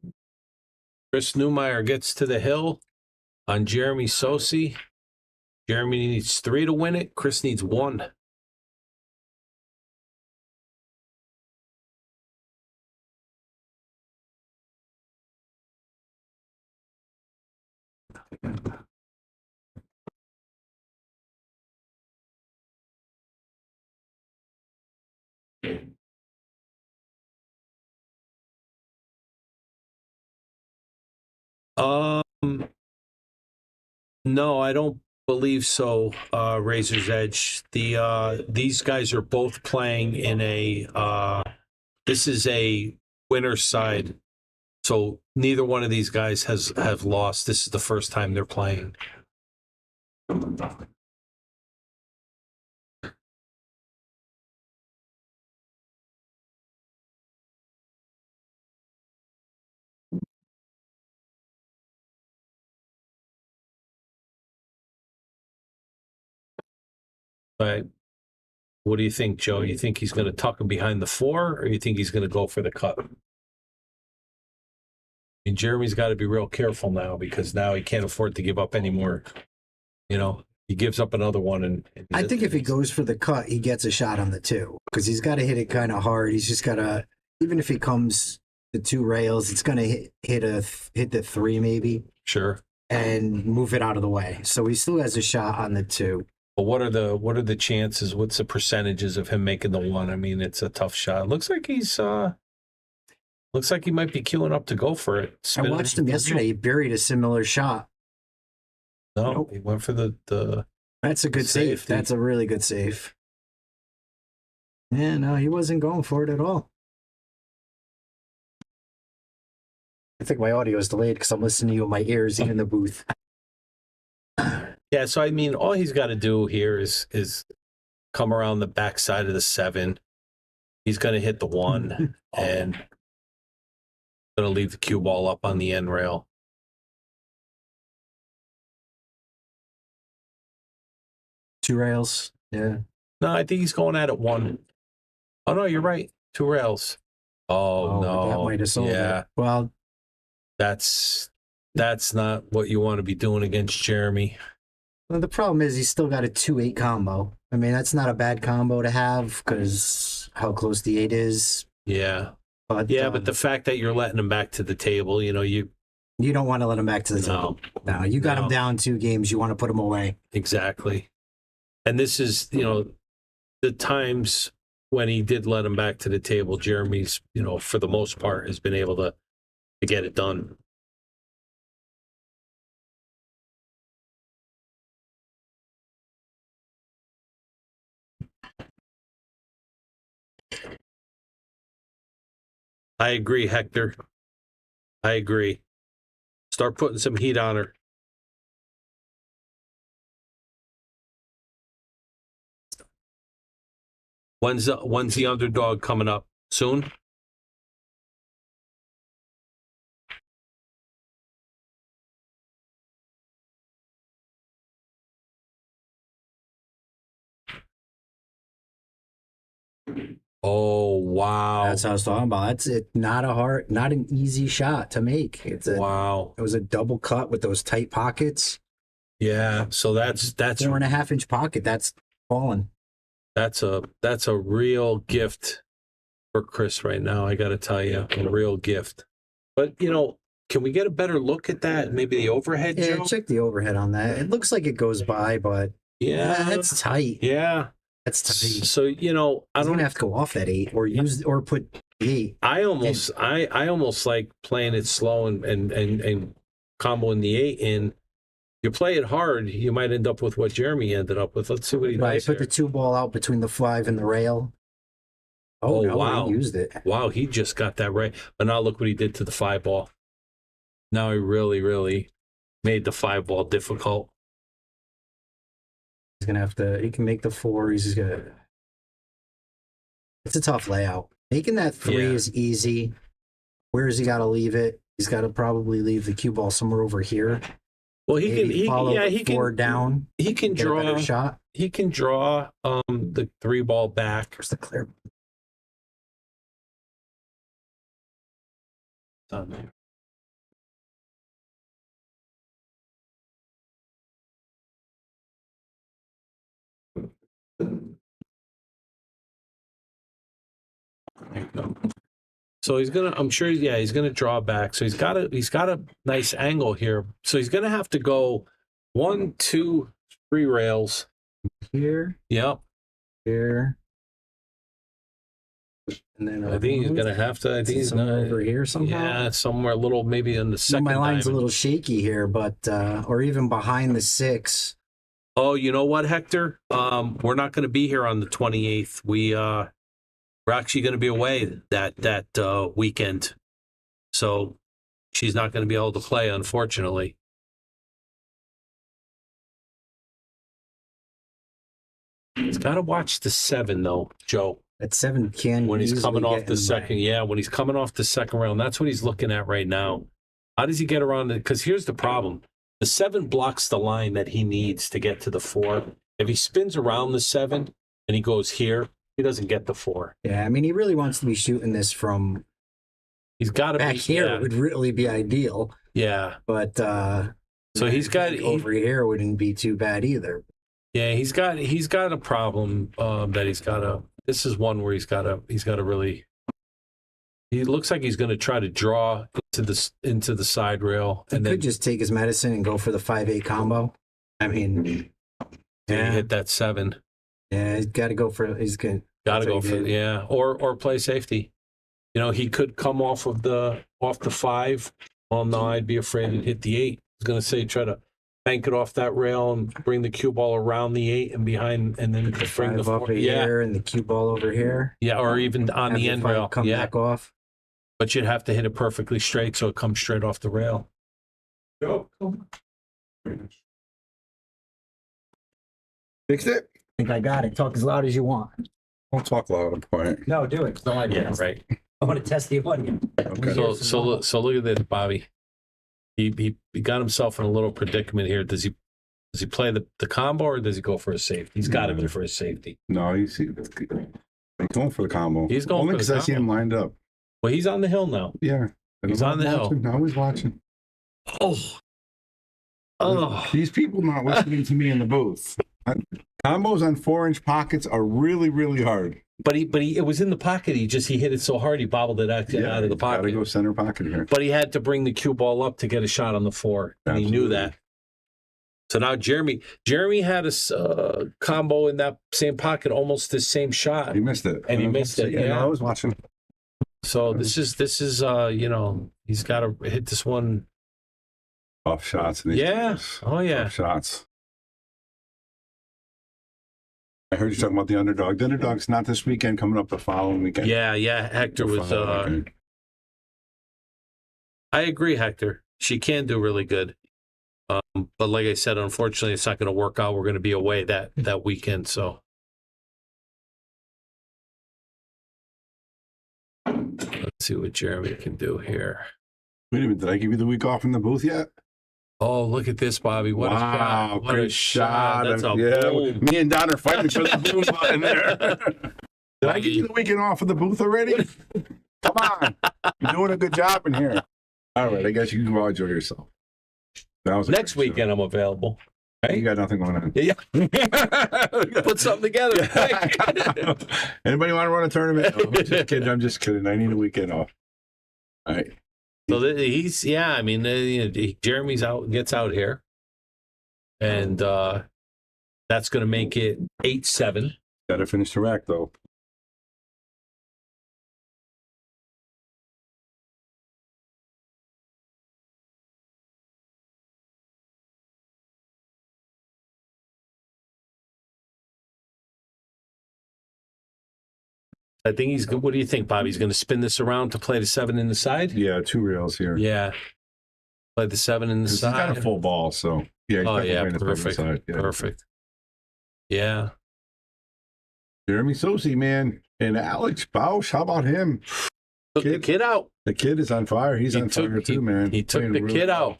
S7: Chris Newmeyer gets to the hill on Jeremy Sossei. Jeremy needs 3 to win it. Chris needs 1. No, I don't believe so, Razor's Edge. These guys are both playing in this is a winner's side. So neither one of these guys have lost. This is the first time they're playing. Right. What do you think, Joe? You think he's going to tuck him behind the 4, or you think he's going to go for the cut? And Jeremy's got to be real careful now because now he can't afford to give up anymore. He gives up another one. And
S6: I think if he goes for the cut, he gets a shot on the 2 because he's got to hit it kind of hard. He's just got to, even if he comes the 2 rails, it's going to hit the 3 maybe.
S7: Sure.
S6: And move it out of the way. So he still has a shot on the 2.
S7: But what are the chances? What's the percentages of him making the 1? I mean, it's a tough shot. It looks like he's Looks like he might be queuing up to go for it.
S6: I
S7: Spinning
S6: watched
S7: it
S6: him
S7: for
S6: yesterday.
S7: real.
S6: He buried a similar shot.
S7: No,
S6: Nope.
S7: he went for the.
S6: That's a good save.
S7: Safety.
S6: That's a really good save. Yeah, no, he wasn't going for it at all. I think my audio is delayed because I'm listening to you in my ears in the booth.
S7: Yeah, so I mean, all he's got to do here is come around the backside of the 7. He's going to hit the 1 and going to leave the cue ball up on the end rail.
S6: Two rails. Yeah.
S7: No, I think he's going at it 1. Oh no, you're right. 2 rails. Oh, no,
S6: that might have sold
S7: yeah,
S6: it. Well,
S7: that's not what you want to be doing against Jeremy.
S6: well, the problem is he's still got a 2-8 combo. I mean, that's not a bad combo to have because how close the 8 is.
S7: Yeah,
S6: But
S7: but the fact that you're letting him back to the table, you
S6: you don't want to let him back to the table. No, you got him down 2 games. You want to put him away.
S7: exactly. And this is, the times when he did let him back to the table, Jeremy's, for the most part, has been able to get it done. I agree, Hector. I agree. Start putting some heat on her. When's the underdog coming up? Soon? Oh, wow.
S6: That's what I was talking about. That's it. Not an easy shot to make.
S7: Wow.
S6: It was a double cut with those tight pockets.
S7: Yeah. So that's
S6: 4.5-inch pocket. That's falling.
S7: That's a real gift for Chris right now. I got to tell you, a real gift. But can we get a better look at that? Maybe the overhead.
S6: Yeah,
S7: Joe?
S6: check the overhead on that. It looks like it goes by, but that's tight.
S7: Yeah.
S6: That's tight.
S7: So
S6: I don't have to go off that 8 or put the 8.
S7: I almost like playing it slow and comboing the 8 in. You play it hard, you might end up with what Jeremy ended up with. Let's see what he does.
S6: Put the 2 ball out between the 5 and the rail. Oh no,
S7: wow.
S6: He used it.
S7: Wow, he just got that right. But now look what he did to the 5 ball. Now he really, really made the 5 ball difficult.
S6: He's gonna have to. He can make the 4. It's a tough layout. Making that 3 is easy. Where has he got to leave it? He's got to probably leave the cue ball somewhere over here.
S7: Well, he
S6: Maybe
S7: can
S6: 4 down.
S7: He can
S6: get a better
S7: draw
S6: shot.
S7: He can draw the 3 ball back.
S6: Where's the clear?
S7: It's on there. There you go. So he's gonna draw back. So he's got a nice angle here. So he's gonna have to go 1, 2, 3 rails.
S6: Here.
S7: Yep.
S6: Here. And then
S7: I think he's gonna have to. I think he's
S6: somewhere
S7: gonna
S6: over here somehow.
S7: Yeah, somewhere a little, maybe in the second.
S6: My line's
S7: diamond.
S6: a little shaky here, but or even behind the 6.
S7: Oh, you know what, Hector? We're not going to be here on the 28th. We're actually going to be away that weekend, so she's not going to be able to play, unfortunately. He's got to watch the 7 though, Joe.
S6: That 7 can
S7: When he's coming
S6: easily
S7: off
S6: get
S7: the
S6: in
S7: second, when he's coming off the second round, that's what he's looking at right now. How does he get around it? Because here's the problem: the 7 blocks the line that he needs to get to the 4. If he spins around the 7 and he goes here, he doesn't get the 4.
S6: Yeah, I mean, he really wants to be shooting this from.
S7: He's got to
S6: back
S7: be
S6: here.
S7: Yeah,
S6: Would really be ideal,
S7: yeah.
S6: but
S7: So he's got
S6: over here wouldn't be too bad either.
S7: Yeah, he's got a problem that he's got to. This is one where he's got to really. He looks like he's going to try to draw into the side rail,
S6: He
S7: and
S6: could
S7: then
S6: just take his medicine and go for the 5-8 combo. I mean,
S7: hit that 7.
S6: Yeah, he's got to go for. He's good.
S7: Got to go for or play safety. he could come off the 5. Well, no, I'd be afraid to hit the 8. I was going to say try to bank it off that rail and bring the cue ball around the 8 and behind, and then bring the 4
S6: over here and the cue ball over here.
S7: Yeah, or even on the end rail.
S6: Come back off.
S7: But you'd have to hit it perfectly straight so it comes straight off the rail.
S5: Go. Fixed it?
S6: I think I got it. Talk as loud as you want.
S5: Don't talk loud. I'm quiet.
S6: No, do it. Don't like
S7: Yeah, right.
S6: I want to test the audio.
S5: Okay.
S7: So look at this, Bobby. He got himself in a little predicament here. Does he play the combo or does he go for a safety? He's got to go for a safety.
S5: No, he's going for the combo.
S7: He's going
S5: only
S7: for the
S5: because I see him lined up.
S7: Well, he's on the hill now.
S5: Yeah,
S7: He's on the hill.
S5: Now he's watching.
S7: Oh,
S5: These people not listening to me in the booth. Combos on 4-inch pockets are really, really hard.
S7: But it was in the pocket. He hit it so hard he bobbled it out of the pocket.
S5: Gotta go center pocket here.
S7: But he had to bring the cue ball up to get a shot on the 4, and he knew that. So now Jeremy had a combo in that same pocket, almost the same shot.
S5: He missed it,
S7: and he missed it. Yeah,
S5: I was watching.
S7: So this is he's got to hit this one.
S5: Off shots.
S7: Yeah. Oh yeah.
S5: Off shots. I heard you talking about the underdog. The underdog's not this weekend, coming up the following weekend.
S7: Yeah. Hector was. I agree, Hector. She can do really good. But like I said, unfortunately, it's not going to work out. We're going to be away that weekend. So let's see what Jeremy can do here.
S5: Wait a minute. Did I give you the week off in the booth yet?
S7: Oh, look at this, Bobby. What a shot. What a shot. That's a boom.
S5: Me and Don are fighting for the boom button there. Did I give you the weekend off of the booth already? Come on. You're doing a good job in here. All right. I guess you can go enjoy yourself.
S7: Next weekend, I'm available. Right?
S5: You got nothing going on.
S7: Yeah. Put something together.
S5: Anybody want to run a tournament? No, I'm just kidding. I need a weekend off. All right.
S7: So Jeremy's gets out here, and that's going to make it 8-7.
S5: Got to finish the rack, though.
S7: I think he's good. What do you think, Bobby? He's going to spin this around to play the 7 in the side?
S5: Yeah, 2 rails here.
S7: Yeah. Play the 7 in the side.
S5: He's got a full ball, so yeah.
S7: Perfect.
S5: Yeah.
S7: Perfect. Yeah.
S5: Jeremy Sossei, man, and Alex Bausch. How about him?
S7: Took the kid out.
S5: The kid is on fire. He's on fire too, man.
S7: He took the kid out.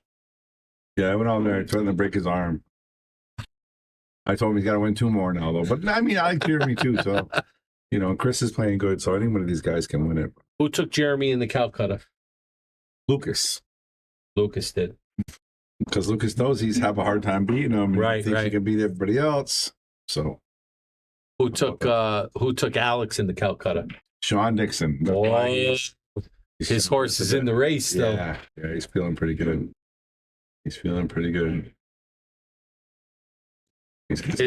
S5: Yeah, I went out there trying to break his arm. I told him he's got to win 2 more now, though. But I mean, I like Jeremy too, so. Chris is playing good, so I think one of these guys can win it.
S7: Who took Jeremy in the Calcutta?
S5: Lucas.
S7: Lucas did.
S5: Because Lucas knows he's have a hard time beating him.
S7: Right,
S5: He can beat everybody else. So.
S7: Who took Alex in the Calcutta?
S5: Sean Dixon.
S7: His horse is in the race, though.
S5: Yeah, he's feeling pretty good.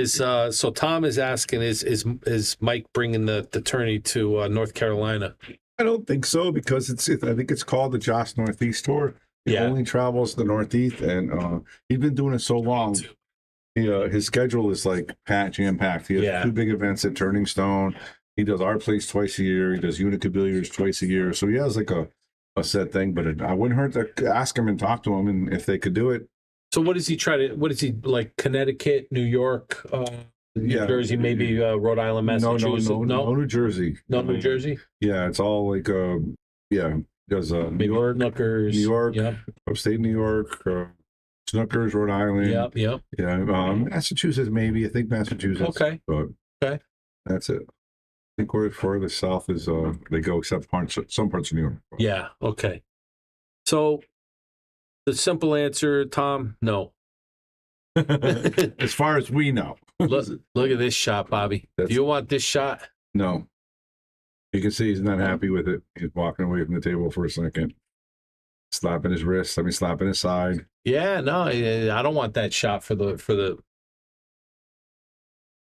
S7: So Tom is asking, is Mike bringing the tourney to North Carolina?
S5: I don't think so, because I think it's called the Josh Northeast Tour. He only travels the Northeast, and he's been doing it so long. His schedule is like jam-packed. He has 2 big events at Turning Stone. He does our place twice a year. He does Unica Billiards twice a year. So he has like a set thing, but I wouldn't hurt to ask him and talk to him, and if they could do it.
S7: So what does he like Connecticut, New York, New Jersey, maybe Rhode Island, Massachusetts?
S5: No, New Jersey.
S7: No, New Jersey?
S5: Yeah, it's all like, does
S7: New York, Snookers.
S5: New York, upstate New York, Snookers, Rhode Island.
S7: Yep.
S5: Yeah, Massachusetts maybe. I think Massachusetts.
S7: Okay.
S5: But
S7: okay.
S5: That's it. I think where further south is they go except some parts of New York.
S7: Yeah, okay. So the simple answer, Tom, no.
S5: As far as we know.
S7: Look at this shot, Bobby. Do you want this shot?
S5: No. You can see he's not happy with it. He's walking away from the table for a second. Slapping his wrist, slapping his side.
S7: Yeah, no, I don't want that shot for the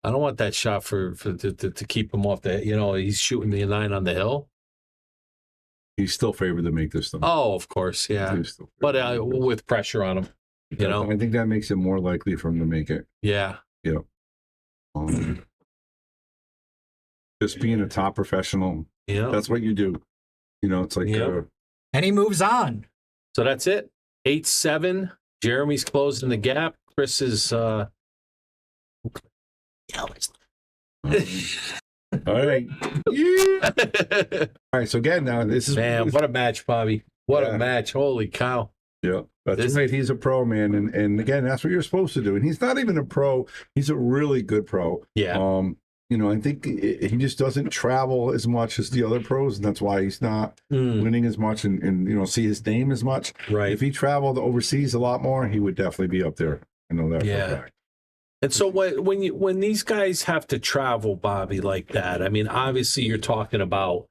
S7: I don't want that shot to keep him off the, he's shooting the 9 on the hill.
S5: He's still favored to make this though.
S7: Oh, of course, yeah.
S5: He's still
S7: But
S5: favored to make this.
S7: with pressure on him, you know.
S5: I think that makes it more likely for him to make it.
S7: Yeah.
S5: Yeah. Just being a top professional.
S7: Yeah.
S5: That's what you do. You know, it's like
S9: And he moves on.
S7: So that's it. 8-7. Jeremy's closing the gap. Chris is
S5: all right. Yeah. All right. So again, now this is
S7: man, what a match, Bobby. What a match. Holy cow.
S5: Yeah. That's right. He's a pro, man. And again, that's what you're supposed to do. And he's not even a pro. He's a really good pro.
S7: Yeah.
S5: You know, I think he just doesn't travel as much as the other pros, and that's why he's not winning as much and you know, see his name as much.
S7: Right.
S5: If he traveled overseas a lot more, he would definitely be up there. I know that for a fact.
S7: And so when these guys have to travel, Bobby, like that, I mean, obviously you're talking about,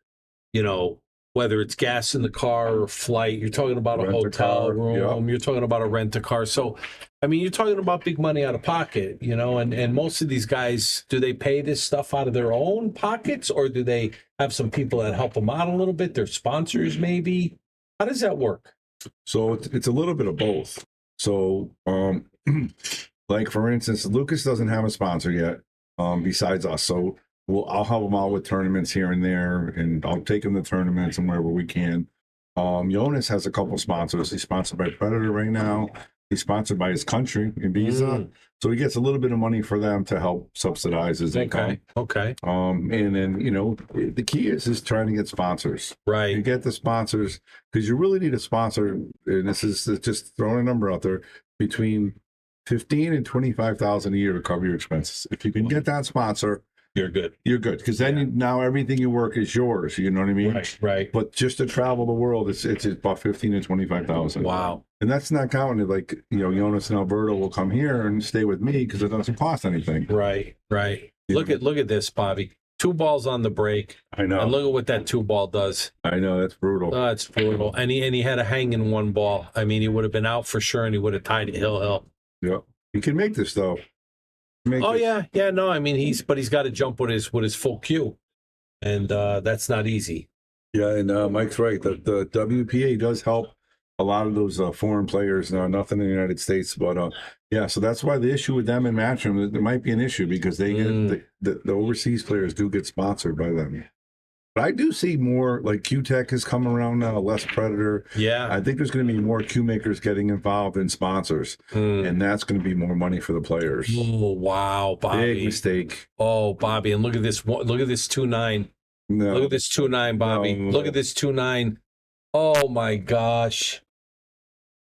S7: you know, whether it's gas in the car or flight, you're talking about a hotel room, you're talking about a rent-a-car. So, I mean, you're talking about big money out of pocket, you know, and most of these guys, do they pay this stuff out of their own pockets, or do they have some people that help them out a little bit, their sponsors maybe? How does that work?
S5: So it's a little bit of both. So, like for instance, Lucas doesn't have a sponsor yet, besides us. So I'll help him out with tournaments here and there, and I'll take him to tournaments and wherever we can. Jonas has a couple sponsors. He's sponsored by Predator right now. He's sponsored by his country, Ibiza. So he gets a little bit of money for them to help subsidize his income.
S7: Okay.
S5: And then, you know, the key is trying to get sponsors.
S7: Right.
S5: You get the sponsors, because you really need a sponsor, and this is just throwing a number out there, between 15 and 25,000 a year to cover your expenses. If you can get that sponsor,
S7: you're good.
S5: You're good, because then now everything you work is yours. You know what I mean?
S7: Right.
S5: But just to travel the world, it's about 15 to 25,000.
S7: Wow.
S5: And that's not counting, like, you know, Jonas and Alberto will come here and stay with me because it doesn't cost anything.
S7: Right. Look at this, Bobby. 2 balls on the break.
S5: I know.
S7: And look at what that 2 ball does.
S5: I know, that's brutal.
S7: It's brutal. And he had a hang in 1 ball. I mean, he would have been out for sure, and he would have tied it hill.
S5: Yeah. He can make this though.
S7: Yeah. No, I mean he's got to jump with his full cue, and that's not easy.
S5: Yeah, and Mike's right. The WPA does help a lot of those foreign players. Nothing in the United States, but yeah. So that's why the issue with them in Matchroom, there might be an issue because they get the overseas players do get sponsored by them. But I do see more, like Q-Tech has come around now, less Predator.
S7: Yeah.
S5: I think there's going to be more Q makers getting involved in sponsors, and that's going to be more money for the players.
S7: Oh, wow, Bobby.
S5: Big mistake.
S7: Oh, Bobby, and look at this 2-9.
S5: No.
S7: Look at this 2-9, Bobby.
S5: No.
S7: Look at this 2-9. Oh, my gosh.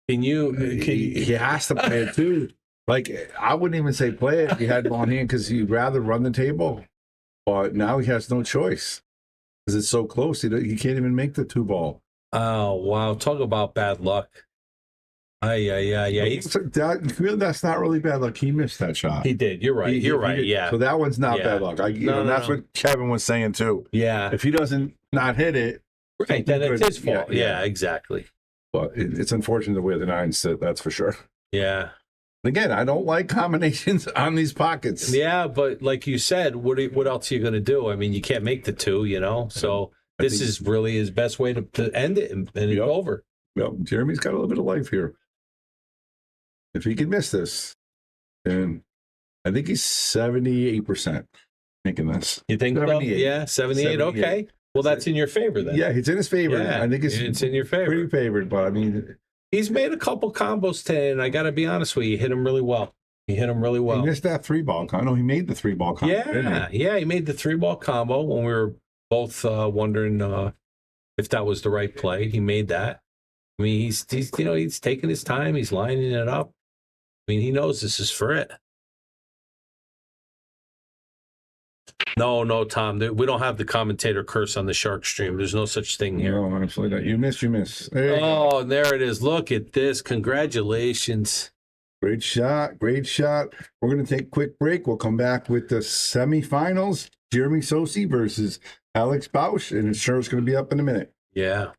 S5: He has to play it too. Like, I wouldn't even say play it if he had it on hand, because he'd rather run the table. But now he has no choice. Because it's so close, he can't even make the 2 ball.
S7: Oh, wow. Talk about bad luck. Yeah.
S5: That's not really bad luck. He missed that shot.
S7: He did. You're right. You're right. Yeah.
S5: So that one's not bad luck. That's what Kevin was saying too.
S7: Yeah.
S5: If he doesn't not hit it,
S7: right, then it's his fault. Yeah, exactly.
S5: But it's unfortunate the way the 9s sit, that's for sure.
S7: Yeah.
S5: Again, I don't like combinations on these pockets.
S7: Yeah, but like you said, what else are you going to do? I mean, you can't make the 2, you know? So this is really his best way to end it and it's over.
S5: Well, Jeremy's got a little bit of life here. If he can miss this, then I think he's 78% making this.
S7: You think so? Yeah, 78. Okay. Well, that's in your favor then.
S5: Yeah, it's in his favor.
S7: Yeah,
S5: I think it's
S7: in your favor.
S5: Pretty favored, but I mean...
S7: He's made a couple combos today, and I got to be honest with you, he hit him really well. He missed that 3-ball combo. No, he made the 3-ball combo. Yeah, he made the 3-ball combo when we were both wondering if that was the right play. He made that. I mean, he's taking his time. He's lining it up. I mean, he knows this is for it. No, Tom. We don't have the commentator curse on the Shark stream. There's no such thing here.
S5: No, absolutely not. You miss. There
S7: there it is. Look at this. Congratulations.
S5: Great shot. We're going to take a quick break. We'll come back with the semifinals. Jeremy Sossei versus Alex Bausch, and it's sure it's going to be up in a minute.
S7: Yeah.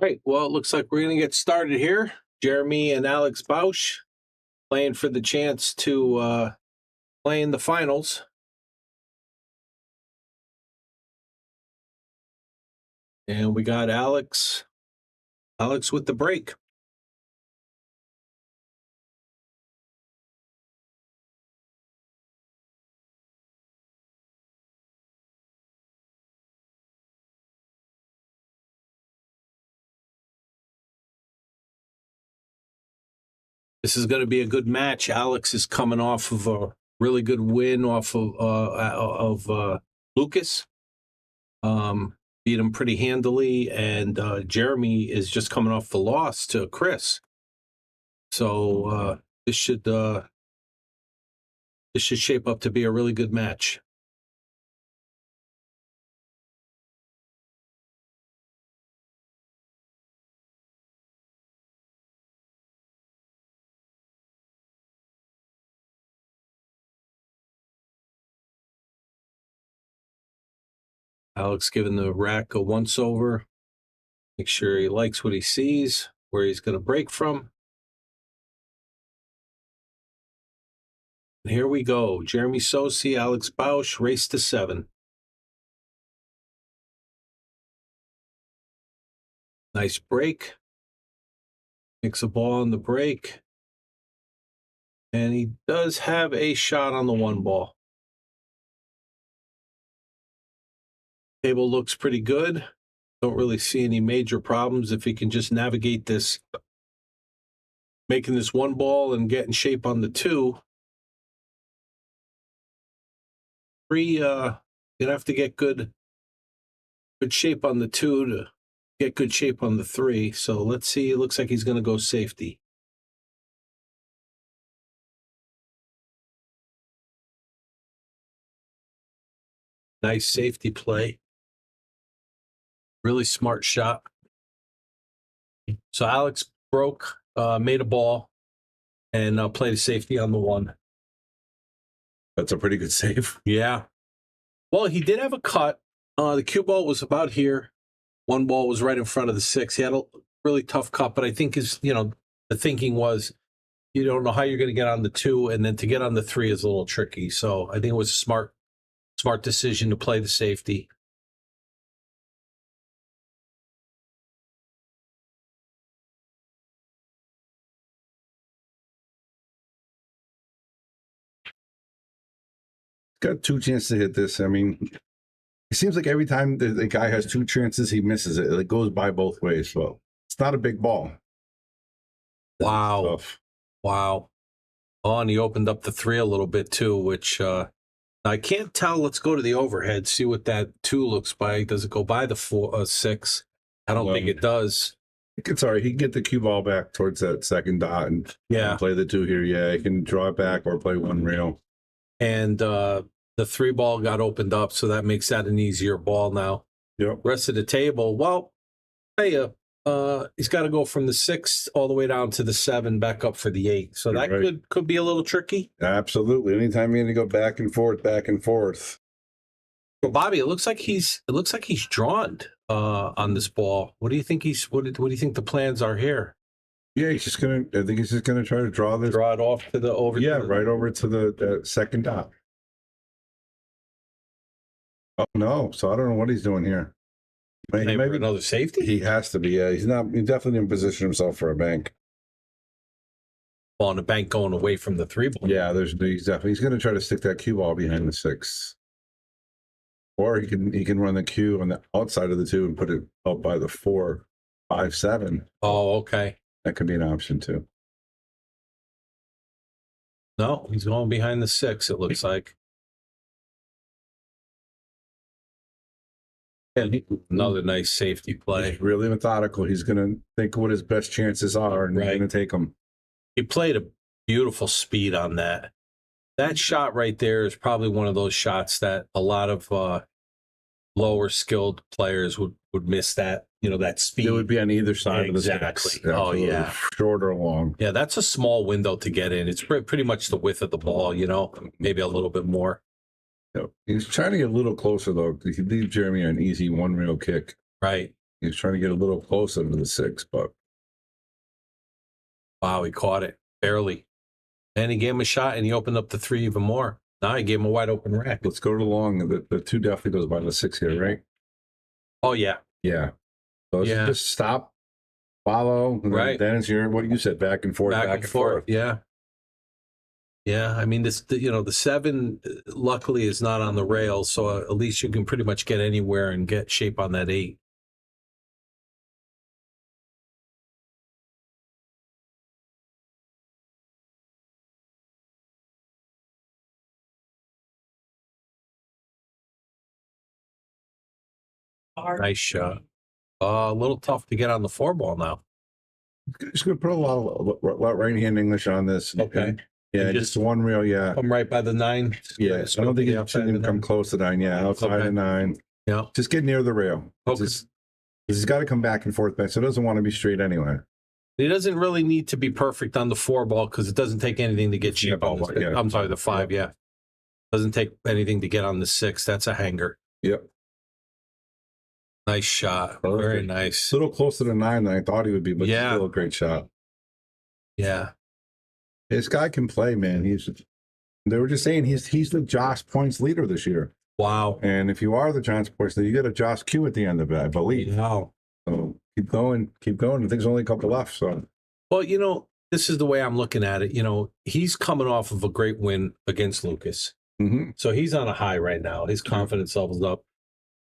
S7: Right. Well, it looks like we're going to get started here. Jeremy and Alex Bausch playing for the chance to play in the finals. And we got Alex with the break. This is going to be a good match. Alex is coming off of a really good win off of Lucas. Beat him pretty handily, and Jeremy is just coming off the loss to Chris. So this should shape up to be a really good match. Alex giving the rack a once over. Make sure he likes what he sees, where he's going to break from. And here we go. Jeremy Sossei, Alex Bausch, race to 7. Nice break. Makes a ball on the break. And he does have a shot on the 1 ball. Table looks pretty good. Don't really see any major problems if he can just navigate this, making this 1 ball and get in shape on the 2. 3, you'd have to get good shape on the 2 to get good shape on the 3. So let's see. It looks like he's going to go safety. Nice safety play. Really smart shot. So Alex broke, made a ball, and played a safety on the 1.
S5: That's a pretty good save.
S7: Yeah. Well, he did have a cut. The cue ball was about here. 1 ball was right in front of the 6. He had a really tough cut, but I think the thinking was you don't know how you're going to get on the 2, and then to get on the 3 is a little tricky. So I think it was a smart decision to play the safety.
S5: Got 2 chances to hit this. I mean, it seems like every time the guy has 2 chances, he misses it. It goes by both ways. So it's not a big ball.
S7: Wow. Wow. Oh, and he opened up the 3 a little bit too, which I can't tell. Let's go to the overhead, see what that 2 looks like. Does it go by the 6? I don't think it does.
S5: It's all right. He can get the cue ball back towards that 2nd dot and play the 2 here. Yeah, he can draw it back or play 1 rail.
S7: And the 3 ball got opened up, so that makes that an easier ball now.
S5: Yep.
S7: Rest of the table, well, he's got to go from the 6 all the way down to the 7, back up for the 8. So that could be a little tricky.
S5: Absolutely. Anytime you're going to go back and forth.
S7: Well, Bobby, it looks like he's drawn on this ball. What do you think what do you think the plans are here?
S5: Yeah, I think he's just gonna try to draw it
S7: off to the over.
S5: Yeah, right over to the 2nd dot. Oh no! So I don't know what he's doing here.
S7: Maybe another safety.
S5: He has to be. Yeah, he's not. He definitely didn't position himself for a bank.
S7: Well, on the bank going away from the 3 ball.
S5: Yeah, he's going to try to stick that cue ball behind the 6, or he can run the cue on the outside of the 2 and put it up by the 4, 5, 7.
S7: Oh, okay.
S5: That could be an option too.
S7: No, he's going behind the 6, it looks like. And another nice safety play.
S5: He's really methodical. He's going to think what his best chances are, and he's going to take them.
S7: He played a beautiful speed on that. That shot right there is probably one of those shots that a lot of lower skilled players would miss that, that speed.
S5: It would be on either side of the sticks.
S7: Exactly. Oh, yeah.
S5: Short or long.
S7: Yeah, that's a small window to get in. It's pretty much the width of the ball, maybe a little bit more.
S5: He's trying to get a little closer, though. He could leave Jeremy an easy 1 rail kick.
S7: Right.
S5: He was trying to get a little closer to the 6, but
S7: Wow, he caught it barely. And he gave him a shot, and he opened up the 3 even more. Now he gave him a wide open rack.
S5: let's go to the long. The 2 definitely goes by the 6 here, right?
S7: Oh yeah,
S5: Yeah. So let's
S7: Yeah.
S5: just stop, follow, and
S7: Right.
S5: then it's your, what you said, back and forth,
S7: back and forth. Yeah, yeah. I mean, the 7 luckily is not on the rails, so at least you can pretty much get anywhere and get shape on that 8. Nice shot. A little tough to get on the 4 ball now.
S5: Just gonna put a lot of right-hand English on this.
S7: Okay.
S5: And, yeah,
S7: And
S5: just one reel, yeah.
S7: Come right by the 9.
S5: Yeah, so I don't think it should even come close to 9. Yeah, outside
S7: Okay.
S5: the 9.
S7: Yeah.
S5: Just get near the rail.
S7: Okay.
S5: He's got to come back and forth back, so he doesn't want to be straight anyway.
S7: He doesn't really need to be perfect on the 4 ball because it doesn't take anything to get shape on this.
S5: Yeah.
S7: I'm sorry, the 5. Yeah. Doesn't take anything to get on the 6. That's a hanger.
S5: Yep.
S7: Nice shot.
S5: Perfect.
S7: Very nice.
S5: It's a little closer to 9 than I thought he would be, but
S7: Yeah.
S5: still a great shot.
S7: Yeah.
S5: This guy can play, man. They were just saying he's the Josh points leader this year.
S7: Wow.
S5: And if you are the Josh points leader, you get a Josh Q at the end of it, I believe.
S7: Wow.
S5: So keep going. I think there's only a couple left. So
S7: Well, this is the way I'm looking at it. He's coming off of a great win against Lucas.
S5: mm-hmm.
S7: So he's on a high right now. His confidence level's up.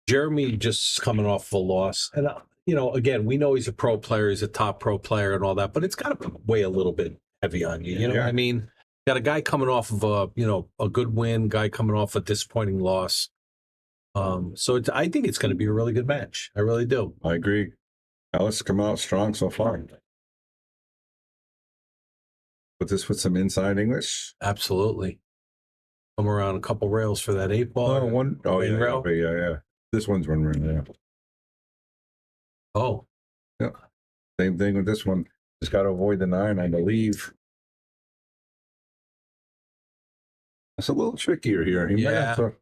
S7: Jeremy just coming off of a loss. And, again, we know he's a pro player. He's a top pro player and all that, but it's got to weigh a little bit heavy on you. You know what I mean? Got a guy coming off of a good win, guy coming off a disappointing loss. I think it's going to be a really good match. I really do.
S5: I agree. Alex come out strong so far. Put this with some inside English.
S7: Absolutely. Come around a couple rails for that 8 ball.
S5: Oh, yeah,
S7: rail.
S5: yeah. This one's one rail, yeah.
S7: Oh.
S5: Yeah. Same thing with this one. Just got to avoid the 9, I believe. It's a little trickier here. He might have to.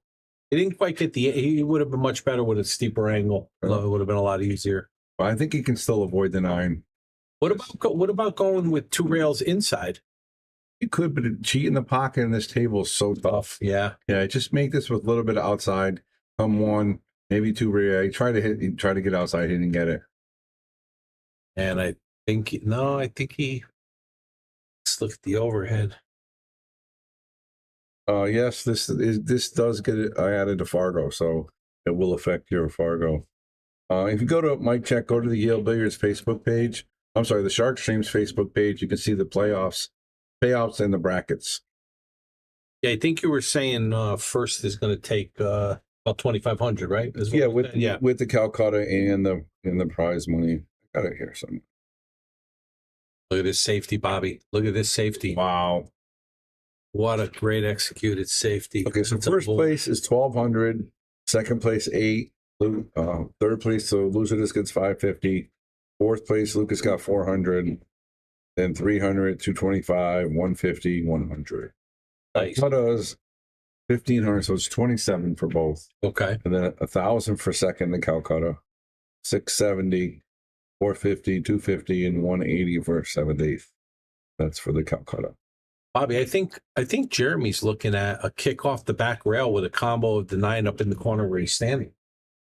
S7: He didn't quite get he would have been much better with a steeper angle. It would have been a lot easier.
S5: But I think he can still avoid the 9.
S7: What about going with 2 rails inside?
S5: You could, but cheating the pocket in this table is so tough.
S7: Yeah.
S5: Yeah, just make this with a little bit of outside. Come 1, maybe 2 rear. Try to get outside. He didn't get it.
S7: And I think he slipped the overhead.
S5: Yes, this does get it added to Fargo, so it will affect your Fargo. If you go to Mike Check, go to the Yale Billiards Facebook page. I'm sorry, the Shark Streams Facebook page. You can see the payouts, and the brackets.
S7: Yeah, I think you were saying first is going to take about 2,500, right?
S5: With the Calcutta and the prize money. I got it here.
S7: Look at this safety, Bobby. Look at this safety.
S5: Wow.
S7: What a great executed safety.
S5: Okay, so first place is 1,200. Second place 8. Third place, so loser just gets 550. Fourth place, Lucas got 400. Then 300, 225, 150, 100.
S7: Nice.
S5: Calcutta's 1,500, so it's 27 for both.
S7: Okay.
S5: And then 1,000 for second in Calcutta. 670, 450, 250, and 180 for 7/8. That's for the Calcutta.
S7: Bobby, I think Jeremy's looking at a kick off the back rail with a combo of the 9 up in the corner where he's standing.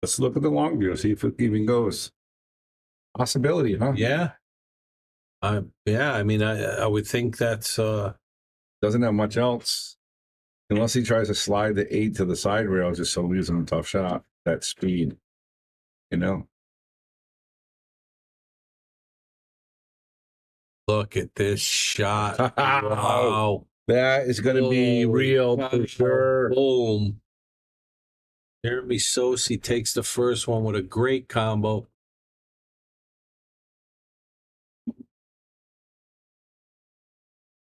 S5: Let's look at the long view, see if it even goes. Possibility, huh?
S7: Yeah. I mean, I would think that's
S5: doesn't have much else. Unless he tries to slide the 8 to the side rail just so he leaves him a tough shot. That speed.
S7: Look at this shot. Wow.
S5: That is going to be real for sure.
S7: Boom. Jeremy Sossei takes the first one with a great combo.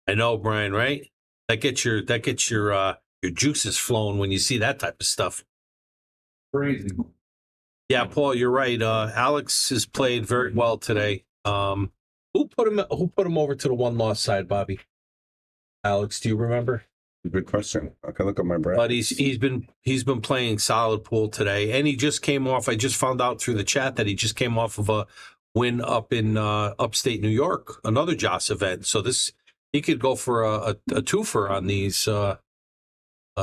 S7: I know, Brian, right? That gets your juices flowing when you see that type of stuff.
S5: Crazy.
S7: Yeah, Paul, you're right. Alex has played very well today. Who put him over to the 1 loss side, Bobby? Alex, do you remember?
S5: Good question. I can look at my bracket.
S7: But he's been playing solid pool today, and he just came off. I just found out through the chat that he just came off of a win up in upstate New York, another Joss event. So he could go for a twofer on these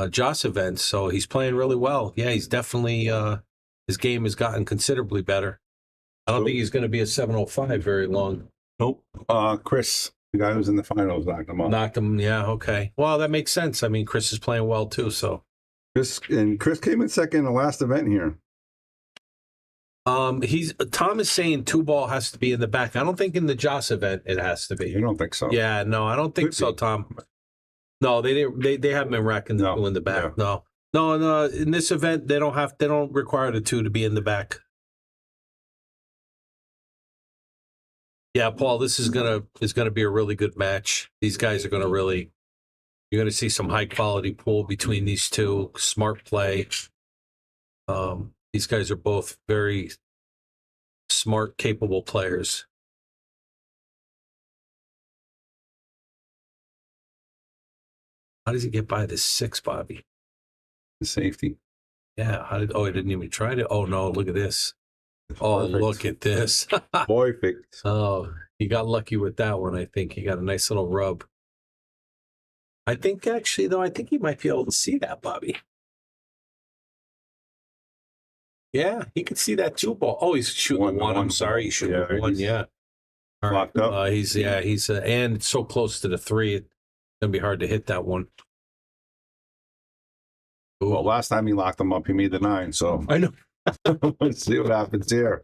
S7: Joss events. So he's playing really well. Yeah, he's definitely his game has gotten considerably better. I don't think he's going to be a 705 very long.
S5: Nope. Chris, the guy who's in the finals, knocked him off.
S7: Knocked him. Yeah. Okay. Well, that makes sense. I mean, Chris is playing well too. So
S5: Chris came in second in the last event here.
S7: Tom is saying 2-ball has to be in the back. I don't think in the Joss event it has to be.
S5: You don't think so?
S7: Yeah, no, I don't think so, Tom. No, they didn't. They haven't been racking the 2 in the back.
S5: Yeah.
S7: No. In this event, they don't require the 2 to be in the back. Yeah, Paul, this is gonna be a really good match. These guys are gonna you're gonna see some high quality pool between these two. Smart play. These guys are both very smart, capable players. How does he get by this 6, Bobby?
S5: The safety.
S7: Yeah. He didn't even try to. Oh no! Look at this. Oh,
S5: Perfect.
S7: look at this.
S5: Perfect.
S7: Oh, he got lucky with that one. I think he got a nice little rub. I think actually, though, I think he might be able to see that, Bobby. Yeah, he could see that 2-ball. Oh, he's shooting one. I'm sorry, he's shooting one. Yeah. All right.
S5: Locked up.
S7: He's and it's so close to the 3. It's gonna be hard to hit that one. Ooh.
S5: Well, last time he locked him up, he made the 9. So
S7: I know.
S5: Let's see what happens here.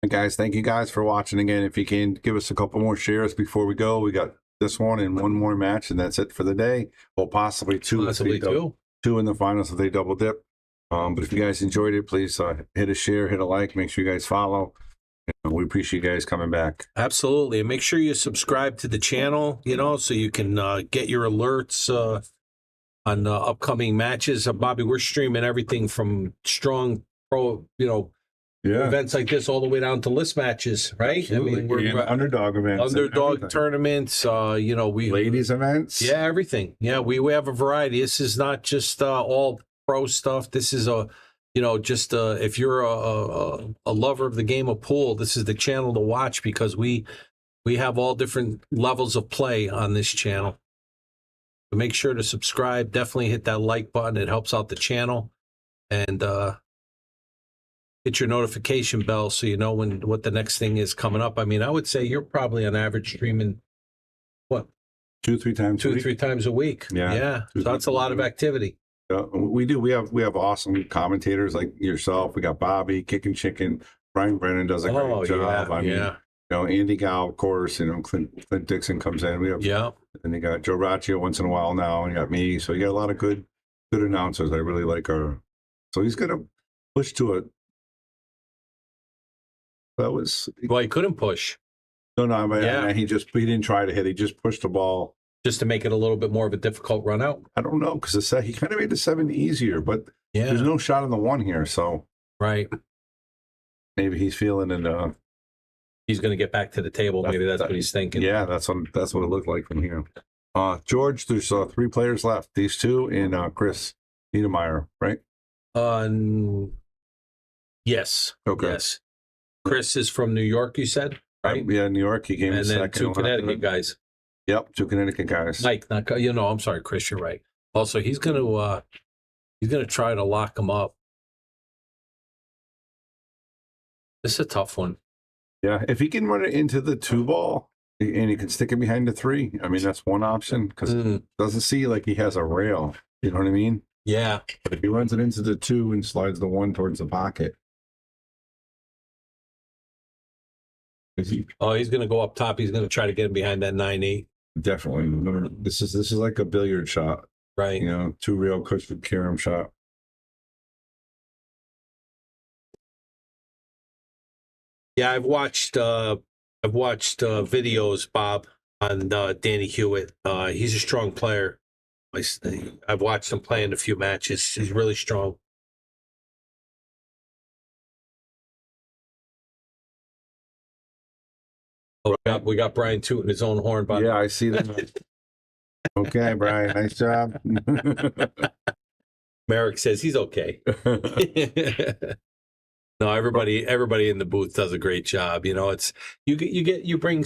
S5: And guys, thank you guys for watching again. If you can give us a couple more shares before we go, we got this one and one more match, and that's it for the day. Well, possibly 2.
S7: Possibly 2.
S5: 2 in the finals if they double dip. But if you guys enjoyed it, please hit a share, hit a like, make sure you guys follow. And we appreciate you guys coming back.
S7: Absolutely. And make sure you subscribe to the channel, so you can get your alerts on upcoming matches. Bobby, we're streaming everything from strong pro, events like this all the way down to list matches, right?
S5: Absolutely.
S7: I mean, we're
S5: underdog events.
S7: Underdog tournaments, we
S5: ladies events.
S7: Yeah, everything. Yeah, we have a variety. This is not just all pro stuff. This is if you're a lover of the game of pool, this is the channel to watch because we have all different levels of play on this channel. So make sure to subscribe. Definitely hit that like button. It helps out the channel. And hit your notification bell so you know what the next thing is coming up. I mean, I would say you're probably on average streaming, what?
S5: 2-3 times a week.
S7: 2-3 times a week.
S5: Yeah.
S7: So that's a lot of activity.
S5: We do. We have awesome commentators like yourself. We got Bobby, Kicking Chicken. Brian Brennan does a great job.
S7: Yeah,
S5: I mean, Andy Gow, of course. Clint Dixon comes in. We have and you got Joe Raccio once in a while now, and you got me. So you got a lot of good announcers. I really like our. So he's gonna push to a. That was.
S7: Well, he couldn't push.
S5: No, but he didn't try to hit. He just pushed the ball.
S7: Just to make it a little bit more of a difficult run out?
S5: I don't know, because he kind of made the 7 easier, but there's no shot on the 1 here, so.
S7: Right.
S5: Maybe he's feeling it.
S7: He's going to get back to the table. Maybe that's what he's thinking.
S5: Yeah, that's what it looked like from here. George, there's 3 players left. These 2 and Chris Niedermeyer, right?
S7: Yes.
S5: Okay.
S7: Yes. Chris is from New York, you said, right?
S5: Yeah, New York. He came in second.
S7: And then 2 Connecticut guys.
S5: Yep, 2 Connecticut guys.
S7: Mike, I'm sorry, Chris, you're right. Also, he's going to try to lock him up. This is a tough one.
S5: Yeah, if he can run it into the 2-ball and he can stick it behind the 3, I mean, that's one option because it doesn't see like he has a rail. You know what I mean?
S7: Yeah.
S5: But if he runs it into the 2 and slides the 1 towards the pocket.
S7: He's going to go up top. He's going to try to get him behind that 9-8.
S5: Definitely. This is like a billiard shot.
S7: Right.
S5: 2 real cushion carom shot.
S7: Yeah, I've watched videos, Bob, on Danny Hewitt. He's a strong player. I've watched him play in a few matches. He's really strong. Oh, we got Brian tooting his own horn, but
S5: Yeah, I see that. Okay, Brian, nice job.
S7: Merrick says he's okay. No, everybody in the booth does a great job. You know, it's you bring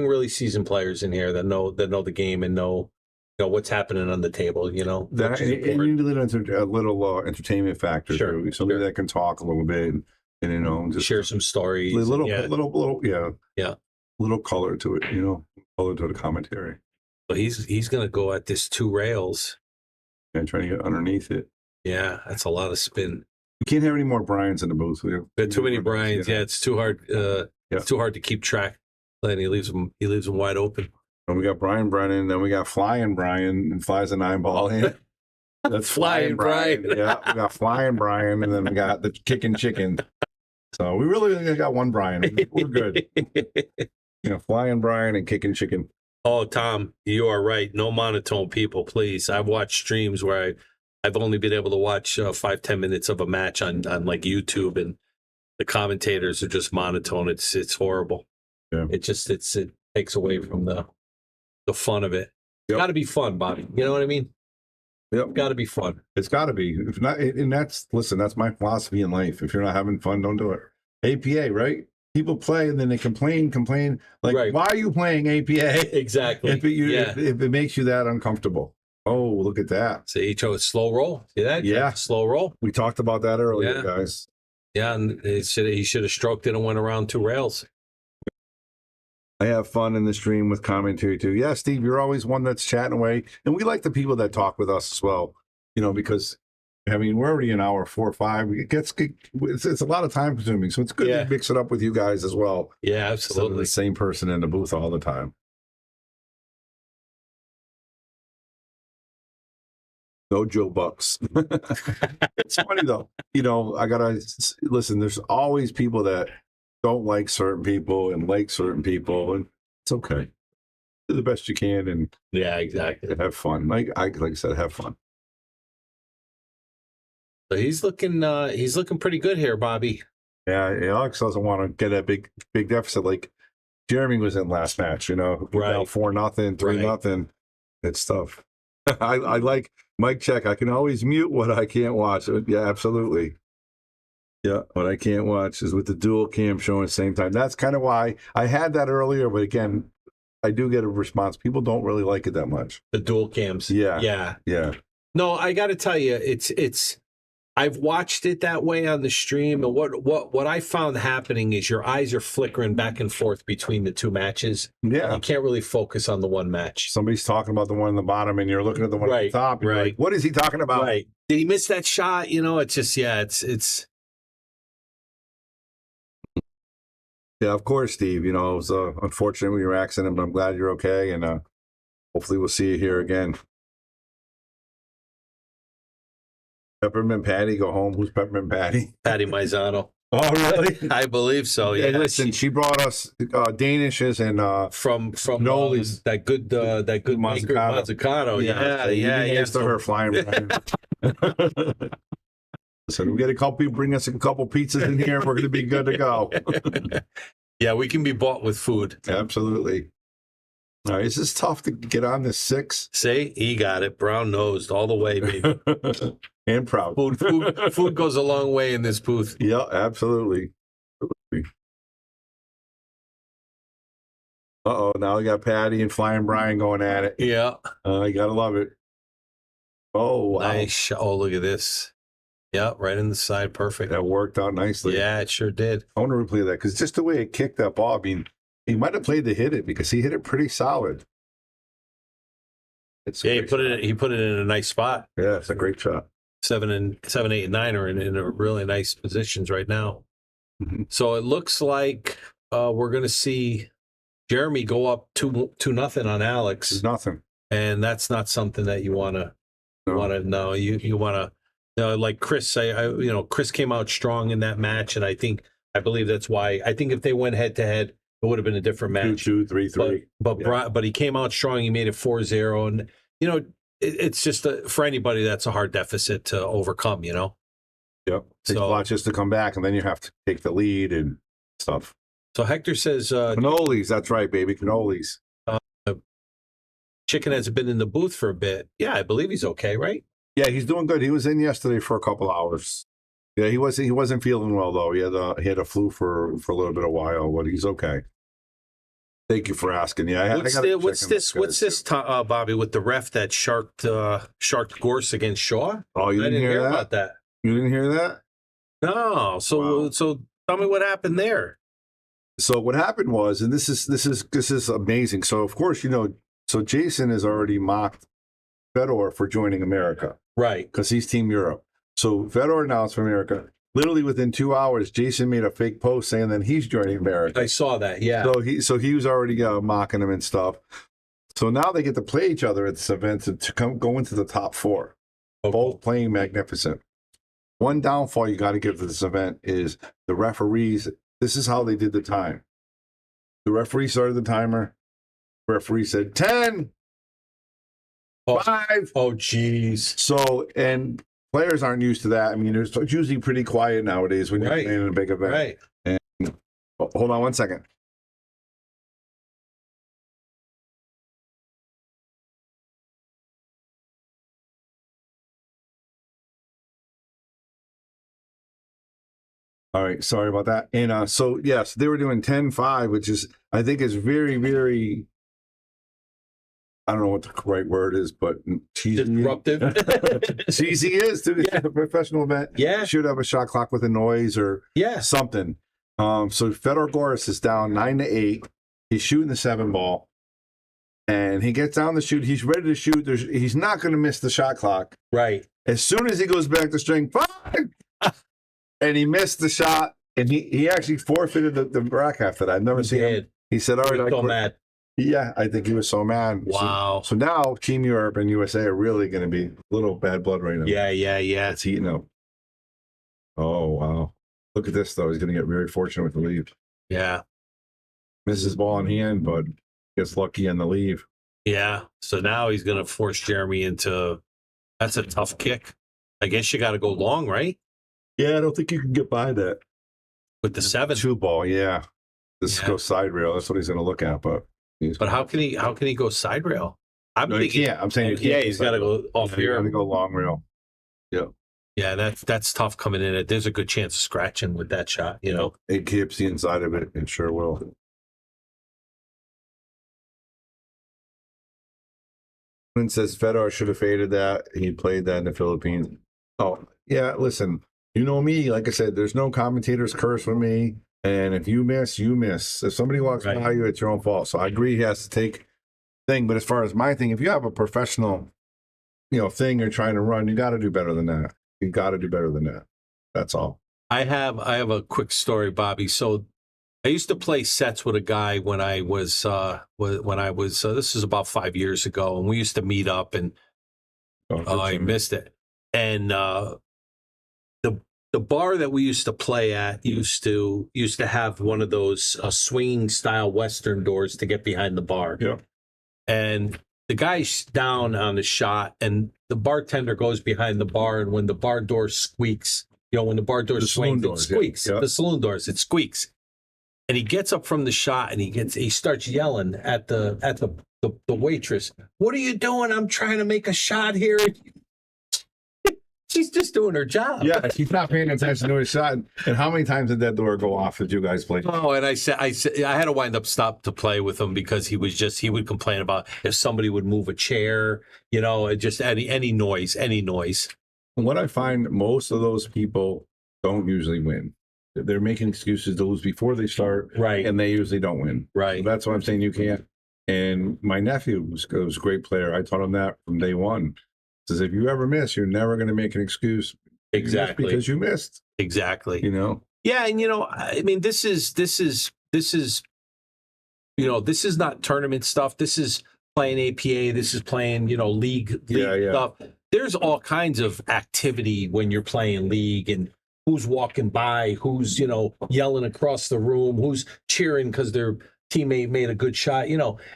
S7: really seasoned players in here that know the game and know what's happening on the table. You know,
S5: That and you need a little entertainment factor
S7: Sure,
S5: too. Somebody
S7: sure.
S5: that can talk a little bit and you know just
S7: share some stories.
S5: little
S7: Yeah.
S5: little color to it. You know, color to the commentary.
S7: But he's going to go at this 2 rails
S5: And trying to get underneath it.
S7: Yeah, that's a lot of spin.
S5: We can't have any more Bryans in the booth. We have
S7: Too many Bryans. Yeah, it's too hard. It's too hard to keep track. And he leaves them wide open.
S5: And we got Brian Brennan, then we got Flying Brian, and flies a 9-ball in. That's
S7: Flying Brian.
S5: Yeah, we got Flying Brian, and then we got the Kicking Chicken. So we really only got one Brian. We're good. Flying Brian and Kicking Chicken.
S7: Oh, Tom, you are right. No monotone people, please. I've watched streams where I've only been able to watch 5-10 minutes of a match on like YouTube, and the commentators are just monotone. It's horrible.
S5: Yeah.
S7: It takes away from the fun of it. It's
S5: Yep.
S7: got to be fun, Bobby. You know what I mean?
S5: Yep.
S7: Got to be fun.
S5: It's got to be. If not, and that's my philosophy in life. If you're not having fun, don't do it. APA, right? People play and then they complain. Like,
S7: Right.
S5: Why are you playing APA?
S7: Exactly.
S5: If it makes you that uncomfortable. Oh, look at that.
S7: See, it's slow roll. See that?
S5: Yeah.
S7: Slow roll.
S5: We talked about that earlier,
S7: Yeah.
S5: guys.
S7: Yeah, and he should have stroked it and went around 2 rails.
S5: I have fun in the stream with commentary too. Yeah, Steve, you're always one that's chatting away. And we like the people that talk with us as well, because we're already an hour 4 or 5. It's a lot of time consuming. So it's good to mix it up with you guys as well.
S7: Yeah,
S5: Instead of
S7: absolutely.
S5: the same person in the booth all the time. No Joe Bucks. It's funny though. I gotta listen. There's always people that don't like certain people and like certain people, and it's okay. Do the best you can and
S7: Yeah, exactly.
S5: have fun. Like I said, have fun.
S7: So he's looking pretty good here, Bobby.
S5: Yeah, Alex doesn't want to get a big deficit like Jeremy was in last match.
S7: Right.
S5: 4-0, 3-0. It's tough. I like mic check. I can always mute what I can't watch. Yeah, absolutely. Yeah, what I can't watch is with the dual cam showing at the same time. That's kind of why I had that earlier, but again, I do get a response. People don't really like it that much.
S7: The dual cams.
S5: Yeah.
S7: No, I got to tell you, it's. I've watched it that way on the stream, and what I found happening is your eyes are flickering back and forth between the 2 matches.
S5: Yeah.
S7: You can't really focus on the one match.
S5: Somebody's talking about the one in the bottom, and you're looking at the one at the top. And you're like, what is he talking about?
S7: Right. Did he miss that shot? It's just it's.
S5: Yeah, of course, Steve. It was unfortunate with your accident, but I'm glad you're okay, and hopefully we'll see you here again. Peppermint Patty, go home. Who's Peppermint Patty?
S7: Patty Maizano.
S5: Oh, really?
S7: I believe so. Yeah.
S5: Hey, listen, she brought us Danishes and
S7: from
S5: Noli's.
S7: that good maker, Mazzucato. Yeah.
S5: Thanks to her flying. So we get a couple people, bring us a couple pizzas in here. We're going to be good to go.
S7: Yeah, we can be bought with food.
S5: Absolutely. All right, this is tough to get on this 6.
S7: See, he got it. Brown nosed all the way, baby.
S5: And proud.
S7: Food goes a long way in this booth.
S5: Yeah, absolutely. Uh-oh, now we got Patty and Flying Brian going at it.
S7: Yeah.
S5: You got to love it. Oh, wow.
S7: Nice. Oh, look at this. Yeah, right in the side. Perfect.
S5: That worked out nicely.
S7: Yeah, it sure did.
S5: I want to replay that because just the way it kicked that ball, I mean, he might have played to hit it because he hit it pretty solid.
S7: He put it in a nice spot.
S5: Yeah, it's a great shot.
S7: 7, 8, and 9 are in a really nice positions right now.
S5: Mm-hmm.
S7: So it looks like we're going to see Jeremy go up 2-0 on Alex.
S5: There's nothing,
S7: and that's not something that you want to know. You want to, like Chris. Chris came out strong in that match, and I believe that's why. I think if they went head to head, it would have been a different match.
S5: 2-2, 3-3.
S7: But he came out strong. He made it 4-0, and it's just for anybody that's a hard deficit to overcome.
S5: Yep. Takes a lot just to come back, and then you have to take the lead and stuff.
S7: So Hector says
S5: Cannolis, that's right, baby, cannolis.
S7: Chicken hasn't been in the booth for a bit. Yeah, I believe he's okay, right?
S5: Yeah, he's doing good. He was in yesterday for a couple hours. Yeah, he wasn't feeling well though. He had a flu for a little bit of while, but he's okay. Thank you for asking. Yeah,
S7: What's this, Bobby, with the ref that sharked Gorse against Shaw?
S5: Oh, you didn't hear that?
S7: About that?
S5: You didn't hear that?
S7: No. So tell me what happened there.
S5: So what happened was, and this is amazing. So of course, so Jason has already mocked Fedor for joining America,
S7: right?
S5: Because he's Team Europe. So Fedor announced for America. Literally within 2 hours, Jason made a fake post saying that he's joining America.
S7: I saw that. Yeah.
S5: So he was already mocking him and stuff. So now they get to play each other at this event to go into the top 4. Okay. Both playing magnificent. One downfall you got to give to this event is the referees. This is how they did the time. The referee started the timer. The referee said 10, 5.
S7: Oh, geez.
S5: So, and players aren't used to that. I mean, it's usually pretty quiet nowadays when you're playing in a big event.
S7: Right.
S5: And hold on one second. All right, sorry about that. And so yes, they were doing 10-5, which is I think is very, very, I don't know what the right word is, but cheesy.
S7: Disruptive.
S5: Cheesy is too. It's a professional event.
S7: Yeah.
S5: Should have a shot clock with a noise or something. So Fedor Goris is down 9-8. He's shooting the 7 ball. And he gets down to shoot. He's ready to shoot. He's not going to miss the shot clock.
S7: Right.
S5: As soon as he goes back to string 5, and he missed the shot, and he actually forfeited the rack after that. I've never seen him. He said, all right,
S7: I so mad.
S5: Yeah, I think he was so mad.
S7: Wow.
S5: So now Team Europe and USA are really going to be a little bad blood right now.
S7: Yeah.
S5: It's heating up. Oh, wow. Look at this, though. He's going to get very fortunate with the leave.
S7: Yeah.
S5: Misses ball in hand, but gets lucky on the leave.
S7: Yeah. So now he's going to force Jeremy into, that's a tough kick. I guess you got to go long, right?
S5: Yeah, I don't think you can get by that.
S7: With the 7.
S5: 2 ball, yeah. This goes side rail. That's what he's going to look at, but
S7: how can he go side rail?
S5: I'm saying you can't.
S7: Yeah, he's got to go off here.
S5: He's got to go long rail. Yeah.
S7: Yeah, that's tough coming in. There's a good chance of scratching with that shot,
S5: It keeps the inside of it. It sure will. And says Fedor should have faded that. He played that in the Philippines. Oh, yeah, listen. You know me. Like I said, there's no commentator's curse with me. And if you miss, you miss. If somebody walks by you, it's your own fault. So I agree he has to take thing. But as far as my thing, if you have a professional, thing you're trying to run, you got to do better than that. You got to do better than that. That's all.
S7: I have a quick story, Bobby. So I used to play sets with a guy when I was this is about 5 years ago, and we used to meet up, and I missed it. And the bar that we used to play at used to have one of those swinging style Western doors to get behind the bar.
S5: Yeah.
S7: And the guy's down on the shot, and the bartender goes behind the bar, and when the bar door squeaks, when the bar door swings, it squeaks. Yeah. The saloon doors, it squeaks. And he gets up from the shot, and he starts yelling at the waitress. "What are you doing? I'm trying to make a shot here." She's just doing her job.
S5: Yeah, she's not paying attention to his shot. And how many times did that door go off that you guys played?
S7: Oh, and I had to wind up stop to play with him because he would complain about if somebody would move a chair, just any noise.
S5: And what I find, most of those people don't usually win. They're making excuses to lose before they start,
S7: right? And
S5: they usually don't win,
S7: right?
S5: So that's what I'm saying. You can't. And my nephew was a great player. I taught him that from day one. Says if you ever miss, you're never going to make an excuse.
S7: Exactly,
S5: because you missed.
S7: Exactly.
S5: Yeah,
S7: and I mean, this is not tournament stuff. This is playing APA. This is playing league stuff. There's all kinds of activity when you're playing league, and who's walking by, who's yelling across the room, who's cheering because their teammate made a good shot.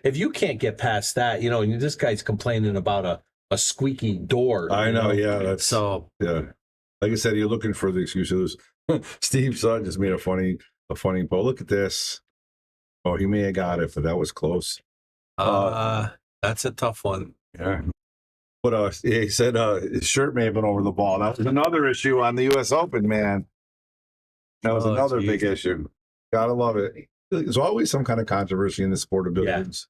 S7: If you can't get past that, and this guy's complaining about a squeaky door.
S5: I know, yeah. That's
S7: so.
S5: Yeah, like I said, you're looking for the excuses. Steve Sutton just made a funny post. Look at this. Oh, he may have got it, but that was close.
S7: That's a tough one.
S5: Yeah. But he said his shirt may have been over the ball. That was another issue on the U.S. Open, man. That was another big issue. Gotta love it. There's always some kind of controversy in the sport of billiards.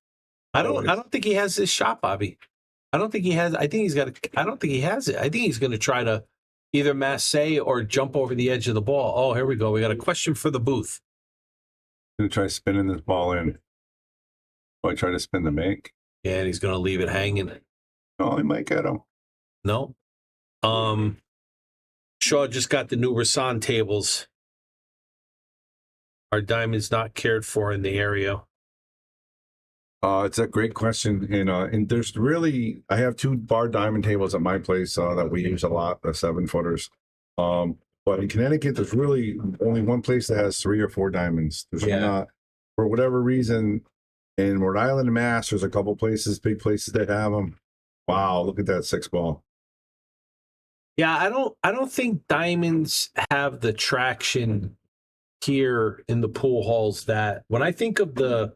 S7: I don't think he has this shot, Bobby. I don't think he has. I think he's got. I don't think he has it. I think he's going to try to either masse or jump over the edge of the ball. Oh, here we go. We got a question for the booth.
S5: Going to try spinning this ball in. Oh, I try to spin the make.
S7: Yeah, and he's going to leave it hanging.
S5: Oh, he might get him.
S7: No. Shaw just got the new Rasan tables. Are diamonds not cared for in the area?
S5: It's a great question, and there's really I have 2 bar diamond tables at my place that we use a lot, the 7-footers. But in Connecticut, there's really only one place that has 3 or 4 diamonds. There's not, for whatever reason. In Rhode Island and Mass, there's a couple places, big places that have them. Wow, look at that 6 ball.
S7: Yeah, I don't think diamonds have the traction here in the pool halls that when I think of the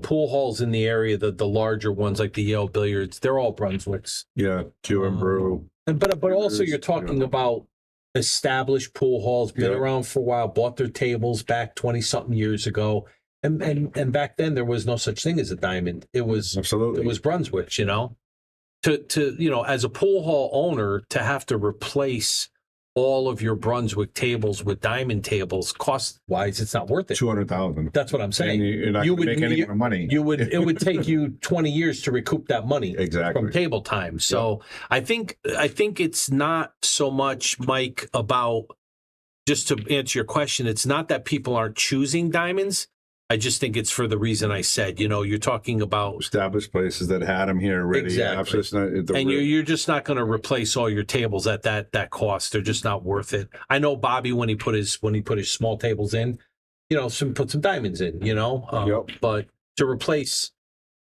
S7: pool halls in the area, the larger ones like the Yale Billiards, they're all Brunswicks.
S5: Yeah, Q and Brew.
S7: But also you're talking about established pool halls, been around for a while, bought their tables back 20-something years ago. And back then there was no such thing as a diamond. It was
S5: absolutely,
S7: it was Brunswick, To as a pool hall owner, to have to replace all of your Brunswick tables with diamond tables, cost wise, it's not worth it.
S5: $200,000.
S7: That's what I'm saying.
S5: And you're not going to make any more money.
S7: It would take you 20 years to recoup that money from table time. So I think it's not so much, Mike, about, just to answer your question, it's not that people aren't choosing diamonds. I just think it's for the reason I said. You're talking about
S5: established places that had them here already.
S7: Exactly. And you're just not going to replace all your tables at that cost. They're just not worth it. I know Bobby when he put his small tables in, put some diamonds in, but to replace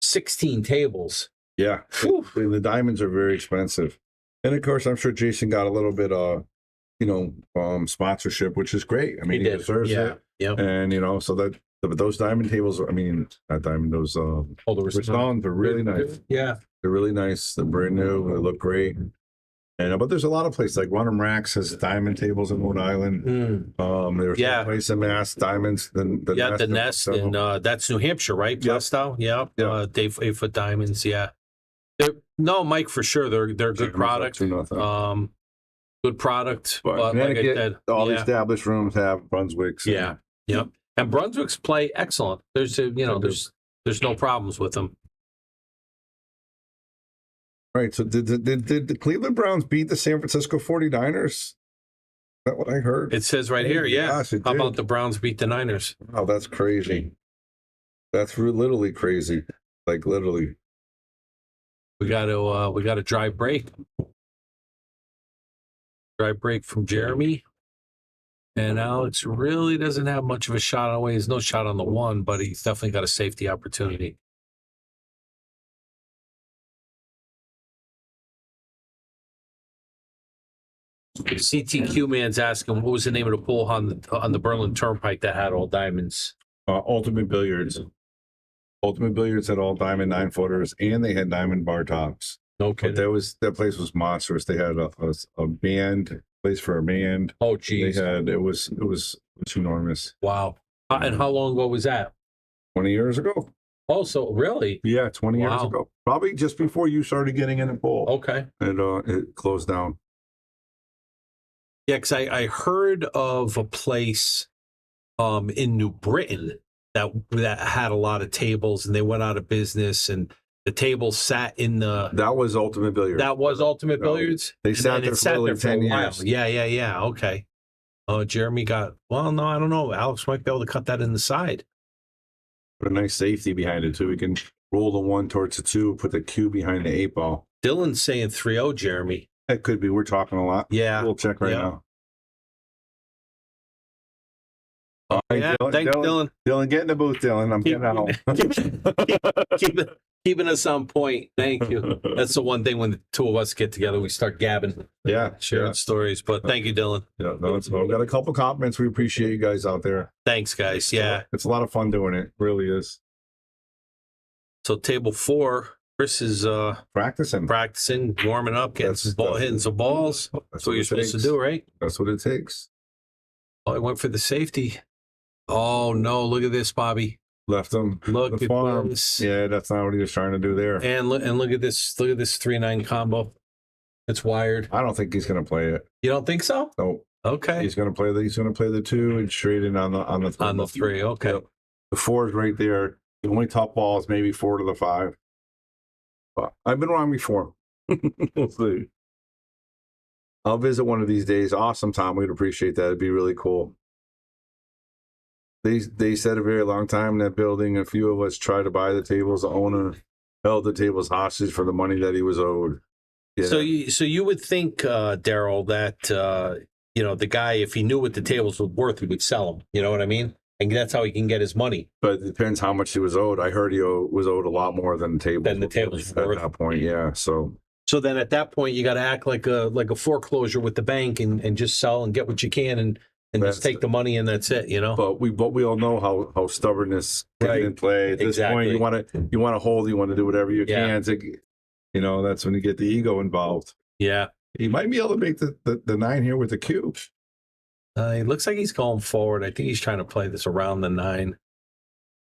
S7: 16 tables.
S5: Yeah. The diamonds are very expensive. And of course, I'm sure Jason got a little bit sponsorship, which is great. I mean, he deserves it.
S7: Yeah.
S5: And so that. But those diamond tables, I mean, not diamond, those
S7: the
S5: Rastons are really nice.
S7: Yeah.
S5: They're really nice. They're brand new. They look great. And but there's a lot of places like Runham Racks has diamond tables in Rhode Island. There's a place in Mass, diamonds. The
S7: Nest, and that's New Hampshire, right? Plastow, Dave 8-foot diamonds, No, Mike, for sure. They're good product. Good product. But like I said,
S5: all the established rooms have Brunswicks.
S7: Yep. And Brunswicks play excellent. There's no problems with them.
S5: Right. So did the Cleveland Browns beat the San Francisco 49ers? Is that what I heard?
S7: It says right here,
S5: Gosh,
S7: How about the Browns beat the Niners?
S5: Oh, that's crazy. That's literally crazy. Like literally.
S7: We got a dry break. Dry break from Jeremy. And Alex really doesn't have much of a shot on the way. He's no shot on the one, but he's definitely got a safety opportunity. CTQ man's asking, what was the name of the pool on the Berlin Turnpike that had all diamonds?
S5: Ultimate Billiards. Ultimate Billiards had all diamond 9-footers, and they had diamond bar tops.
S7: No kidding.
S5: But that place was monstrous. They had a band. Place for a band.
S7: Oh, geez.
S5: It was enormous.
S7: Wow. And how long ago was that?
S5: 20 years ago.
S7: Oh, so really?
S5: Yeah, 20 years ago. Probably just before you started getting in the pool.
S7: Okay.
S5: And it closed down.
S7: Yeah, because I heard of a place in New Britain that had a lot of tables, and they went out of business, and the tables sat in the...
S5: That was Ultimate Billiards.
S7: That was Ultimate Billiards?
S5: They sat there for 10 years.
S7: Yeah. Okay. Jeremy got... Well, no, I don't know. Alex might be able to cut that in the side.
S5: Put a nice safety behind it, too. We can roll the 1 towards the 2, put the Q behind the 8 ball.
S7: Dylan's saying 3-0, Jeremy.
S5: That could be. We're talking a lot.
S7: Yeah.
S5: We'll check right now.
S7: Dylan. Thanks, Dylan.
S5: Dylan, get in the booth, Dylan. I'm getting out.
S7: Keeping us on point. Thank you. That's the one thing when the two of us get together, we start gabbing,
S5: Yeah,
S7: sharing stories. But thank you, Dylan.
S5: Yeah, no, we've got a couple compliments. We appreciate you guys out there.
S7: Thanks, guys. Yeah.
S5: It's a lot of fun doing it. Really is.
S7: So table 4, Chris is
S5: Practicing,
S7: warming up, hitting some balls. That's what you're supposed to do, right?
S5: That's what it takes.
S7: Oh, I went for the safety. Oh no! Look at this, Bobby.
S5: Left him.
S7: Look
S5: the
S7: at
S5: farm.
S7: this.
S5: Yeah, that's not what he was trying to do there.
S7: And look at this. Look at this 3-9 combo. It's wired.
S5: I don't think he's going to play it.
S7: You don't think so?
S5: No.
S7: Okay.
S5: He's going to play the 2 and straight in on the
S7: 3. Okay.
S5: Yep. The 4 is right there. The only top ball is maybe 4 to the 5. But I've been wrong before. We'll see. I'll visit one of these days. Awesome, Tom. We'd appreciate that. It'd be really cool. They said a very long time in that building. A few of us tried to buy the tables. The owner held the tables hostage for the money that he was owed. Yeah.
S7: So you would think, Daryl, that the guy, if he knew what the tables were worth, he would sell them. You know what I mean? And that's how he can get his money.
S5: But it depends how much he was owed. I heard he was owed a lot more than the tables.
S7: Were
S5: at that point. Yeah. So
S7: then at that point, you got to act like a foreclosure with the bank and just sell and get what you can and just take the money and that's it,
S5: But we all know how stubbornness can in play. At this point, you want to hold, you want to do whatever you can. That's when you get the ego involved.
S7: Yeah.
S5: He might be able to make the 9 here with the cube.
S7: It looks like he's going forward. I think he's trying to play this around the 9.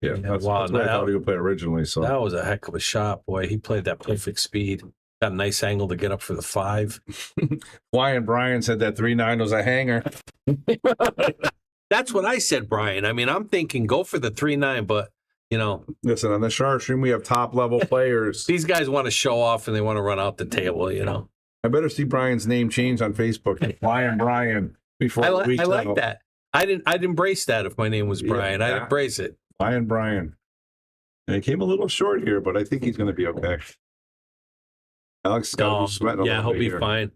S5: Yeah, that's what I thought he would play originally. So
S7: that was a heck of a shot, boy. He played that perfect speed. Got a nice angle to get up for the 5.
S5: Brian said that 3-9 was a hanger.
S7: That's what I said, Brian. I mean, I'm thinking go for the 3-9, but
S5: listen, on the Shark Stream, we have top level players.
S7: These guys want to show off and they want to run out the table.
S5: I better see Brian's name changed on Facebook. Brian. Before
S7: I like that. I'd embrace that if my name was Brian. I'd embrace it.
S5: Brian. And he came a little short here, but I think he's going to be okay. Alex got to be sweating.
S7: Yeah, he'll be fine.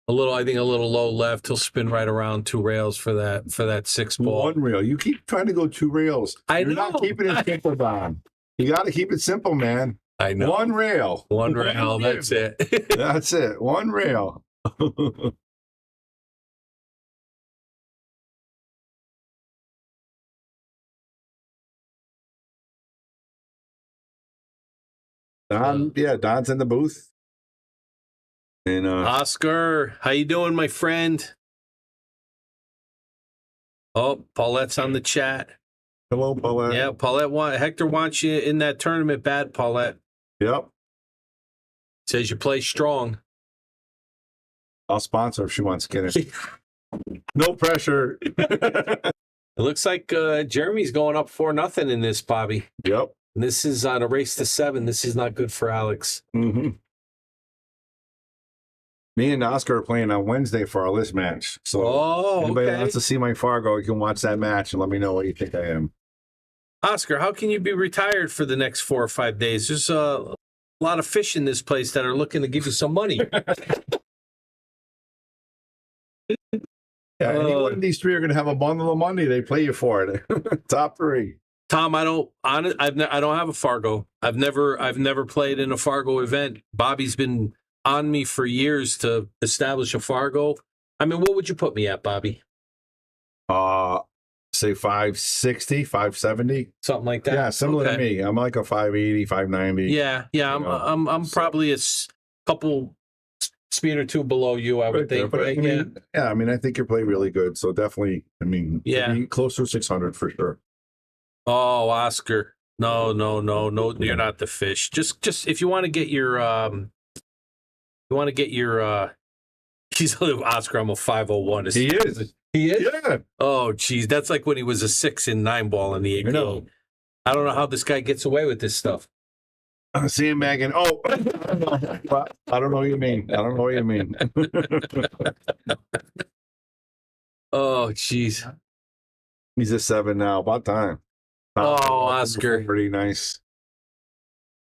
S7: I think a little low left. He'll spin right around 2 rails for that 6 ball.
S5: 1 rail. You keep trying to go 2 rails.
S7: You're
S5: not keeping it simple, Don. You got to keep it simple, man.
S7: I know.
S5: 1 rail.
S7: 1 rail. That's it.
S5: That's it. 1 rail. Don's in the booth. And
S7: Oscar, how you doing, my friend? Oh, Paulette's on the chat.
S5: Hello, Paulette.
S7: Yeah, Hector wants you in that tournament bad, Paulette.
S5: Yep.
S7: Says you play strong.
S5: I'll sponsor if she wants to get it. No pressure.
S7: It looks like Jeremy's going up 4-0 in this, Bobby.
S5: Yep.
S7: And this is on a race to 7. This is not good for Alex.
S5: Mm-hmm. Me and Oscar are playing on Wednesday for our list match. So anybody wants to see my Fargo, you can watch that match and let me know what you think I am.
S7: Oscar, how can you be retired for the next 4 or 5 days? There's a lot of fish in this place that are looking to give you some money.
S5: Yeah, any one of these 3 are going to have a bundle of money. They play you for it. Top 3.
S7: Tom, I don't have a Fargo. I've never played in a Fargo event. Bobby's been on me for years to establish a Fargo. I mean, what would you put me at, Bobby?
S5: Say 560, 570.
S7: Something like that.
S5: Yeah, similar to me. I'm like a 580, 590.
S7: Yeah. I'm probably a couple speed or 2 below you, I would think.
S5: But I think you play really good. So definitely, close to 600 for sure.
S7: Oh, Oscar. No, you're not the fish. Just if you want to get your he's Oscar, I'm a 501.
S5: He is.
S7: He is?
S5: Yeah.
S7: Oh, geez. That's like when he was a 6 and 9 ball in the AP. I don't know how this guy gets away with this stuff.
S5: Sandbagging. Oh, I don't know what you mean.
S7: Oh, jeez.
S5: He's a 7 now. About time.
S7: Oh, Oscar.
S5: Pretty nice.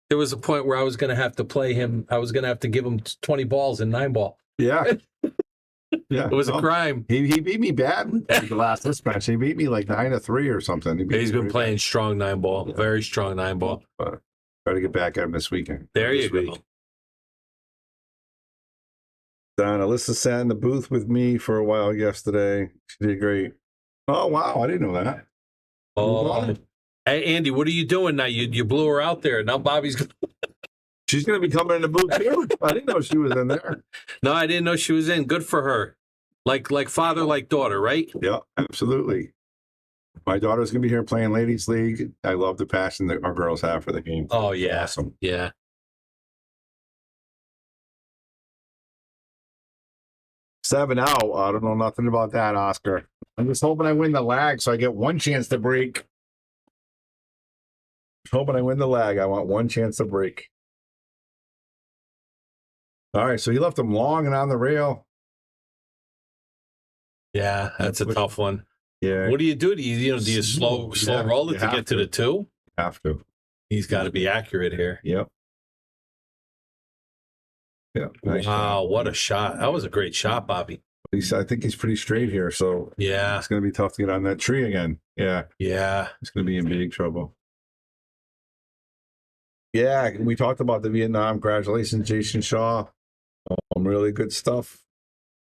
S7: There was a point where I was going to have to play him. I was going to have to give him 20 balls in 9 ball.
S5: Yeah. Yeah.
S7: It was a crime.
S5: He beat me bad the last list match. He beat me like 9-3 or something.
S7: He's been playing strong 9 ball. Very strong 9 ball.
S5: Try to get back at him this weekend.
S7: There you
S5: this
S7: go.
S5: week. Alyssa sat in the booth with me for a while yesterday. She did great. Oh, wow. I didn't know that.
S7: Oh, hey, Andy, what are you doing now? You blew her out there. Now Bobby's.
S5: She's going to be coming in the booth too. I didn't know she was in there.
S7: No, I didn't know she was in. Good for her. Like father, like daughter, right?
S5: Yeah, absolutely. My daughter's going to be here playing Ladies League. I love the passion that our girls have for the game.
S7: Oh, yeah.
S5: Awesome.
S7: Yeah.
S5: 7 out. I don't know nothing about that, Oscar. I'm just hoping I win the lag so I get one chance to break. Hoping I win the lag. I want one chance to break. All right, so he left him long and on the rail.
S7: Yeah, that's a tough one.
S5: Yeah.
S7: What do you do? Do you slow roll it to get to the 2?
S5: Have to.
S7: He's got to be accurate here.
S5: Yep. Yeah. Nice
S7: Wow,
S5: shot.
S7: what a shot. That was a great shot, Bobby.
S5: I think he's pretty straight here, so
S7: Yeah.
S5: it's going to be tough to get on that tree again. Yeah.
S7: Yeah.
S5: It's going to be in big trouble. Yeah, we talked about the Vietnam. Congratulations, Jason Shaw. Really good stuff.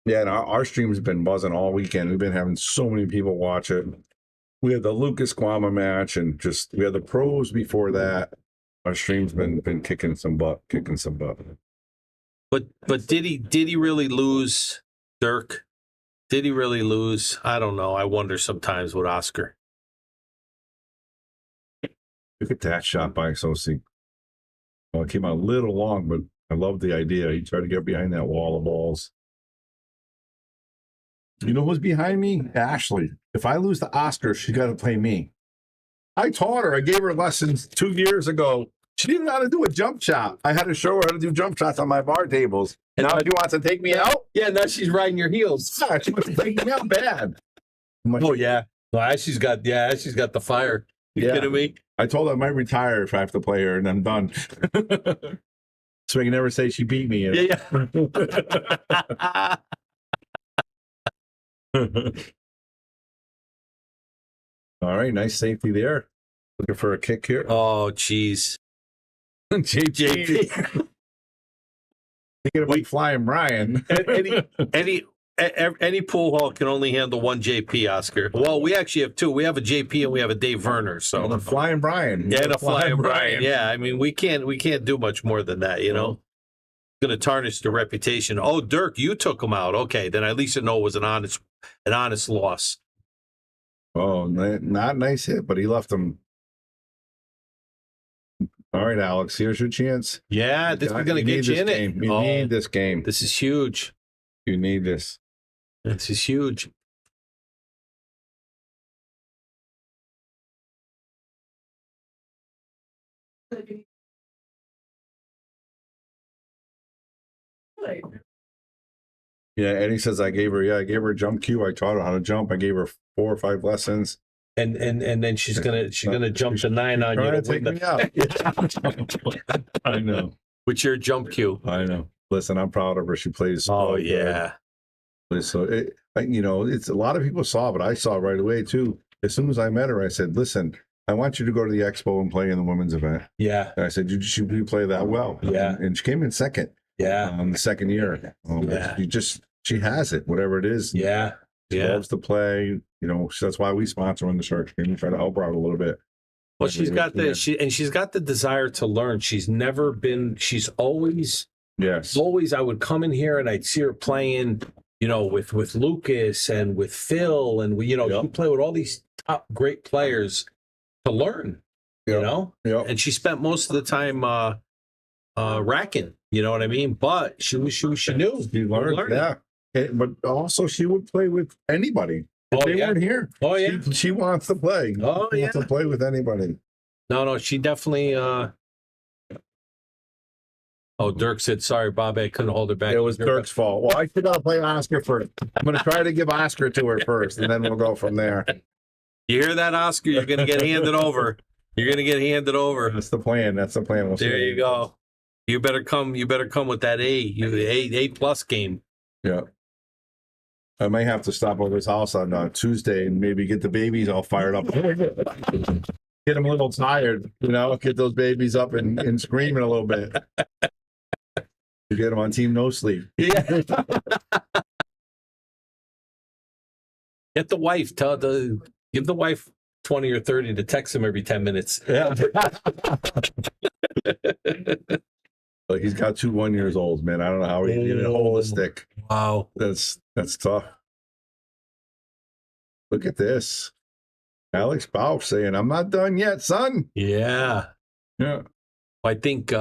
S5: Yeah, and our stream's been buzzing all weekend. We've been having so many people watch it. We had the Lucas Guama match, and just we had the pros before that. Our stream's been kicking some butt.
S7: But did he really lose, Dirk? Did he really lose? I don't know. I wonder sometimes with Oscar.
S5: Look at that shot by Sossei. Well, it came out a little long, but I love the idea. He tried to get behind that wall of balls. You know who's behind me? Ashley. If I lose to Oscar, she's got to play me. I taught her. I gave her lessons 2 years ago. She didn't know how to do a jump shot. I had to show her how to do jump shots on my bar tables. And now she wants to take me out?
S7: Yeah, now she's riding your heels.
S5: Yeah, she wants to take me out bad.
S7: Oh, yeah. Well, she's got the fire. You kidding me?
S5: I told her I might retire if I have to play her, and I'm done. So I can never say she beat me.
S7: Yeah.
S5: All right, nice safety there. Looking for a kick here.
S7: Oh, jeez.
S5: JP. Thinking about flying Brian.
S7: Any pool hall can only handle one JP, Oscar. Well, we actually have 2. We have a JP and we have a Dave Werner. So
S5: the flying Brian.
S7: Yeah, the flying Brian. Yeah, I mean we can't do much more than that, you know. Going to tarnish the reputation. Oh, Dirk, you took him out. Okay, then at least I know it was an honest loss.
S5: Oh, not nice hit, but he left him. All right, Alex, here's your chance.
S7: Yeah, this is going to get you in it.
S5: You need this game.
S7: This is huge.
S5: You need this.
S7: This is huge.
S5: Yeah, Eddie says I gave her a jump cue. I taught her how to jump. I gave her 4 or 5 lessons.
S7: And then she's gonna jump the 9 on you to
S5: take
S7: win
S5: me out. I know.
S7: with your jump cue.
S5: I know. Listen, I'm proud of her. She plays.
S7: Oh yeah.
S5: So it's a lot of people saw, but I saw right away too. As soon as I met her, I said, "Listen, I want you to go to the expo and play in the women's event."
S7: Yeah.
S5: And I said, "You play that well."
S7: Yeah.
S5: And she came in second.
S7: Yeah.
S5: The second year.
S7: Yeah.
S5: She has it, whatever it is.
S7: Yeah.
S5: She loves to play. That's why we sponsor her in the Sharks game and try to help her out a little bit.
S7: Well, she's got the desire to learn. She's always.
S5: Yes.
S7: Always, I would come in here and I'd see her playing, with Lucas and with Phil, and she play with all these top great players to learn.
S5: Yeah.
S7: And she spent most of the time racking. You know what I mean? But she knew.
S5: She learned. Yeah. But also, she would play with anybody. If they weren't here.
S7: Oh yeah.
S5: She wants to play.
S7: Oh
S5: she
S7: yeah.
S5: wants to play with anybody.
S7: No, she definitely. Oh, Dirk said, "Sorry, Bobby, I couldn't hold her back."
S5: It was Dirk's fault. Well, I should play Oscar first. I'm going to try to give Oscar to her first, and then we'll go from there.
S7: You hear that, Oscar? You're going to get handed over. You're going to get handed over.
S5: That's the plan. We'll
S7: there you go. You better come with that A plus game.
S5: Yeah. I may have to stop over his house on Tuesday and maybe get the babies all fired up. get them a little tired, get those babies up and screaming a little bit. You get them on team no sleep.
S7: Yeah. Get the wife. Give the wife 20 or 30 to text him every 10 minutes.
S5: Yeah. Like he's got 2 1-year-olds, man. I don't know how he even hold a stick.
S7: Wow.
S5: That's tough. Look at this. Alex Bausch saying, "I'm not done yet, son."
S7: Yeah.
S5: Yeah.
S7: I think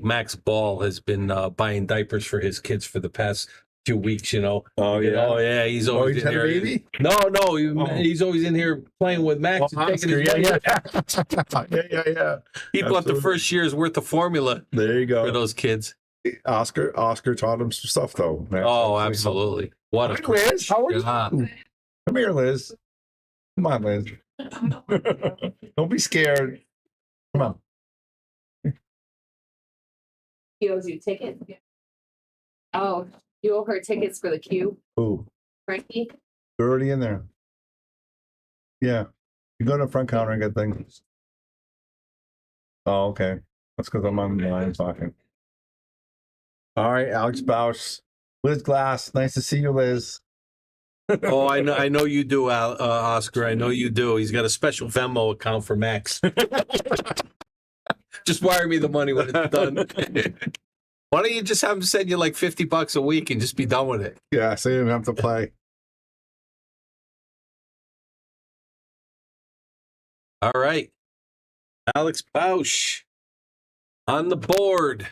S7: Max Ball has been buying diapers for his kids for the past few weeks,
S5: Oh,
S7: Oh yeah, he's always
S5: he's
S7: in
S5: had a
S7: there.
S5: baby?
S7: No, he's always in here playing with Max and taking his money.
S5: Yeah.
S7: He bought the first year's worth of formula
S5: There you go.
S7: for those kids.
S5: Oscar taught him some stuff, though. Max.
S7: Oh, absolutely. What a
S5: Liz, how are you?
S7: Yeah.
S5: Come here, Liz. Come on, Liz. Don't be scared. Come on.
S2: He owes you tickets. Oh, you owe her tickets for the queue,
S5: Ooh,
S2: Frankie?
S5: they're already in there. Yeah. You go to the front counter and get things. Oh, okay. That's because I'm on the line talking. All right, Alex Bausch. Liz Glass. Nice to see you, Liz.
S7: Oh, I know you do, Oscar. I know you do. He's got a special Venmo account for Max. Just wire me the money when it's done. Why don't you just have him send you like $50 a week and just be done with it?
S5: Yeah, so you didn't have to play.
S7: All right. Alex Bausch on the board.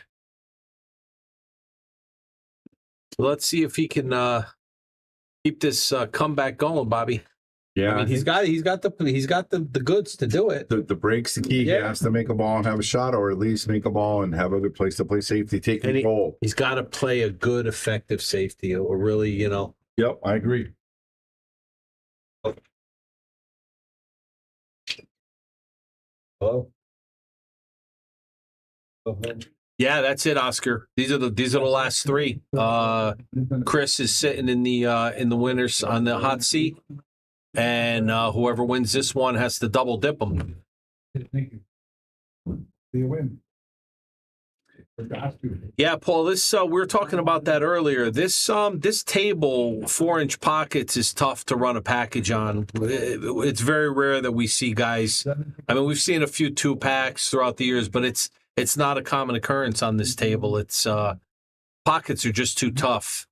S7: Let's see if he can keep this comeback going, Bobby.
S5: Yeah,
S7: I mean, he's got the goods to do it.
S5: The break's the key.
S7: Yeah.
S5: He has to make a ball and have a shot, or at least make a ball and have a good place to play safety, take control.
S7: He's got to play a good, effective safety, or really,
S5: Yep, I agree.
S7: Oh. Yeah, that's it, Oscar. These are the last 3. Chris is sitting in the winners on the hot seat, and whoever wins this one has to double dip them.
S5: Thank you. See you win.
S7: Yeah, Paul. This we were talking about that earlier. This table 4-inch pockets is tough to run a package on. It's very rare that we see guys. I mean, we've seen a few 2-packs throughout the years, but it's not a common occurrence on this table. It's pockets are just too tough,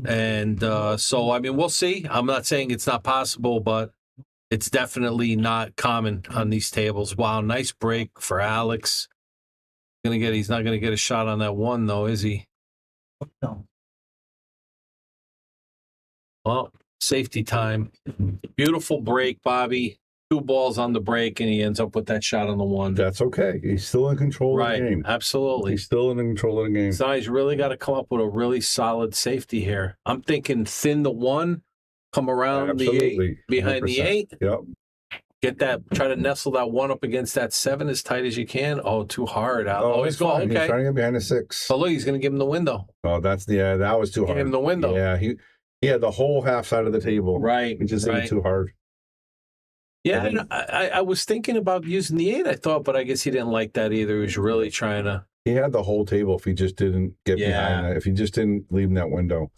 S7: and so I mean, we'll see. I'm not saying it's not possible, but it's definitely not common on these tables. Wow, nice break for Alex. He's not gonna get a shot on that one though, is he?
S5: No.
S7: Well, safety time. Beautiful break, Bobby. 2 balls on the break, and he ends up with that shot on the one.
S5: That's okay. He's still in control of the game.
S7: Absolutely.
S5: He's still in control of the game.
S7: So he's really got to come up with a really solid safety here. I'm thinking thin the 1, come around the 8, behind 100%. The 8.
S5: Yep.
S7: Get that, try to nestle that 1 up against that 7 as tight as you can. Oh, too hard.
S5: Oh, he's going. Okay. He's trying to get behind the 6.
S7: Oh, look, he's going to give him the window.
S5: Oh, that was too hard.
S7: Give him the window.
S5: Yeah, he had the whole half side of the table.
S7: Right.
S5: He just ain't too hard.
S7: Yeah, I was thinking about using the 8, I thought, but I guess he didn't like that either. He was really trying to.
S5: He had the whole table if he just didn't get behind that. If he just didn't leave him that window.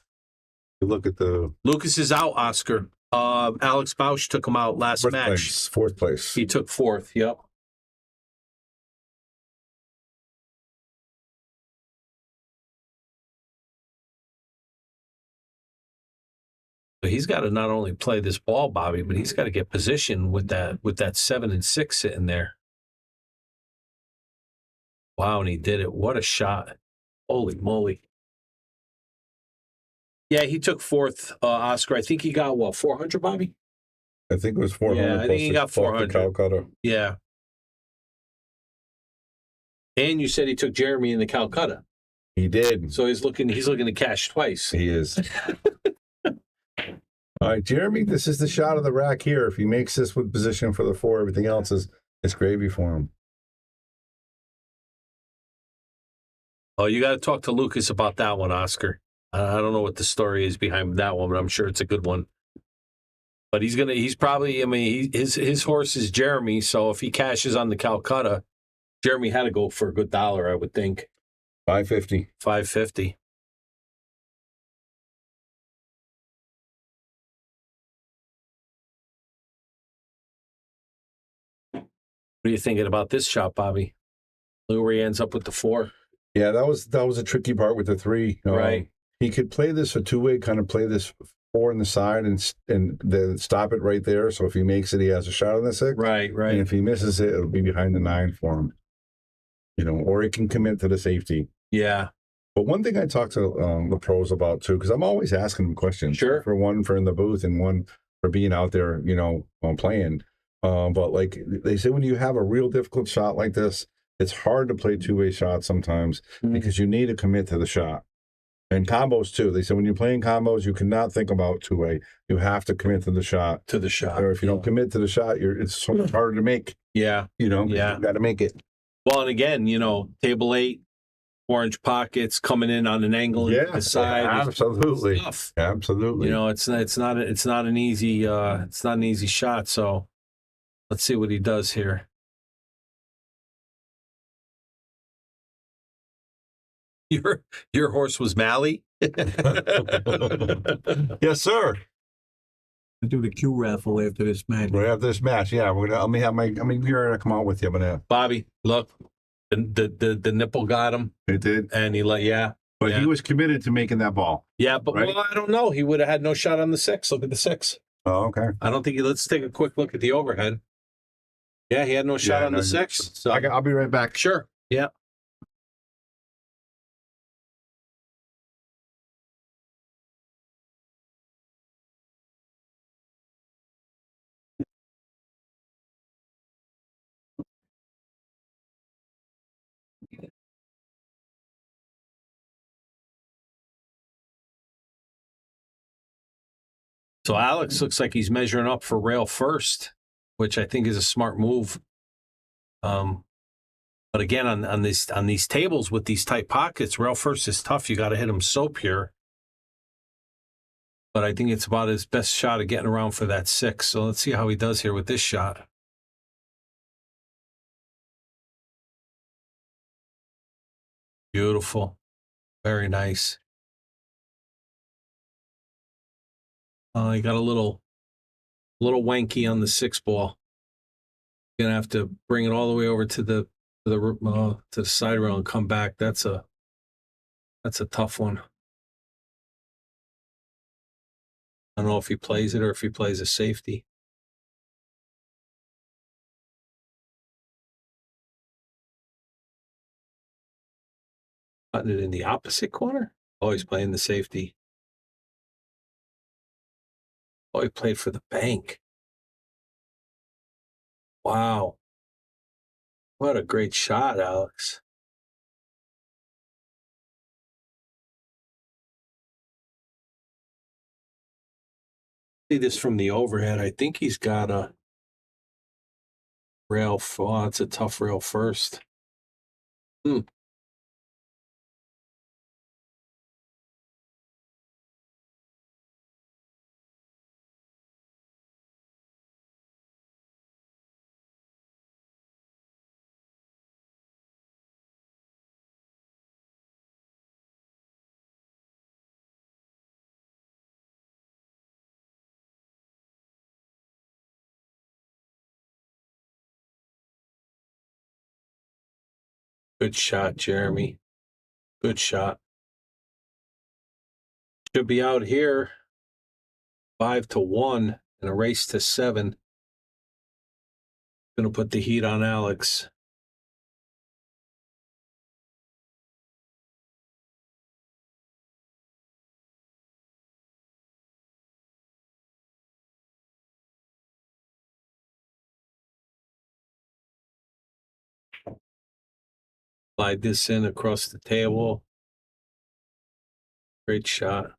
S5: You look at the.
S7: Lucas is out, Oscar. Alex Bausch took him out last match.
S5: 4th place.
S7: He took 4th, yep. But he's got to not only play this ball, Bobby, but he's got to get position with that 7 and 6 sitting there. Wow, and he did it. What a shot. Holy moly. Yeah, he took 4th, Oscar. I think he got, 400, Bobby?
S5: I think it was 400.
S7: Yeah, I think he got 400.
S5: Calcutta.
S7: Yeah. And you said he took Jeremy in the Calcutta.
S5: He did.
S7: So he's looking to cash twice.
S5: He is. All right, Jeremy, this is the shot of the rack here. If he makes this with position for the 4, everything else is gravy for him.
S7: Oh, you got to talk to Lucas about that one, Oscar. I don't know what the story is behind that one, but I'm sure it's a good one. But he's probably, I mean, his horse is Jeremy, so if he cashes on the Calcutta, Jeremy had to go for a good dollar, I would think.
S5: 550.
S7: 550. What are you thinking about this shot, Bobby? Look where he ends up with the 4.
S5: Yeah, that was a tricky part with the 3.
S7: Right.
S5: He could play this a 2-way, kind of play this 4 in the side and then stop it right there. So if he makes it, he has a shot on the 6.
S7: Right.
S5: And if he misses it, it'll be behind the 9 for him. Or he can commit to the safety.
S7: Yeah.
S5: But one thing I talk to the pros about too, because I'm always asking them questions.
S7: Sure.
S5: For one, for in the booth, and one for being out there, playing. But like they say, when you have a real difficult shot like this, it's hard to play 2-way shots sometimes because you need to commit to the shot. And combos too. They say when you're playing combos, you cannot think about 2-way. You have to commit to the shot. Or if you don't commit to the shot, it's so much harder to make.
S7: Yeah.
S5: You got to make it.
S7: Well, and again, table 8, orange pockets coming in on an angle into the side.
S5: Absolutely.
S7: Tough.
S5: Absolutely.
S7: It's not an easy shot. So let's see what he does here. Your horse was Mally?
S5: Yes, sir.
S9: I do the Q raffle after this match.
S5: Right after this match, yeah, we're gonna. We're gonna come out with you, but
S7: Bobby, look, the nipple got him.
S5: It did,
S7: and he
S5: But he was committed to making that ball.
S7: Yeah, but
S5: right?
S7: well, I don't know. He would have had no shot on the 6. Look at the 6.
S5: Oh, okay.
S7: I don't think. Let's take a quick look at the overhead. Yeah, he had no shot on the 6. So
S5: I'll be right back.
S7: Sure. Yeah. So Alex looks like he's measuring up for rail first, which I think is a smart move. But again, on these tables with these tight pockets, rail first is tough. You got to hit them so pure. But I think it's about his best shot of getting around for that 6. So let's see how he does here with this shot. Beautiful. Very nice. He got a little wanky on the 6 ball. Gonna have to bring it all the way over to the side rail and come back. That's a tough one. I don't know if he plays it or if he plays a safety. Putting it in the opposite corner. Oh, he's playing the safety. Oh, he played for the bank. Wow. What a great shot, Alex. See this from the overhead. I think he's got a rail. Oh, it's a tough rail first. Good shot, Jeremy. Good shot. Should be out here 5-1 in a race to 7. Gonna put the heat on Alex. Slide this in across the table. Great shot.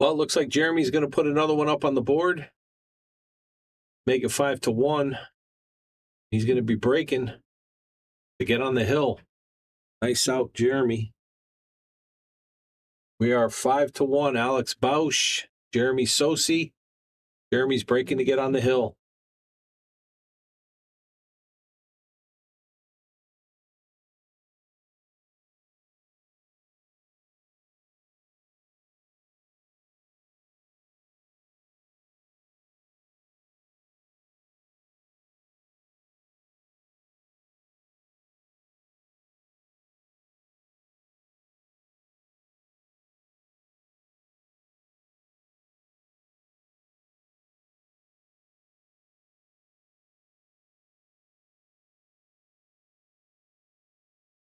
S7: Well, it looks like Jeremy's going to put another one up on the board. Make it 5-1. He's going to be breaking to get on the hill. Nice out, Jeremy. We are 5-1. Alex Bausch, Jeremy Sossei. Jeremy's breaking to get on the hill.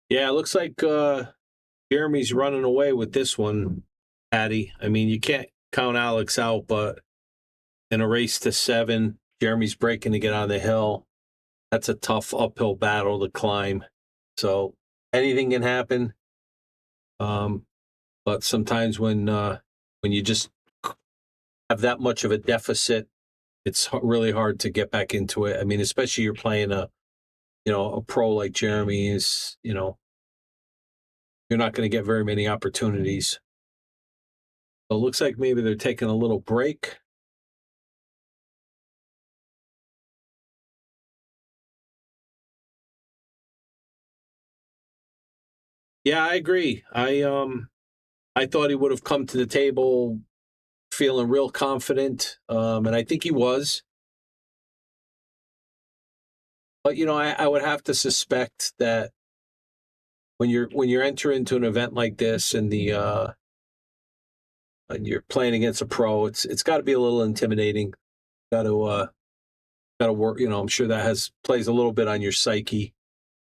S7: Yeah, it looks like Jeremy's running away with this one, Patty. I mean, you can't count Alex out, but in a race to 7, Jeremy's breaking to get on the hill. That's a tough uphill battle to climb. So anything can happen. But sometimes when you just have that much of a deficit, it's really hard to get back into it. I mean, especially you're playing a pro like Jeremy is, you're not going to get very many opportunities. So it looks like maybe they're taking a little break. Yeah, I agree. I thought he would have come to the table feeling real confident, and I think he was. But I would have to suspect that when you're entering into an event like this and and you're playing against a pro, it's got to be a little intimidating. Got to work. I'm sure that plays a little bit on your psyche.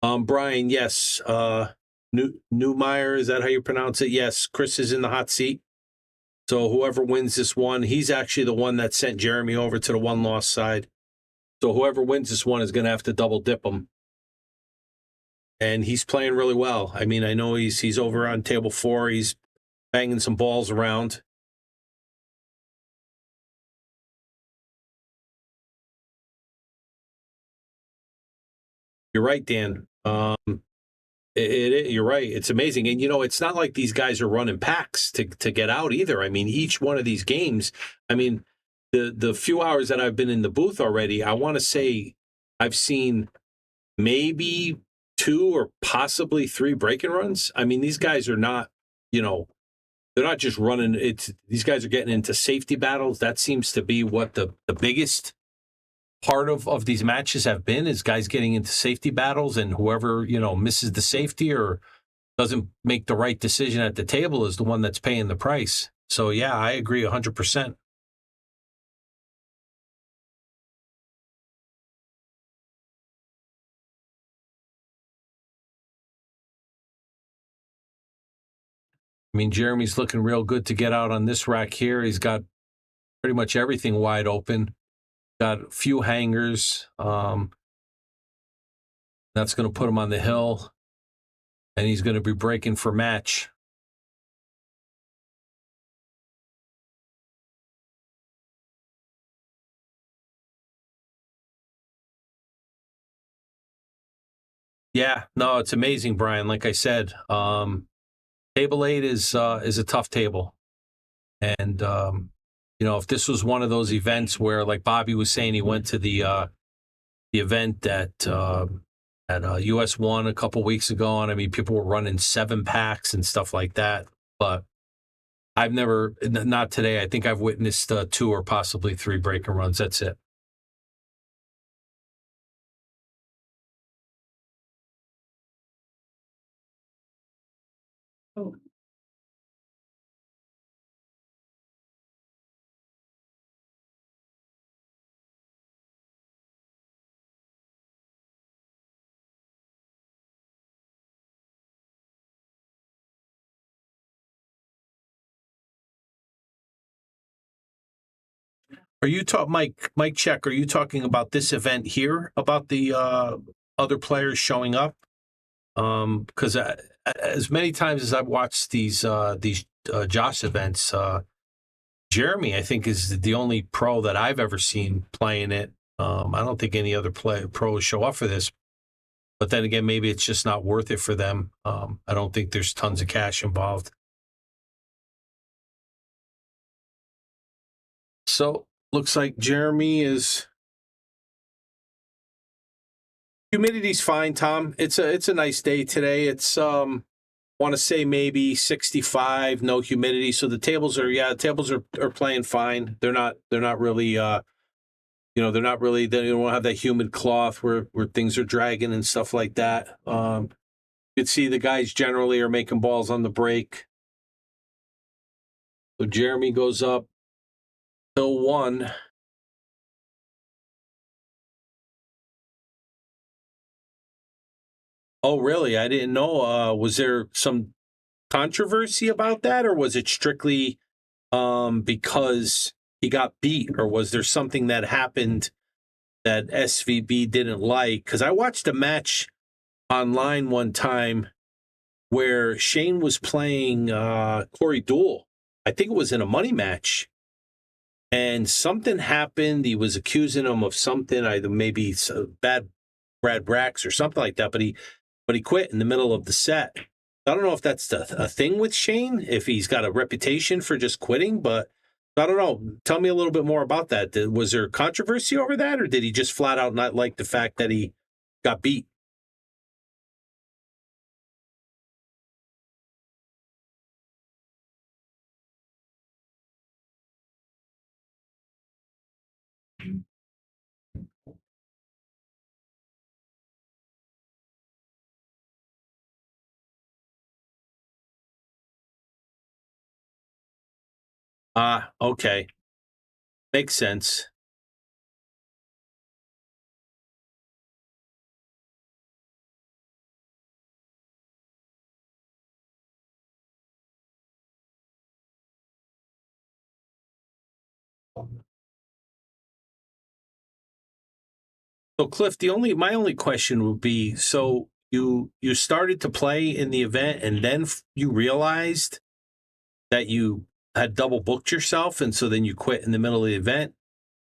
S7: Brian, yes. Newcomer, is that how you pronounce it? Yes. Chris is in the hot seat. So whoever wins this one, he's actually the one that sent Jeremy over to the one-loss side. So whoever wins this one is going to have to double dip him. And he's playing really well. I mean, I know he's over on table 4. He's banging some balls around. You're right, Dan. You're right. It's amazing. And, it's not like these guys are running packs to get out either. I mean, each one of these games, I mean, the few hours that I've been in the booth already, I want to say I've seen maybe 2 or possibly 3 break-and runs. I mean, these guys are not, they're not just running. These guys are getting into safety battles. That seems to be what the biggest part of these matches have been, is guys getting into safety battles, and whoever, misses the safety or doesn't make the right decision at the table is the one that's paying the price. So, yeah, I agree 100%. I mean, Jeremy's looking real good to get out on this rack here. He's got pretty much everything wide open. Got a few hangers. That's going to put him on the hill, and he's going to be breaking for match. Yeah, no, it's amazing, Brian. Like I said, table 8 is a tough table, and if this was one of those events where, like Bobby was saying, he went to the event at US 1 a couple weeks ago, and I mean, people were running 7 packs and stuff like that. But I've never, not today. I think I've witnessed 2 or possibly 3 break-and runs. That's it.
S2: Oh.
S7: Are you Mike check? Are you talking about this event here? About the other players showing up? Because as many times as I've watched these Josh events, Jeremy, I think, is the only pro that I've ever seen playing it. I don't think any other pros show up for this. But then again, maybe it's just not worth it for them. I don't think there's tons of cash involved. So looks like Jeremy is. Humidity's fine, Tom. It's a nice day today. It's want to say maybe 65, no humidity. So the tables are playing fine. They're not really they don't have that humid cloth where things are dragging and stuff like that. You can see the guys generally are making balls on the break. So Jeremy goes up till 1. Oh, really? I didn't know. Was there some controversy about that, or was it strictly because he got beat, or was there something that happened that SVB didn't like? Because I watched a match online one time where Shane was playing Corey Deuel. I think it was in a money match, and something happened. He was accusing him of something, either maybe bad Brad Brax or something like that, but he quit in the middle of the set. I don't know if that's a thing with Shane, if he's got a reputation for just quitting, but I don't know. Tell me a little bit more about that. Was there controversy over that, or did he just flat out not like the fact that he got beat? Ah, okay. Makes sense. So Cliff, my only question would be, so you started to play in the event and then you realized that you had double booked yourself, and so then you quit in the middle of the event.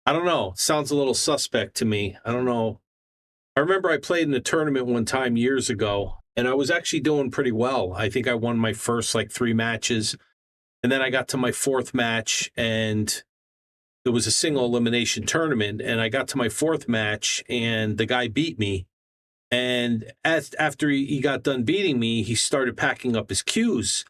S7: I don't know. Sounds a little suspect to me. I don't know. I remember I played in a tournament one time years ago, and I was actually doing pretty well. I think I won my first 3 matches, and then I got to my 4th match, and it was a single elimination tournament, and I got to my 4th match, and the guy beat me. And after he got done beating me, he started packing up his cues.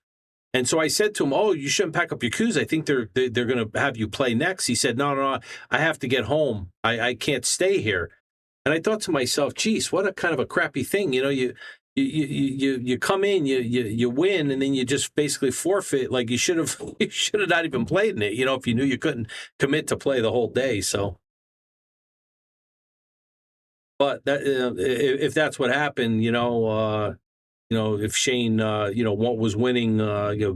S7: And so I said to him, "Oh, you shouldn't pack up your cues. I think they're going to have you play next." He said, No, I have to get home. I can't stay here." And I thought to myself, "Geez, what a kind of a crappy thing. You come in, you win, and then you just basically forfeit. Like you should have not even played in it. If you knew you couldn't commit to play the whole day." So, but that if that's what happened, if Shane, what was winning,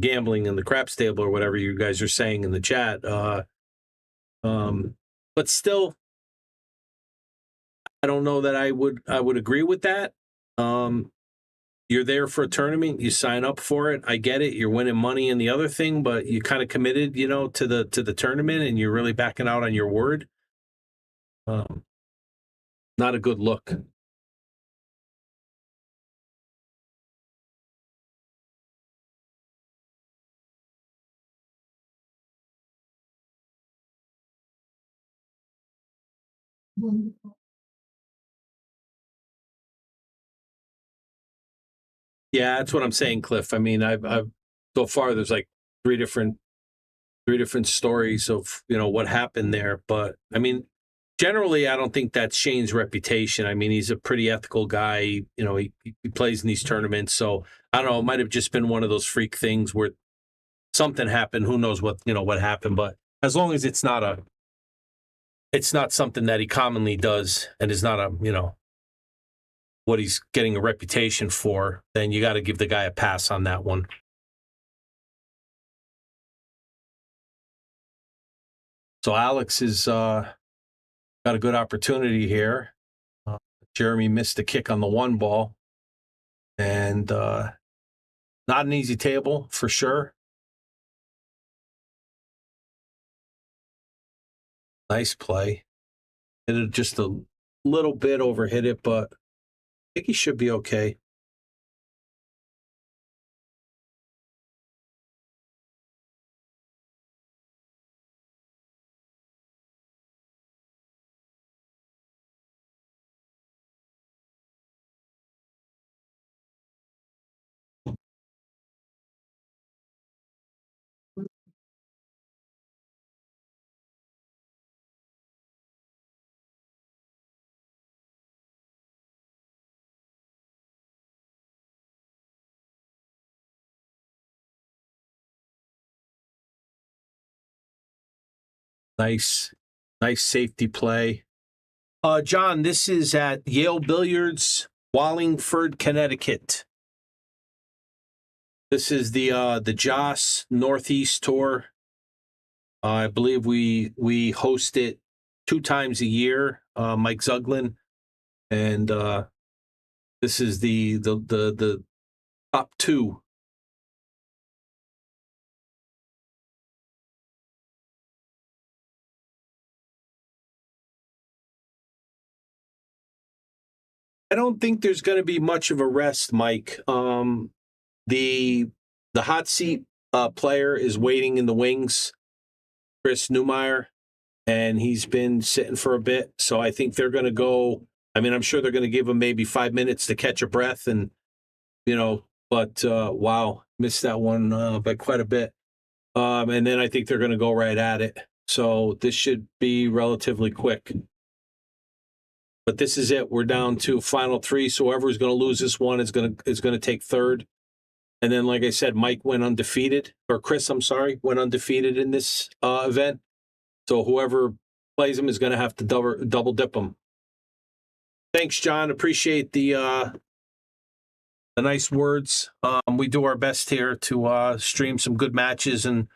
S7: gambling in the craps table or whatever you guys are saying in the chat. But still, I don't know that I would agree with that. You're there for a tournament, you sign up for it. I get it. You're winning money in the other thing, but you kind of committed, to the tournament, and you're really backing out on your word. Not a good look. Yeah, that's what I'm saying, Cliff. I mean, I've so far there's three different stories of what happened there, but I mean, generally, I don't think that's Shane's reputation. I mean, he's a pretty ethical guy. He plays in these tournaments, so I don't know. It might have just been one of those freak things where something happened. Who knows what happened? But as long as it's not something that he commonly does, and is not what he's getting a reputation for, then you got to give the guy a pass on that one. So Alex is got a good opportunity here. Jeremy missed a kick on the 1 ball, and not an easy table for sure. Nice play. Hit it just a little bit overhit it, but I think he should be okay. Nice safety play. John, this is at Yale Billiards, Wallingford, Connecticut. This is the Joss Northeast Tour. I believe we host it 2 times a year. Mike Zuglan, and this is the top 2. I don't think there's going to be much of a rest, Mike. The hot seat player is waiting in the wings, Chris Newmeyer, and he's been sitting for a bit. So I think they're going to go. I mean, I'm sure they're going to give him maybe 5 minutes to catch a breath, and But wow, missed that one by quite a bit. And then I think they're going to go right at it. So this should be relatively quick. But this is it. We're down to final 3. So whoever's going to lose this one is going to take third. And then, like I said, Mike went undefeated, or Chris, I'm sorry, went undefeated in this event. So whoever plays him is going to have to double dip him. Thanks, John. Appreciate the nice words. We do our best here to stream some good matches, and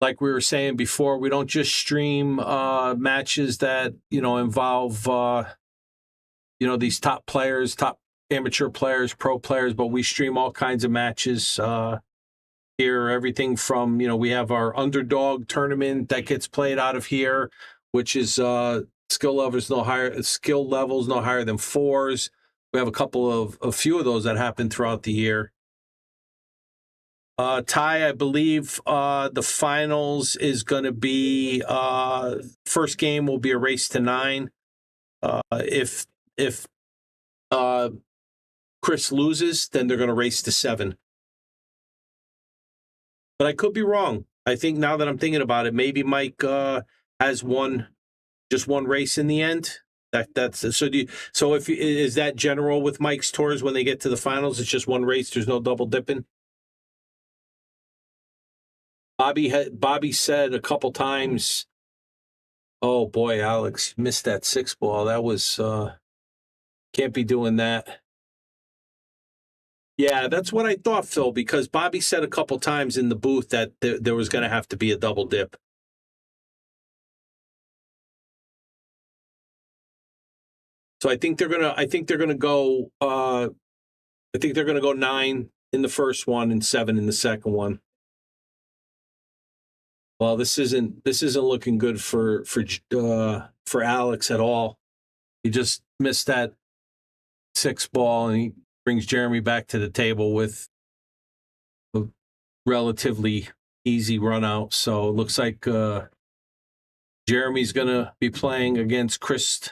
S7: like we were saying before, we don't just stream matches that involve these top players, top amateur players, pro players, but we stream all kinds of matches here. Everything from we have our underdog tournament that gets played out of here, which is skill levels no higher than 4s. We have a few of those that happen throughout the year. Ty, I believe the finals is going to be first game will be a race to 9. If Chris loses, then they're going to race to 7. But I could be wrong. I think now that I'm thinking about it, maybe Mike has just one race in the end. That's so. Is that general with Mike's tours when they get to the finals? It's just one race. There's no double dipping. Bobby said a couple times, "Oh boy, Alex missed that 6 ball. That was can't be doing that." Yeah, that's what I thought, Phil, because Bobby said a couple times in the booth that there was going to have to be a double dip. So I think they're gonna go. I think they're gonna go 9 in the first one and 7 in the second one. Well, this isn't looking good for Alex at all. He just missed that 6 ball, and he brings Jeremy back to the table with a relatively easy run out. So it looks like Jeremy's gonna be playing against Chris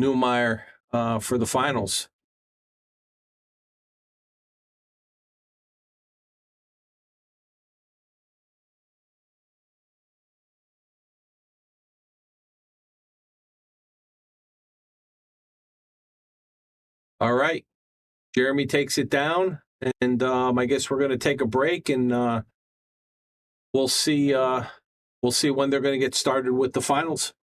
S7: Newmeyer for the finals. All right. Jeremy takes it down, and I guess we're going to take a break, and we'll see when they're going to get started with the finals.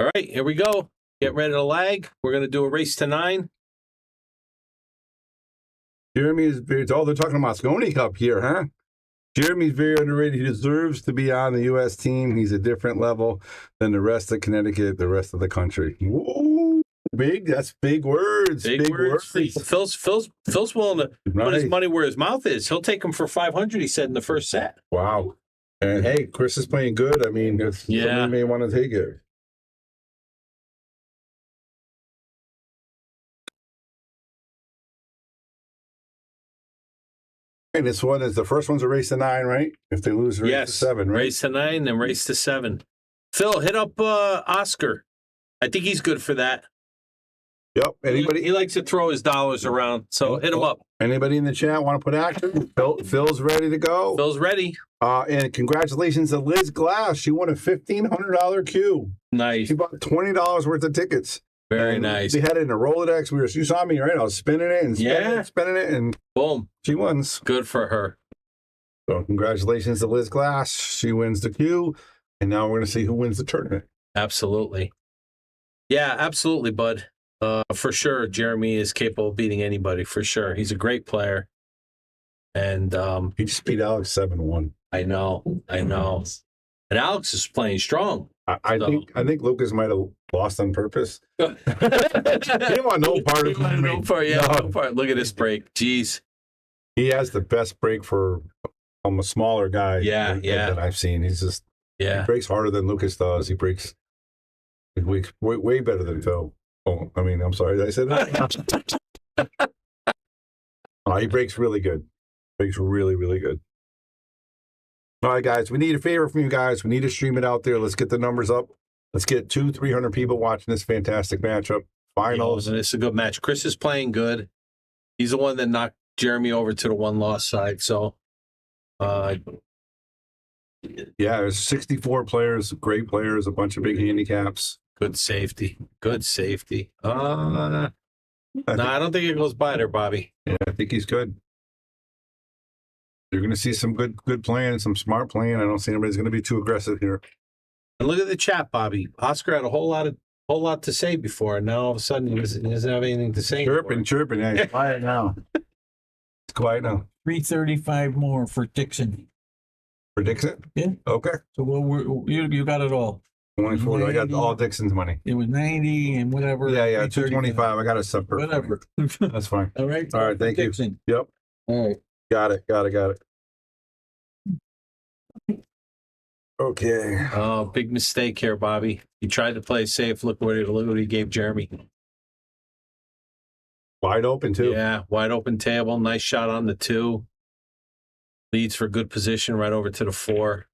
S7: All right, here we go. Get ready to lag. We're going to do a race to 9.
S5: Jeremy is very, they're talking about Moscone Cup here, huh? Jeremy's very underrated. He deserves to be on the U.S. team. He's a different level than the rest of Connecticut, the rest of the country. Whoa, big. That's big words.
S7: Big words. Phil's willing to put his money where his mouth is. He'll take him for 500, he said, in the first set.
S5: Wow. And hey, Chris is playing good. I mean, somebody may want to take it. And this one is the first one's a race to 9, right? If they lose, race to 7, right?
S7: Race to 9, then race to 7. Phil, hit up Oscar. I think he's good for that.
S5: Yep. Anybody?
S7: He likes to throw his dollars around, so hit him up.
S5: Anybody in the chat want to put action? Phil's ready to go.
S7: Phil's ready.
S5: And congratulations to Liz Glass. She won a $1,500 queue.
S7: Nice.
S5: She bought $20 worth of tickets.
S7: Very nice.
S5: They had it in a Rolodex. You saw me, right? I was spinning it and spinning it, and
S7: boom,
S5: she wins.
S7: Good for her.
S5: So congratulations to Liz Glass. She wins the queue, and now we're going to see who wins the tournament.
S7: Absolutely. Yeah, absolutely, bud. For sure, Jeremy is capable of beating anybody, for sure. He's a great player. And
S5: he just beat Alex 7-1.
S7: I know. And Alex is playing strong.
S5: I think Lucas might have lost on purpose. He didn't want no part of it.
S7: No part. Look at this break. Jeez.
S5: He has the best break for a smaller guy that I've seen. He's just he breaks harder than Lucas does. He breaks way better than Phil. Oh, I mean, I'm sorry. Did I say that? He breaks really good. Breaks really, really good. All right, guys, we need a favor from you guys. We need to stream it out there. Let's get the numbers up. Let's get 200-300 people watching this fantastic matchup. Finals.
S7: And it's a good match. Chris is playing good. He's the one that knocked Jeremy over to the one-loss side. So,
S5: there's 64 players, great players, a bunch of big handicaps.
S7: Good safety. No, I don't think it goes by there, Bobby.
S5: Yeah, I think he's good. You're going to see some good playing, some smart playing. I don't see anybody's going to be too aggressive here.
S7: And look at the chat, Bobby. Oscar had a whole lot to say before, and now all of a sudden he doesn't have anything to say.
S5: Chirping. Yeah, it's quiet now. It's quiet now.
S9: 335 more for Dixon.
S5: For Dixon?
S9: Yeah.
S5: Okay.
S9: So you got it all.
S5: 24. I got all Dixon's money.
S9: It was 90 and whatever.
S5: Yeah. 225. I got a separate.
S9: Whatever.
S5: That's fine.
S9: All right.
S5: All right. Thank
S9: Dixon.
S5: you. Yep.
S9: All right.
S5: Got it. Okay.
S7: Oh, big mistake here, Bobby. He tried to play safe. Look what he gave Jeremy.
S5: Wide open, too.
S7: Yeah, wide open table. Nice shot on the 2. Leads for good position right over to the 4.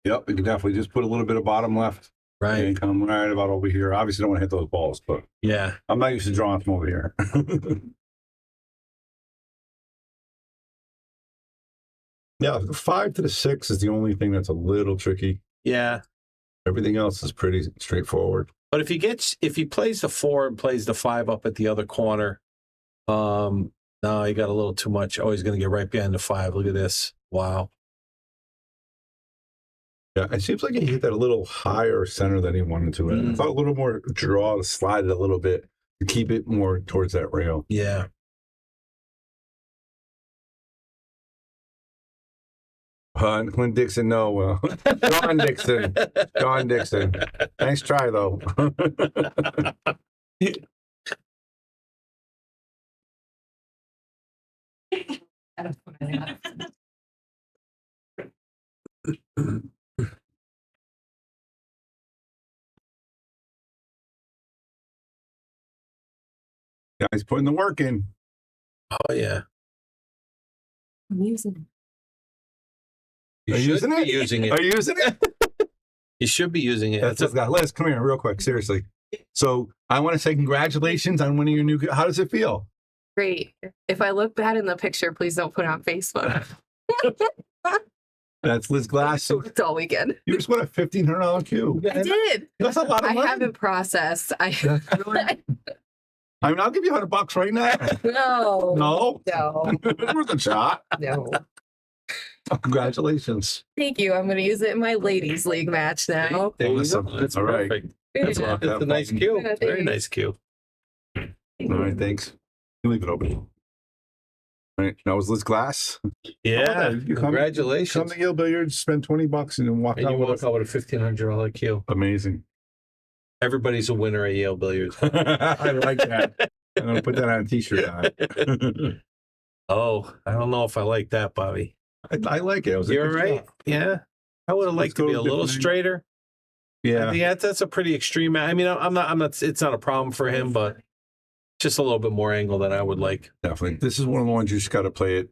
S5: Yep, you can definitely just put a little bit of bottom left.
S7: Right.
S5: And come right about over here. Obviously, don't want to hit those balls, but
S7: yeah,
S5: I'm not used to drawing from over here. Yeah, the 5 to the 6 is the only thing that's a little tricky.
S7: Yeah.
S5: Everything else is pretty straightforward.
S7: But if he plays the 4 and plays the 5 up at the other corner, no, he got a little too much. Oh, he's going to get right behind the 5. Look at this. Wow.
S5: Yeah, it seems like he hit that a little higher center than he wanted to. I thought a little more draw to slide it a little bit to keep it more towards that rail.
S7: Yeah.
S5: Clint Dixon, no. John Dixon. Nice try, though. Guys putting the work in.
S7: Oh, yeah.
S2: I'm using it.
S7: You should be using it.
S5: Are you using it?
S7: You should be using it.
S5: That's Liz, come here real quick. Seriously. So I want to say congratulations on winning your new. How does it feel?
S2: Great. If I look bad in the picture, please don't put it on Facebook.
S5: That's Liz Glass.
S2: It's all weekend.
S5: You just won a $1,500 queue.
S2: I did.
S5: That's a lot of money.
S2: I haven't processed.
S5: I mean, I'll give you $100 right now.
S2: No.
S5: No.
S2: No.
S5: It was a shot.
S2: No.
S5: Congratulations.
S2: Thank you. I'm going to use it in my ladies' league match now.
S7: There you go.
S5: Awesome.
S7: That's
S5: All right.
S7: perfect.
S2: That's
S5: all.
S7: That's a nice cue.
S2: Yeah,
S7: Very
S2: thanks.
S7: nice cue.
S5: All right, thanks. You leave it open. All right, that was Liz Glass.
S7: Yeah.
S5: You
S7: Congratulations.
S5: Come to Yale Billiards, spend $20 and then walk
S7: And
S5: out
S7: you
S5: with
S7: walk
S5: us.
S7: out with a $1,500 cue.
S5: Amazing.
S7: Everybody's a winner at Yale Billiards.
S5: I like that. I'm gonna put that on a t-shirt.
S7: Oh, I don't know if I like that, Bobby.
S5: I like it. It was a
S7: You're
S5: good
S7: right.
S5: shot.
S7: Yeah. I would have liked to
S5: go
S7: be
S5: to
S7: a little
S5: different-
S7: straighter.
S5: Yeah,
S7: Yeah, that's a pretty extreme. I mean, I'm not, it's not a problem for him, but just a little bit more angle than I would like.
S5: definitely. This is one of the ones you just got to play it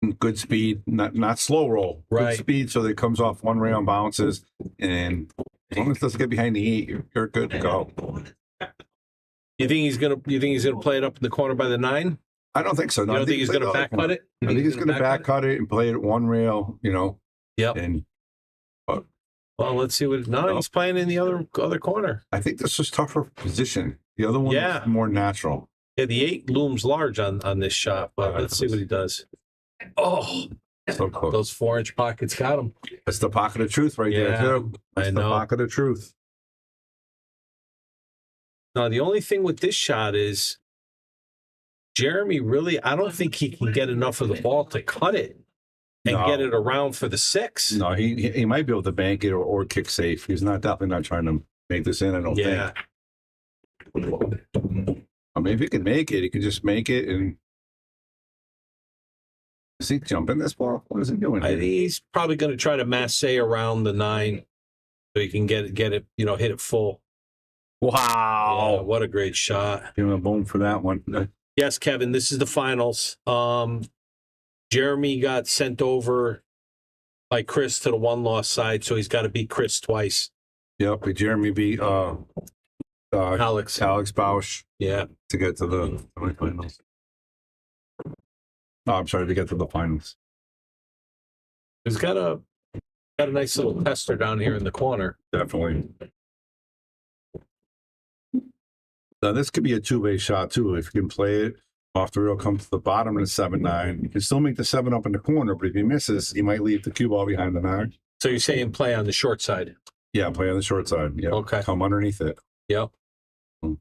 S5: in good speed, not slow roll.
S7: Right.
S5: Good speed, so that it comes off one rail and bounces, and as long as it doesn't get behind the 8, you're good to go.
S7: You think he's gonna play it up in the corner by the 9?
S5: I don't think so.
S7: You
S5: No, I
S7: don't think he's
S5: play
S7: gonna
S5: the other
S7: back
S5: one.
S7: cut it?
S5: I think he's going to back cut it and play it at one rail.
S7: Yep.
S5: And
S7: Well, let's see what. No, he's playing in the other corner.
S5: I think this was tougher position. The other one
S7: Yeah.
S5: was more natural.
S7: Yeah, the 8 looms large on this shot, but let's see what he does. Oh,
S5: So close.
S7: those 4-inch pockets got him.
S5: That's the pocket of truth right
S7: Yeah,
S5: there, too. That's
S7: I
S5: the
S7: know.
S5: pocket of truth.
S7: Now, the only thing with this shot is Jeremy really, I don't think he can get enough of the ball to cut it and
S5: No.
S7: get it around for the 6.
S5: No, he might be able to bank it or kick safe. He's definitely not trying to make this in, I don't
S7: Yeah.
S5: think. I mean, if he can make it, he can just make it and. Is he jumping this ball? What is he doing?
S7: I think he's probably going to try to masse around the 9 so he can get it, hit it full.
S5: Wow.
S7: Yeah, what a great shot.
S5: Give him a boom for that one.
S7: Yes, Kevin, this is the finals. Jeremy got sent over by Chris to the 1-loss side, so he's got to beat Chris twice.
S5: Yep, Jeremy beat
S7: Alex.
S5: Bausch
S7: Yeah.
S5: to get to the semifinals. Oh, I'm sorry, to get to the finals.
S7: He's got a nice little tester down here in the corner.
S5: Definitely. Now, this could be a two-way shot, too. If you can play it off the rail, come to the bottom of the 7-9. You can still make the 7 up in the corner, but if he misses, he might leave the cue ball behind the 9.
S7: So you're saying play on the short side?
S5: Yeah, play on the short side. Yeah.
S7: Okay.
S5: Come underneath it.
S7: Yep.
S5: Hmm.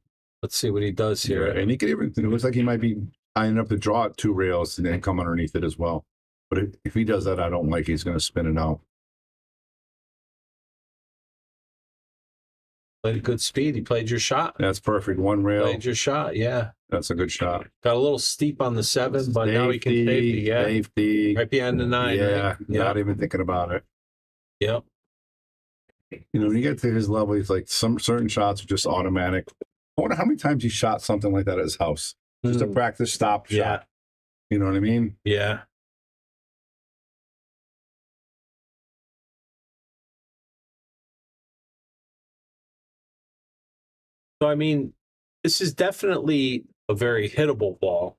S7: Let's see what he does here.
S5: And he could even, it looks like he might be tying up to draw at 2 rails and then come underneath it as well. But if he does that, I don't like he's going to spin it out.
S7: Played a good speed. He played your shot.
S5: That's perfect. 1 rail.
S7: Played your shot, yeah.
S5: That's a good shot.
S7: Got a little steep on the 7, but now he can safety, yeah.
S5: Safety.
S7: Right behind the 9.
S5: Yeah,
S7: right?
S5: not even thinking about it.
S7: Yep.
S5: When you get to his level, he's like some certain shots are just automatic. I wonder how many times he shot something like that at his house. Just a practice stop
S7: Yeah.
S5: shot. You know what I mean?
S7: Yeah. So, I mean, this is definitely a very hittable ball,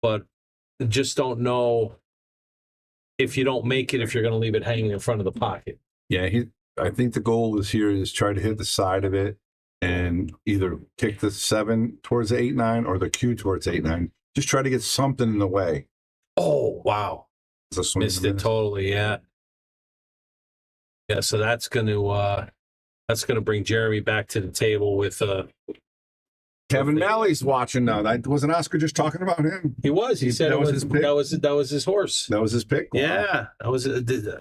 S7: but just don't know if you don't make it, if you're going to leave it hanging in front of the pocket.
S5: Yeah, I think the goal is here is try to hit the side of it and either kick the 7 towards the 8-9 or the cue towards 8-9. Just try to get something in the way.
S7: Oh, wow.
S5: It's a swing
S7: Missed
S5: and a
S7: it
S5: miss.
S7: totally, yeah. Yeah, so that's going to bring Jeremy back to the table with
S5: Kevin Malley's watching now. Wasn't Oscar just talking about him?
S7: he was. He said
S5: That
S7: it
S5: was
S7: was
S5: his pick?
S7: that was his horse.
S5: That was his pick? Wow.
S7: Yeah. That was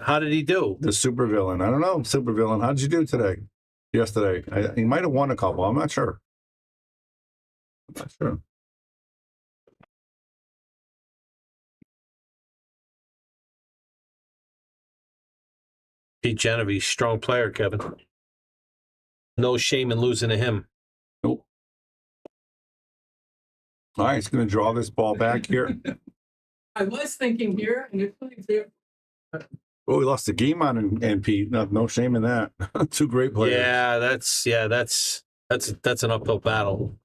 S7: how did he do?
S5: The supervillain. I don't know. Supervillain. How did you do today? Yesterday. He might have won a couple. I'm not sure.
S7: Pete Genevieve, strong player, Kevin. No shame in losing to him.
S5: Nope. All right, he's going to draw this ball back here.
S1: I was thinking here, and it's really clear.
S5: Oh, we lost the game on and Pete. No shame in that. 2 great players.
S7: Yeah, that's an uphill battle.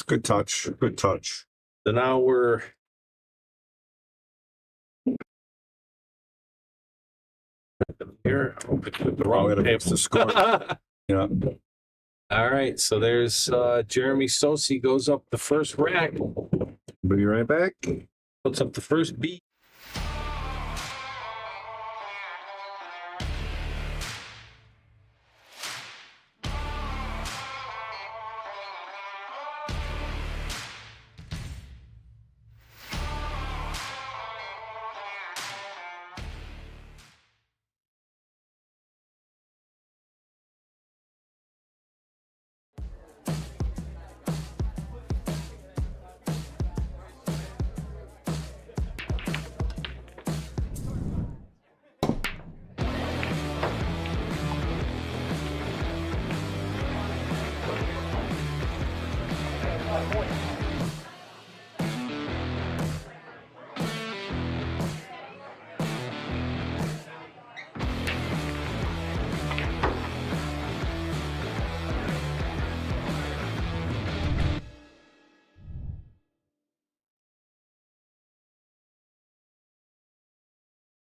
S5: Good touch. Good touch.
S7: So now we're here. I hope it's with the wrong
S5: gotta fix the score. Yeah.
S7: All right, so there's Jeremy Sossei goes up the first rack.
S5: We'll be right back.
S7: What's up the first beat?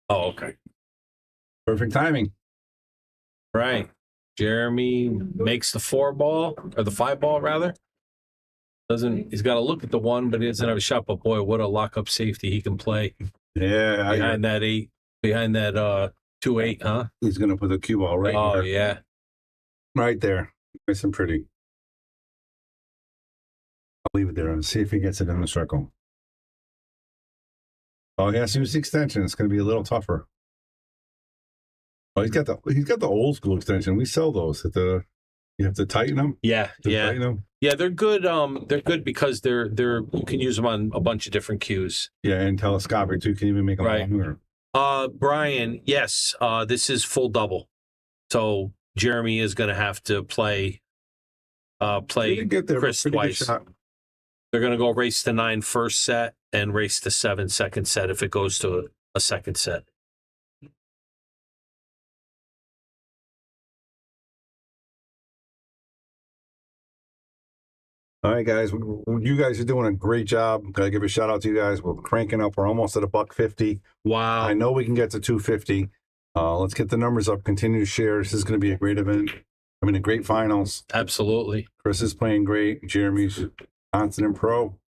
S7: Oh, okay.
S5: Perfect timing.
S7: Right. Jeremy makes the 4-ball, or the 5-ball rather. He's got to look at the 1, but he doesn't have a shot. But boy, what a lock-up safety he can play.
S5: Yeah.
S7: Behind that 2-8, huh?
S5: He's going to put the cue ball right
S7: Oh,
S5: there.
S7: yeah.
S5: Right there. Nice and pretty. I'll leave it there and see if he gets it in the circle. Oh, he has to use the extension. It's going to be a little tougher. Oh, he's got the old school extension. We sell those at the. You have to tighten them.
S7: Yeah,
S5: Tighten them.
S7: yeah. They're good. They're good because they're you can use them on a bunch of different cues.
S5: Yeah, and telescopic too. You can even make them longer.
S7: Brian, yes. This is full double, so Jeremy is going to have to play Chris twice. They're going to go race to 9 first set and race to 7 second set if it goes to a second set.
S5: All right, guys. You guys are doing a great job. Gotta give a shout out to you guys. We're cranking up. We're almost at $150.
S7: Wow.
S5: I know we can get to 250. Let's get the numbers up. Continue to share. This is going to be a great event. I mean, a great finals.
S7: Absolutely.
S5: Chris is playing great. Jeremy's constant and pro.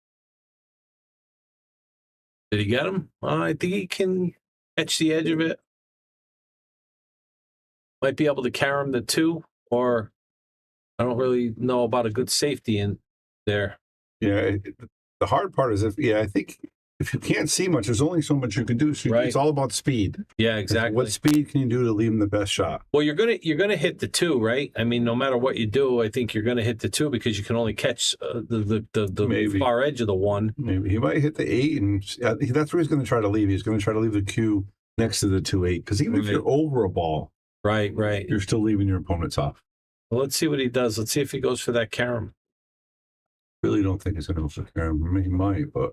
S7: Did he get him? I think he can catch the edge of it. Might be able to carry him to 2, or I don't really know about a good safety in there.
S5: Yeah, the hard part is I think if you can't see much, there's only so much you can do. So
S7: Right.
S5: It's all about speed.
S7: Yeah, exactly.
S5: What speed can you do to leave him the best shot?
S7: Well, you're gonna hit the 2, right? I mean, no matter what you do, I think you're gonna hit the 2 because you can only catch the
S5: Maybe.
S7: far edge of the 1.
S5: Maybe he might hit the 8, and that's where he's going to try to leave. He's going to try to leave the cue next to the 2-8 because even if
S7: Right.
S5: you're over a ball,
S7: Right.
S5: you're still leaving your opponent tough.
S7: Well, let's see what he does. Let's see if he goes for that carom.
S5: Really don't think he's going to carry him. He might, but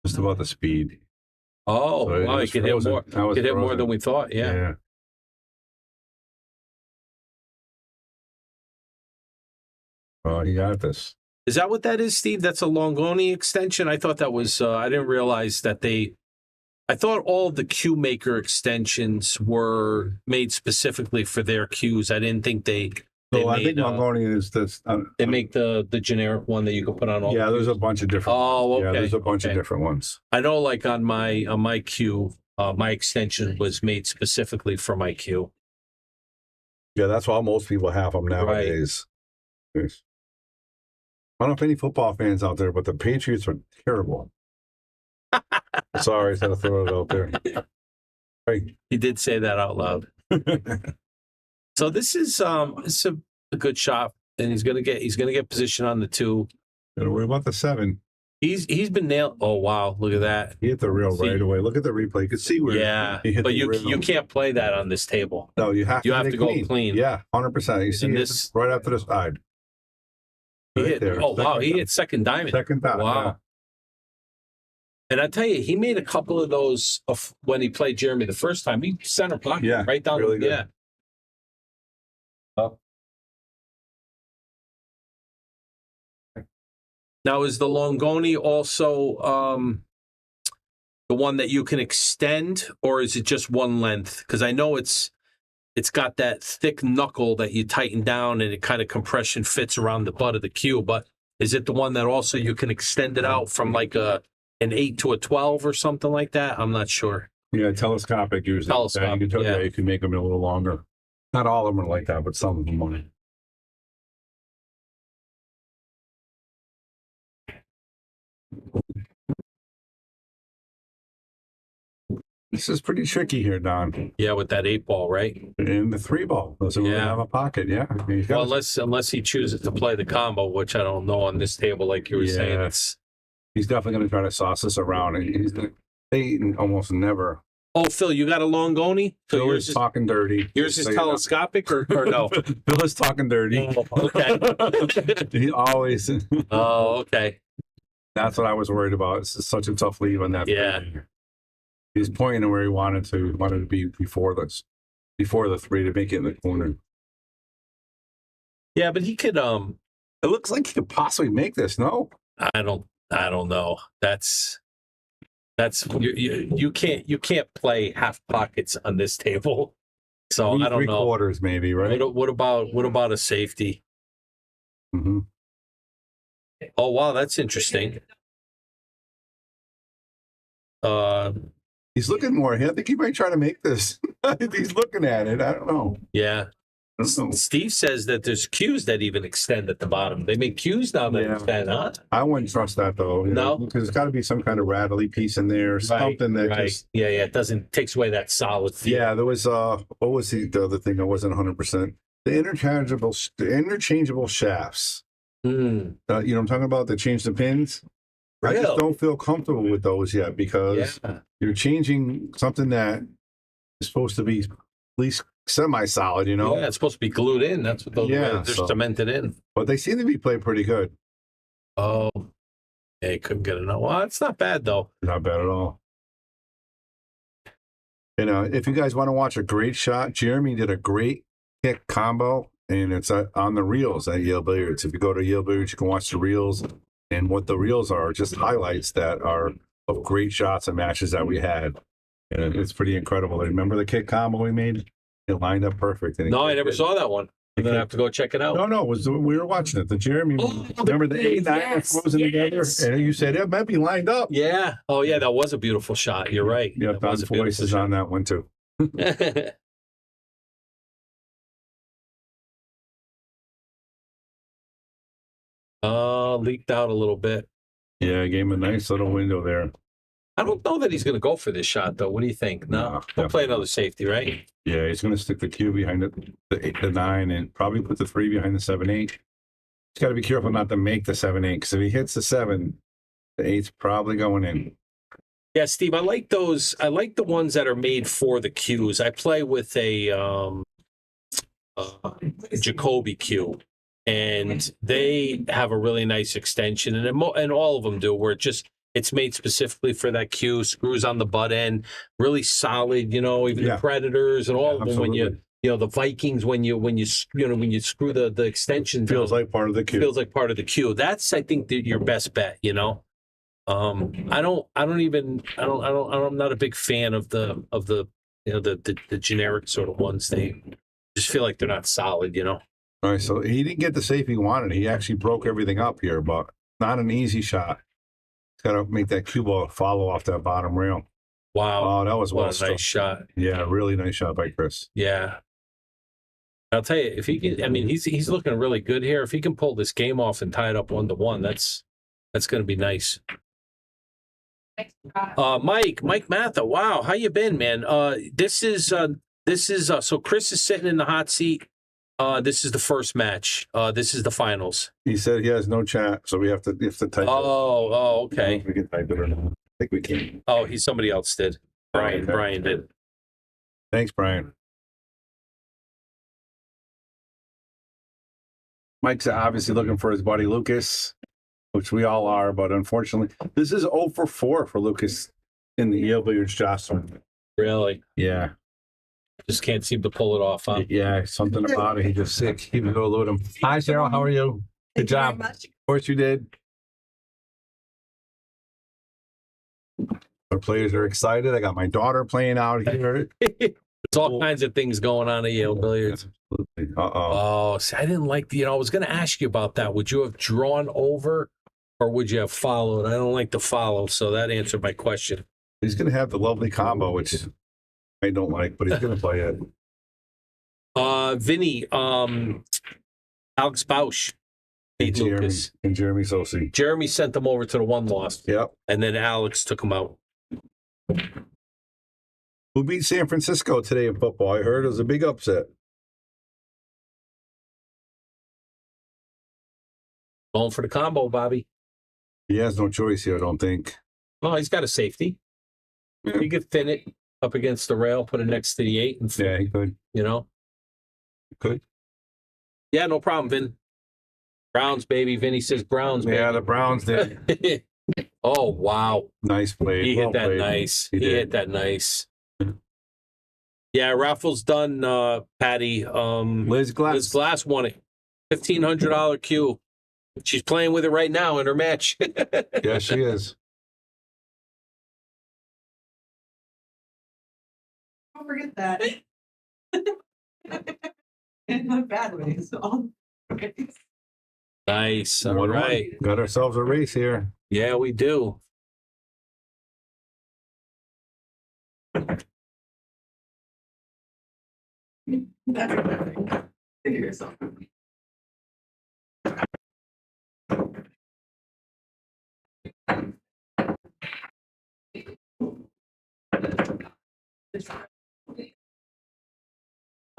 S5: just about the speed.
S7: Oh,
S5: So
S7: wow! He
S5: was
S7: could hit
S5: frozen.
S7: more.
S5: I was
S7: Could hit more
S5: frozen.
S7: than we thought. Yeah.
S5: Oh, he got this.
S7: Is that what that is, Steve? That's a Longoni extension. I thought that was. I didn't realize that they. I thought all of the cue maker extensions were made specifically for their cues. I didn't think they.
S5: So I think Mongolian is this.
S7: They make the generic one that you can put on all.
S5: Yeah,
S7: the
S5: there's
S7: cues.
S5: a bunch of different.
S7: Oh, okay.
S5: Yeah, there's a bunch
S7: okay.
S5: of different ones.
S7: I know, like on my cue, my extension was made specifically for my cue.
S5: Yeah, that's why most people have them nowadays. Yes. I don't know if any football fans out there, but the Patriots are terrible. Sorry, I had to throw it out there. Right.
S7: He did say that out loud. So this is a good shot, and he's gonna get position on the 2.
S5: Don't worry about the 7.
S7: He's been nailed. Oh wow, look at that.
S5: He hit the rail right away. Look at the replay. You can see where.
S7: Yeah,
S5: he hit
S7: but
S5: the
S7: you
S5: rail.
S7: can't play that on this table.
S5: No, you have to.
S7: You have to go clean.
S5: Yeah, 100%. You see
S7: And
S5: this right after the side.
S7: He
S5: Right
S7: hit.
S5: there.
S7: Oh wow, he hit second diamond.
S5: Second diamond.
S7: Wow.
S5: Yeah.
S7: And I tell you, he made a couple of those when he played Jeremy the first time. He center pocket,
S5: Yeah,
S7: right down.
S5: really good.
S7: Yeah. Now, is the Longoni also the one that you can extend, or is it just one length? Because I know it's got that thick knuckle that you tighten down, and it kind of compression fits around the butt of the cue. But Is it the one that also you can extend it out from like an 8 to a 12 or something like that? I'm not sure.
S5: Yeah, telescopic usually.
S7: Telescopic,
S5: Yeah,
S7: yeah.
S5: you can make them a little longer. Not all of them are like that, but some of them are. This is pretty tricky here, Don.
S7: Yeah, with that 8 ball, right?
S5: And the 3 ball doesn't really
S7: Yeah.
S5: have a pocket. Yeah. He's got
S7: Well, unless he chooses to play the combo, which I don't know on this table, like you were saying. It's
S5: he's definitely going to try to sauce us around. And he's they almost never.
S7: Oh, Phil, you got a Longoni? So
S5: Phil
S7: yours
S5: is
S7: is
S5: talking dirty.
S7: yours is
S5: Say
S7: telescopic or no?
S5: Phil is talking dirty.
S7: Oh, okay.
S5: He always.
S7: Oh, okay.
S5: That's what I was worried about. It's such a tough lead on that.
S7: Yeah.
S5: Three. He's pointing to where he wanted to. He wanted to be before the 3 to make it in the corner.
S7: Yeah, but he could.
S5: It looks like he could possibly make this. No.
S7: I don't know. That's you can't play half pockets on this table. So I don't know.
S5: 3/4 maybe, right?
S7: What about a safety?
S5: Mm-hmm.
S7: Oh wow, that's interesting.
S5: He's looking more. I think he might try to make this. He's looking at it. I don't know.
S7: Yeah. Steve says that there's cues that even extend at the bottom. They make cues now that extend, huh?
S5: I wouldn't trust that though.
S7: No,
S5: because there's got to be some kind of rattly piece in there, something that just
S7: yeah, it doesn't takes away that solid feel.
S5: Yeah, there was what was the other thing? I wasn't 100%. The interchangeable shafts.
S7: Mm.
S5: You know what I'm talking about? That change the pins. I just don't feel comfortable with those yet because you're changing something that is supposed to be at least semi-solid, you know?
S7: Yeah, it's supposed to be glued in. That's what they're cemented in.
S5: But they seem to be played pretty good.
S7: Oh, yeah, he couldn't get enough. Well, it's not bad, though.
S5: Not bad at all. If you guys want to watch a great shot, Jeremy did a great kick combo, and it's on the reels at Yale Billiards. If you go to Yale Billiards, you can watch the reels. And what the reels are just highlights that are of great shots and matches that we had. And it's pretty incredible. Remember the kick combo we made? It lined up perfect.
S7: No, I never saw that one. I'm going to have to go check it out.
S5: No, we were watching it. The Jeremy, remember the 8-9 frozen together? And you said it might be lined up.
S7: Yeah. Oh, yeah, that was a beautiful shot. You're right.
S5: Yeah, Don's voice is on that one, too.
S7: Leaked out a little bit.
S5: Yeah, gave him a nice little window there.
S7: I don't know that he's going to go for this shot, though. What do you think? No, he'll play another safety, right?
S5: Yeah, he's going to stick the cue behind the 9 and probably put the 3 behind the 7-8. He's got to be careful not to make the 7-8 because if he hits the 7, the 8's probably going in.
S7: Yeah, Steve, I like those. I like the ones that are made for the cues. I play with a Jacoby cue, and they have a really nice extension, and all of them do, where it's made specifically for that cue, screws on the butt end, really solid, even the Predators and all of them. When the Vikings, when you screw the extension down,
S5: feels like part of the cue.
S7: Feels like part of the cue. That's, I think, your best bet, I'm not a big fan of the generic sort of ones. They just feel like they're not solid, All
S5: right, so he didn't get the safe he wanted. He actually broke everything up here, but not an easy shot. Got to make that cue ball follow off that bottom rail.
S7: Wow.
S5: Oh, that was
S7: what a nice shot.
S5: Yeah, really nice shot by Chris.
S7: Yeah. I'll tell you, if he can, he's looking really good here. If he can pull this game off and tie it up 1-1, that's going to be nice. Mike Matha, wow, how you been, man? This is so Chris is sitting in the hot seat. This is the first match. This is the finals.
S5: He said he has no chat, so we have to type.
S7: Oh, okay.
S5: I don't know if we can type it or not. I think we can.
S7: Oh, somebody else did. Brian did.
S5: Thanks, Brian. Mike's obviously looking for his buddy Lucas, which we all are, but unfortunately, this is 0 for 4 for Lucas in the Yale Billiards Josh tournament.
S7: Really?
S5: Yeah.
S7: Just can't seem to pull it off, huh?
S5: Yeah, something about it. He just sick. He would go load him. Hi, Cheryl. How are you? Good job. Of course you did. Our players are excited. I got my daughter playing out here.
S7: There's all kinds of things going on at Yale Billiards.
S5: Uh-oh.
S7: Oh, see, I didn't like I was going to ask you about that. Would you have drawn over or would you have followed? I don't like to follow, so that answered my question.
S5: He's going to have the lovely combo, which I don't like, but he's going to play it.
S7: Vinny, Alex Bausch,
S5: And
S7: Pete Lucas.
S5: Jeremy Sossei.
S7: Jeremy sent them over to the one loss.
S5: Yep.
S7: And then Alex took them out.
S5: Who beat San Francisco today in football? I heard it was a big upset.
S7: Going for the combo, Bobby.
S5: He has no choice here, I don't think.
S7: Oh, he's got a safety.
S5: Yeah.
S7: He could thin it up against the rail, put it next to the 8. And
S5: Yeah, he could.
S7: You know?
S5: He could.
S7: Yeah, no problem, Vin. Browns, baby. Vinny says Browns, baby.
S5: Yeah, the Browns did.
S7: Oh, wow.
S5: Nice play.
S7: He hit that nice. He hit that nice. Yeah, Raffle's done, Patty.
S5: Liz Glass.
S7: Liz Glass won it. $1,500 cue. She's playing with it right now in her match.
S5: Yeah, she is.
S10: Don't forget that. In a bad way. So.
S7: Nice. All
S5: 1-1.
S7: right.
S5: Got ourselves a race here.
S7: Yeah, we do.
S10: That's okay. Figure yourself out.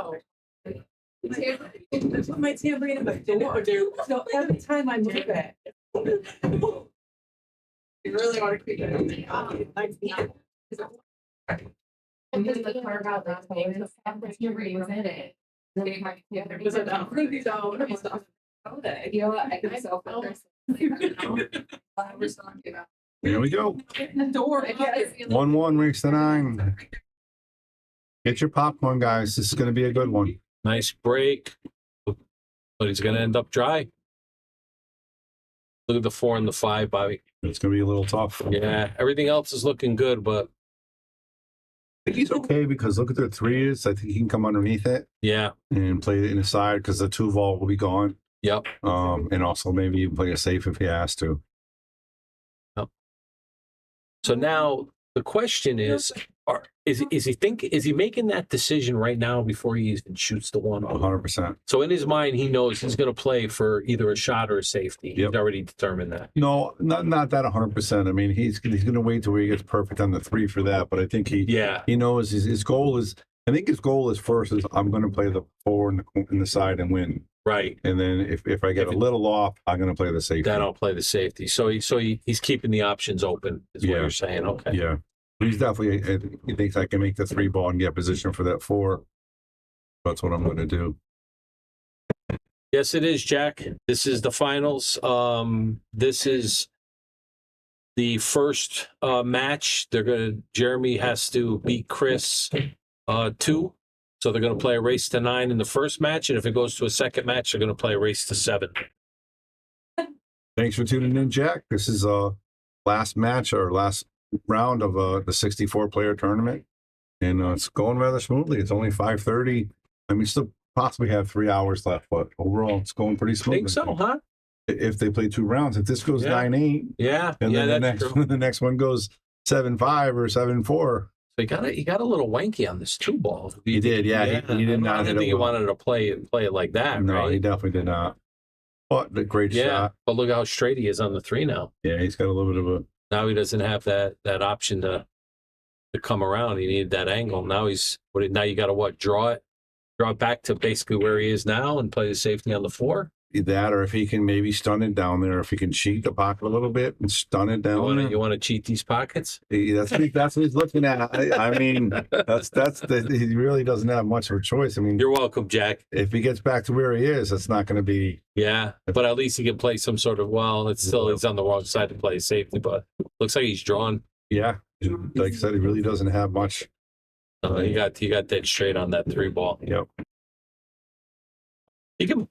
S10: Oh. That's what my tambourine in my door, dude. So every time I move it. You really want to keep it.
S2: I'm just looking for about that thing. The tambourine was in it.
S10: Was it not really down?
S2: You know what? I think so.
S5: Here we go.
S10: In the door.
S5: 1-1, race to 9. Get your popcorn, guys. This is going to be a good one.
S7: Nice break. But he's going to end up dry. Look at the 4 and the 5, Bobby.
S5: It's going to be a little tough.
S7: Yeah, everything else is looking good, but
S5: I think he's okay because look at their 3s. I think he can come underneath it.
S7: Yeah.
S5: And play it in the side because the 2 vault will be gone.
S7: Yep.
S5: And also maybe even play a safe if he has to.
S7: Yep. So now the question is is he making that decision right now before he even shoots the one?
S5: 100%.
S7: So in his mind, he knows he's going to play for either a shot or a safety.
S5: Yep.
S7: He's already determined that.
S5: No, not that 100%. I mean, he's going to wait till he gets perfect on the 3 for that. But I think he knows his goal is. I think his goal is first is I'm going to play the 4 in the side and win.
S7: Right.
S5: And then if I get a little off, I'm going to play the safety.
S7: Then I'll play the safety. So he's keeping the options open. Is what you're saying? Okay.
S5: Yeah. He's definitely. He thinks I can make the 3 ball and get position for that 4. That's what I'm going to do.
S7: Yes, it is, Jack. This is the finals. This is the first match. Jeremy has to beat Chris 2. So they're going to play a race to 9 in the first match, and if it goes to a second match, they're going to play a race to 7.
S5: Thanks for tuning in, Jack. This is last match or last round of the 64-player tournament, and it's going rather smoothly. It's only 5:30. I mean, still possibly have 3 hours left, but overall, it's going pretty smoothly.
S7: Think so, huh?
S5: If they play 2 rounds, if this goes 9-8, and then the next one goes 7-5 or 7-4.
S7: So he got a little wanky on this 2 ball.
S5: He did, yeah. He did not.
S7: I didn't think he wanted to play it like that.
S5: No,
S7: right?
S5: he definitely did not. But the great shot.
S7: But look how straight he is on the 3 now.
S5: Yeah, he's got a little bit of a.
S7: Now he doesn't have that option to come around. He needed that angle. Now now you got to draw it back to basically where he is now and play the safety on the 4.
S5: That, or if he can maybe stun it down there, if he can cheat the pocket a little bit and stun it down there.
S7: You want to cheat these pockets?
S5: That's what he's looking at. I mean, he really doesn't have much of a choice. I mean,
S7: you're welcome, Jack.
S5: If he gets back to where he is, it's not going to be.
S7: Yeah, but at least he can play some sort of. Well, it's still he's on the wrong side to play safety, but looks like he's drawn.
S5: Yeah, like I said, he really doesn't have much.
S7: He got dead straight on that 3 ball.
S5: Yep.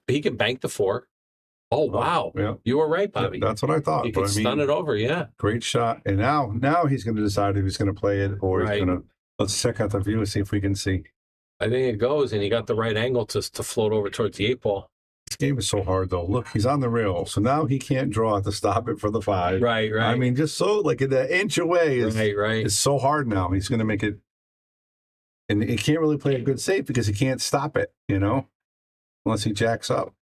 S7: He can bank the 4. Oh wow!
S5: Yeah,
S7: you were right, Bobby.
S5: That's what I thought.
S7: He can stun it over. Yeah,
S5: great shot. And now he's going to decide if he's going to play it or he's going to. Let's check out the view and see if we can see.
S7: I think it goes, and he got the right angle to float over towards the 8-ball.
S5: This game is so hard, though. Look, he's on the rail, so now he can't draw to stop it for the 5.
S7: Right.
S5: I mean, just so like an inch away is
S7: Right.
S5: It's so hard now. He's going to make it, and he can't really play a good save because he can't stop it, unless he jacks up.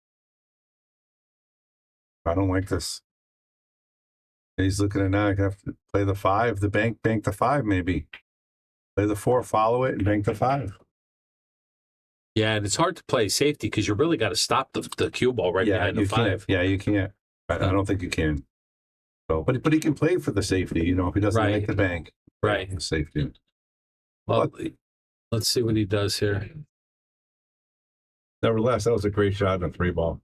S5: I don't like this. He's looking at now. I have to play the 5, the bank the 5, maybe. Play the 4, follow it, and bank the 5.
S7: Yeah, and it's hard to play safety because you really got to stop the cue ball right behind the 5.
S5: Yeah, you can't. I don't think you can. So, but he can play for the safety, if he doesn't make the bank.
S7: Right.
S5: The safety.
S7: Well, let's see what he does here.
S5: Nevertheless, that was a great shot in a 3-ball.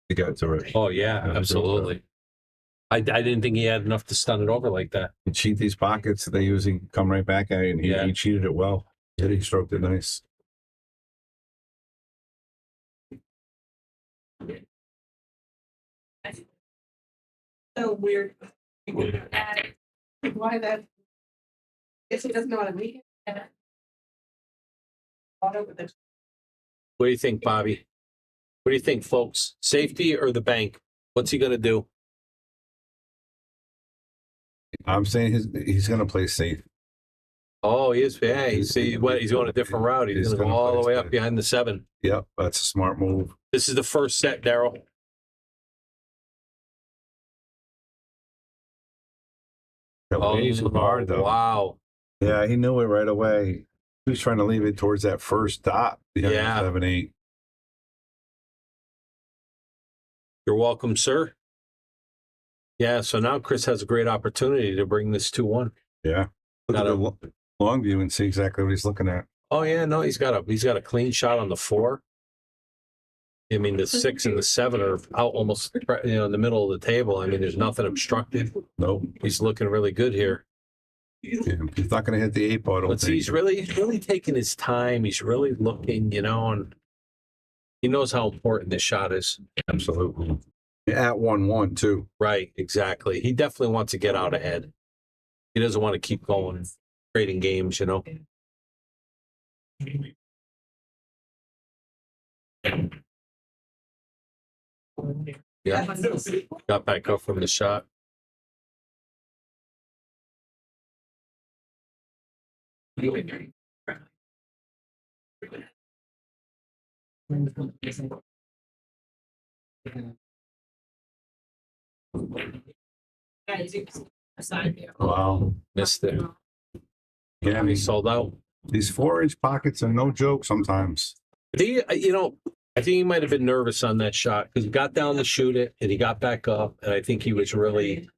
S5: He got to it.
S7: Oh, yeah, absolutely. I didn't think he had enough to stun it over like that.
S5: You cheat these pockets, they usually come right back at you, and he cheated it well. He stroked it nice.
S10: So weird. Why that? Guess he doesn't know how to make it. All over the
S7: What do you think, Bobby? What do you think, folks? Safety or the bank? What's he going to do?
S5: I'm saying he's going to play safe.
S7: Oh, he is. Yeah, he's going a different route. He's going to go all the way up behind the 7.
S5: Yep, that's a smart move.
S7: This is the first set, Daryl.
S5: Hard, though.
S7: Wow.
S5: Yeah, he knew it right away. He was trying to leave it towards that first dot behind 7-8.
S7: You're welcome, sir. Yeah, so now Chris has a great opportunity to bring this 2-1.
S5: Yeah. Look at the long view and see exactly what he's looking at.
S7: Oh yeah, no, he's got a clean shot on the 4. I mean, the 6 and the 7 are out almost, in the middle of the table. I mean, there's nothing obstructed.
S5: Nope.
S7: He's looking really good here.
S5: Yeah, he's not going to hit the 8-ball. I don't think.
S7: He's really taking his time. He's really looking, and he knows how important this shot is.
S5: Absolutely. At 1-1 too.
S7: Right, exactly. He definitely wants to get out ahead. He doesn't want to keep going, trading games, Yeah, got back up from the shot.
S5: Wow.
S7: Missed it.
S5: Yeah,
S7: He sold out.
S5: These 4-inch pockets are no joke sometimes.
S7: I think he might have been nervous on that shot because he got down to shoot it and he got back up, and I think he was really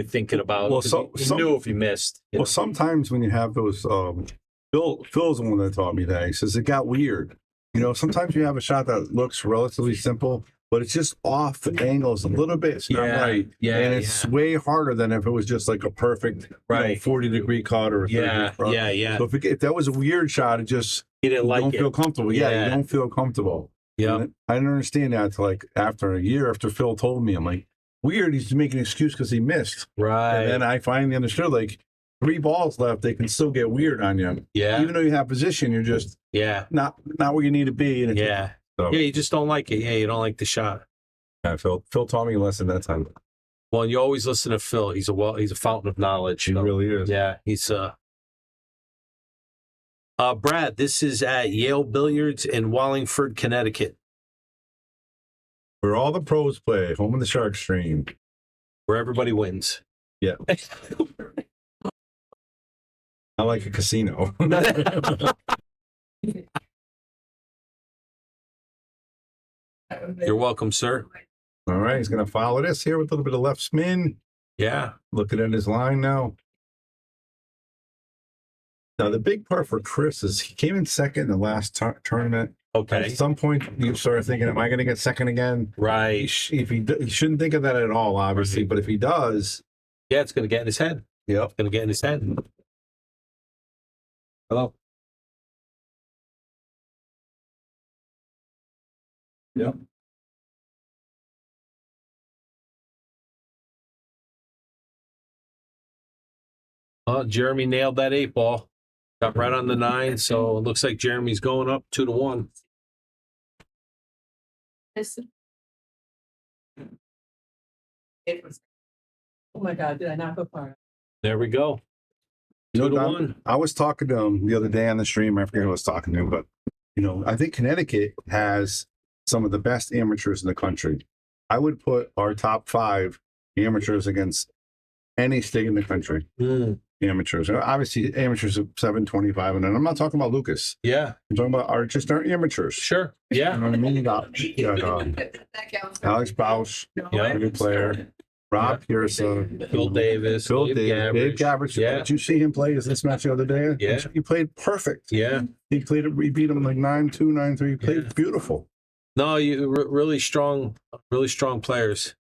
S7: thinking about.
S5: Well,
S7: he knew if he missed.
S5: Well, sometimes when you have those, Phil's the one that taught me that. He says it got weird. Sometimes you have a shot that looks relatively simple, but it's just off the angles a little bit. It's not right.
S7: Yeah,
S5: and it's way harder than if it was just like a perfect 40-degree cut or a 30-degree cut.
S7: Yeah.
S5: So if that was a weird shot, it just
S7: he didn't like
S5: don't
S7: it.
S5: feel comfortable. Yeah, you don't feel comfortable.
S7: Yeah.
S5: I didn't understand that until after a year after Phil told me. I'm like, weird. He's making an excuse because he missed.
S7: Right.
S5: And then I finally understood, 3 balls left, they can still get weird on you.
S7: Yeah.
S5: Even though you have position, you're just not where you need to be. And
S7: you just don't like it. Yeah, you don't like the shot.
S5: Yeah, Phil taught me a lesson that time.
S7: Well, and you always listen to Phil. He's a fountain of knowledge.
S5: He really is.
S7: Yeah, he's Brad, this is at Yale Billiards in Wallingford, Connecticut.
S5: Where all the pros play, home of the Shark Stream.
S7: Where everybody wins.
S5: Yeah. I like a casino.
S7: You're welcome, sir.
S5: All right, he's going to follow this here with a little bit of left spin.
S7: Yeah.
S5: Looking at his line now. Now, the big part for Chris is he came in second in the last tournament.
S7: Okay.
S5: At some point, you start thinking, am I going to get second again?
S7: Right.
S5: He shouldn't think of that at all, obviously. But if he does.
S7: Yeah, it's going to get in his head.
S5: Yep.
S7: It's going to get in his head. Hello.
S5: Yep.
S7: Oh, Jeremy nailed that 8-ball. Got right on the 9, so it looks like Jeremy's going up 2-1.
S10: Oh my God, did I not go far?
S7: There we go.
S5: You know,
S7: 2 to
S5: Don,
S7: 1.
S5: I was talking to him the other day on the stream. I forget who I was talking to, but I think Connecticut has some of the best amateurs in the country. I would put our top 5 amateurs against any state in the country. Amateurs, obviously, amateurs of 725, and I'm not talking about Lucas.
S7: Yeah.
S5: I'm talking about our amateurs.
S7: Sure. Yeah.
S5: You know what I mean? You got Alex Bausch, good player. Rob Pierce,
S7: Phil Davis,
S5: Phil
S7: Dave
S5: Davis, Dave
S7: Gabbert.
S5: Gabbert.
S7: Yeah.
S5: Did you see him play this match the other day?
S7: Yeah.
S5: He played perfect.
S7: Yeah.
S5: He beat him like 9-2, 9-3. He played beautiful.
S7: No, you really strong players.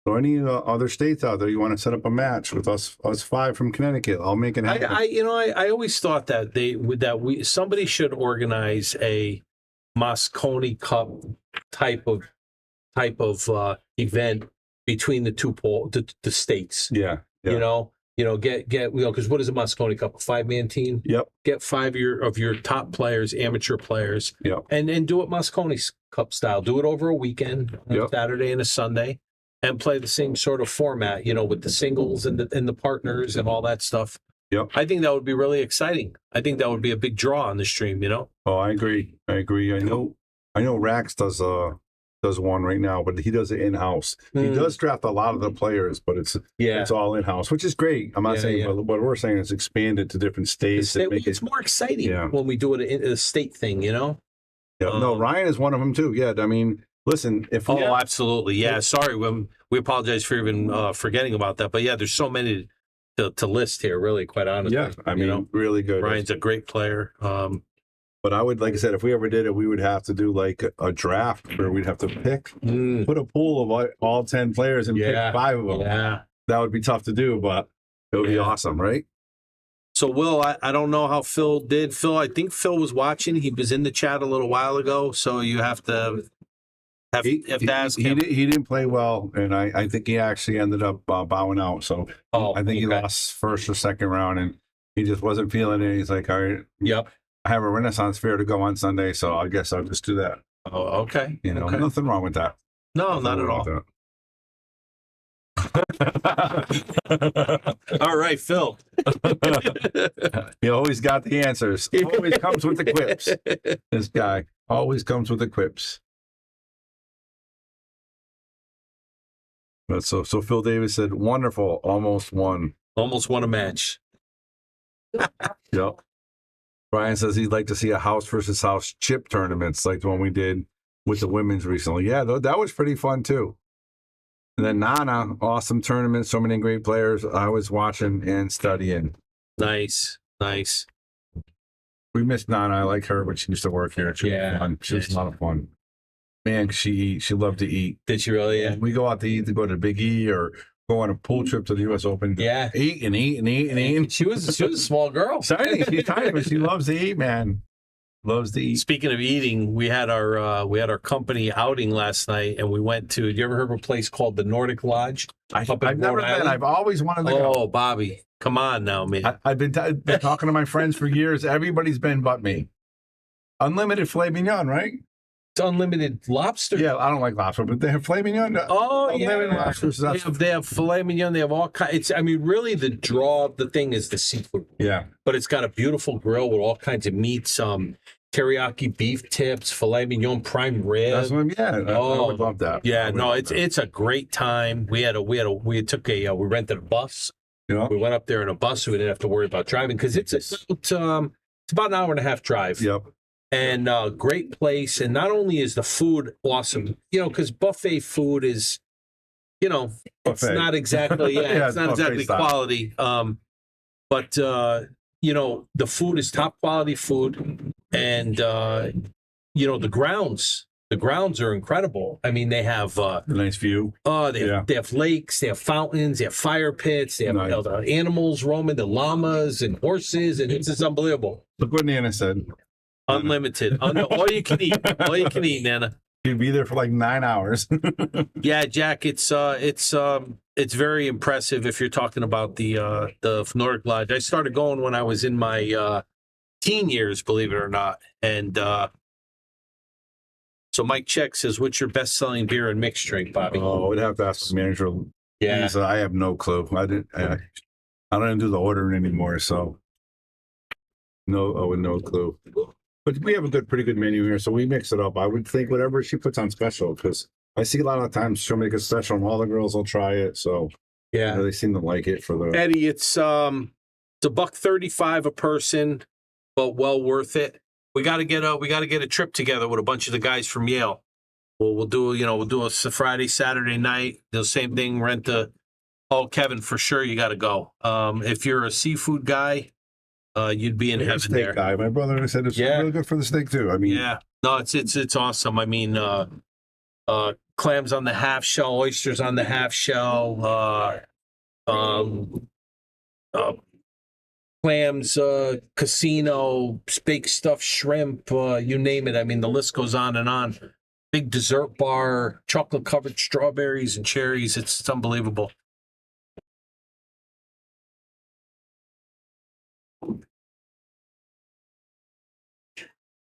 S5: So any other states out there you want to set up a match with us 5 from Connecticut? I'll make it happen.
S7: I always thought that somebody should organize a Moscone Cup type of event between the states.
S5: Yeah.
S7: Get because what is a Moscone Cup? A 5-man team.
S5: Yep.
S7: Get 5 of your top players, amateur players.
S5: Yep.
S7: And do it Moscone Cup style. Do it over a weekend, a Saturday and a Sunday, and play the same sort of format. With the singles and the partners and all that stuff.
S5: Yep.
S7: I think that would be really exciting. I think that would be a big draw on the stream.
S5: Oh, I agree. I know Rax does one right now, but he does it in-house. He does draft a lot of the players, but it's all in-house, which is great. I'm not saying, but what we're saying is expand it to different states.
S7: It's more exciting when we do it in a state thing,
S5: Yeah, no, Ryan is one of them too. Yeah, I mean, listen, if we
S7: absolutely, yeah. Sorry, we apologize for even forgetting about that, but yeah, there's so many to list here. Really, quite honestly,
S5: yeah, I mean, really good.
S7: Ryan's a great player.
S5: But I would, like I said, if we ever did it, we would have to do like a draft where we'd have to put a pool of all 10 players and pick 5 of them.
S7: Yeah.
S5: That would be tough to do, but it would be awesome, right?
S7: So, Will, I don't know how Phil did. Phil, I think Phil was watching. He was in the chat a little while ago, so you have to ask him.
S5: He didn't play well, and I think he actually ended up bowing out. So I think he lost first or second round, and he just wasn't feeling it. He's like, all right.
S7: Yep.
S5: I have a Renaissance fair to go on Sunday, so I guess I'll just do that.
S7: Oh, okay.
S5: Nothing wrong with that.
S7: No, not at all. All right, Phil.
S5: He always got the answers. Always comes with the quips. This guy always comes with the quips. But so Phil Davis said, wonderful, almost won.
S7: Almost won a match.
S5: Yep. Brian says he'd like to see a house versus house chip tournaments like the one we did with the women's recently. Yeah, that was pretty fun too. And then Nana, awesome tournament, so many great players. I was watching and studying.
S7: Nice.
S5: We missed Nana. I like her, but she used to work here. She was fun. She was a lot of fun. Man, she loved to eat.
S7: Did she really? Yeah.
S5: We go out to eat, to go to Big E or go on a pool trip to the U.S. Open.
S7: Yeah.
S5: Eat and eat and eat and eat.
S7: She was a small girl.
S5: Tiny. She's tiny, but she loves to eat, man. Loves to eat.
S7: Speaking of eating, we had our company outing last night, and we went to. Did you ever heard of a place called the Nordic Lodge?
S5: I've never been. I've always wanted to go.
S7: Oh, Bobby, come on now, man.
S5: I've been talking to my friends for years. Everybody's been but me. Unlimited filet mignon, right?
S7: It's unlimited lobster.
S5: Yeah, I don't like lobster, but they have filet mignon.
S7: Oh,
S5: unlimited lobsters.
S7: They have filet mignon. They have all kinds. Really, the draw of the thing is the seafood.
S5: Yeah.
S7: But it's got a beautiful grill with all kinds of meats, teriyaki beef tips, filet mignon, prime rib.
S5: That's what I would love that.
S7: Yeah, it's a great time. We rented a bus.
S5: Yeah.
S7: We went up there in a bus, so we didn't have to worry about driving because it's about an hour and a half drive.
S5: Yep.
S7: And great place. And not only is the food awesome, because buffet food is, it's not exactly, it's not exactly quality. But the food is top quality food. And, the grounds are incredible. I mean, they have a
S5: nice view.
S7: They have lakes, they have fountains, they have fire pits, they have the animals roaming, the llamas and horses, and it's just unbelievable.
S5: Look what Nana said.
S7: Unlimited. All you can eat. All you can eat, Nana.
S5: You'd be there for like 9 hours.
S7: Yeah, Jack, it's very impressive if you're talking about the Nordic Lodge. I started going when I was in my 15 years, believe it or not. And so Mike Check says, what's your best-selling beer and mixed drink, Bobby?
S5: Oh, we'd have to ask the manager.
S7: Yeah.
S5: I have no clue. I don't even do the ordering anymore, so no clue. But we have a pretty good menu here, so we mix it up. I would think whatever she puts on special, because I see a lot of times she'll make a special and all the girls will try it. So
S7: yeah,
S5: they seem to like it for the
S7: Eddie. It's $1.35 a person, but well worth it. We got to get a trip together with a bunch of the guys from Yale. We'll do a Friday, Saturday night. The same thing. Rent the. Oh, Kevin, for sure you got to go. If you're a seafood guy, you'd be in heaven
S5: steak
S7: there.
S5: guy. My brother said it's really good for the steak too. I mean,
S7: yeah, no, it's awesome. I mean, clams on the half shell, oysters on the half shell, clams, casino, baked stuffed shrimp, you name it. I mean, the list goes on and on. Big dessert bar, chocolate covered strawberries and cherries. It's unbelievable.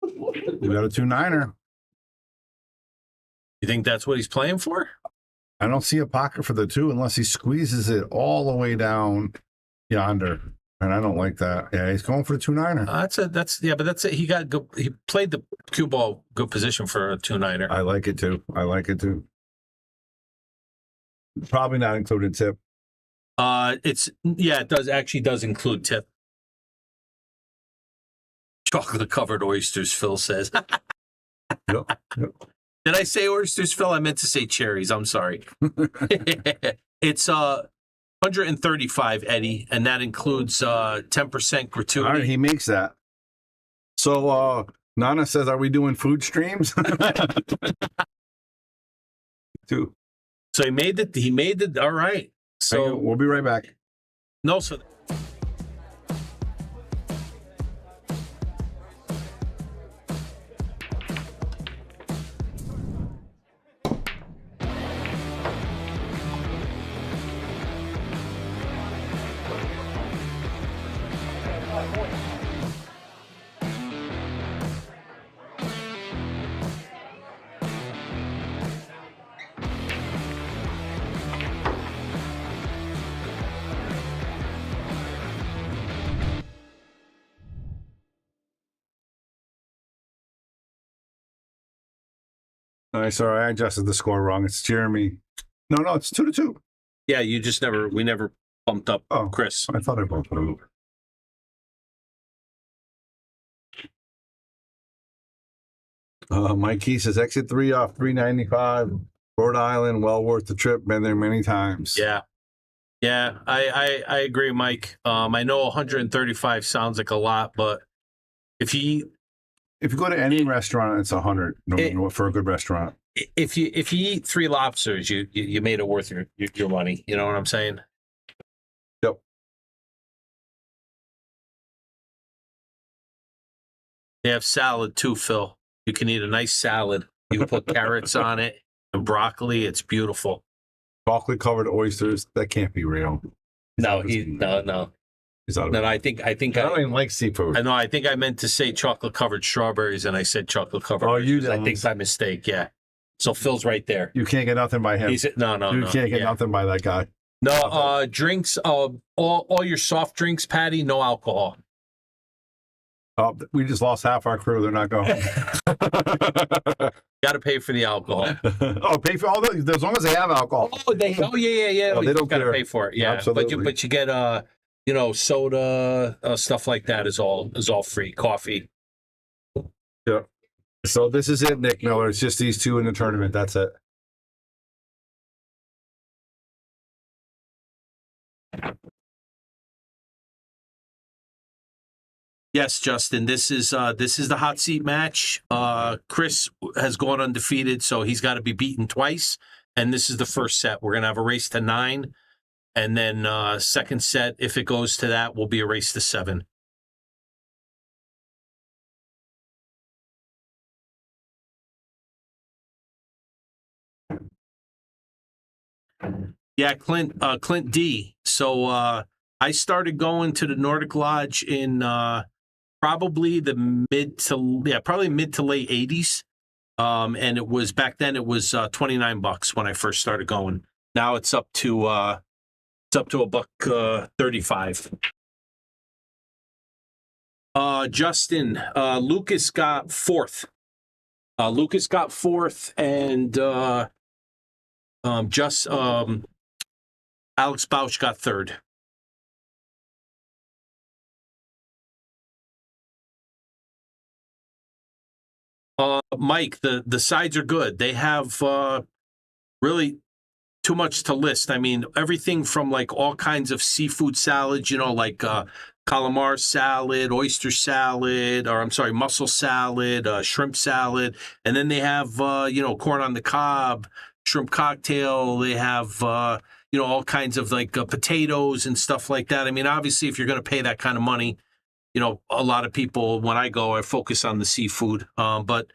S5: We got a 2-9er.
S7: You think that's what he's playing for?
S5: I don't see a pocket for the 2 unless he squeezes it all the way down yonder, and I don't like that. Yeah, he's going for the 2-9er.
S7: But that's it. He played the cue ball good position for a 2-9er.
S5: I like it too. Probably not included tip.
S7: It does include tip. Chocolate covered oysters, Phil says.
S5: Yep.
S7: Did I say oysters, Phil? I meant to say cherries. I'm sorry. It's 135, Eddie, and that includes 10% gratuity.
S5: All right, he makes that. So Nana says, "Are we doing food streams?" Too.
S7: So he made it. All right. So
S5: we'll be right back.
S7: No, so.
S5: All right, sorry, I adjusted the score wrong. It's Jeremy. No, it's 2-2.
S7: Yeah, we never bumped up Chris.
S5: I thought I bumped him. Mike Key says exit 3 off 395. Rhode Island, well worth the trip. Been there many times.
S7: Yeah. I agree, Mike. I know 135 sounds like a lot, but if you
S5: go to any restaurant, it's 100 for a good restaurant.
S7: If you eat 3 lobsters, you made it worth your money. You know what I'm saying?
S5: Yep.
S7: They have salad too, Phil. You can eat a nice salad. You can put carrots on it and broccoli. It's beautiful.
S5: Chocolate covered oysters. That can't be real.
S7: No.
S5: He's out of
S7: I think I
S5: don't even like seafood.
S7: I know. I think I meant to say chocolate covered strawberries, and I said chocolate covered.
S5: Oh, you
S7: did. I think by mistake. Yeah. So Phil's right there.
S5: You can't get nothing by him.
S7: No.
S5: You can't get nothing by that guy.
S7: No. Drinks. All your soft drinks, Patty. No alcohol.
S5: Oh, we just lost half our crew. They're not going.
S7: Got to pay for the alcohol.
S5: Pay for all that as long as they have alcohol.
S7: Yeah.
S5: Oh, they don't
S7: got to pay for it. Yeah,
S5: absolutely.
S7: But you get soda, stuff like that is all free. Coffee.
S5: Yeah. So this is it, Nick Miller. It's just these 2 in the tournament. That's it.
S7: Yes, Justin. This is the hot seat match. Chris has gone undefeated, so he's got to be beaten twice. And this is the first set. We're gonna have a race to 9, and then second set, if it goes to that, will be a race to 7. Yeah, Clint D. So I started going to the Nordic Lodge in probably probably mid to late 80s. And it was back then it was $29 when I first started going. Now it's up to $1.35. Justin, Lucas got fourth. And Alex Bausch got third. Mike, the sides are good. They have really too much to list. I mean, everything from like all kinds of seafood salads, like calamari salad, oyster salad, or I'm sorry, mussel salad, shrimp salad. And then they have, corn on the cob, shrimp cocktail. They have, all kinds of like potatoes and stuff like that. I mean, obviously, if you're going to pay that kind of money, a lot of people, when I go, I focus on the seafood. But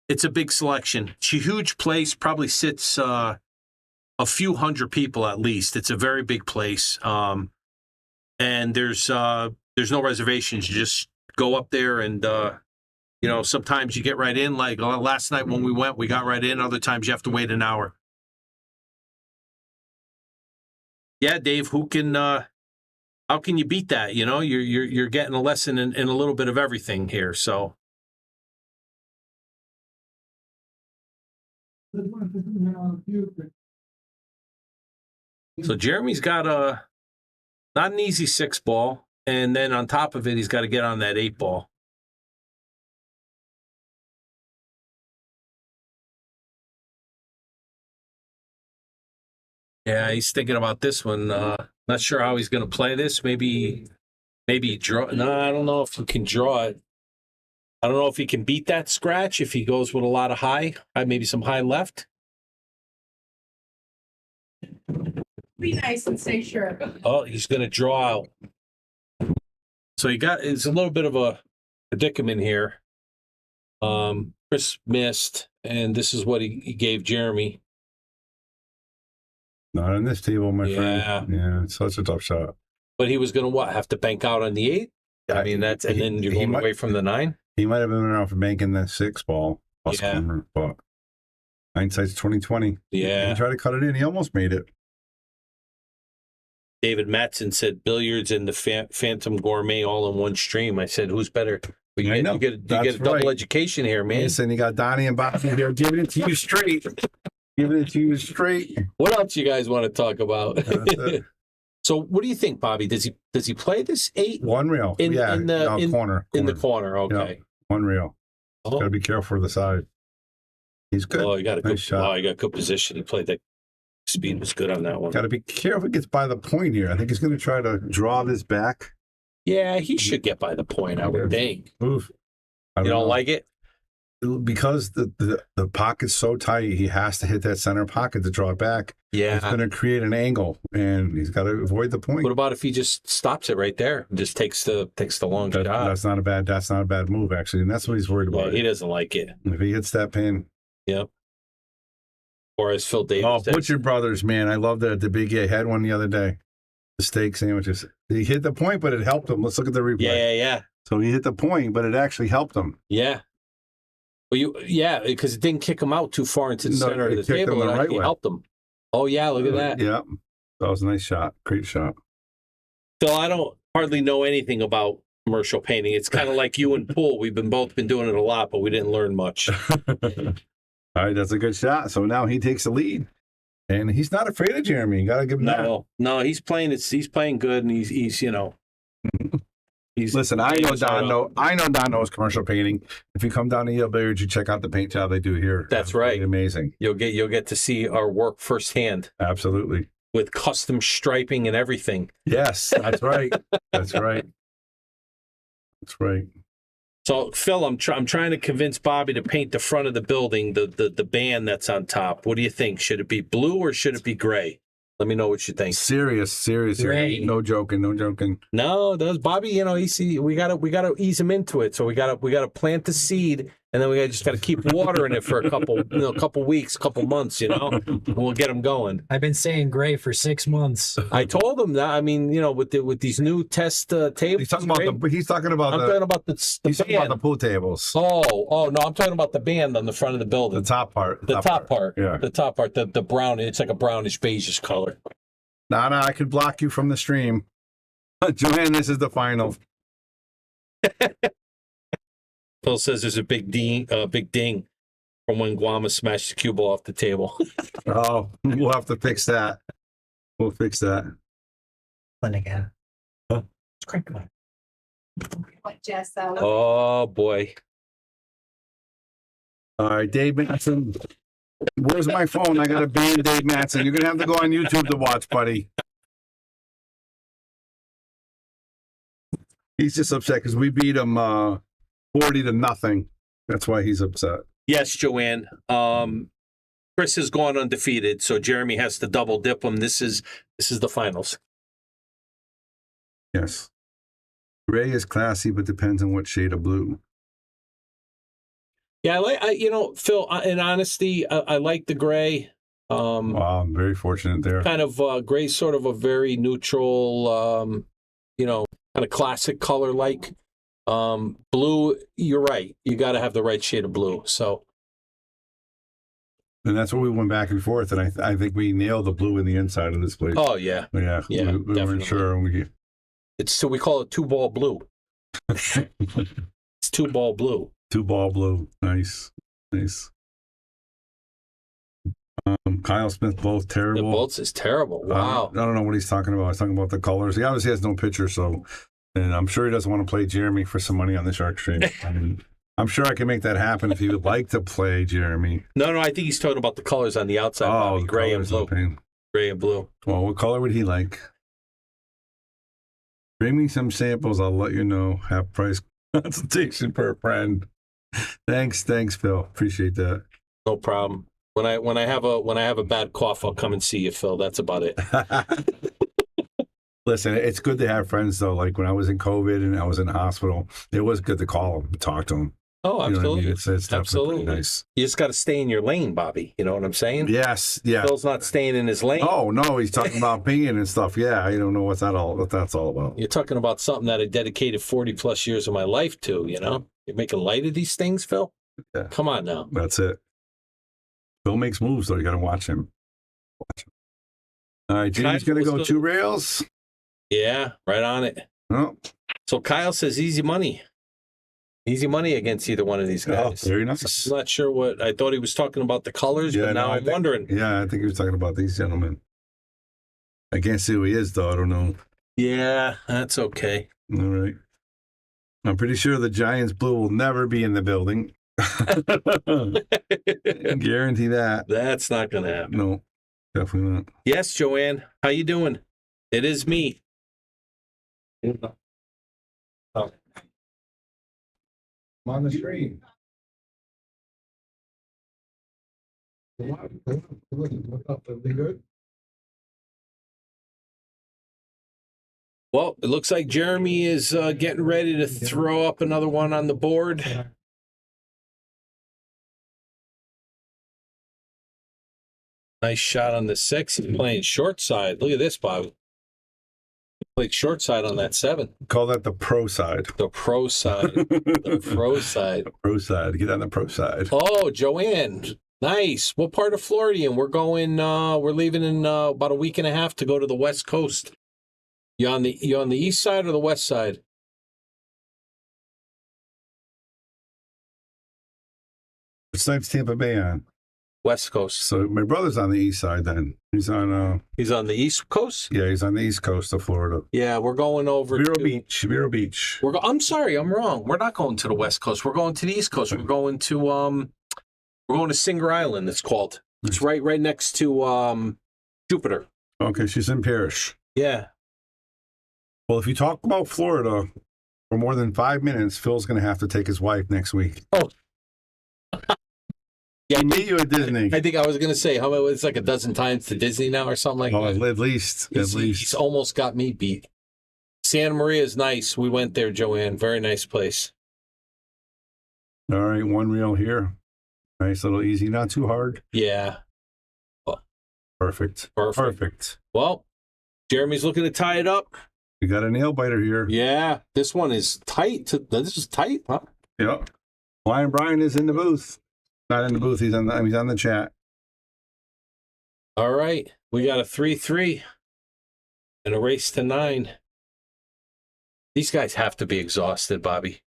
S7: it's a big selection. It's a huge place, probably sits a few hundred people at least. It's a very big place. And there's no reservations. You just go up there and, sometimes you get right in. Like last night when we went, we got right in. Other times you have to wait an hour. Yeah, Dave, how can you beat that? You're getting a lesson in a little bit of everything here. So. So Jeremy's got not an easy 6-ball, and then on top of it, he's got to get on that 8-ball. Yeah, he's thinking about this one. Not sure how he's going to play this. Maybe draw. No, I don't know if he can draw it. I don't know if he can beat that scratch if he goes with a lot of high, maybe some high left.
S10: Be nice and say sure.
S7: Oh, he's going to draw out. So it's a little bit of a predicament here. Chris missed, and this is what he gave Jeremy.
S5: Not on this table, my friend. Yeah, it's such a tough shot.
S7: But he was going to have to bank out on the 8? I mean, and then you're going away from the 9?
S5: He might have been around for banking that 6-ball. Corner, but hindsight's 20/20.
S7: Yeah.
S5: He tried to cut it in. He almost made it.
S7: David Matson said billiards and the Phantom Gourmet all in one stream. I said, who's better? But you get a double education here, man.
S5: Listen, you got Donnie and Bobby here giving it to you straight. Giving it to you straight.
S7: What else you guys want to talk about? So what do you think, Bobby? Does he play this 8?
S5: One reel.
S7: In the
S5: corner.
S7: In the corner, okay.
S5: Yeah, one reel.
S7: Oh.
S5: Got to be careful for the side. He's good.
S7: Oh, he got a
S5: nice
S7: good
S5: shot.
S7: Oh, he got good position. He played that. Speed was good on that one.
S5: Got to be careful. He gets by the point here. I think he's going to try to draw this back.
S7: Yeah, he should get by the point, I would think.
S5: Oof.
S7: You don't like it?
S5: Because the pocket's so tight, he has to hit that center pocket to draw it back.
S7: Yeah.
S5: It's going to create an angle, and he's got to avoid the point.
S7: What about if he just stops it right there? Just takes the long shot.
S5: That's not a bad move, actually, and that's what he's worried about.
S7: Yeah, he doesn't like it.
S5: If he hits that pin.
S7: Yep. Or as Phil Davis said.
S5: Butcher Brothers, man. I love the big I had one the other day. The steak sandwiches. He hit the point, but it helped him. Let's look at the replay.
S7: Yeah.
S5: So he hit the point, but it actually helped him.
S7: Yeah. Well, because it didn't kick him out too far into the center of the table. It actually helped him. Oh, yeah, look at that.
S5: Yeah. That was a nice shot. Great shot.
S7: Phil, I don't hardly know anything about commercial painting. It's kind of like you and Poole. We've both been doing it a lot, but we didn't learn much.
S5: All right, that's a good shot. So now he takes the lead. And he's not afraid of Jeremy. You got to give him that.
S7: No, he's playing good, and he's
S5: Listen, I know Don knows commercial painting. If you come down to Yale Billiards, you check out the paint job they do here.
S7: That's right.
S5: Really amazing.
S7: You'll get to see our work firsthand.
S5: Absolutely.
S7: With custom striping and everything.
S5: Yes, that's right. That's right.
S7: So, Phil, I'm trying to convince Bobby to paint the front of the building, the band that's on top. What do you think? Should it be blue or should it be gray? Let me know what you think.
S5: Serious here. No joking. No,
S7: those Bobby, we gotta ease him into it. So we gotta plant the seed and then we just got to keep watering it for a couple weeks, couple months, and we'll get them going.
S6: I've been saying gray for 6 months.
S7: I told him that. I mean, with these new test tables.
S5: He's talking about
S7: I'm talking about
S5: the pool tables.
S7: Oh no, I'm talking about the band on the front of the building.
S5: The top part.
S7: The top part.
S5: Yeah.
S7: The top part. The brown. It's like a brownish beigeish color.
S5: No, I could block you from the stream. Joanne, this is the final.
S7: Phil says there's a big ding from when Guama smashed the cue ball off the table.
S5: Oh, we'll have to fix that. We'll fix that.
S6: Then again.
S5: Huh?
S6: It's crank on.
S2: What, Jess? That
S7: Oh boy.
S5: All right, Dave Matson. Where's my phone? I got to ban Dave Matson. You're going to have to go on YouTube to watch, buddy. He's just upset because we beat him 40-0. That's why he's upset.
S7: Yes, Joanne. Chris has gone undefeated, so Jeremy has to double dip him. This is the finals.
S5: Yes. Gray is classy, but depends on what shade of blue.
S7: Yeah, Phil. In honesty, I like the gray.
S5: Wow, I'm very fortunate there.
S7: Kind of gray, sort of a very neutral, kind of classic color like. Blue, you're right. You got to have the right shade of blue. So,
S5: and that's where we went back and forth, and I think we nailed the blue in the inside of this place.
S7: Oh yeah,
S5: yeah. We weren't sure.
S7: We call it 2-ball blue. It's 2-ball blue.
S5: 2-ball blue. Nice. Kyle Smith, both terrible.
S7: The bolts is terrible. Wow.
S5: I don't know what he's talking about. He's talking about the colors. He obviously has no picture, and I'm sure he doesn't want to play Jeremy for some money on the Shark Stream. I mean, I'm sure I can make that happen if he would like to play Jeremy.
S7: No, I think he's talking about the colors on the outside. Bobby. Gray and blue. Gray and blue.
S5: Well, what color would he like? Bring me some samples. I'll let you know. Half price consultation per friend. Thanks, Phil. Appreciate that.
S7: No problem. When I have a bad cough, I'll come and see you, Phil. That's about it.
S5: Listen, it's good to have friends though. Like when I was in COVID and I was in the hospital, it was good to call them, talk to them.
S7: Oh, absolutely.
S5: It's definitely nice.
S7: You just got to stay in your lane, Bobby. You know what I'm saying?
S5: Yes. Yeah.
S7: Phil's not staying in his lane.
S5: Oh no, he's talking about being and stuff. Yeah, I don't know what that's all about.
S7: You're talking about something that I dedicated 40 plus years of my life to. You're making light of these things, Phil.
S5: Yeah.
S7: Come on now.
S5: That's it. Phil makes moves though. You got to watch him. All right, Jamie's gonna go 2 rails.
S7: Yeah, right on it.
S5: Oh.
S7: So Kyle says easy money. Easy money against either one of these guys.
S5: Oh, very nice.
S7: I'm not sure what I thought he was talking about the colors, but now I'm wondering.
S5: Yeah, I think he was talking about these gentlemen. I can't see who he is though. I don't know.
S7: Yeah, that's okay.
S5: All right. I'm pretty sure the Giants blue will never be in the building. Guarantee that.
S7: That's not going to happen.
S5: No, definitely not.
S7: Yes, Joanne. How you doing? It is me.
S5: Oh. I'm on the screen. What's up? Everything good?
S7: Well, it looks like Jeremy is getting ready to throw up another one on the board. Nice shot on the 6. He's playing short side. Look at this, Bobby. He played short side on that 7.
S5: Call that the pro side.
S7: The pro side. The pro side.
S5: The pro side. Get on the pro side.
S7: Oh, Joanne. Nice. What part of Florida? And we're leaving in about a week and a half to go to the West Coast. You on the east side or the west side?
S5: What side's Tampa Bay on?
S7: West Coast.
S5: So my brother's on the east side then. He's on
S7: the East Coast?
S5: Yeah, he's on the east coast of Florida.
S7: Yeah, we're going over
S5: Vero Beach.
S7: I'm sorry, I'm wrong. We're not going to the West Coast. We're going to the East Coast. We're going to Singer Island, it's called. It's right next to Jupiter.
S5: Okay, she's in Parrish.
S7: Yeah.
S5: Well, if you talk about Florida for more than 5 minutes, Phil's going to have to take his wife next week.
S7: Oh. Yeah,
S5: I meet you at Disney.
S7: I think I was going to say, it's like a dozen times to Disney now or something like that.
S5: At least.
S7: He's almost got me beat. Santa Maria is nice. We went there, Joanne. Very nice place.
S5: All right, one reel here. Nice little easy, not too hard.
S7: Yeah.
S5: Perfect.
S7: Perfect. Well, Jeremy's looking to tie it up.
S5: We got a nail biter here.
S7: Yeah, this one is tight. This is tight, huh?
S5: Yep. Flying Brian is in the booth. Not in the booth. He's on the chat.
S7: All right, we got a 3-3 and a race to 9. These guys have to be exhausted, Bobby.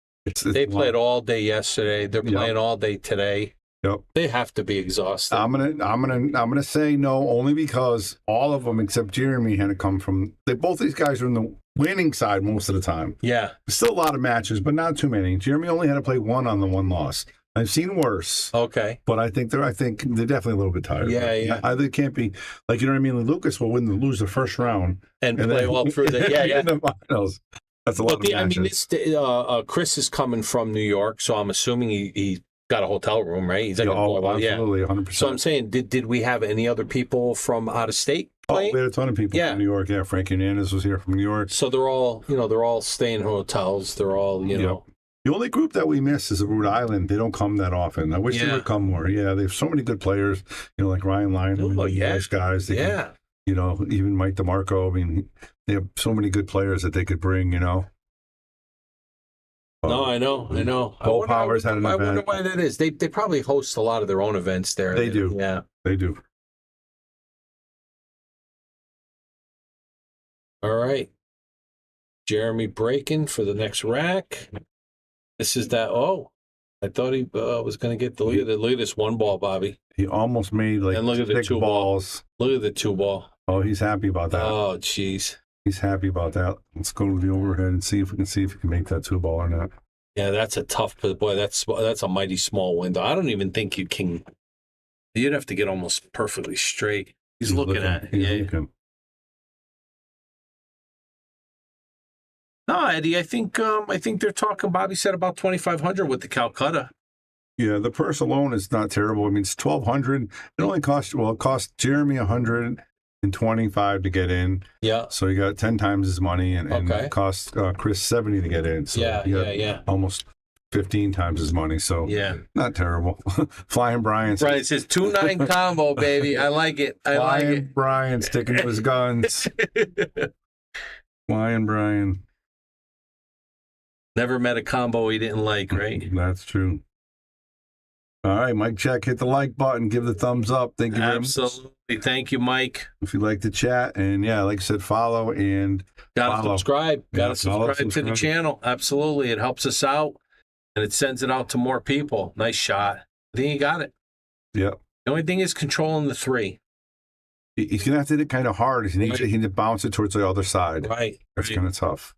S7: They played all day yesterday. They're playing all day today.
S5: Yep.
S7: They have to be exhausted.
S5: I'm gonna say no, only because all of them except Jeremy had to come from. Both these guys are in the winning side most of the time.
S7: Yeah.
S5: Still a lot of matches, but not too many. Jeremy only had to play one on the one loss. I've seen worse.
S7: Okay.
S5: But I think they're definitely a little bit tired.
S7: Yeah.
S5: They can't be like, you know what I mean? Like Lucas will lose the first round
S7: and play all through the
S5: in the finals. That's a lot of matches.
S7: I mean, Chris is coming from New York, so I'm assuming he got a hotel room, right? He's like,
S5: absolutely, 100%.
S7: So I'm saying, did we have any other people from out of state playing?
S5: We had a ton of people from New York. Yeah, Frankie Hernandez was here from New York.
S7: So they're all staying in hotels. They're all, know.
S5: The only group that we miss is Rhode Island. They don't come that often. I wish they would come more. Yeah, they have so many good players. Like Ryan Lyon, nice guys. They can, even Mike DeMarco. I mean, they have so many good players that they could bring. No,
S7: I know.
S5: Bo Powers had an event.
S7: I wonder why that is. They probably host a lot of their own events there.
S5: They do.
S7: Yeah,
S5: they do.
S7: All right, Jeremy breaking for the next rack. This is that. Oh, I thought he was going to get the lead. Look at this one ball, Bobby.
S5: He almost made
S7: and look at the
S5: 2 balls.
S7: Look at the 2 ball.
S5: Oh, he's happy about that.
S7: Oh, jeez.
S5: He's happy about that. Let's go to the overhead and see if we can make that 2 ball or not.
S7: Yeah, that's a tough. Boy, that's a mighty small window. I don't even think you can. You'd have to get almost perfectly straight. He's looking at it.
S5: He's looking.
S7: No, Eddie, I think they're talking. Bobby said about 2,500 with the Calcutta.
S5: Yeah, the purse alone is not terrible. I mean, it's 1,200. It only it cost Jeremy 125 to get in.
S7: Yeah.
S5: So you got 10 times his money, and it cost Chris 70 to get in. So
S7: yeah.
S5: Almost 15 times his money. So not terrible. Flying Brian.
S7: Brian says 2-9 combo, baby. I like it.
S5: Flying Brian sticking to his guns. Flying Brian.
S7: Never met a combo he didn't like, right?
S5: That's true. All right, Mike Check, hit the like button, give the thumbs up. Thank you very much.
S7: Absolutely. Thank you, Mike.
S5: If you like the chat, and like I said, follow and
S7: subscribe. Gotta subscribe to the channel. Absolutely. It helps us out and it sends it out to more people. Nice shot. I think you got it.
S5: Yep.
S7: The only thing is controlling the 3.
S5: He's gonna have to hit it kind of hard. He needs to bounce it towards the other side.
S7: Right.
S5: That's kind of tough.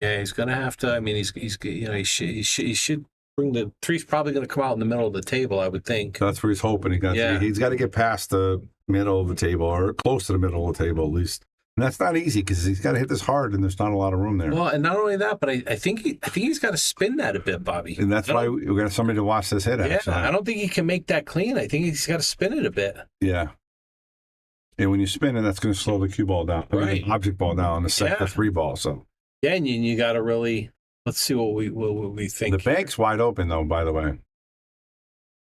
S7: Yeah, he's gonna have to. I mean, he should bring the 3's probably gonna come out in the middle of the table. I would think.
S5: That's where he's hoping. He's got to get past the middle of the table or close to the middle of the table at least. And that's not easy because he's got to hit this hard, and there's not a lot of room there.
S7: Well, and not only that, but I think he's got to spin that a bit, Bobby.
S5: And that's why we got somebody to watch this hit. Actually,
S7: I don't think he can make that clean. I think he's got to spin it a bit.
S5: Yeah. And when you spin it, that's going to slow the cue ball down, the object ball down, and set the 3 ball. So.
S7: Yeah, and you got to really let's see what we think.
S5: The bank's wide open though, by the way.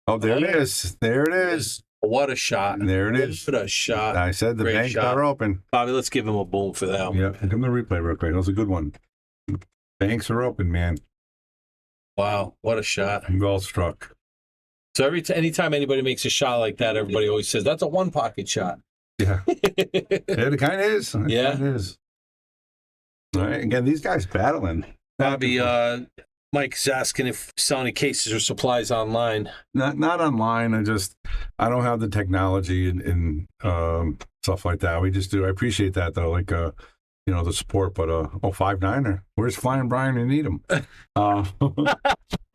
S5: Oh, there it is. There it is.
S7: What a shot.
S5: There it is.
S7: What a shot.
S5: I said the banks are open.
S7: Bobby, let's give him a boom for that one.
S5: Yeah, give him the replay real quick. That was a good one. Banks are open, man.
S7: Wow, what a shot.
S5: Well struck.
S7: So anytime anybody makes a shot like that, everybody always says, that's a one-pocket shot.
S5: Yeah. It kind of is. It is. All right. Again, these guys battling.
S7: Bobby, Mike's asking if selling cases or supplies online.
S5: Not online. I don't have the technology and stuff like that. We just do. I appreciate that though. Like the support. But 5-9er. Where's Flying Brian? We need him.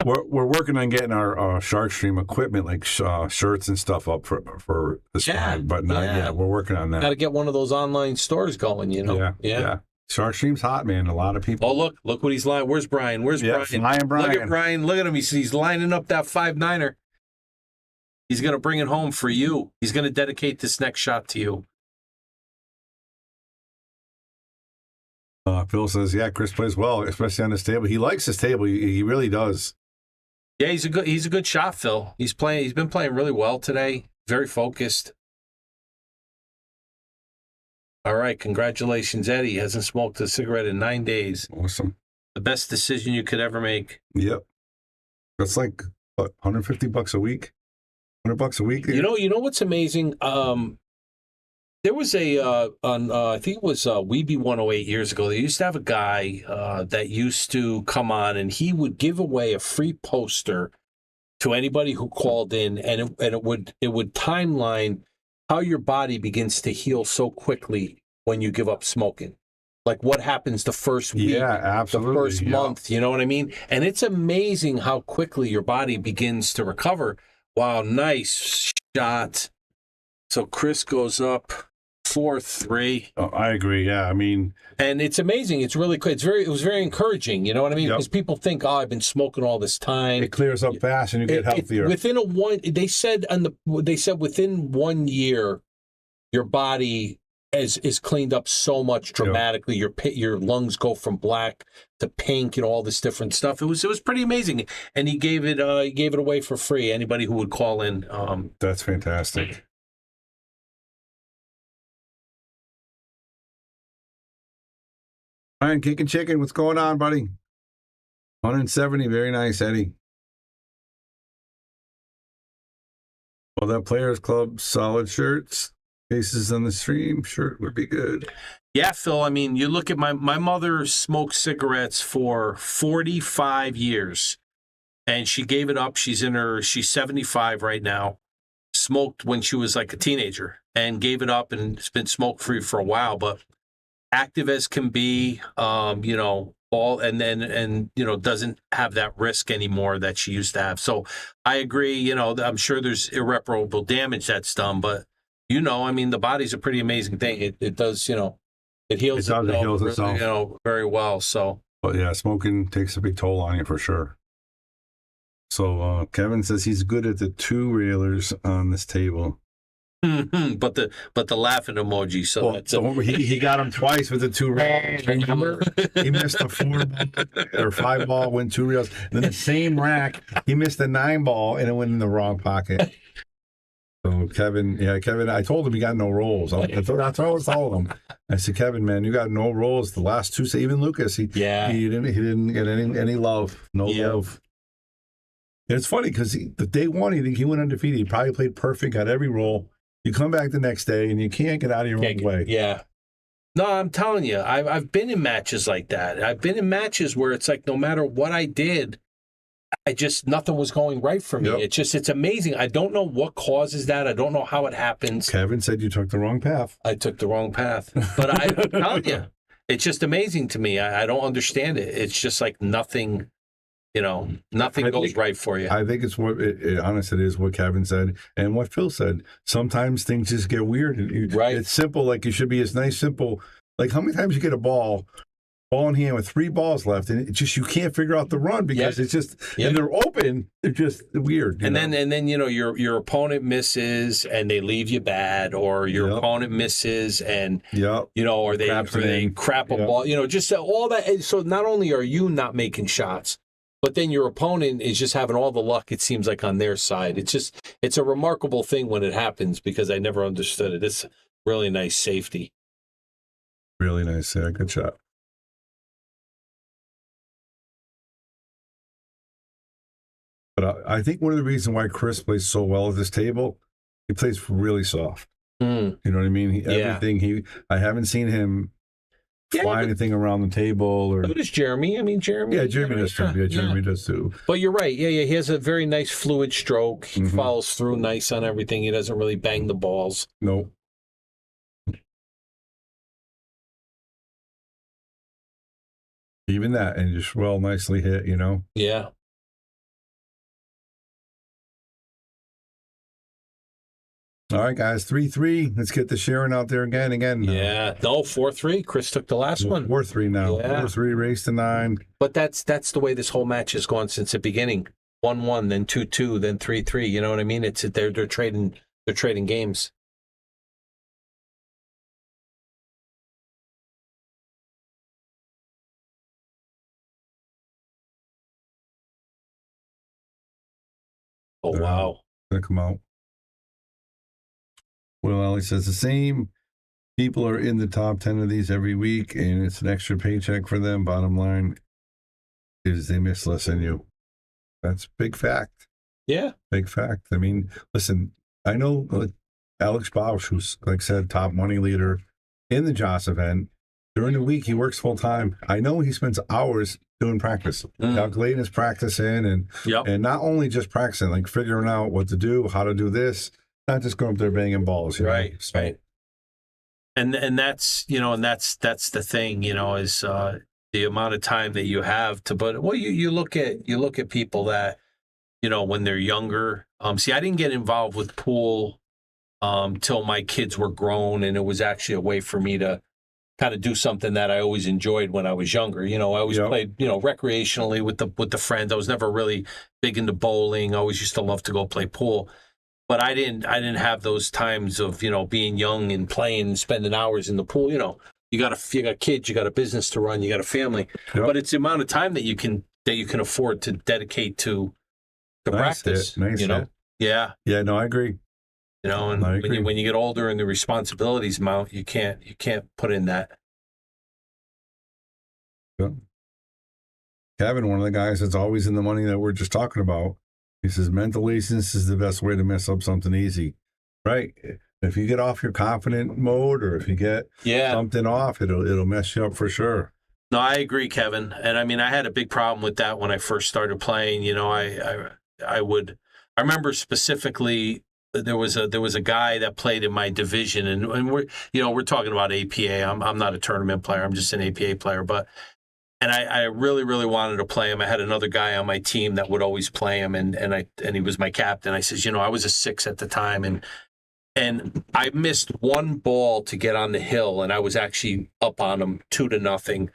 S5: We're working on getting our Shark Stream equipment, like shirts and stuff, up for this time. But not yet. We're working on that.
S7: Got to get one of those online stores going.
S5: Yeah. Shark Stream's hot, man. A lot of people.
S7: Oh, look what he's lining. Where's Brian? Brian?
S5: Flying Brian.
S7: Look at Brian. Look at him. He's lining up that 5-9er. He's going to bring it home for you. He's going to dedicate this next shot to you.
S5: Phil says, yeah, Chris plays well, especially on this table. He likes this table. He really does.
S7: Yeah, he's a good shot, Phil. He's been playing really well today. Very focused. All right, congratulations, Eddie. Hasn't smoked a cigarette in 9 days.
S5: Awesome.
S7: The best decision you could ever make.
S5: Yep. That's like what, $150 a week? $100 a week?
S7: You know what's amazing? There was I think it was Weeby 108 years ago. They used to have a guy that used to come on, and he would give away a free poster to anybody who called in, and it would timeline how your body begins to heal so quickly when you give up smoking. Like what happens the first week,
S5: absolutely,
S7: the first month, you know what I mean? And it's amazing how quickly your body begins to recover. Wow, nice shot. So Chris goes up 4-3.
S5: Oh, I agree. Yeah, I mean,
S7: and it's amazing. It's really good. It was very encouraging. You know what I mean? Because people think, oh, I've been smoking all this time.
S5: It clears up fast, and you get healthier.
S7: They said within 1 year, your body is cleaned up so much dramatically. Your lungs go from black to pink, and all this different stuff. It was pretty amazing. And he gave it away for free. Anybody who would call in.
S5: That's fantastic. Ryan, Kicking Chicken, what's going on, buddy? 170, very nice, Eddie. Well, that Players Club solid shirts, cases on the stream, shirt would be good.
S7: Yeah, Phil, I mean, you look at my mother smoked cigarettes for 45 years, and she gave it up. She's 75 right now. Smoked when she was like a teenager and gave it up, and it's been smoke-free for a while, but active as can be, doesn't have that risk anymore that she used to have. So I agree, I'm sure there's irreparable damage that's done, but I mean, the body's a pretty amazing thing. It does, it heals itself, very well. So,
S5: but yeah, smoking takes a big toll on you for sure. So Kevin says he's good at the two railers on this table.
S7: but the laughing emoji. So
S5: he got him twice with the two rails. Remember, he missed a 4 or 5 ball, went 2 rails. Then the same rack, he missed a 9 ball and it went in the wrong pocket. So Kevin, I told him he got no rolls. That's what I told him. I said, Kevin, man, you got no rolls. The last 2, even Lucas, he didn't get any love, love. It's funny because the day one, he went undefeated. He probably played perfect, got every roll. You come back the next day and you can't get out of your own way.
S7: Yeah. No, I'm telling you, I've been in matches like that. I've been in matches where it's like no matter what I did, nothing was going right for me. Yep. It's amazing. I don't know what causes that. I don't know how it happens.
S5: Kevin said you took the wrong path.
S7: I took the wrong path. But I'm telling you, it's just amazing to me. I don't understand it. It's just like nothing. Nothing goes right for you.
S5: I think it's it is what Kevin said and what Phil said. Sometimes things just get weird.
S7: Right.
S5: It's simple. Like it should be as nice, simple. Like how many times you get a ball in hand with 3 balls left, and you can't figure out the run because it's just and they're open. They're just weird.
S7: Then your opponent misses and they leave you bad, or your opponent misses and or they crap a ball. Just all that. So not only are you not making shots, but then your opponent is just having all the luck, it seems like, on their side. It's a remarkable thing when it happens because I never understood it. It's really nice safety.
S5: Really nice. Yeah, good shot. But I think one of the reasons why Chris plays so well at this table, he plays really soft. You know what I mean? I haven't seen him fly anything around the table, or
S7: so does Jeremy. I mean, Jeremy.
S5: Yeah, Jeremy does too. Yeah, Jeremy does too.
S7: But you're right. Yeah. He has a very nice fluid stroke. He follows through nice on everything. He doesn't really bang the balls.
S5: No. Even that, and just nicely hit.
S7: Yeah.
S5: All right, guys, 3-3. Let's get the sharing out there again.
S7: Yeah. No, 4-3. Chris took the last one.
S5: 4-3 now.
S7: Yeah.
S5: 4-3, race to 9.
S7: But that's the way this whole match has gone since the beginning. 1-1, then 2-2, then 3-3. You know what I mean? It's they're trading games. Oh, wow.
S5: Gonna come out. Will Alley says the same people are in the top 10 of these every week, and it's an extra paycheck for them. Bottom line is they miss less than you. That's a big fact.
S7: Yeah.
S5: Big fact. I mean, listen, I know Alex Bausch, who's, like I said, top money leader in the Joss event. During the week, he works full time. I know he spends hours doing practice, calculating his practice in, and not only just practicing, like figuring out what to do, how to do this, not just going up there banging balls.
S7: Right.
S5: So,
S7: right. And that's, that's the thing, is the amount of time that you have to, but well, you look at people that, when they're younger. See, I didn't get involved with pool till my kids were grown, and it was actually a way for me to kind of do something that I always enjoyed when I was younger. I always played, recreationally with the friends. I was never really big into bowling. I always used to love to go play pool. But I didn't have those times of, being young and playing and spending hours in the pool. You got kids, you got a business to run, you got a family.
S5: Yep.
S7: But it's the amount of time that you can afford to dedicate to practice.
S5: Nice hit.
S7: Yeah.
S5: Yeah, no, I agree.
S7: And
S5: I agree.
S7: when you get older and the responsibilities mount, you can't put in that.
S5: Yeah. Kevin, one of the guys that's always in the money that we're just talking about, he says mental laziness is the best way to mess up something easy. Right? If you get off your confident mode, or if you get something off, it'll mess you up for sure.
S7: No, I agree, Kevin. And I mean, I had a big problem with that when I first started playing. I remember specifically there was a guy that played in my division, and we're talking about APA. I'm not a tournament player. I'm just an APA player, and I really, really wanted to play him. I had another guy on my team that would always play him, and he was my captain. I says, I was a 6 at the time, and I missed one ball to get on the hill, and I was actually up on him 2-0,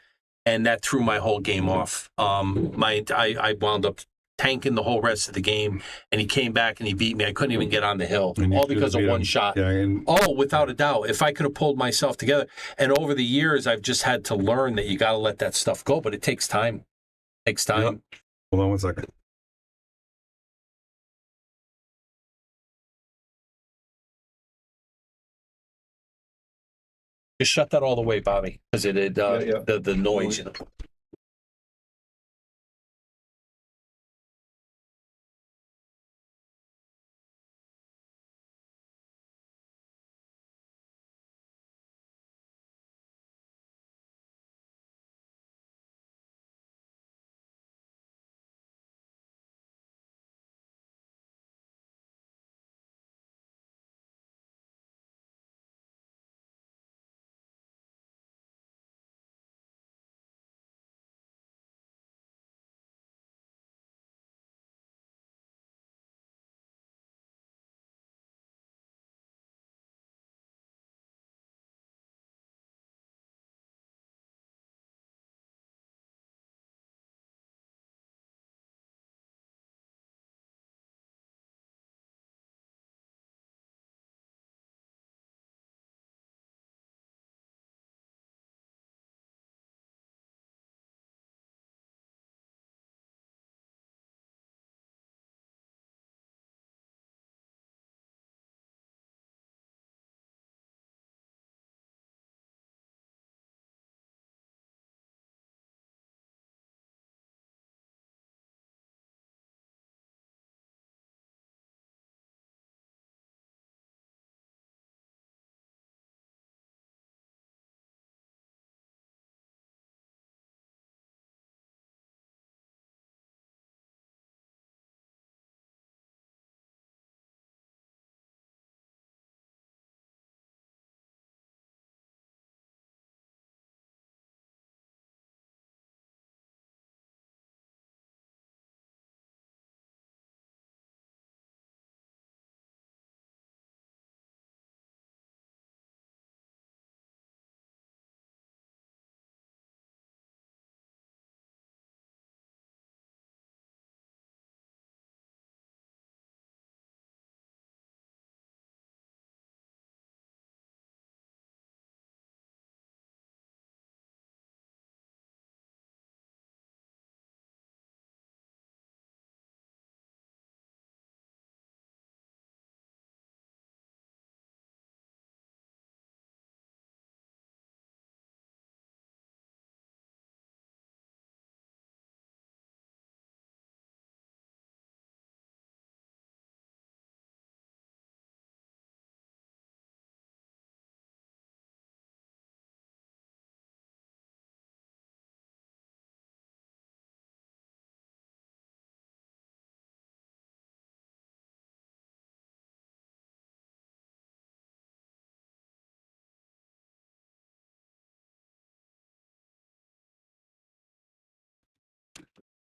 S7: and that threw my whole game off. I wound up tanking the whole rest of the game, and he came back and he beat me. I couldn't even get on the hill, all because of one shot.
S5: Yeah,
S7: without a doubt. If I could have pulled myself together. And over the years, I've just had to learn that you got to let that stuff go, but it takes time. It takes time.
S5: Yep. Hold on one second.
S7: Just shut that all the way, Bobby, because the noise,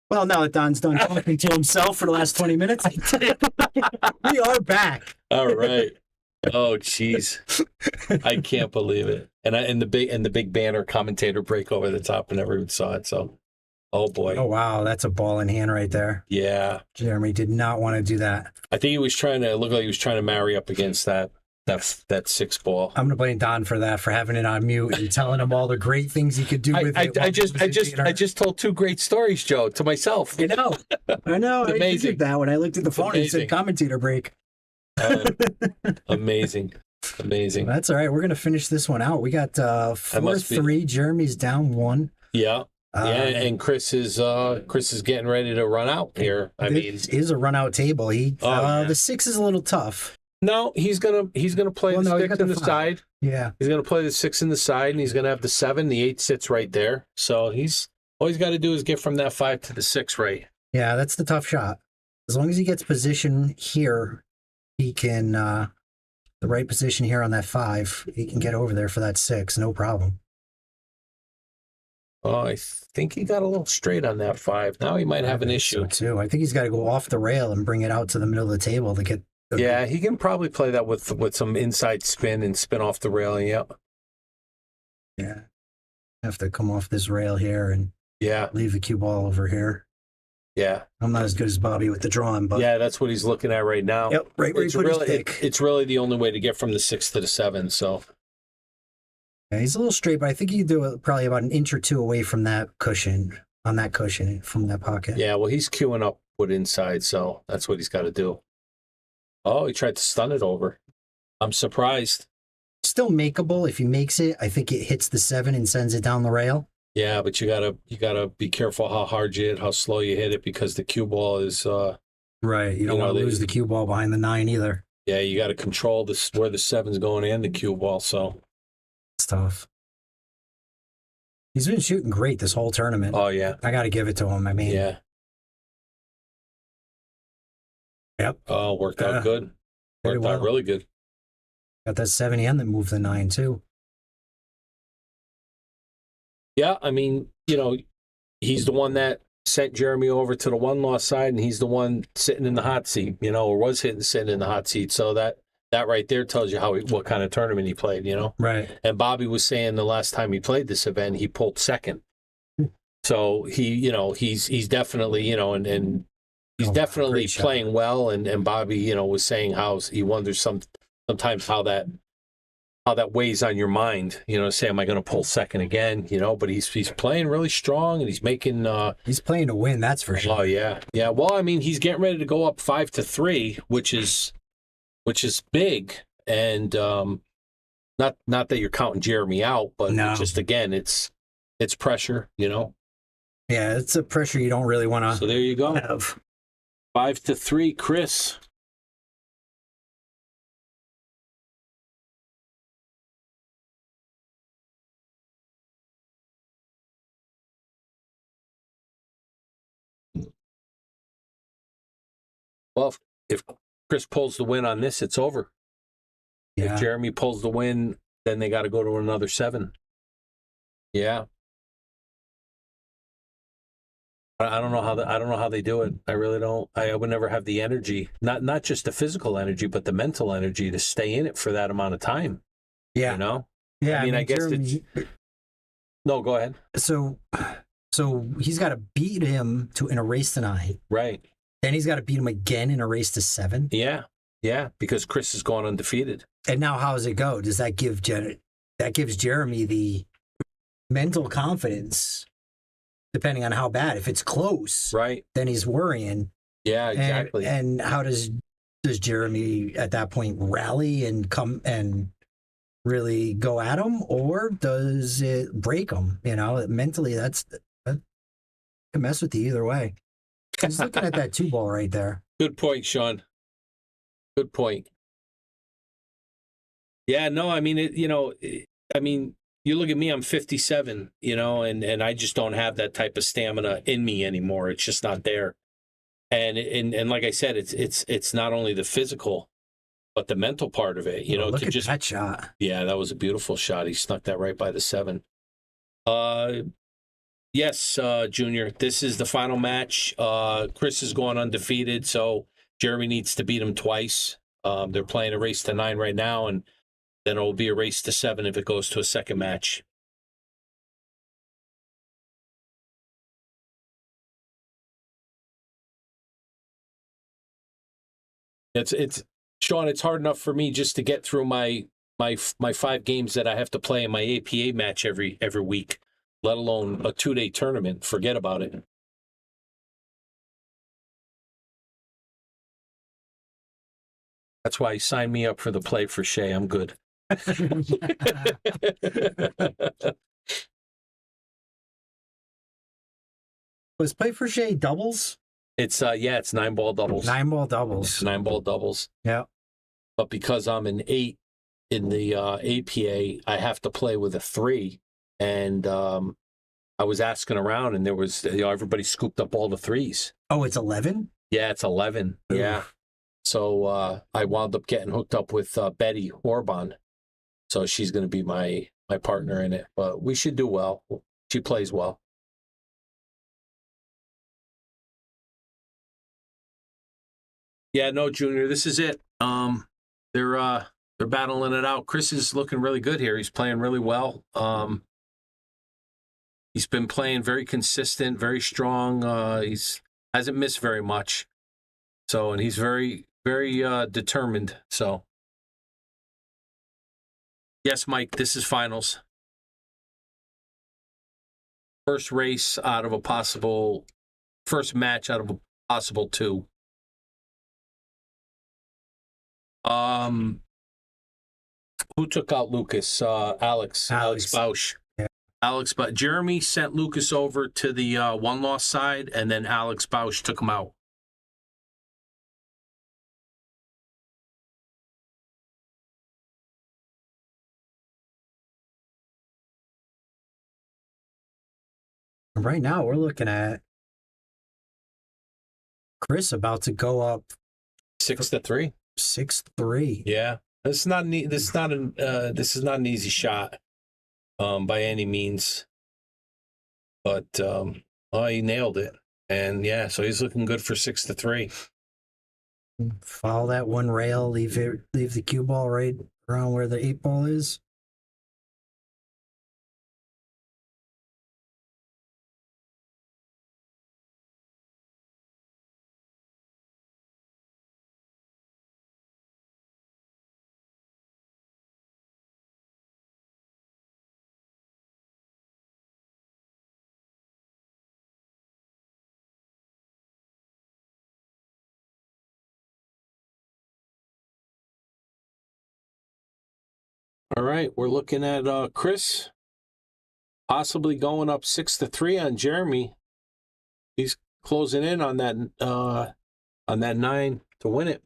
S6: Well, now that Don's done talking to himself for the last 20 minutes, we are back.
S7: All right. Oh, jeez. I can't believe it. And the big banner commentator break over the top, and everyone saw it. So, oh boy.
S6: Oh, wow. That's a ball in hand right there.
S7: Yeah.
S6: Jeremy did not want to do that.
S7: I think he was trying to marry up against that 6 ball.
S6: I'm going to blame Don for that, for having it on mute and telling him all the great things he could do with it.
S7: I just told 2 great stories, Joe, to myself.
S6: I know.
S7: It's
S6: I
S7: amazing.
S6: figured that when I looked at the phone and it said commentator break.
S7: Amazing.
S6: That's all right. We're going to finish this one out. We got 4-3. Jeremy's down 1.
S7: Yeah. And Chris is getting ready to run out here.
S6: This is a run out table. The 6 is a little tough.
S7: No, he's gonna play the 6 in the side.
S6: Yeah,
S7: he's gonna play the 6 in the side, and he's gonna have the 7. The 8 sits right there. So all he's got to do is get from that 5 to the 6 right.
S6: Yeah, that's the tough shot. As long as he gets position here, he can the right position here on that 5. He can get over there for that 6, no problem.
S7: Oh, I think he got a little straight on that 5. Now he might have an issue
S6: too. I think he's got to go off the rail and bring it out to the middle of the table to get.
S7: Yeah, he can probably play that with some inside spin and spin off the rail.
S6: Yeah. Have to come off this rail here and leave the cue ball over here.
S7: Yeah.
S6: I'm not as good as Bobby with the drawing, but
S7: yeah, that's what he's looking at right now.
S6: Yep, right where he put his stick.
S7: It's really the only way to get from the 6 to the 7. So
S6: yeah, he's a little straight, but I think he can do it probably about an inch or 2 away from that cushion, from that pocket.
S7: Yeah, well, he's queuing up with inside, so that's what he's got to do. Oh, he tried to stun it over. I'm surprised.
S6: Still makeable. If he makes it, I think it hits the 7 and sends it down the rail.
S7: Yeah, but you gotta be careful how hard you hit, how slow you hit it, because the cue ball is
S6: right. You don't want to lose the cue ball behind the 9 either.
S7: Yeah, you got to control this where the 7's going and the cue ball. So
S6: it's tough. He's been shooting great this whole tournament.
S7: Oh yeah,
S6: I got to give it to him. I mean,
S7: yeah.
S6: Yep.
S7: Oh, worked out good. Worked out really good.
S6: Got that 7 and then moved the 9 too.
S7: Yeah, I mean, he's the one that sent Jeremy over to the 1-loss side, and he's the one sitting in the hot seat, or was sitting in the hot seat. So that right there tells you what kind of tournament he played,
S6: Right.
S7: And Bobby was saying the last time he played this event, he pulled 2nd. So he's definitely, and he's definitely playing well. And Bobby, was saying how he wonders sometimes how that weighs on your mind, say, am I going to pull 2nd again, but he's playing really strong, and he's making,
S6: he's playing to win. That's for sure.
S7: Oh yeah. Yeah. Well, I mean, he's getting ready to go up 5-3, which is big. And, not that you're counting Jeremy out, but just, again, it's pressure, Yeah.
S6: It's a pressure you don't really want to.
S7: So there you go.
S6: Have.
S7: 5-3, Chris. Well, if Chris pulls the win on this, it's over.
S6: Yeah.
S7: If Jeremy pulls the win, then they got to go to another 7. Yeah. I don't know how they do it. I really don't. I would never have the energy, not just the physical energy, but the mental energy to stay in it for that amount of time.
S6: Yeah. Yeah.
S7: I mean, I guess
S6: Jeremy,
S7: no, go ahead.
S6: So he's got to beat him in a race to 9.
S7: Right.
S6: Then he's got to beat him again in a race to 7.
S7: Yeah. Yeah. Because Chris has gone undefeated.
S6: And now how does it go? Does that give that gives Jeremy the mental confidence, depending on how bad. If it's close,
S7: right,
S6: then he's worrying.
S7: Yeah, exactly.
S6: And how does Jeremy at that point rally and come and really go at him, or does it break him? Mentally, that can mess with you either way. He's looking at that 2 ball right there.
S7: Good point, Sean. Good point. Yeah, no, I mean, you look at me, I'm 57, and I just don't have that type of stamina in me anymore. It's just not there. And like I said, it's not only the physical, but the mental part of it,
S6: Look at that shot.
S7: Yeah, that was a beautiful shot. He snuck that right by the 7. Yes, Junior. This is the final match. Chris is going undefeated, so Jeremy needs to beat him twice. They're playing a race to 9 right now, and then it will be a race to 7 if it goes to a second match. It's Sean. It's hard enough for me just to get through my 5 games that I have to play in my APA match every week, let alone a 2-day tournament. Forget about it. That's why he signed me up for the play for Shea. I'm good.
S6: Was play for Shea doubles?
S7: It's 9-ball doubles.
S6: 9-ball doubles.
S7: 9-ball doubles.
S6: Yeah.
S7: But because I'm an 8 in the APA, I have to play with a 3. And I was asking around, and there was everybody scooped up all the 3s.
S6: Oh, it's 11?
S7: Yeah, it's 11.
S6: Oof.
S7: Yeah. So I wound up getting hooked up with Betty Orban. So she's going to be my partner in it. But we should do well. She plays well. Yeah, no, Junior, this is it. They're battling it out. Chris is looking really good here. He's playing really well. He's been playing very consistent, very strong. He's hasn't missed very much. So, and he's very, very determined. So, yes, Mike, this is finals. First match out of a possible 2. Who took out Lucas? Alex Bausch.
S6: Yeah.
S7: But Jeremy sent Lucas over to the 1-loss side, and then Alex Bausch took him out.
S6: Right now, we're looking at Chris about to go up
S7: 6-3.
S6: 6-3.
S7: Yeah, this is not an easy shot, by any means. But he nailed it, and yeah, so he's looking good for 6-3.
S6: Follow that one rail. Leave the cue ball right around where the 8-ball is.
S7: All right, we're looking at Chris possibly going up 6-3 on Jeremy. He's closing in on that 9 to win it.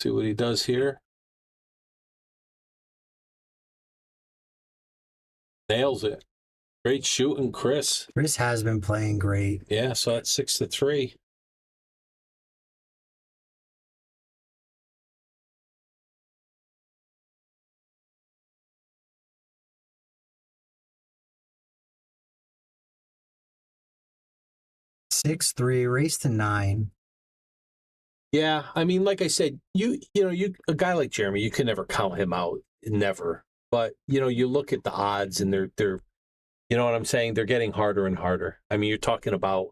S7: See what he does here. Nails it. Great shooting, Chris.
S6: Chris has been playing great.
S7: Yeah, so that's 6-3.
S6: Race to 9.
S7: Yeah, I mean, like I said, you a guy like Jeremy, you can never count him out, never. But you look at the odds, and they're, you know what I'm saying? They're getting harder and harder. I mean, you're talking about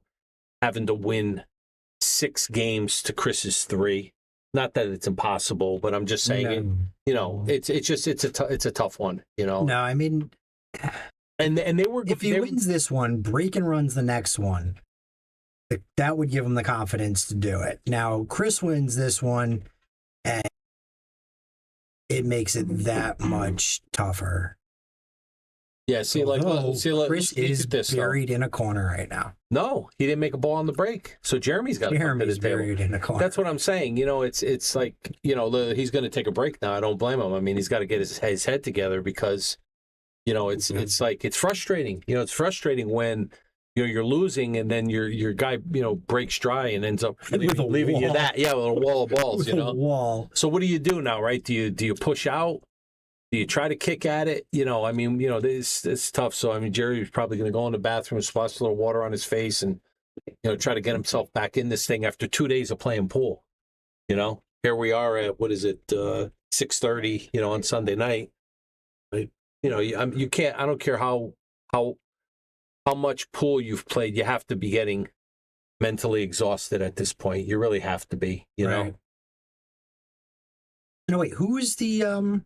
S7: having to win 6 games to Chris's 3. Not that it's impossible, but I'm just saying, it's a tough one.
S6: No, I mean,
S7: and they were
S6: if he wins this one, break and runs the next one. That would give him the confidence to do it. Now, Chris wins this one, and it makes it that much tougher.
S7: Yeah,
S6: Chris is buried in a corner right now.
S7: No, he didn't make a ball on the break. So Jeremy's got to come to the
S6: buried
S7: table.
S6: In a corner.
S7: That's what I'm saying. It's like, he's going to take a break now. I don't blame him. I mean, he's got to get his head together because, it's like, it's frustrating. It's frustrating when you're losing, and then your guy, breaks dry and ends up leaving you that. Yeah, with a wall of balls,
S6: With a wall.
S7: So what do you do now, right? Do you push out? Do you try to kick at it? You know, I mean, you know, it's tough. So I mean, Jerry's probably going to go in the bathroom, splash a little water on his face, and try to get himself back in this thing after 2 days of playing pool. You know, here we are at 6:30. On Sunday night. But, you can't. I don't care how much pool you've played. You have to be getting mentally exhausted at this point. You really have to be. You know.
S6: No, wait. Who is the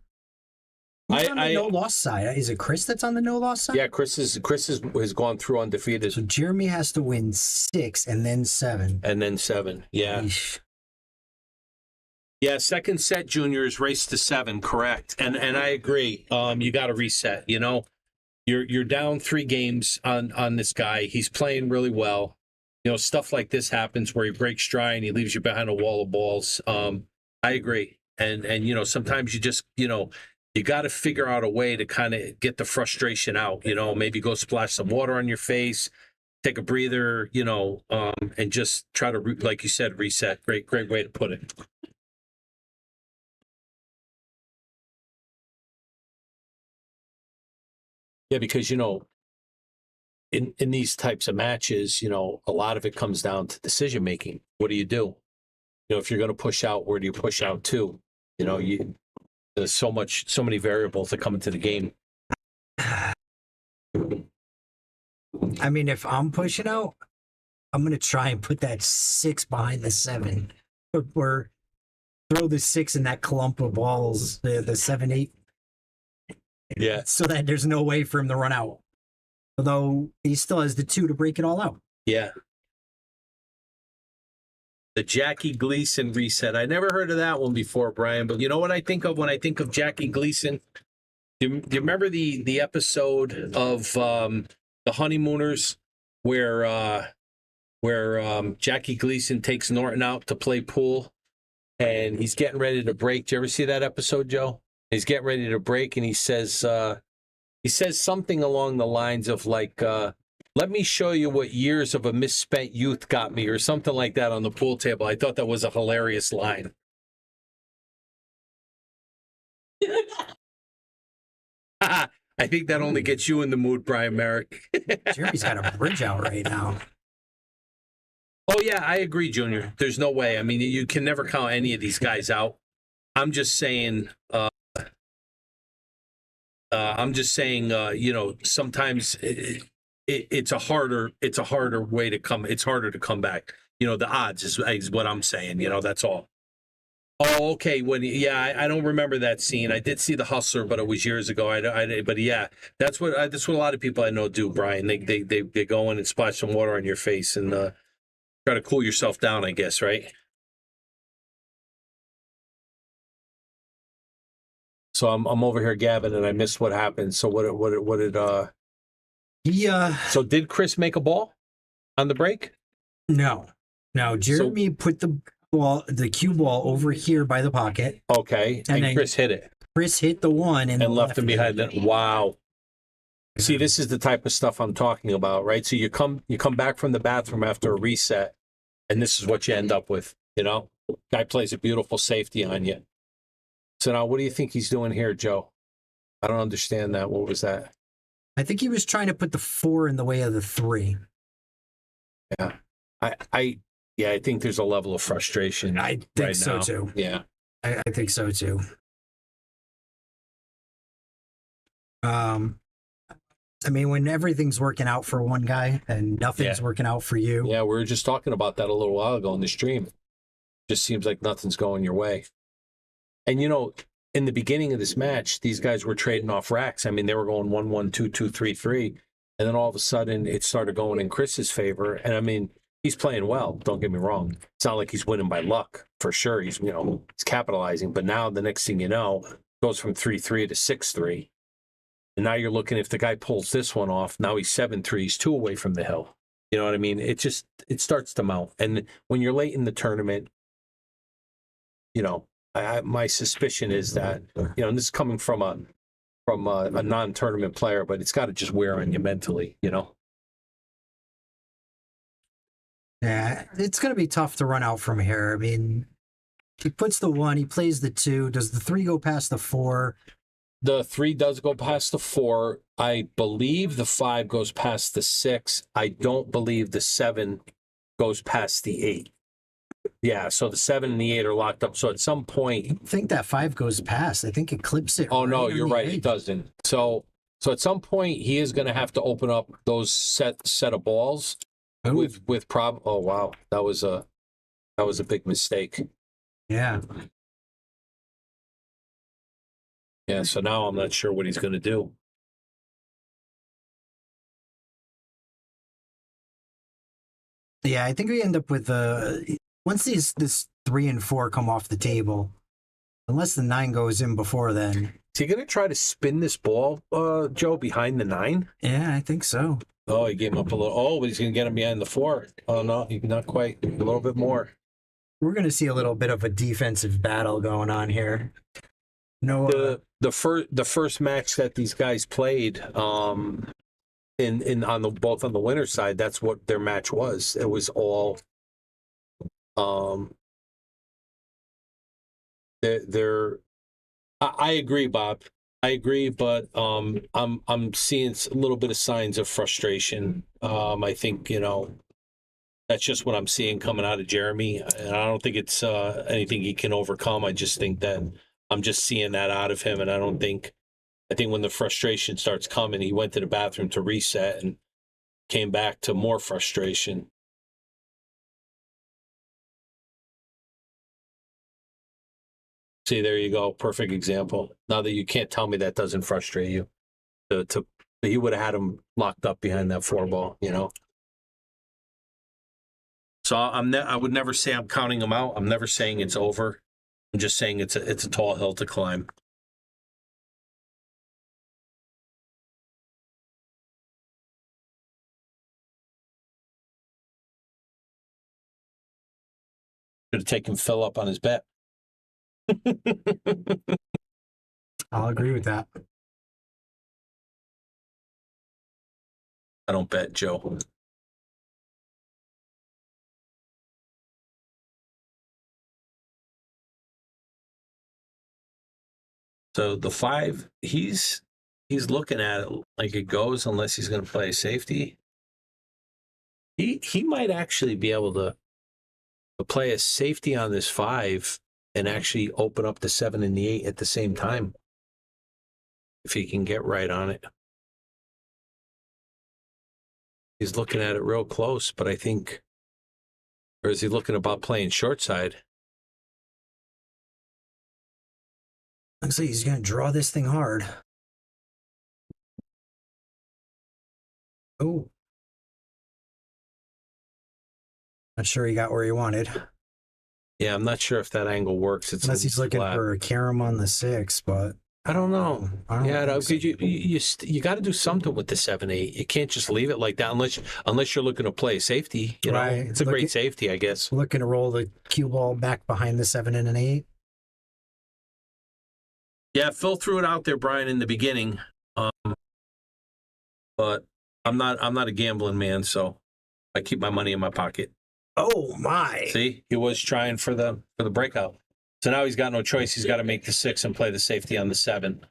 S6: Who's on the no loss side? Is it Chris that's on the no loss side?
S7: Yeah, Chris has gone through undefeated.
S6: So Jeremy has to win 6 and then 7.
S7: And then 7. Yeah.
S6: Eesh.
S7: Yeah, second set, juniors race to 7, correct. And I agree. You got to reset. You're down 3 games on this guy. He's playing really well. Stuff like this happens where he breaks stride and he leaves you behind a wall of balls. I agree. And sometimes you just you got to figure out a way to kind of get the frustration out. Maybe go splash some water on your face, take a breather. And just try to, like you said, reset. Great way to put it. Yeah, because, in these types of matches, a lot of it comes down to decision making. What do? If you're going to push out, where do you push out to? There's so many variables that come into the game.
S6: I mean, if I'm pushing out, I'm going to try and put that 6 behind the 7. Or throw the 6 in that clump of balls, the 7, 8.
S7: Yeah.
S6: So that there's no way for him to run out. Although he still has the 2 to break it all out.
S7: Yeah. The Jackie Gleason reset. I never heard of that one before, Brian, but you know what I think of when I think of Jackie Gleason? Do you remember the episode of The Honeymooners where Jackie Gleason takes Norton out to play pool and he's getting ready to break? Did you ever see that episode, Joe? He's getting ready to break and he says something along the lines of like, let me show you what years of a misspent youth got me, or something like that on the pool table. I thought that was a hilarious line. I think that only gets you in the mood, Brian Merrick.
S6: Jeremy's got a bridge out right now.
S7: Oh, yeah, I agree, Junior. There's no way. I mean, you can never count any of these guys out. I'm just saying, sometimes it's a harder way to come. It's harder to come back. The odds is what I'm saying. That's all. Oh, okay. I don't remember that scene. I did see The Hustler, but it was years ago. But yeah, that's what a lot of people I know do, Brian. They go in and splash some water on your face and try to cool yourself down, I guess, right? So I'm over here gabbing and I missed what happened. So what did So did Chris make a ball on the break?
S6: No. Jeremy put the cue ball over here by the pocket.
S7: Okay. And Chris hit it.
S6: Chris hit the one and
S7: left him behind it. Wow. See, this is the type of stuff I'm talking about, right? So you come back from the bathroom after a reset, and this is what you end up with, Guy plays a beautiful safety on you. So now what do you think he's doing here, Joe? I don't understand that. What was that?
S6: I think he was trying to put the 4 in the way of the 3.
S7: Yeah. I think there's a level of frustration.
S6: I think so too.
S7: Yeah.
S6: I think so too. I mean, when everything's working out for one guy and nothing's working out for you.
S7: Yeah, we were just talking about that a little while ago in the stream. Just seems like nothing's going your way. And in the beginning of this match, these guys were trading off racks. I mean, they were going 1-1, 2-2, 3-3. And then all of a sudden it started going in Chris's favor. And I mean, he's playing well. Don't get me wrong. It's not like he's winning by luck. For sure. He's capitalizing. But now the next thing you know, it goes from 3-3 to 6-3. And now you're looking, if the guy pulls this one off, now he's 7-3. He's 2 away from the hill. You know what I mean? It starts to mount. And when you're late in the tournament, my suspicion is that, and this is coming from a non-tournament player, but it's got to just wear on you mentally,
S6: Yeah, it's going to be tough to run out from here. I mean, he puts the 1, he plays the 2. Does the 3 go past the 4?
S7: the 3 does go past the 4. I believe the 5 goes past the 6. I don't believe the 7 goes past the 8. Yeah, so the 7 and the 8 are locked up. So at some point,
S6: I think that 5 goes past. I think it clips it.
S7: oh no,
S6: right on
S7: you're
S6: the
S7: right.
S6: edge.
S7: It doesn't. So at some point, he is going to have to open up those set of balls with prob. Oh wow, that was a big mistake.
S6: Yeah.
S7: Yeah. So now I'm not sure what he's going to do.
S6: Yeah, I think we end up with once this 3 and 4 come off the table, unless the 9 goes in before then.
S7: Is he going to try to spin this ball, Joe, behind the 9?
S6: Yeah, I think so.
S7: Oh, he gave him up a little. Oh, but he's going to get him behind the 4. Oh no, not quite. A little bit more.
S6: We're going to see a little bit of a defensive battle going on here. No,
S7: the first match that these guys played, in on the both on the winner's side, that's what their match was. It was all, they're. I agree, Bob. I agree, but I'm seeing a little bit of signs of frustration. I think that's just what I'm seeing coming out of Jeremy, and I don't think it's anything he can overcome. I just think that I'm just seeing that out of him, and I think when the frustration starts coming, he went to the bathroom to reset and came back to more frustration. See, there you go. Perfect example. Now that you can't tell me that doesn't frustrate you. He would have had him locked up behind that 4 ball, So I would never say I'm counting him out. I'm never saying it's over. I'm just saying it's a tall hill to climb. Should have taken Phil up on his bet.
S6: I'll agree with that.
S7: I don't bet, Joe. So the 5, he's looking at it like it goes unless he's going to play safety. He might actually be able to play a safety on this 5 and actually open up the 7 and the 8 at the same time if he can get right on it. He's looking at it real close, but I think, or is he looking about playing short side?
S6: Looks like he's going to draw this thing hard. Oh. Not sure he got where he wanted.
S7: Yeah, I'm not sure if that angle works. It's
S6: unless he's looking for a carom on the 6, but
S7: I don't know.
S6: So.
S7: You got to do something with the 7-8. You can't just leave it like that unless you're looking to play safety.
S6: Right.
S7: It's a great safety, I guess.
S6: Looking to roll the cue ball back behind the 7 and an 8.
S7: Yeah, Phil threw it out there, Brian, in the beginning, but I'm not a gambling man, so I keep my money in my pocket.
S6: Oh my!
S7: See, he was trying for the breakout, so now he's got no choice. He's got to make the 6 and play the safety on the 7.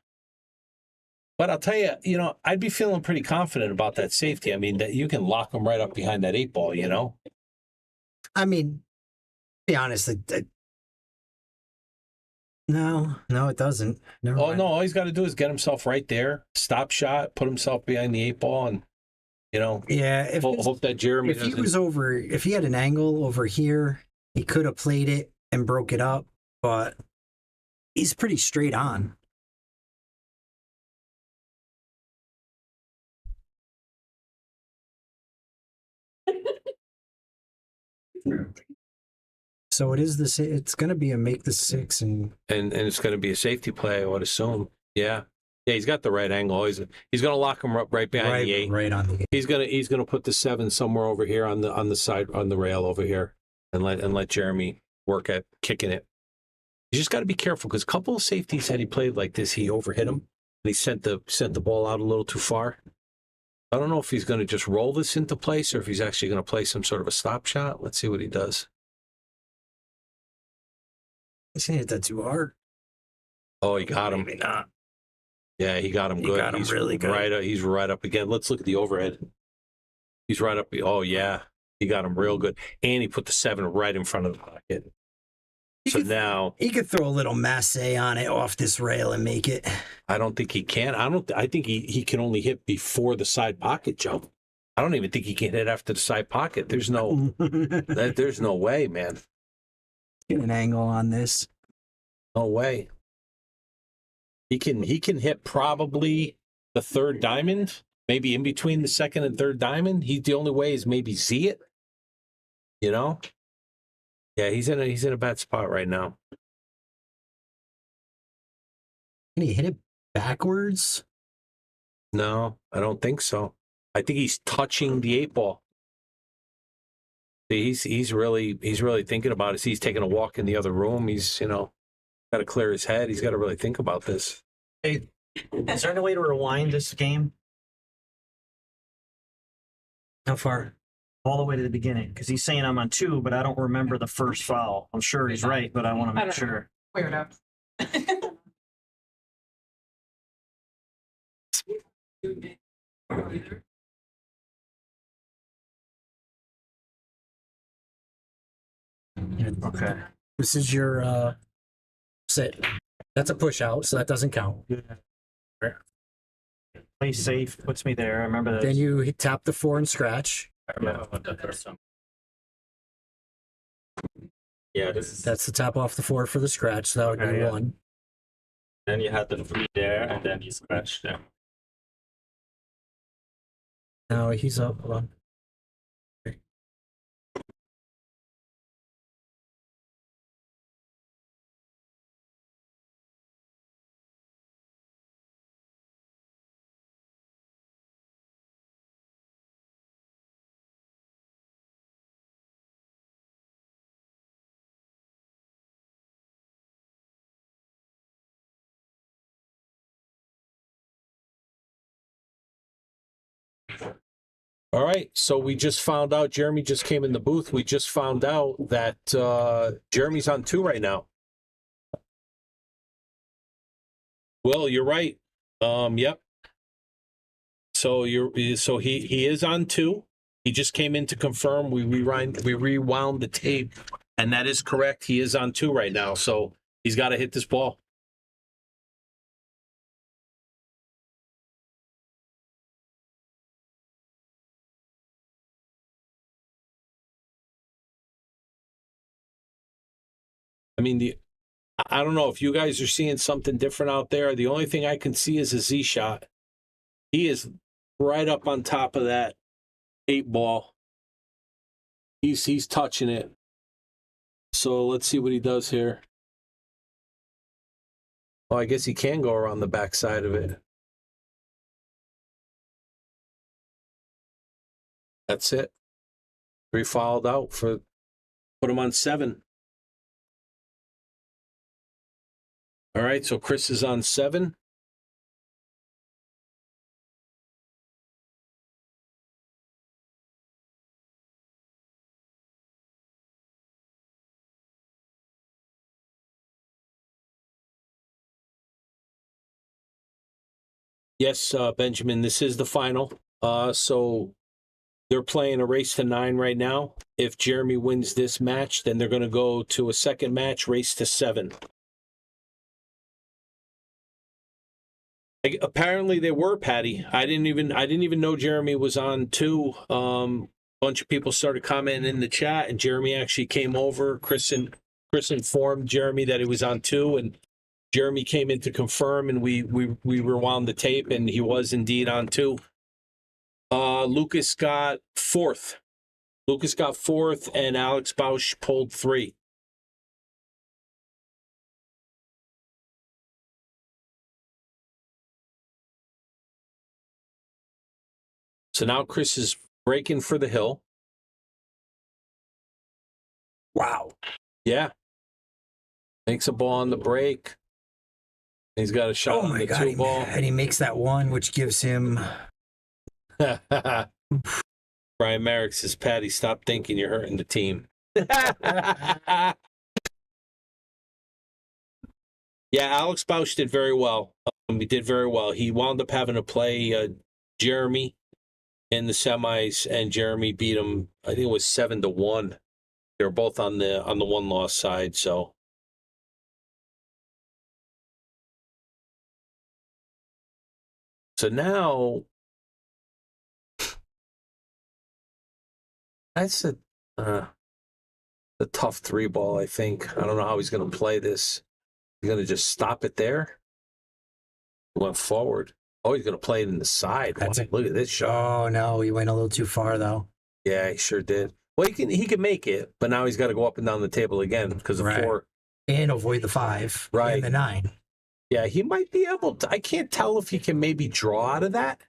S7: But I'll tell you, I'd be feeling pretty confident about that safety. I mean, that you can lock him right up behind that 8 ball.
S6: I mean, be honest. No, it doesn't. Never mind.
S7: No, all he's got to do is get himself right there, stop shot, put himself behind the 8 ball, and
S6: yeah.
S7: Hope that Jeremy.
S6: If he was over, if he had an angle over here, he could have played it and broke it up. But he's pretty straight on. So it is this. It's going to be a make the 6 and
S7: it's going to be a safety play, I would assume. Yeah. Yeah, he's got the right angle. He's going to lock him up right behind the 8.
S6: Right on the 8.
S7: He's going to put the 7 somewhere over here on the side on the rail over here, and let Jeremy work at kicking it. You just got to be careful because a couple of safeties that he played like this, he overhit him and he sent the ball out a little too far. I don't know if he's going to just roll this into place or if he's actually going to play some sort of a stop shot. Let's see what he does.
S6: He's going to hit that too hard.
S7: Oh, he got him.
S6: Maybe not.
S7: Yeah, he got him
S6: He
S7: good.
S6: got him
S7: He's
S6: really good.
S7: Right, he's right up again. Let's look at the overhead. He's right up. Oh, yeah. He got him real good. And he put the 7 right in front of the pocket. So now
S6: he could throw a little masse on it off this rail and make it.
S7: I don't think he can. I think he can only hit before the side pocket jump. I don't even think he can hit after the side pocket. There's no there's no way, man.
S6: Get an angle on this.
S7: No way. He can hit probably the third diamond, maybe in between the second and third diamond. The only way is maybe see it. You know? Yeah, he's in a bad spot right now.
S6: Can he hit it backwards?
S7: No, I don't think so. I think he's touching the 8 ball. He's really thinking about it. He's taking a walk in the other room. He's got to clear his head. He's got to really think about this.
S11: Hey, is there any way to rewind this game?
S6: How far?
S11: All the way to the beginning, because he's saying I'm on 2, but I don't remember the first foul. I'm sure he's right, but I want to make sure.
S10: Weirdo.
S11: Okay.
S6: This is your sit. That's a push out, so that doesn't count.
S11: Play safe puts me there. I remember that.
S6: Then you tap the 4 and scratch.
S12: Yeah, this is.
S6: That's the tap off the 4 for the scratch. So that would be 1.
S12: Then you had the 3 there, and then you scratched there.
S6: Now he's up. Hold on.
S7: All right, so we just found out, Jeremy just came in the booth. We just found out that Jeremy's on 2 right now. Well, you're right. Yep. So he is on 2. He just came in to confirm. We rewound the tape, and that is correct. He is on 2 right now, so he's got to hit this ball. I mean, I don't know if you guys are seeing something different out there. The only thing I can see is a Z shot. He is right up on top of that 8 ball. He's touching it. So let's see what he does here. Well, I guess he can go around the backside of it. That's it. 3 fouled out put him on 7. All right, so Chris is on 7. Yes, Benjamin, this is the final. So they're playing a race to 9 right now. If Jeremy wins this match, then they're going to go to a second match, race to 7. Apparently they were, Patty. I didn't even know Jeremy was on 2. Bunch of people started commenting in the chat, and Jeremy actually came over. Chris informed Jeremy that he was on 2, and Jeremy came in to confirm, and we rewound the tape, and he was indeed on 2. Lucas got 4th. And Alex Bausch pulled 3. So now Chris is breaking for the hill.
S6: Wow.
S7: Yeah. Makes a ball on the break. He's got a shot on the 2 ball.
S6: And he makes that 1, which gives him...
S7: Brian Merrick says, Patty, stop thinking you're hurting the team. Yeah, Yeah, Alex Bausch did very well. He did very well. He wound up having to play Jeremy in the semis, and Jeremy beat him. I think it was 7-1. They were both on the one loss side. So now that's a tough 3-ball. I think. I don't know how he's going to play this. He's going to just stop it there. He went forward. Oh, he's going to play it in the side. Wow, look at this shot.
S6: Oh no, he went a little too far though.
S7: Yeah, he sure did. Well, he can make it, but now he's got to go up and down the table again because of 4
S6: and avoid the 5
S7: and
S6: the 9.
S7: Yeah, he might be able to. I can't tell if he can maybe draw out of that.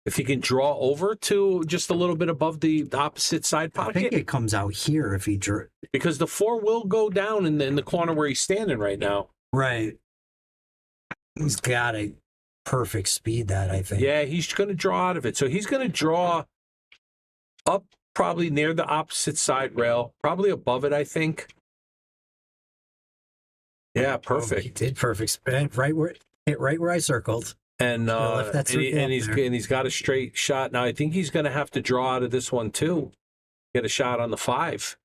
S7: If he can draw over to just a little bit above the opposite side pocket.
S6: I think it comes out here if he drew.
S7: Because the 4 will go down in the corner where he's standing right now.
S6: Right. He's got a perfect speed that I think.
S7: Yeah, he's going to draw out of it. So he's going to draw up probably near the opposite side rail, probably above it, I think. Yeah, perfect.
S6: Oh, he did perfect spin right where I circled.
S7: And he's got a straight shot. Now I think he's going to have to draw out of this one too. Get a shot on the 5.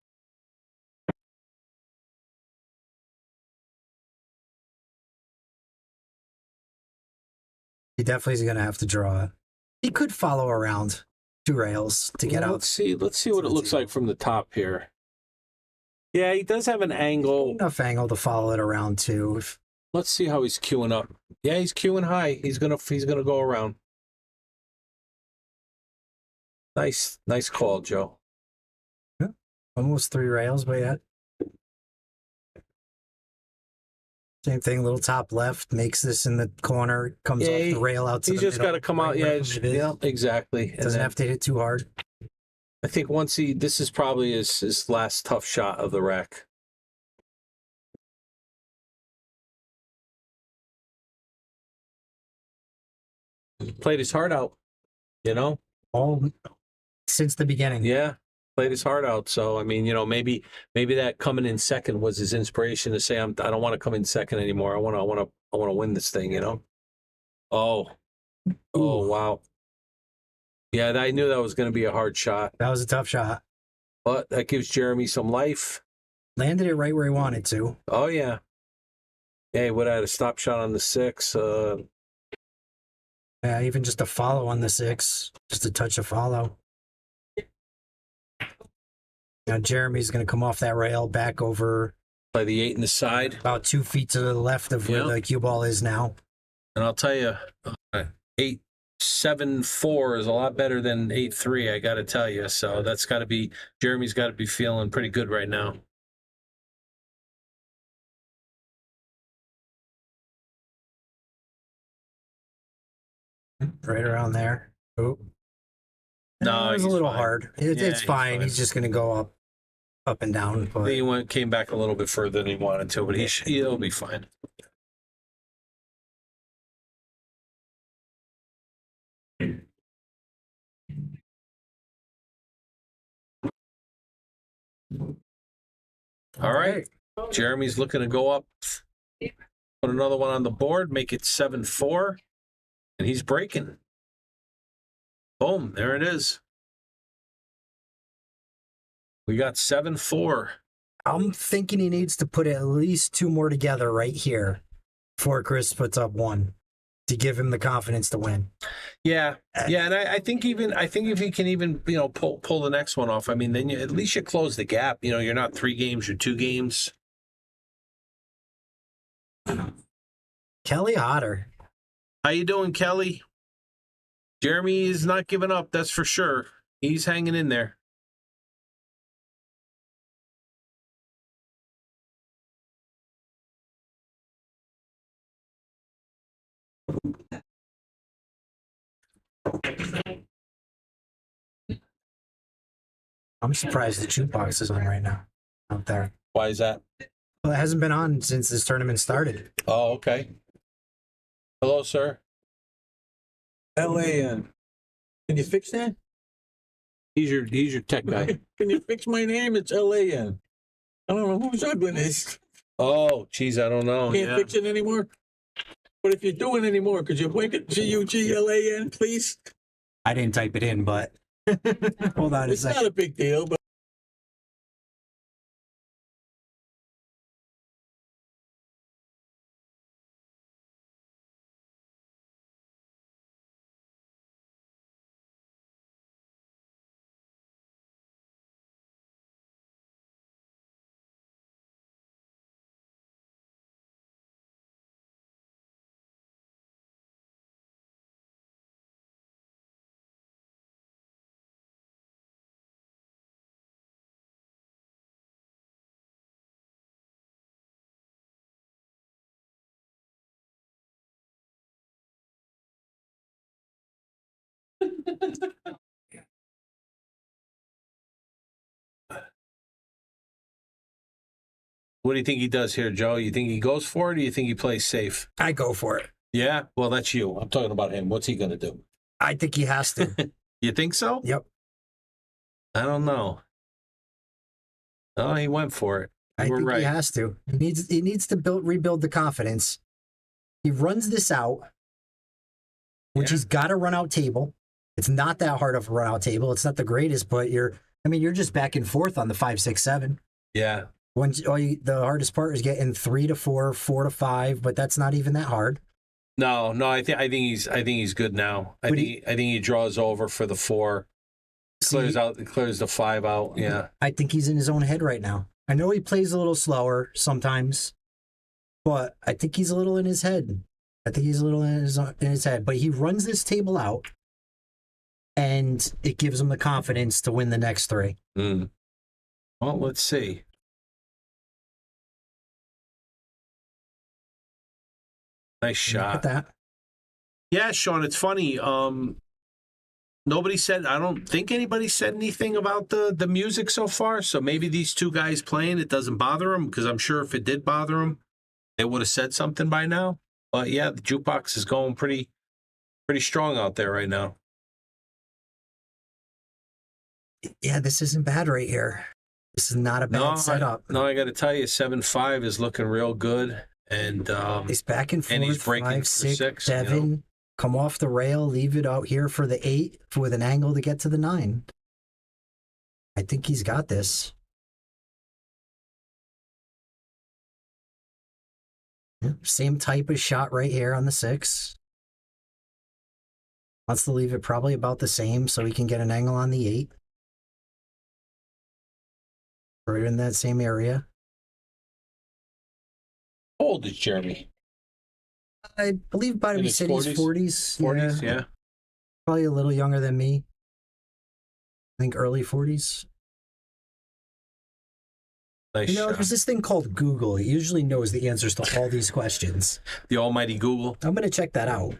S6: He definitely is going to have to draw. He could follow around 2 rails to get out.
S7: Let's see what it looks like from the top here. Yeah, he does have an angle.
S6: Enough angle to follow it around too.
S7: Let's see how he's queuing up. Yeah, he's queuing high. He's gonna go around. Nice call, Joe.
S6: Yeah, almost 3 rails, but yeah. Same thing, little top left, makes this in the corner, comes off the rail out to the middle.
S7: He's just got to come out. Yeah, exactly.
S6: Doesn't have to hit it too hard.
S7: I think this is probably his last tough shot of the rack. Played his heart out,
S6: all since the beginning.
S7: Yeah, played his heart out. So I mean, maybe that coming in second was his inspiration to say, I don't want to come in second anymore. I want to win this thing. Oh, wow. Yeah, I knew that was going to be a hard shot.
S6: That was a tough shot,
S7: but that gives Jeremy some life.
S6: Landed it right where he wanted to.
S7: Oh yeah. Yeah, he would have had a stop shot on the 6.
S6: Yeah, even just a follow on the 6, just a touch of follow. Now Jeremy's going to come off that rail back over.
S7: Play the 8 in the side.
S6: About 2 feet to the left of where the cue ball is now.
S7: And I'll tell you, 8-7-4 is a lot better than 8-3, I got to tell you. So that's got to be, Jeremy's got to be feeling pretty good right now.
S6: Right around there. Oh.
S7: No,
S6: it was a little
S7: fine.
S6: hard. It's fine. He's just going to go up and down. But
S7: he came back a little bit further than he wanted to, but he'll be fine. All right. Jeremy's looking to go up, put another one on the board, make it 7-4, and he's breaking. Boom, there it is. We got 7-4.
S6: I'm thinking he needs to put at least 2 more together right here before Chris puts up 1 to give him the confidence to win.
S7: Yeah, and I think if he can even pull the next one off, I mean, then at least you close the gap. You're not 3 games, you're 2 games.
S6: Kelly Hodder.
S7: How you doing, Kelly? Jeremy is not giving up, that's for sure. He's hanging in there.
S6: I'm surprised the jukebox is on right now out there.
S7: Why is that?
S6: Well, it hasn't been on since this tournament started.
S7: Oh, okay. Hello, sir.
S9: LAN. Can you fix that?
S7: He's your tech guy.
S9: Can you fix my name? It's LAN. I don't know whose Zuglan is.
S7: Oh, geez, I don't know.
S9: Can't
S7: Yeah.
S9: fix it anymore? But if you're doing anymore, could you wake it Guglan, please?
S6: I didn't type it in, but hold on a
S9: It's not
S6: second.
S9: a big deal, but
S7: What do you think he does here, Joe? You think he goes for it, or do you think he plays safe?
S6: I go for it.
S7: Yeah? Well, that's you. I'm talking about him. What's he going to do?
S6: I think he has to.
S7: You think so?
S6: Yep.
S7: I don't know. Oh, he went for it.
S6: I
S7: We're
S6: think
S7: right.
S6: he has to. He needs to rebuild the confidence. He runs this out, which he's got a run out table. It's not that hard of a run out table. It's not the greatest, but you're just back and forth on the 5, 6, 7.
S7: Yeah.
S6: The hardest part is getting 3 to 4, 4 to 5, but that's not even that hard.
S7: No. I think he's good now. I think he draws over for the 4. Clears the 5 out. Yeah.
S6: I think he's in his own head right now. I know he plays a little slower sometimes, but I think he's a little in his head. I think he's a little in his head. But he runs this table out, and it gives him the confidence to win the next 3.
S7: Well, let's see. Nice shot.
S6: Look at that.
S7: Yeah, Sean, it's funny. Nobody said, I don't think anybody said anything about the music so far. So maybe these two guys playing, it doesn't bother them, because I'm sure if it did bother them, they would have said something by now. But yeah, the jukebox is going pretty strong out there right now.
S6: Yeah, this isn't bad right here. This is not a bad setup.
S7: I got to tell you, 7-5 is looking real good. And
S6: he's back and forth,
S7: and he's breaking
S6: 5, 6, 7. Come off the rail, leave it out here for the 8 with an angle to get to the 9. I think he's got this. Same type of shot right here on the 6. Wants to leave it probably about the same so he can get an angle on the 8. Right in that same area.
S7: How old is Jeremy?
S6: I believe Bobby said he's 40s.
S7: 40s, yeah.
S6: Probably a little younger than me. I think early 40s.
S7: Nice shot.
S6: There's this thing called Google. It usually knows the answers to all these questions.
S7: The almighty Google.
S6: I'm going to check that out.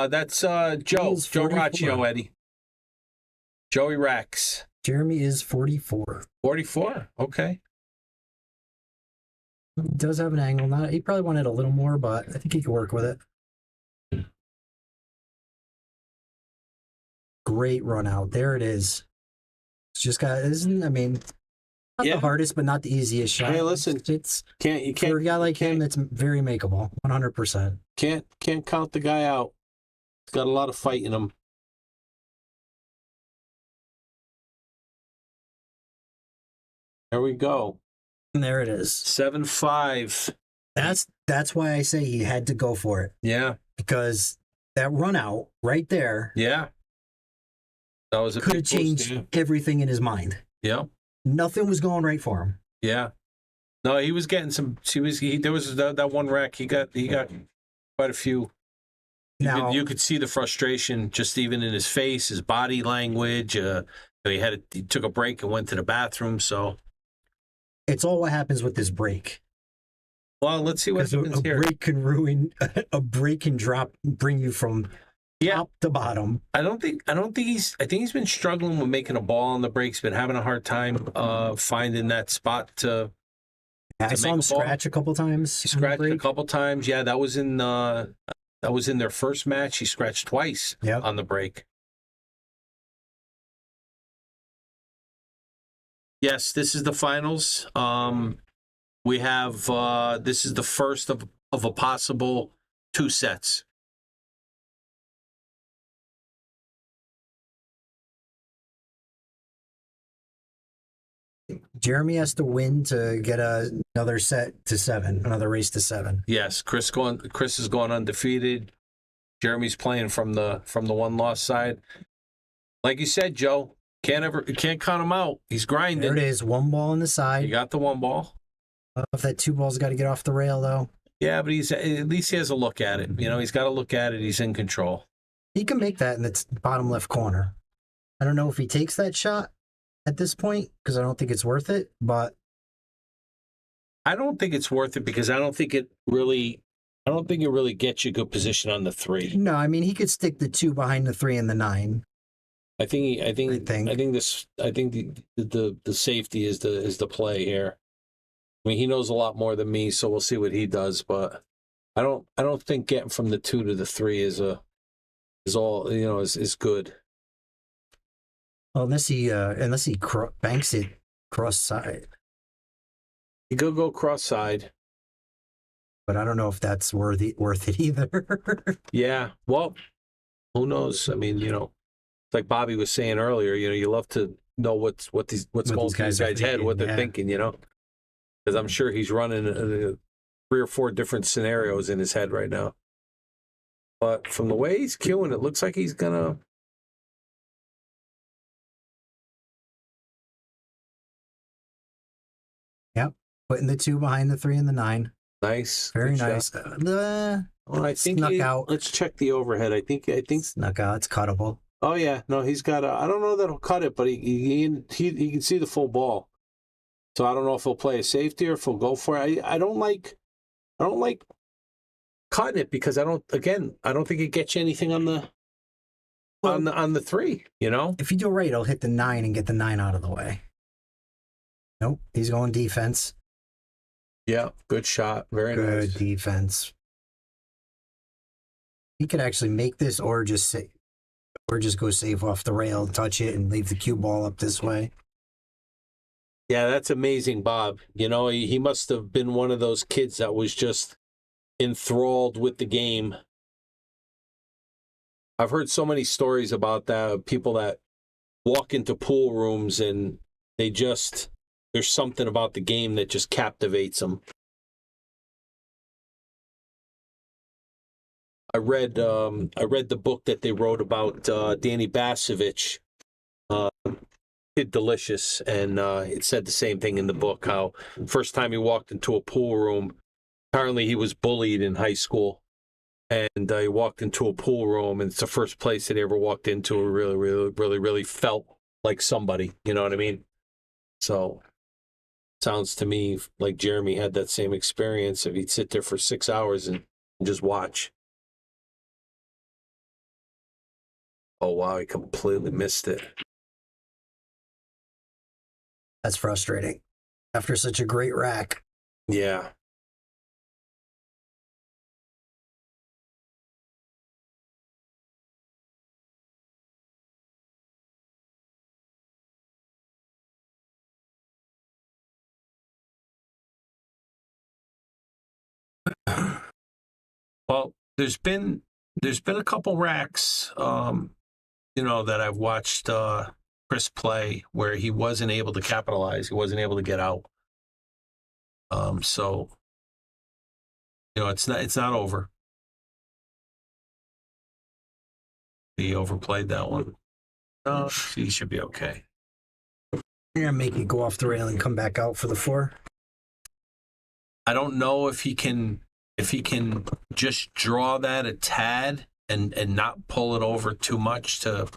S7: That's Joe Raccio, Eddie. Joey Rax.
S6: Jeremy is 44.
S7: 44? Okay.
S6: He does have an angle. He probably wanted a little more, but I think he could work with it. Great run out. There it is. It's just got, not the hardest, but not the easiest shot.
S7: Hey, listen,
S6: it's
S7: can't
S6: for a guy like him, that's very makeable. 100%.
S7: Can't count the guy out. He's got a lot of fight in him. There we go.
S6: And there it is.
S7: 7-5.
S6: That's why I say he had to go for it.
S7: Yeah.
S6: Because that run out right there.
S7: Yeah. That was
S6: could have changed everything in his mind.
S7: Yeah.
S6: Nothing was going right for him.
S7: Yeah. No, he was getting some. There was that one rack. He got quite a few. You could see the frustration just even in his face, his body language. He took a break and went to the bathroom. So
S6: it's all what happens with this break.
S7: Well, let's see what happens here.
S6: A break can bring you from top to bottom.
S7: I think he's been struggling with making a ball on the break. He's been having a hard time finding that spot to
S6: I saw him scratch a couple times.
S7: He scratched a couple times. Yeah, that was in their first match. He scratched twice on the break. Yes, this is the finals. We have this is the first of a possible 2 sets.
S6: Jeremy has to win to get another set to 7, another race to 7.
S7: Yes, Chris is going undefeated. Jeremy's playing from the 1-loss side. Like you said, Joe, can't count him out. He's grinding.
S6: There it is, 1 ball on the side.
S7: You got the 1 ball.
S6: If that 2 ball's got to get off the rail though.
S7: Yeah, but at least he has a look at it. You know, he's got to look at it. He's in control.
S6: He can make that in the bottom left corner. I don't know if he takes that shot at this point because I don't think it's worth it, but
S7: I don't think it's worth it because I don't think it really gets you a good position on the 3.
S6: No, I mean he could stick the 2 behind the 3 and the 9.
S7: I think the safety is the play here. I mean, he knows a lot more than me, so we'll see what he does. But I don't think getting from the 2 to the 3 is all is good.
S6: Well, unless he banks it cross side.
S7: He could go cross side,
S6: but I don't know if that's worth it either.
S7: Yeah, well, who knows? I mean, like Bobby was saying earlier, you love to know what's going through these guys' head, what they're thinking, because I'm sure he's running 3 or 4 different scenarios in his head right now. But from the way he's queuing, it looks like he's gonna.
S6: Yep, putting the 2 behind the 3 and the 9.
S7: Nice,
S6: very nice.
S7: Well, I think
S6: snuck out.
S7: Let's check the overhead. I think
S6: snuck out. It's cuttable.
S7: Oh yeah, no, he's got a. I don't know that he'll cut it, but he can see the full ball. So I don't know if he'll play a safety or if he'll go for it. I don't like cutting it because I don't think it gets you anything on the on the 3.
S6: If you do right, it'll hit the 9 and get the 9 out of the way. Nope, he's going defense.
S7: Yeah, good shot. Very nice.
S6: Good defense. He could actually make this or just go safe off the rail, touch it, and leave the cue ball up this way.
S7: Yeah, that's amazing, Bob. He must have been one of those kids that was just enthralled with the game. I've heard so many stories about that, people that walk into pool rooms and there's something about the game that just captivates them. I read the book that they wrote about Danny Basovich, Kid Delicious, and it said the same thing in the book, how first time he walked into a pool room, apparently he was bullied in high school, and he walked into a pool room, and it's the first place that he ever walked into and really, really, really, really felt like somebody, you know what I mean? So sounds to me like Jeremy had that same experience if he'd sit there for 6 hours and just watch. Oh, wow, he completely missed it.
S6: That's frustrating. After such a great rack.
S7: Yeah. Well, there's been a couple racks, that I've watched Chris play where he wasn't able to capitalize. He wasn't able to get out. So it's not over. He overplayed that one. No, he should be okay.
S6: You're gonna make it go off the rail and come back out for the 4.
S7: I don't know if he can just draw that a tad and not pull it over too much to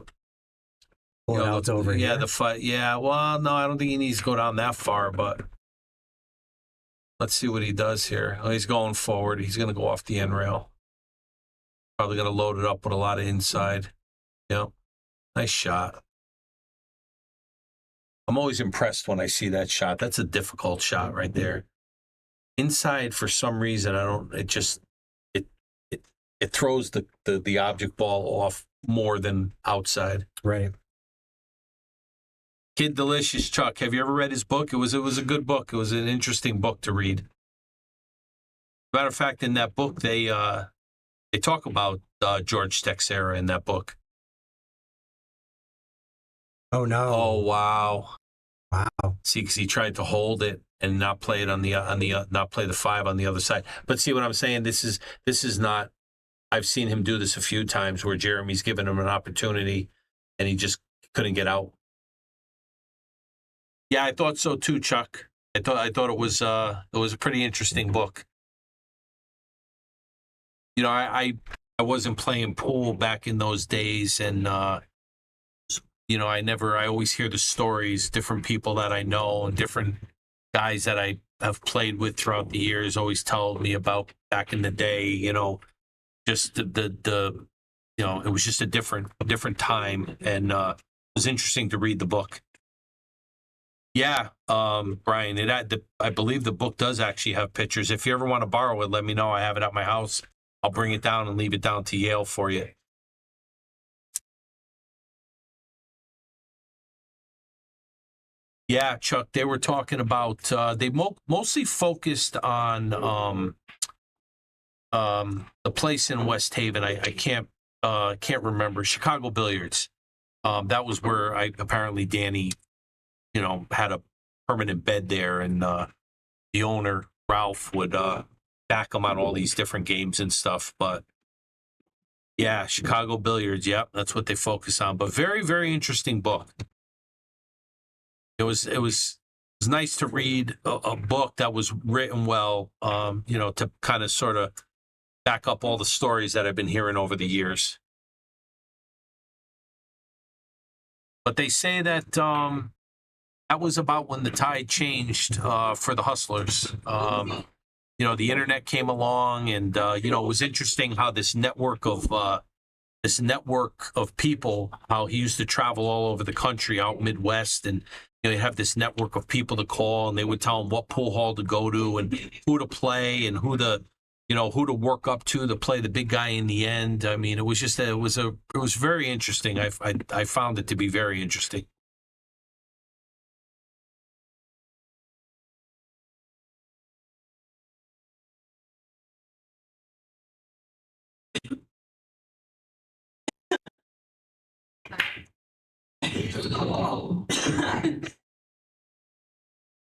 S6: pull it out over
S7: yeah,
S6: here.
S7: the fight. Yeah, well, no, I don't think he needs to go down that far, but let's see what he does here. Oh, he's going forward. He's going to go off the end rail. Probably going to load it up with a lot of inside. Nice shot. I'm always impressed when I see that shot. That's a difficult shot right there. inside for some reason, I don't. It just it throws the object ball off more than outside.
S6: Right.
S7: Kid Delicious Chuck, have you ever read his book? It was a good book. It was an interesting book to read. Matter of fact, in that book, they talk about George Texera in that book.
S6: Oh no!
S7: Oh wow!
S6: Wow!
S7: See, because he tried to hold it and not play it on the not play the 5 on the other side. But see what I'm saying? This is not. I've seen him do this a few times where Jeremy's given him an opportunity and he just couldn't get out. Yeah, I thought so too, Chuck. I thought it was a pretty interesting book. You know, I wasn't playing pool back in those days, and you know, I always hear the stories, different people that I know and different guys that I have played with throughout the years always tell me about back in the day, you know, just the you know, it was just a different time, and it was interesting to read the book. Yeah, Brian, I believe the book does actually have pictures. If you ever want to borrow it, let me know. I have it at my house. I'll bring it down and leave it down to Yale for you. Yeah, Chuck, they were talking about, they mostly focused on the place in West Haven. I can't remember. Chicago Billiards. That was where apparently Danny, you know, had a permanent bed there, and the owner, Ralph, would back him on all these different games and stuff. But yeah, Chicago Billiards, yep, that's what they focus on. But very, very interesting book. It was nice to read a book that was written well, you know, to kind of sort of back up all the stories that I've been hearing over the years. But they say that that was about when the tide changed for the Hustlers. You know, the internet came along, and you know, it was interesting how this network of people, how he used to travel all over the country, out Midwest, and you know, you have this network of people to call, and they would tell him what pool hall to go to and who to play and who to work up to play the big guy in the end. I mean, it was very interesting. I found it to be very interesting.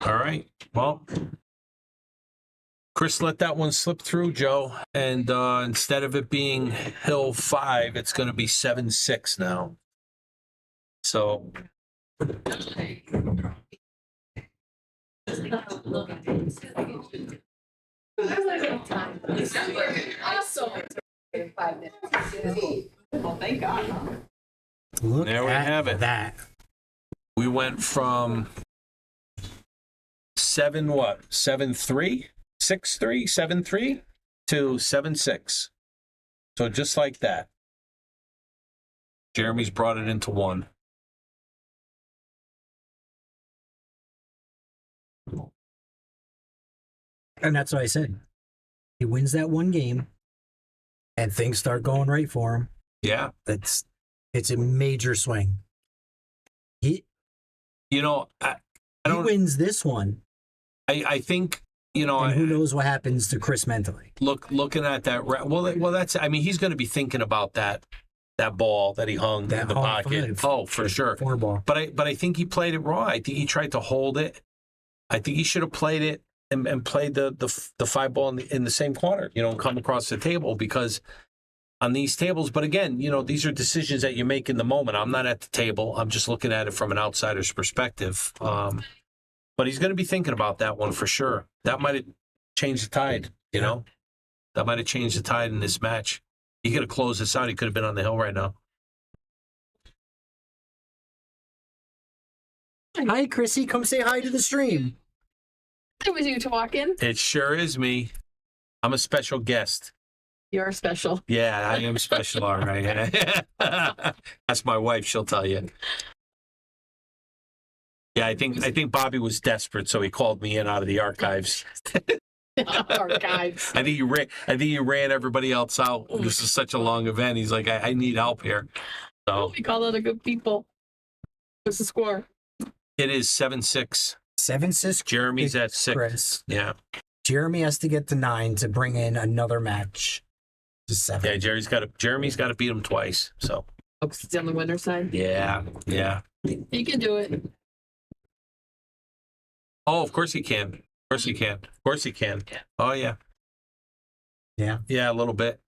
S7: All right. Well, Chris let that one slip through, Joe. And instead of it being Hill 5, it's going to be 7-6 now. So.
S10: Well, thank God.
S6: Look
S7: there we have it.
S6: That
S7: we went from 7-3, 6-3, 7-3 to 7-6. So just like that, Jeremy's brought it into one.
S6: And that's what I said. He wins that one game, and things start going right for him.
S7: Yeah,
S6: it's a major swing. He wins this one.
S7: I think, you know,
S6: and who knows what happens to Chris mentally.
S7: Looking at that, well, that's. I mean, he's going to be thinking about that ball that he hung in the pocket. Oh, for sure.
S6: 4 ball.
S7: But I think he played it wrong. I think he tried to hold it. I think he should have played it and played the 5 ball in the same corner. You know, and come across the table, because on these tables. But again, you know, these are decisions that you make in the moment. I'm not at the table. I'm just looking at it from an outsider's perspective. But he's going to be thinking about that one for sure. That might have changed the tide, you know? That might have changed the tide in this match. He could have closed this out. He could have been on the hill right now.
S6: Hi, Chrissy. Come say hi to the stream.
S2: It was you to walk in.
S7: It sure is me. I'm a special guest.
S2: You're special.
S7: Yeah, I am special, all right. That's my wife. She'll tell you. Yeah, I think Bobby was desperate, so he called me in out of the archives.
S2: Archives.
S7: I think you ran everybody else out. This is such a long event. He's like, I need help here. So
S2: We call other good people. What's the score?
S7: it is 7-6.
S6: 7-6.
S7: Jeremy's at 6.
S6: Chris.
S7: Yeah.
S6: Jeremy has to get to 9 to bring in another match to 7.
S7: Yeah, Jeremy's got to beat him twice. So.
S2: Oh, 'cause it's on the winner side.
S7: Yeah.
S2: You can do it.
S7: Oh, of course he can. Of course he can.
S2: Yeah.
S7: Oh yeah.
S6: Yeah.
S7: Yeah, a little bit.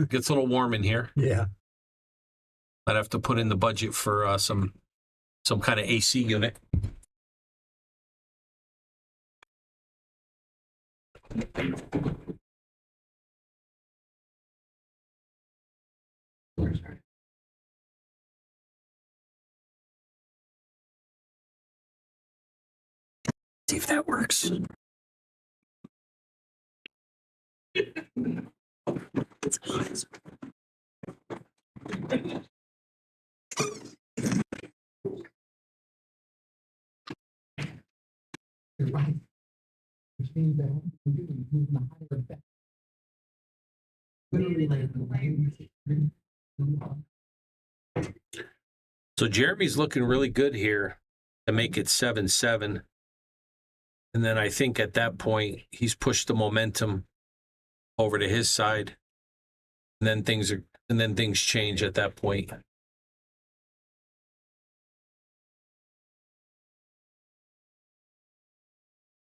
S7: Gets a little warm in here.
S6: Yeah.
S7: I'd have to put in the budget for some kind of AC unit.
S6: See if that works.
S7: So Jeremy's looking really good here to make it 7-7. And then I think at that point he's pushed the momentum over to his side. And then things change at that point.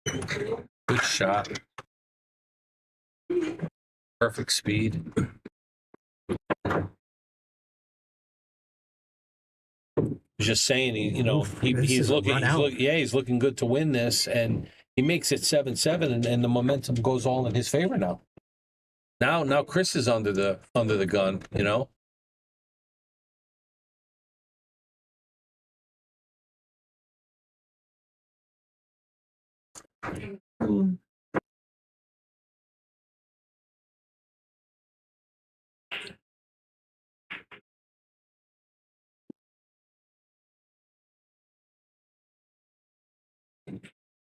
S7: Good shot. Perfect speed. Just saying, he's looking good to win this, and he makes it 7-7, and the momentum goes all in his favor now. Now Chris is under the gun,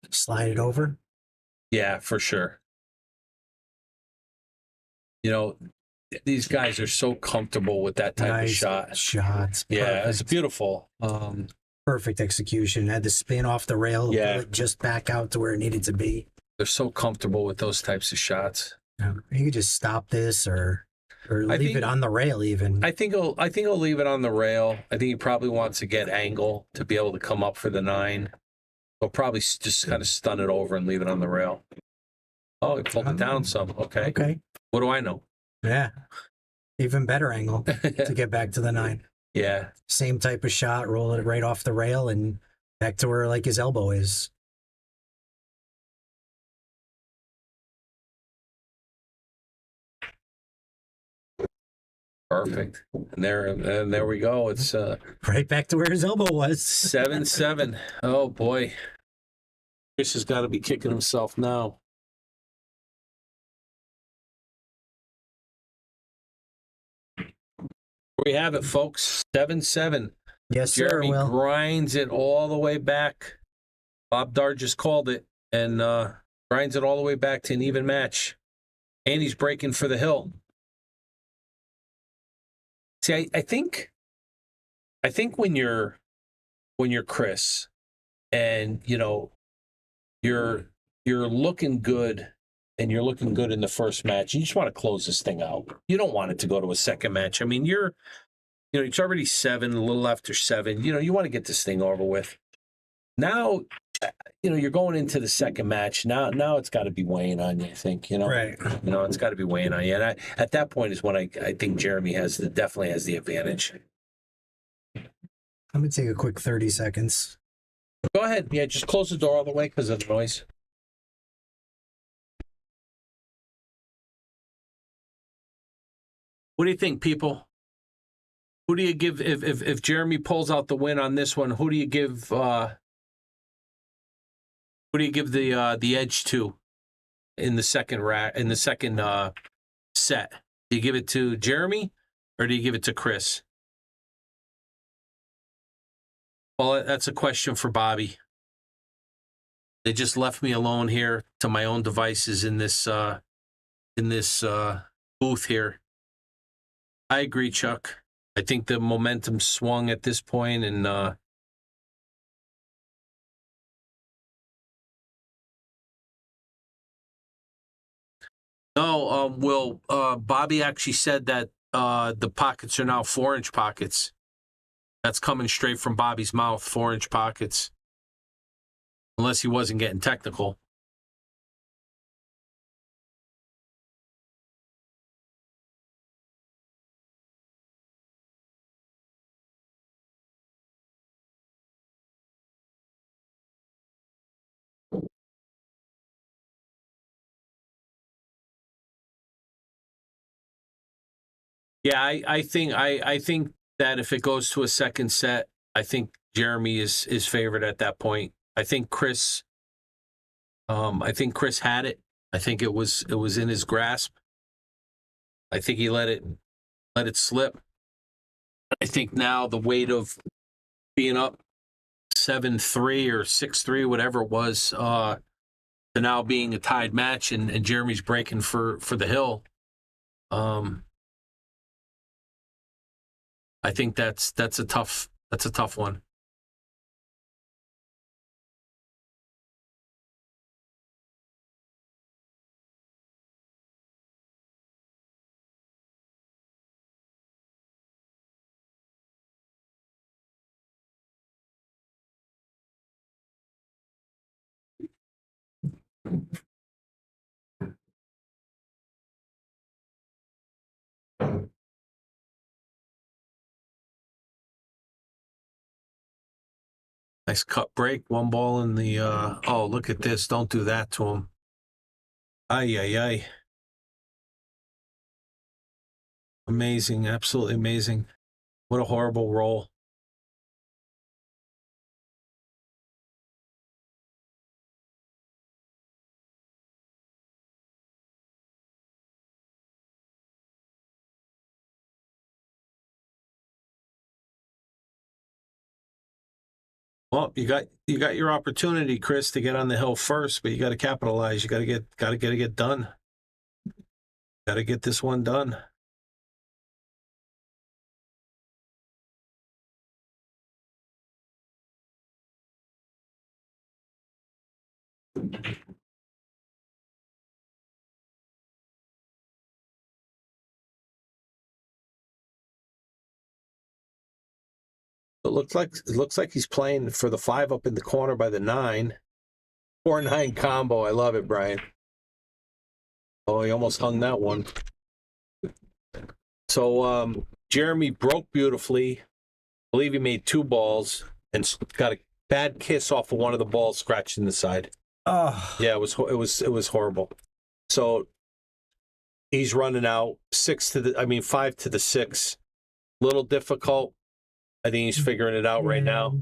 S6: Slide it over.
S7: Yeah, for sure. These guys are so comfortable with that type of shot.
S6: Shots.
S7: Yeah, it's beautiful.
S6: Perfect execution. Had to spin off the rail,
S7: Yeah.
S6: pull it just back out to where it needed to be.
S7: They're so comfortable with those types of shots.
S6: You could just stop this or leave it on the rail even.
S7: I think he'll leave it on the rail. I think he probably wants to get angle to be able to come up for the 9. He'll probably just kind of stun it over and leave it on the rail. Oh, he pulled it down some. Okay.
S6: Okay.
S7: What do I know?
S6: Yeah. Even better angle to get back to the 9.
S7: Yeah.
S6: Same type of shot, roll it right off the rail and back to where like his elbow is.
S7: Perfect. And there we go. It's
S6: right back to where his elbow was.
S7: 7-7. Oh boy. Chris has got to be kicking himself now. We have it, folks. 7-7.
S6: Yes, sir.
S7: Jeremy grinds it all the way back. Bob Dar just called it and grinds it all the way back to an even match. And he's breaking for the hill. See, I think when you're Chris and you're looking good and you're looking good in the first match, you just want to close this thing out. You don't want it to go to a second match. I mean, it's already 7, a little after 7. You want to get this thing over with. Now, you're going into the second match. Now it's got to be weighing on you, I think,
S6: Right.
S7: It's got to be weighing on you. And at that point is when I think Jeremy definitely has the advantage.
S6: I'm going to take a quick 30 seconds.
S7: Go ahead. Yeah, just close the door all the way because of the noise. What do you think, people? Who do you give if Jeremy pulls out the win on this one? Who do you give the edge to in the second set? Do you give it to Jeremy or do you give it to Chris? Well, that's a question for Bobby. They just left me alone here to my own devices in this booth here. I agree, Chuck. I think the momentum swung at this point, and no, Will, Bobby actually said that the pockets are now 4-inch pockets. That's coming straight from Bobby's mouth, 4-inch pockets. Unless he wasn't getting technical. Yeah, I think that if it goes to a second set, I think Jeremy is favored at that point. I think Chris had it. I think it was in his grasp. I think he let it slip. I think now the weight of being up 7-3 or 6-3, whatever it was, to now being a tied match and Jeremy's breaking for the hill. I think that's a tough one. Nice cut break. One ball in the, oh, look at this. Don't do that to him. Ay, ay, ay. Amazing. Absolutely amazing. What a horrible roll. Well, you got your opportunity, Chris, to get on the hill first, but you got to capitalize. You got to get done. Got to get this one done. It looks like he's playing for the 5 up in the corner by the 9. 4-9 combo. I love it, Brian. Oh, he almost hung that one. So Jeremy broke beautifully. I believe he made 2 balls and got a bad kiss off of one of the balls scratched in the side.
S6: Oh,
S7: yeah, it was horrible. So he's running out 5 to the 6. Little difficult. I think he's figuring it out right now.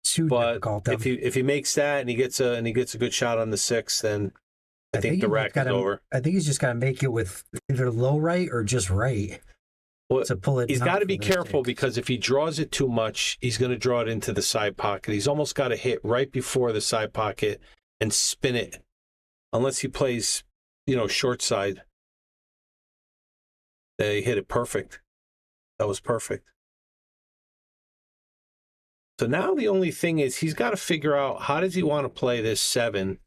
S6: Too
S7: but
S6: difficult.
S7: If he makes that and he gets a good shot on the 6, then I think the rack is over.
S6: I think he's just got to make it with either low right or just right.
S7: Well,
S6: to pull it.
S7: He's got to be careful because if he draws it too much, he's going to draw it into the side pocket. He's almost got to hit right before the side pocket and spin it, unless he plays, short side. He hit it perfect. That was perfect. So now the only thing is he's got to figure out how does he want to play this 7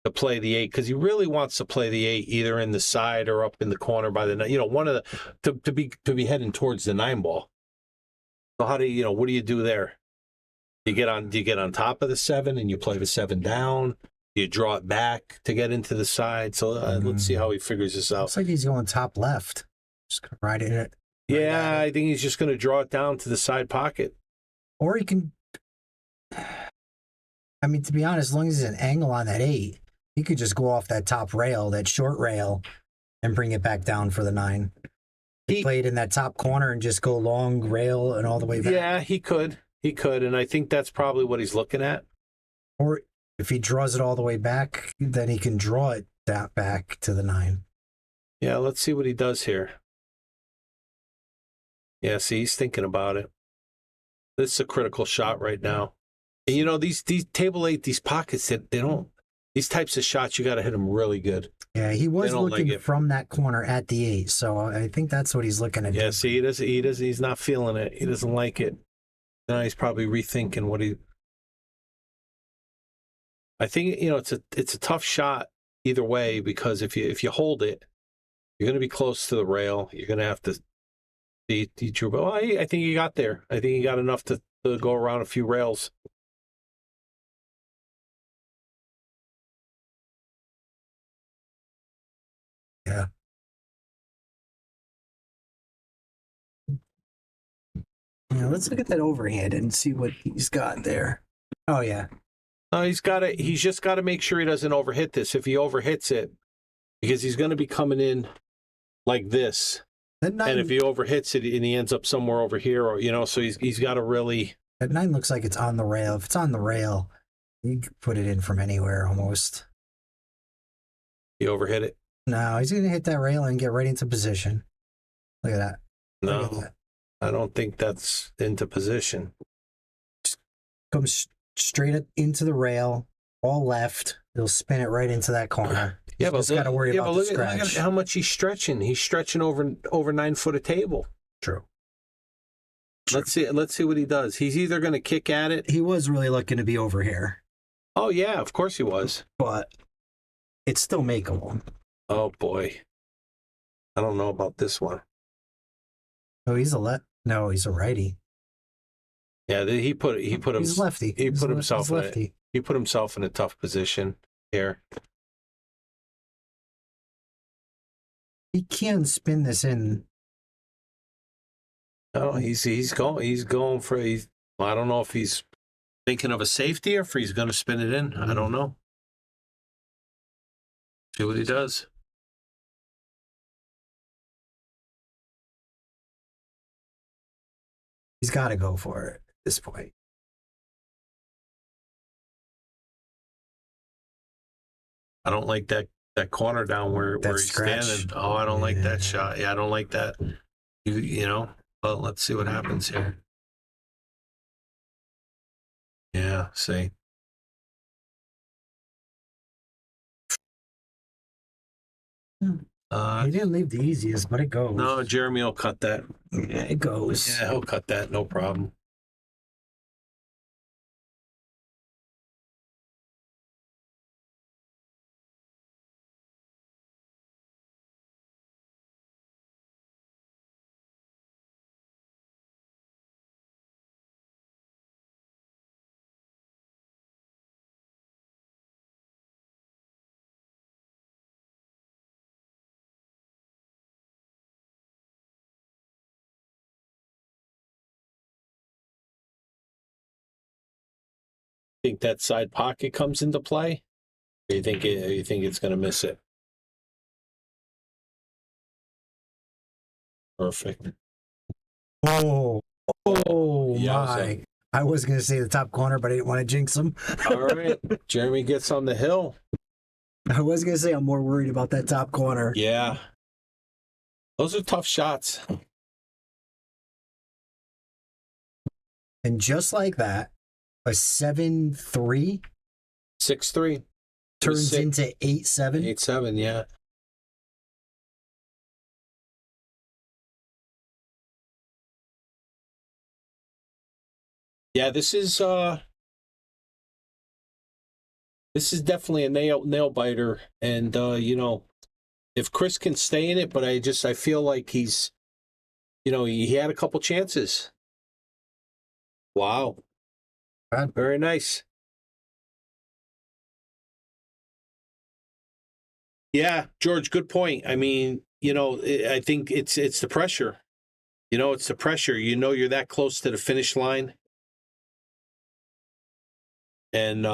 S7: to play the 8, because he really wants to play the 8 either in the side or up in the corner by the 9. One of the to be heading towards the 9 ball. So how do what do you do there? Do you get on top of the 7 and you play the 7 down? Do you draw it back to get into the side? So let's see how he figures this out.
S6: Looks like he's going top left. Just gonna ride it.
S7: Yeah, I think he's just going to draw it down to the side pocket.
S6: Or he can. I mean, to be honest, as long as there's an angle on that 8, he could just go off that top rail, that short rail, and bring it back down for the 9. He played in that top corner and just go long rail and all the way back.
S7: Yeah, he could, and I think that's probably what he's looking at.
S6: Or if he draws it all the way back, then he can draw it that back to the 9.
S7: Yeah, let's see what he does here. Yeah, see, he's thinking about it. This is a critical shot right now. And these table 8, these pockets, they don't These types of shots, you got to hit them really good.
S6: Yeah, he was
S7: don't
S6: looking
S7: like it.
S6: from that corner at the 8, so I think that's what he's looking at.
S7: Yeah, see, he doesn't, he's not feeling it. He doesn't like it. Now he's probably rethinking what he. I think it's a tough shot either way, because if you hold it, you're going to be close to the rail. You're going to have to be true. But I think he got there. I think he got enough to go around a few rails.
S6: Yeah. Yeah, let's look at that overhand and see what he's got there. Oh yeah.
S7: He's just got to make sure he doesn't overhit this. If he overhits it, because he's going to be coming in like this. And if he overhits it and he ends up somewhere over here, or so he's got to really.
S6: That 9 looks like it's on the rail. If it's on the rail, you can put it in from anywhere almost.
S7: He overhit it.
S6: No, he's gonna hit that rail and get right into position. Look at that.
S7: No, I don't think that's into position.
S6: Comes straight into the rail, all left. He'll spin it right into that corner.
S7: Yeah, but
S6: just got to worry about the
S7: look
S6: scratch.
S7: at how much he's stretching. He's stretching over 9 foot of table.
S6: True.
S7: Let's see what he does. He's either going to kick at it.
S6: He was really looking to be over here.
S7: Oh yeah, of course he was.
S6: But it's still makeable.
S7: Oh boy, I don't know about this one.
S6: Oh, he's a left. No, he's a righty.
S7: Yeah, he put
S6: He's lefty.
S7: He put himself in
S6: lefty.
S7: He put himself in a tough position here.
S6: He can spin this in.
S7: No, he's going for. I don't know if he's thinking of a safety or if he's going to spin it in. I don't know. See what he does.
S6: He's got to go for it at this point.
S7: I don't like that corner down where he's standing. Oh, I don't like that shot. Yeah, I don't like that. But let's see what happens here. Yeah, see.
S6: He didn't leave the easiest, but it goes.
S7: No, Jeremy will cut that.
S6: Yeah, it goes.
S7: Yeah, he'll cut that. No problem. Think that side pocket comes into play? Or you think it's going to miss it? Perfect.
S6: Oh
S7: Yeah,
S6: my. I was going to say the top corner, but I didn't want to jinx him.
S7: All right. Jeremy gets on the hill.
S6: I was going to say I'm more worried about that top corner.
S7: Yeah. Those are tough shots.
S6: And just like that, a 7-3
S7: 6-3
S6: turns into 8-7.
S7: 8-7, yeah. Yeah, this is definitely a nail biter, and if Chris can stay in it, but I feel like he's, he had a couple chances. Wow. Very nice. Yeah, George, good point. I mean, I think it's the pressure. It's the pressure. You're that close to the finish line. And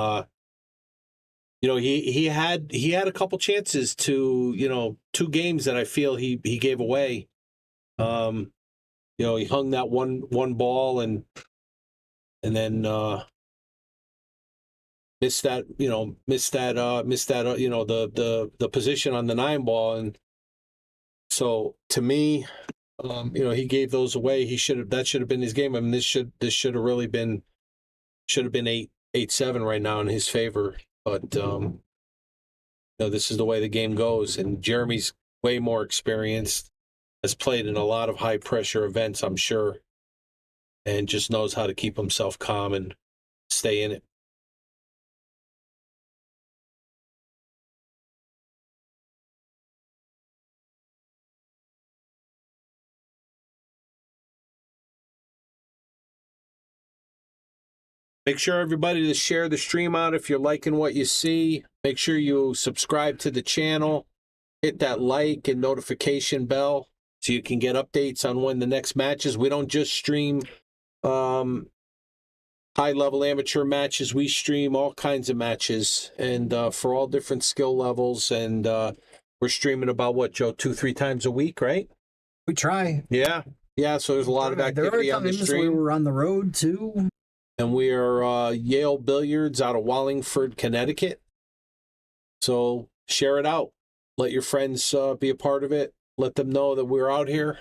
S7: he had a couple chances to, 2 games that I feel he gave away. He hung that one ball and then missed that the position on the 9 ball. And so to me, he gave those away. That should have been his game. I mean, this should have really been 8-7 right now in his favor. But this is the way the game goes. And Jeremy's way more experienced, has played in a lot of high pressure events, I'm sure, and just knows how to keep himself calm and stay in it. Make sure everybody to share the stream out if you're liking what you see. Make sure you subscribe to the channel. Hit that like and notification bell so you can get updates on when the next match is. We don't just stream high-level amateur matches. We stream all kinds of matches and for all different skill levels. And we're streaming about, what, Joe, 2-3 times a week, right?
S6: We try.
S7: Yeah. Yeah, so there's a lot of activity on the stream.
S6: We were on the road, too.
S7: And we are Yale Billiards out of Wallingford, Connecticut. So share it out. Let your friends be a part of it. Let them know that we're out here.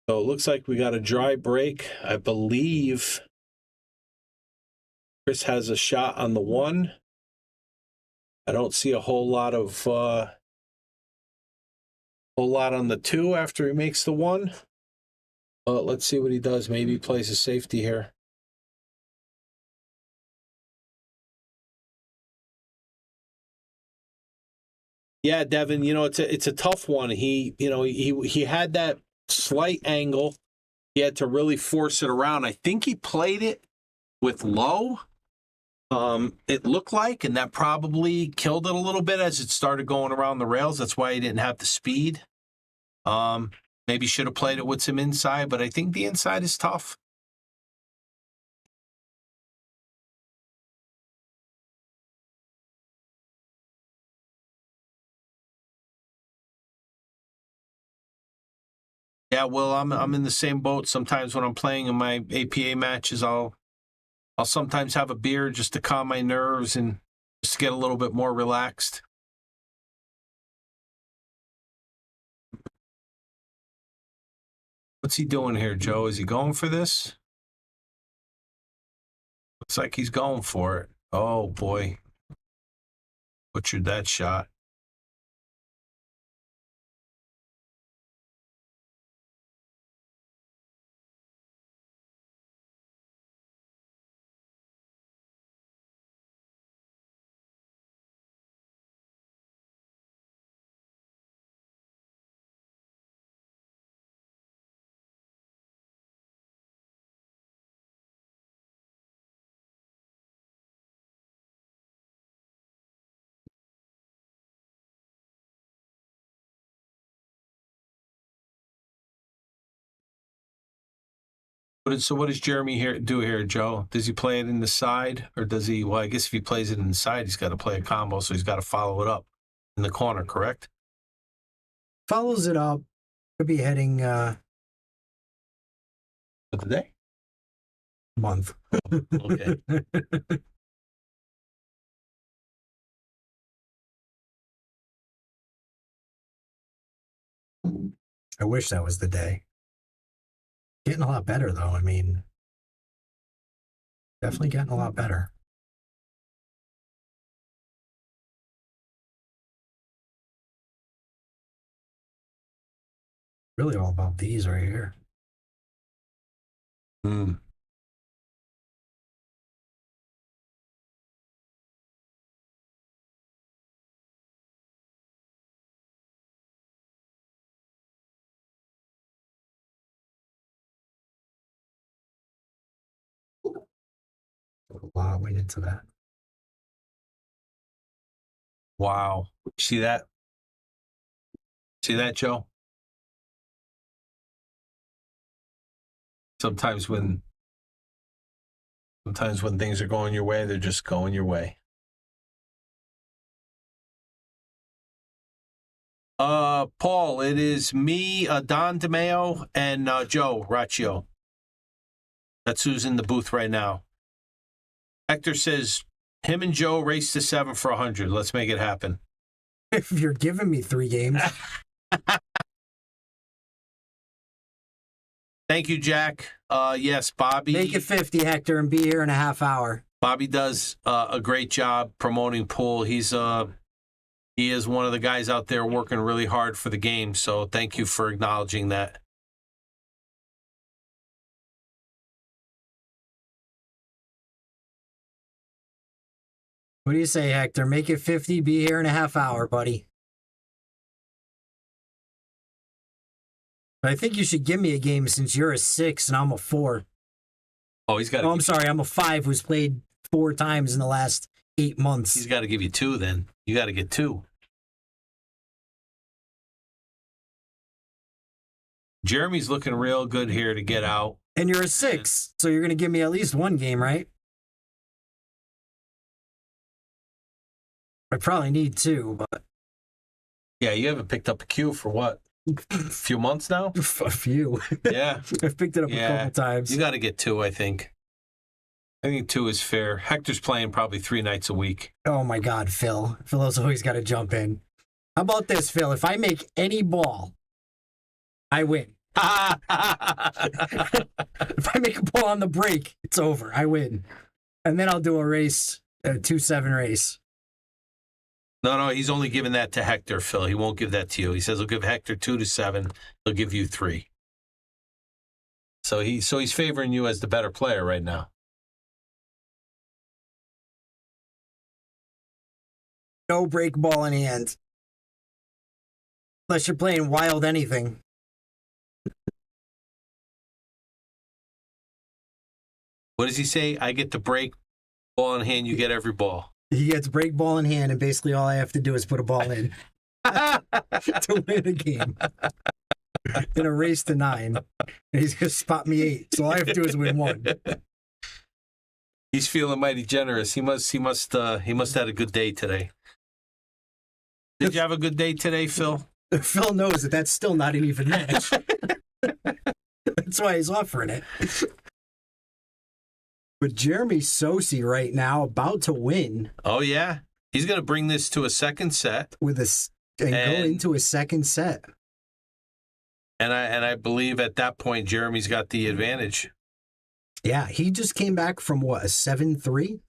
S7: So it looks like we got a dry break. I believe Chris has a shot on the 1. I don't see a whole lot on the 2 after he makes the 1. Let's see what he does. Maybe he plays a safety here. Yeah, Devin, it's a tough one. He had that slight angle. He had to really force it around. I think he played it with low. It looked like, and that probably killed it a little bit as it started going around the rails. That's why he didn't have the speed. Maybe should have played it with some inside, but I think the inside is tough. Yeah, well, I'm in the same boat. Sometimes when I'm playing in my APA matches, I'll sometimes have a beer just to calm my nerves and just get a little bit more relaxed. What's he doing here, Joe? Is he going for this? Looks like he's going for it. Oh, boy. Butchered that shot. So what does Jeremy do here, Joe? Does he play it in the side, or does he? Well, I guess if he plays it in the side, he's got to play a combo, so he's got to follow it up in the corner, correct?
S6: Follows it up. Could be heading
S7: For the day?
S6: month.
S7: Okay.
S6: I wish that was the day. Getting a lot better, though. I mean, definitely getting a lot better. Really all about these right here.
S7: Hmm.
S6: A lot went into that.
S7: Wow. See that? See that, Joe? Sometimes when things are going your way, they're just going your way. Paul, it is me, Don DeMeo, and Joe Raccio. That's who's in the booth right now. Hector says him and Joe race to 7 for 100. Let's make it happen.
S6: If you're giving me 3 games.
S7: Thank you, Jack. Yes, Bobby.
S6: Make it 50, Hector, and be here in a half hour.
S7: Bobby does a great job promoting pool. He is one of the guys out there working really hard for the game. So thank you for acknowledging that.
S6: What do you say, Hector? Make it 50, be here in a half hour, buddy. But I think you should give me a game since you're a 6 and I'm a 4.
S7: Oh, he's got.
S6: Oh, I'm sorry, I'm a 5 who's played 4 times in the last 8 months.
S7: He's got to give you 2 then. You got to get 2. Jeremy's looking real good here to get out.
S6: And you're a 6, so you're going to give me at least 1 game, right? I probably need 2, but...
S7: Yeah, you haven't picked up a cue for what? A few months now?
S6: A few.
S7: Yeah.
S6: I've picked it up a couple times.
S7: You got to get 2, I think. I think 2 is fair. Hector's playing probably 3 nights a week.
S6: Oh, my God, Phil. Phil's always got to jump in. How about this, Phil? If I make any ball, I win. If I make a ball on the break, it's over. I win. And then I'll do a race, a 2-7 race.
S7: No, he's only giving that to Hector, Phil. He won't give that to you. He says he'll give Hector 2 to 7. He'll give you 3. So he's favoring you as the better player right now.
S6: No break ball in hand. Unless you're playing wild anything.
S7: What does he say? I get the break ball in hand, you get every ball.
S6: He gets break ball in hand, and basically all I have to do is put a ball in to win a game. In a race to 9. And he's going to spot me 8. So all I have to do is win 1.
S7: He's feeling mighty generous. He must have had a good day today. Did you have a good day today, Phil?
S6: Phil knows that that's still not an even match. That's why he's offering it. But Jeremy Sossei right now about to win.
S7: Oh, yeah. He's going to bring this to a second set.
S6: Go into a second set.
S7: And I believe at that point, Jeremy's got the advantage.
S6: Yeah, he just came back from what, a 7-3?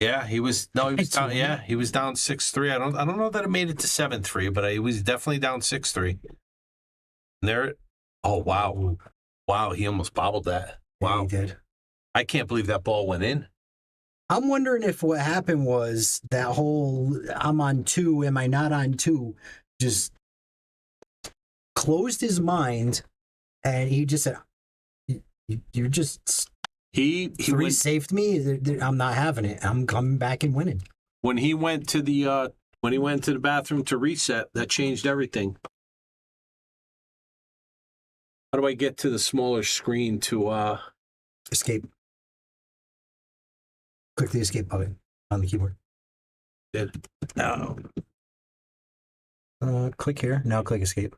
S7: Yeah, he was down. Yeah, he was down 6-3. I don't know that it made it to 7-3, but he was definitely down 6-3. Oh wow, he almost bobbled that. Wow,
S6: yeah, he did.
S7: I can't believe that ball went in.
S6: I'm wondering if what happened was that whole I'm on 2, am I not on 2, just closed his mind, and he just said, "You're just."
S7: He
S6: saved me. I'm not having it. I'm coming back and winning.
S7: When he went to the bathroom to reset, that changed everything. How do I get to the smaller screen to
S6: escape? Click the escape button on the keyboard.
S7: No.
S6: Click here. Now click escape.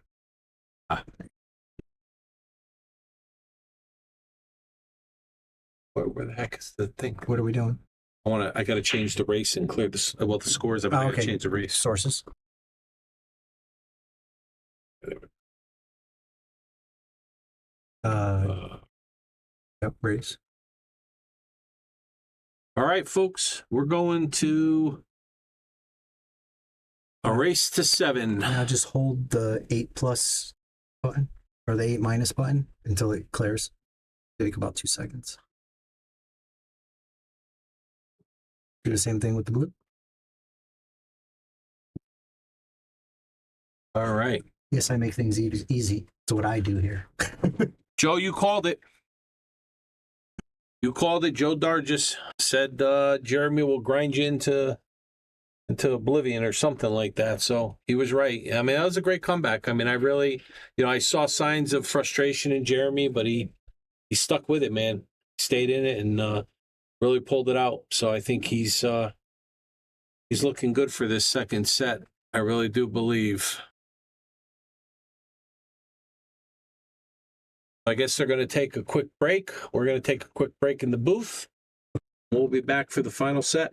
S7: Where the heck is the thing?
S6: What are we doing?
S7: I got to change the race and clear the scores. I got to change the race.
S6: Sources. Yep, race.
S7: All right, folks, we're going to a race to 7.
S6: Now just hold the 8+ button or the 8- button until it clears. Take about 2 seconds. Do the same thing with the blue.
S7: All right.
S6: Yes, I make things easy. That's what I do here.
S7: Joe, you called it. Joe Dar just said Jeremy will grind you into oblivion or something like that. So he was right. I mean, that was a great comeback. I mean, I really, I saw signs of frustration in Jeremy, but he stuck with it, man. He stayed in it and really pulled it out. So I think he's looking good for this second set. I really do believe. I guess they're going to take a quick break. We're going to take a quick break in the booth.
S9: We'll be back for the final set.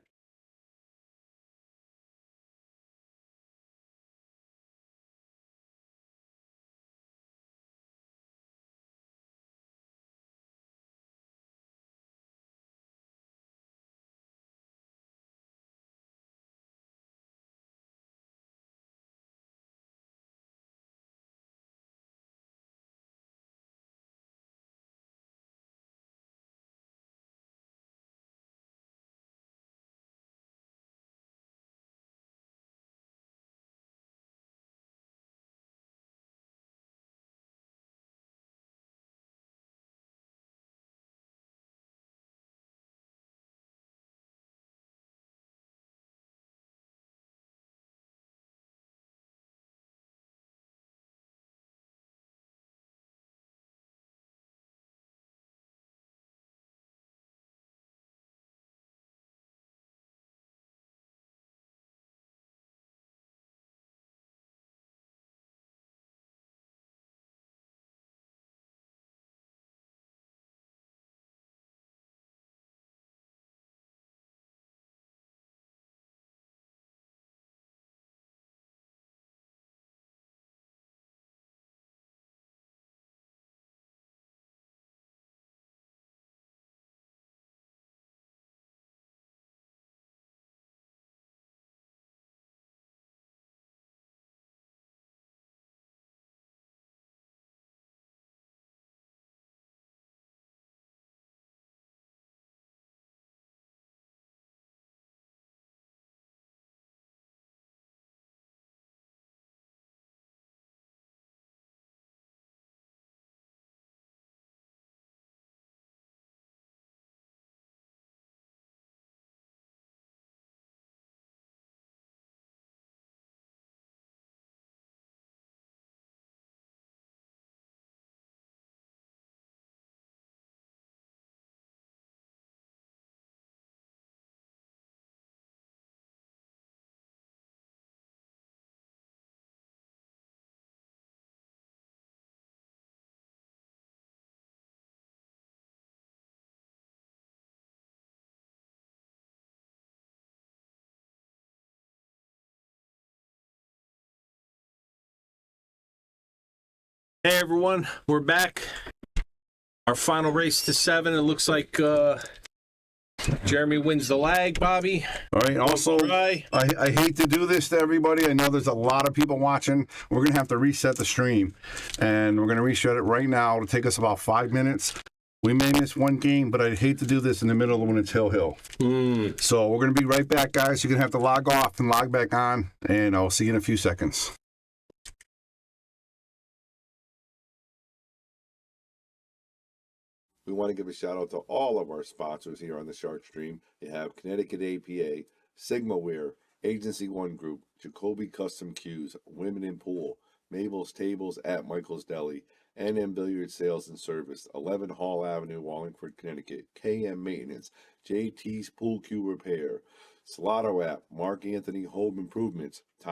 S9: Hey everyone, we're back. Our final race to 7. It looks like Jeremy wins the lag, Bobby.
S5: All right. Also, I hate to do this to everybody. I know there's a lot of people watching. We're going to have to reset the stream, and we're going to reset it right now. It'll take us about 5 minutes. We may miss one game, but I'd hate to do this in the middle of when it's hill. So we're going to be right back, guys. You're going to have to log off and log back on, and I'll see you in a few seconds. We want to give a shout out to all of our sponsors here on the Shark Stream. You have Connecticut APA, Sigmaware, Agency One Group, Jacoby Custom Cues, Women in Pool, Mabel's Tables at Michael's Deli, NM Billiard Sales and Service, 11 Hall Avenue, Wallingford, Connecticut, KM Maintenance, JT's Pool Cue Repair, Salado App, Mark Anthony Home Improvements,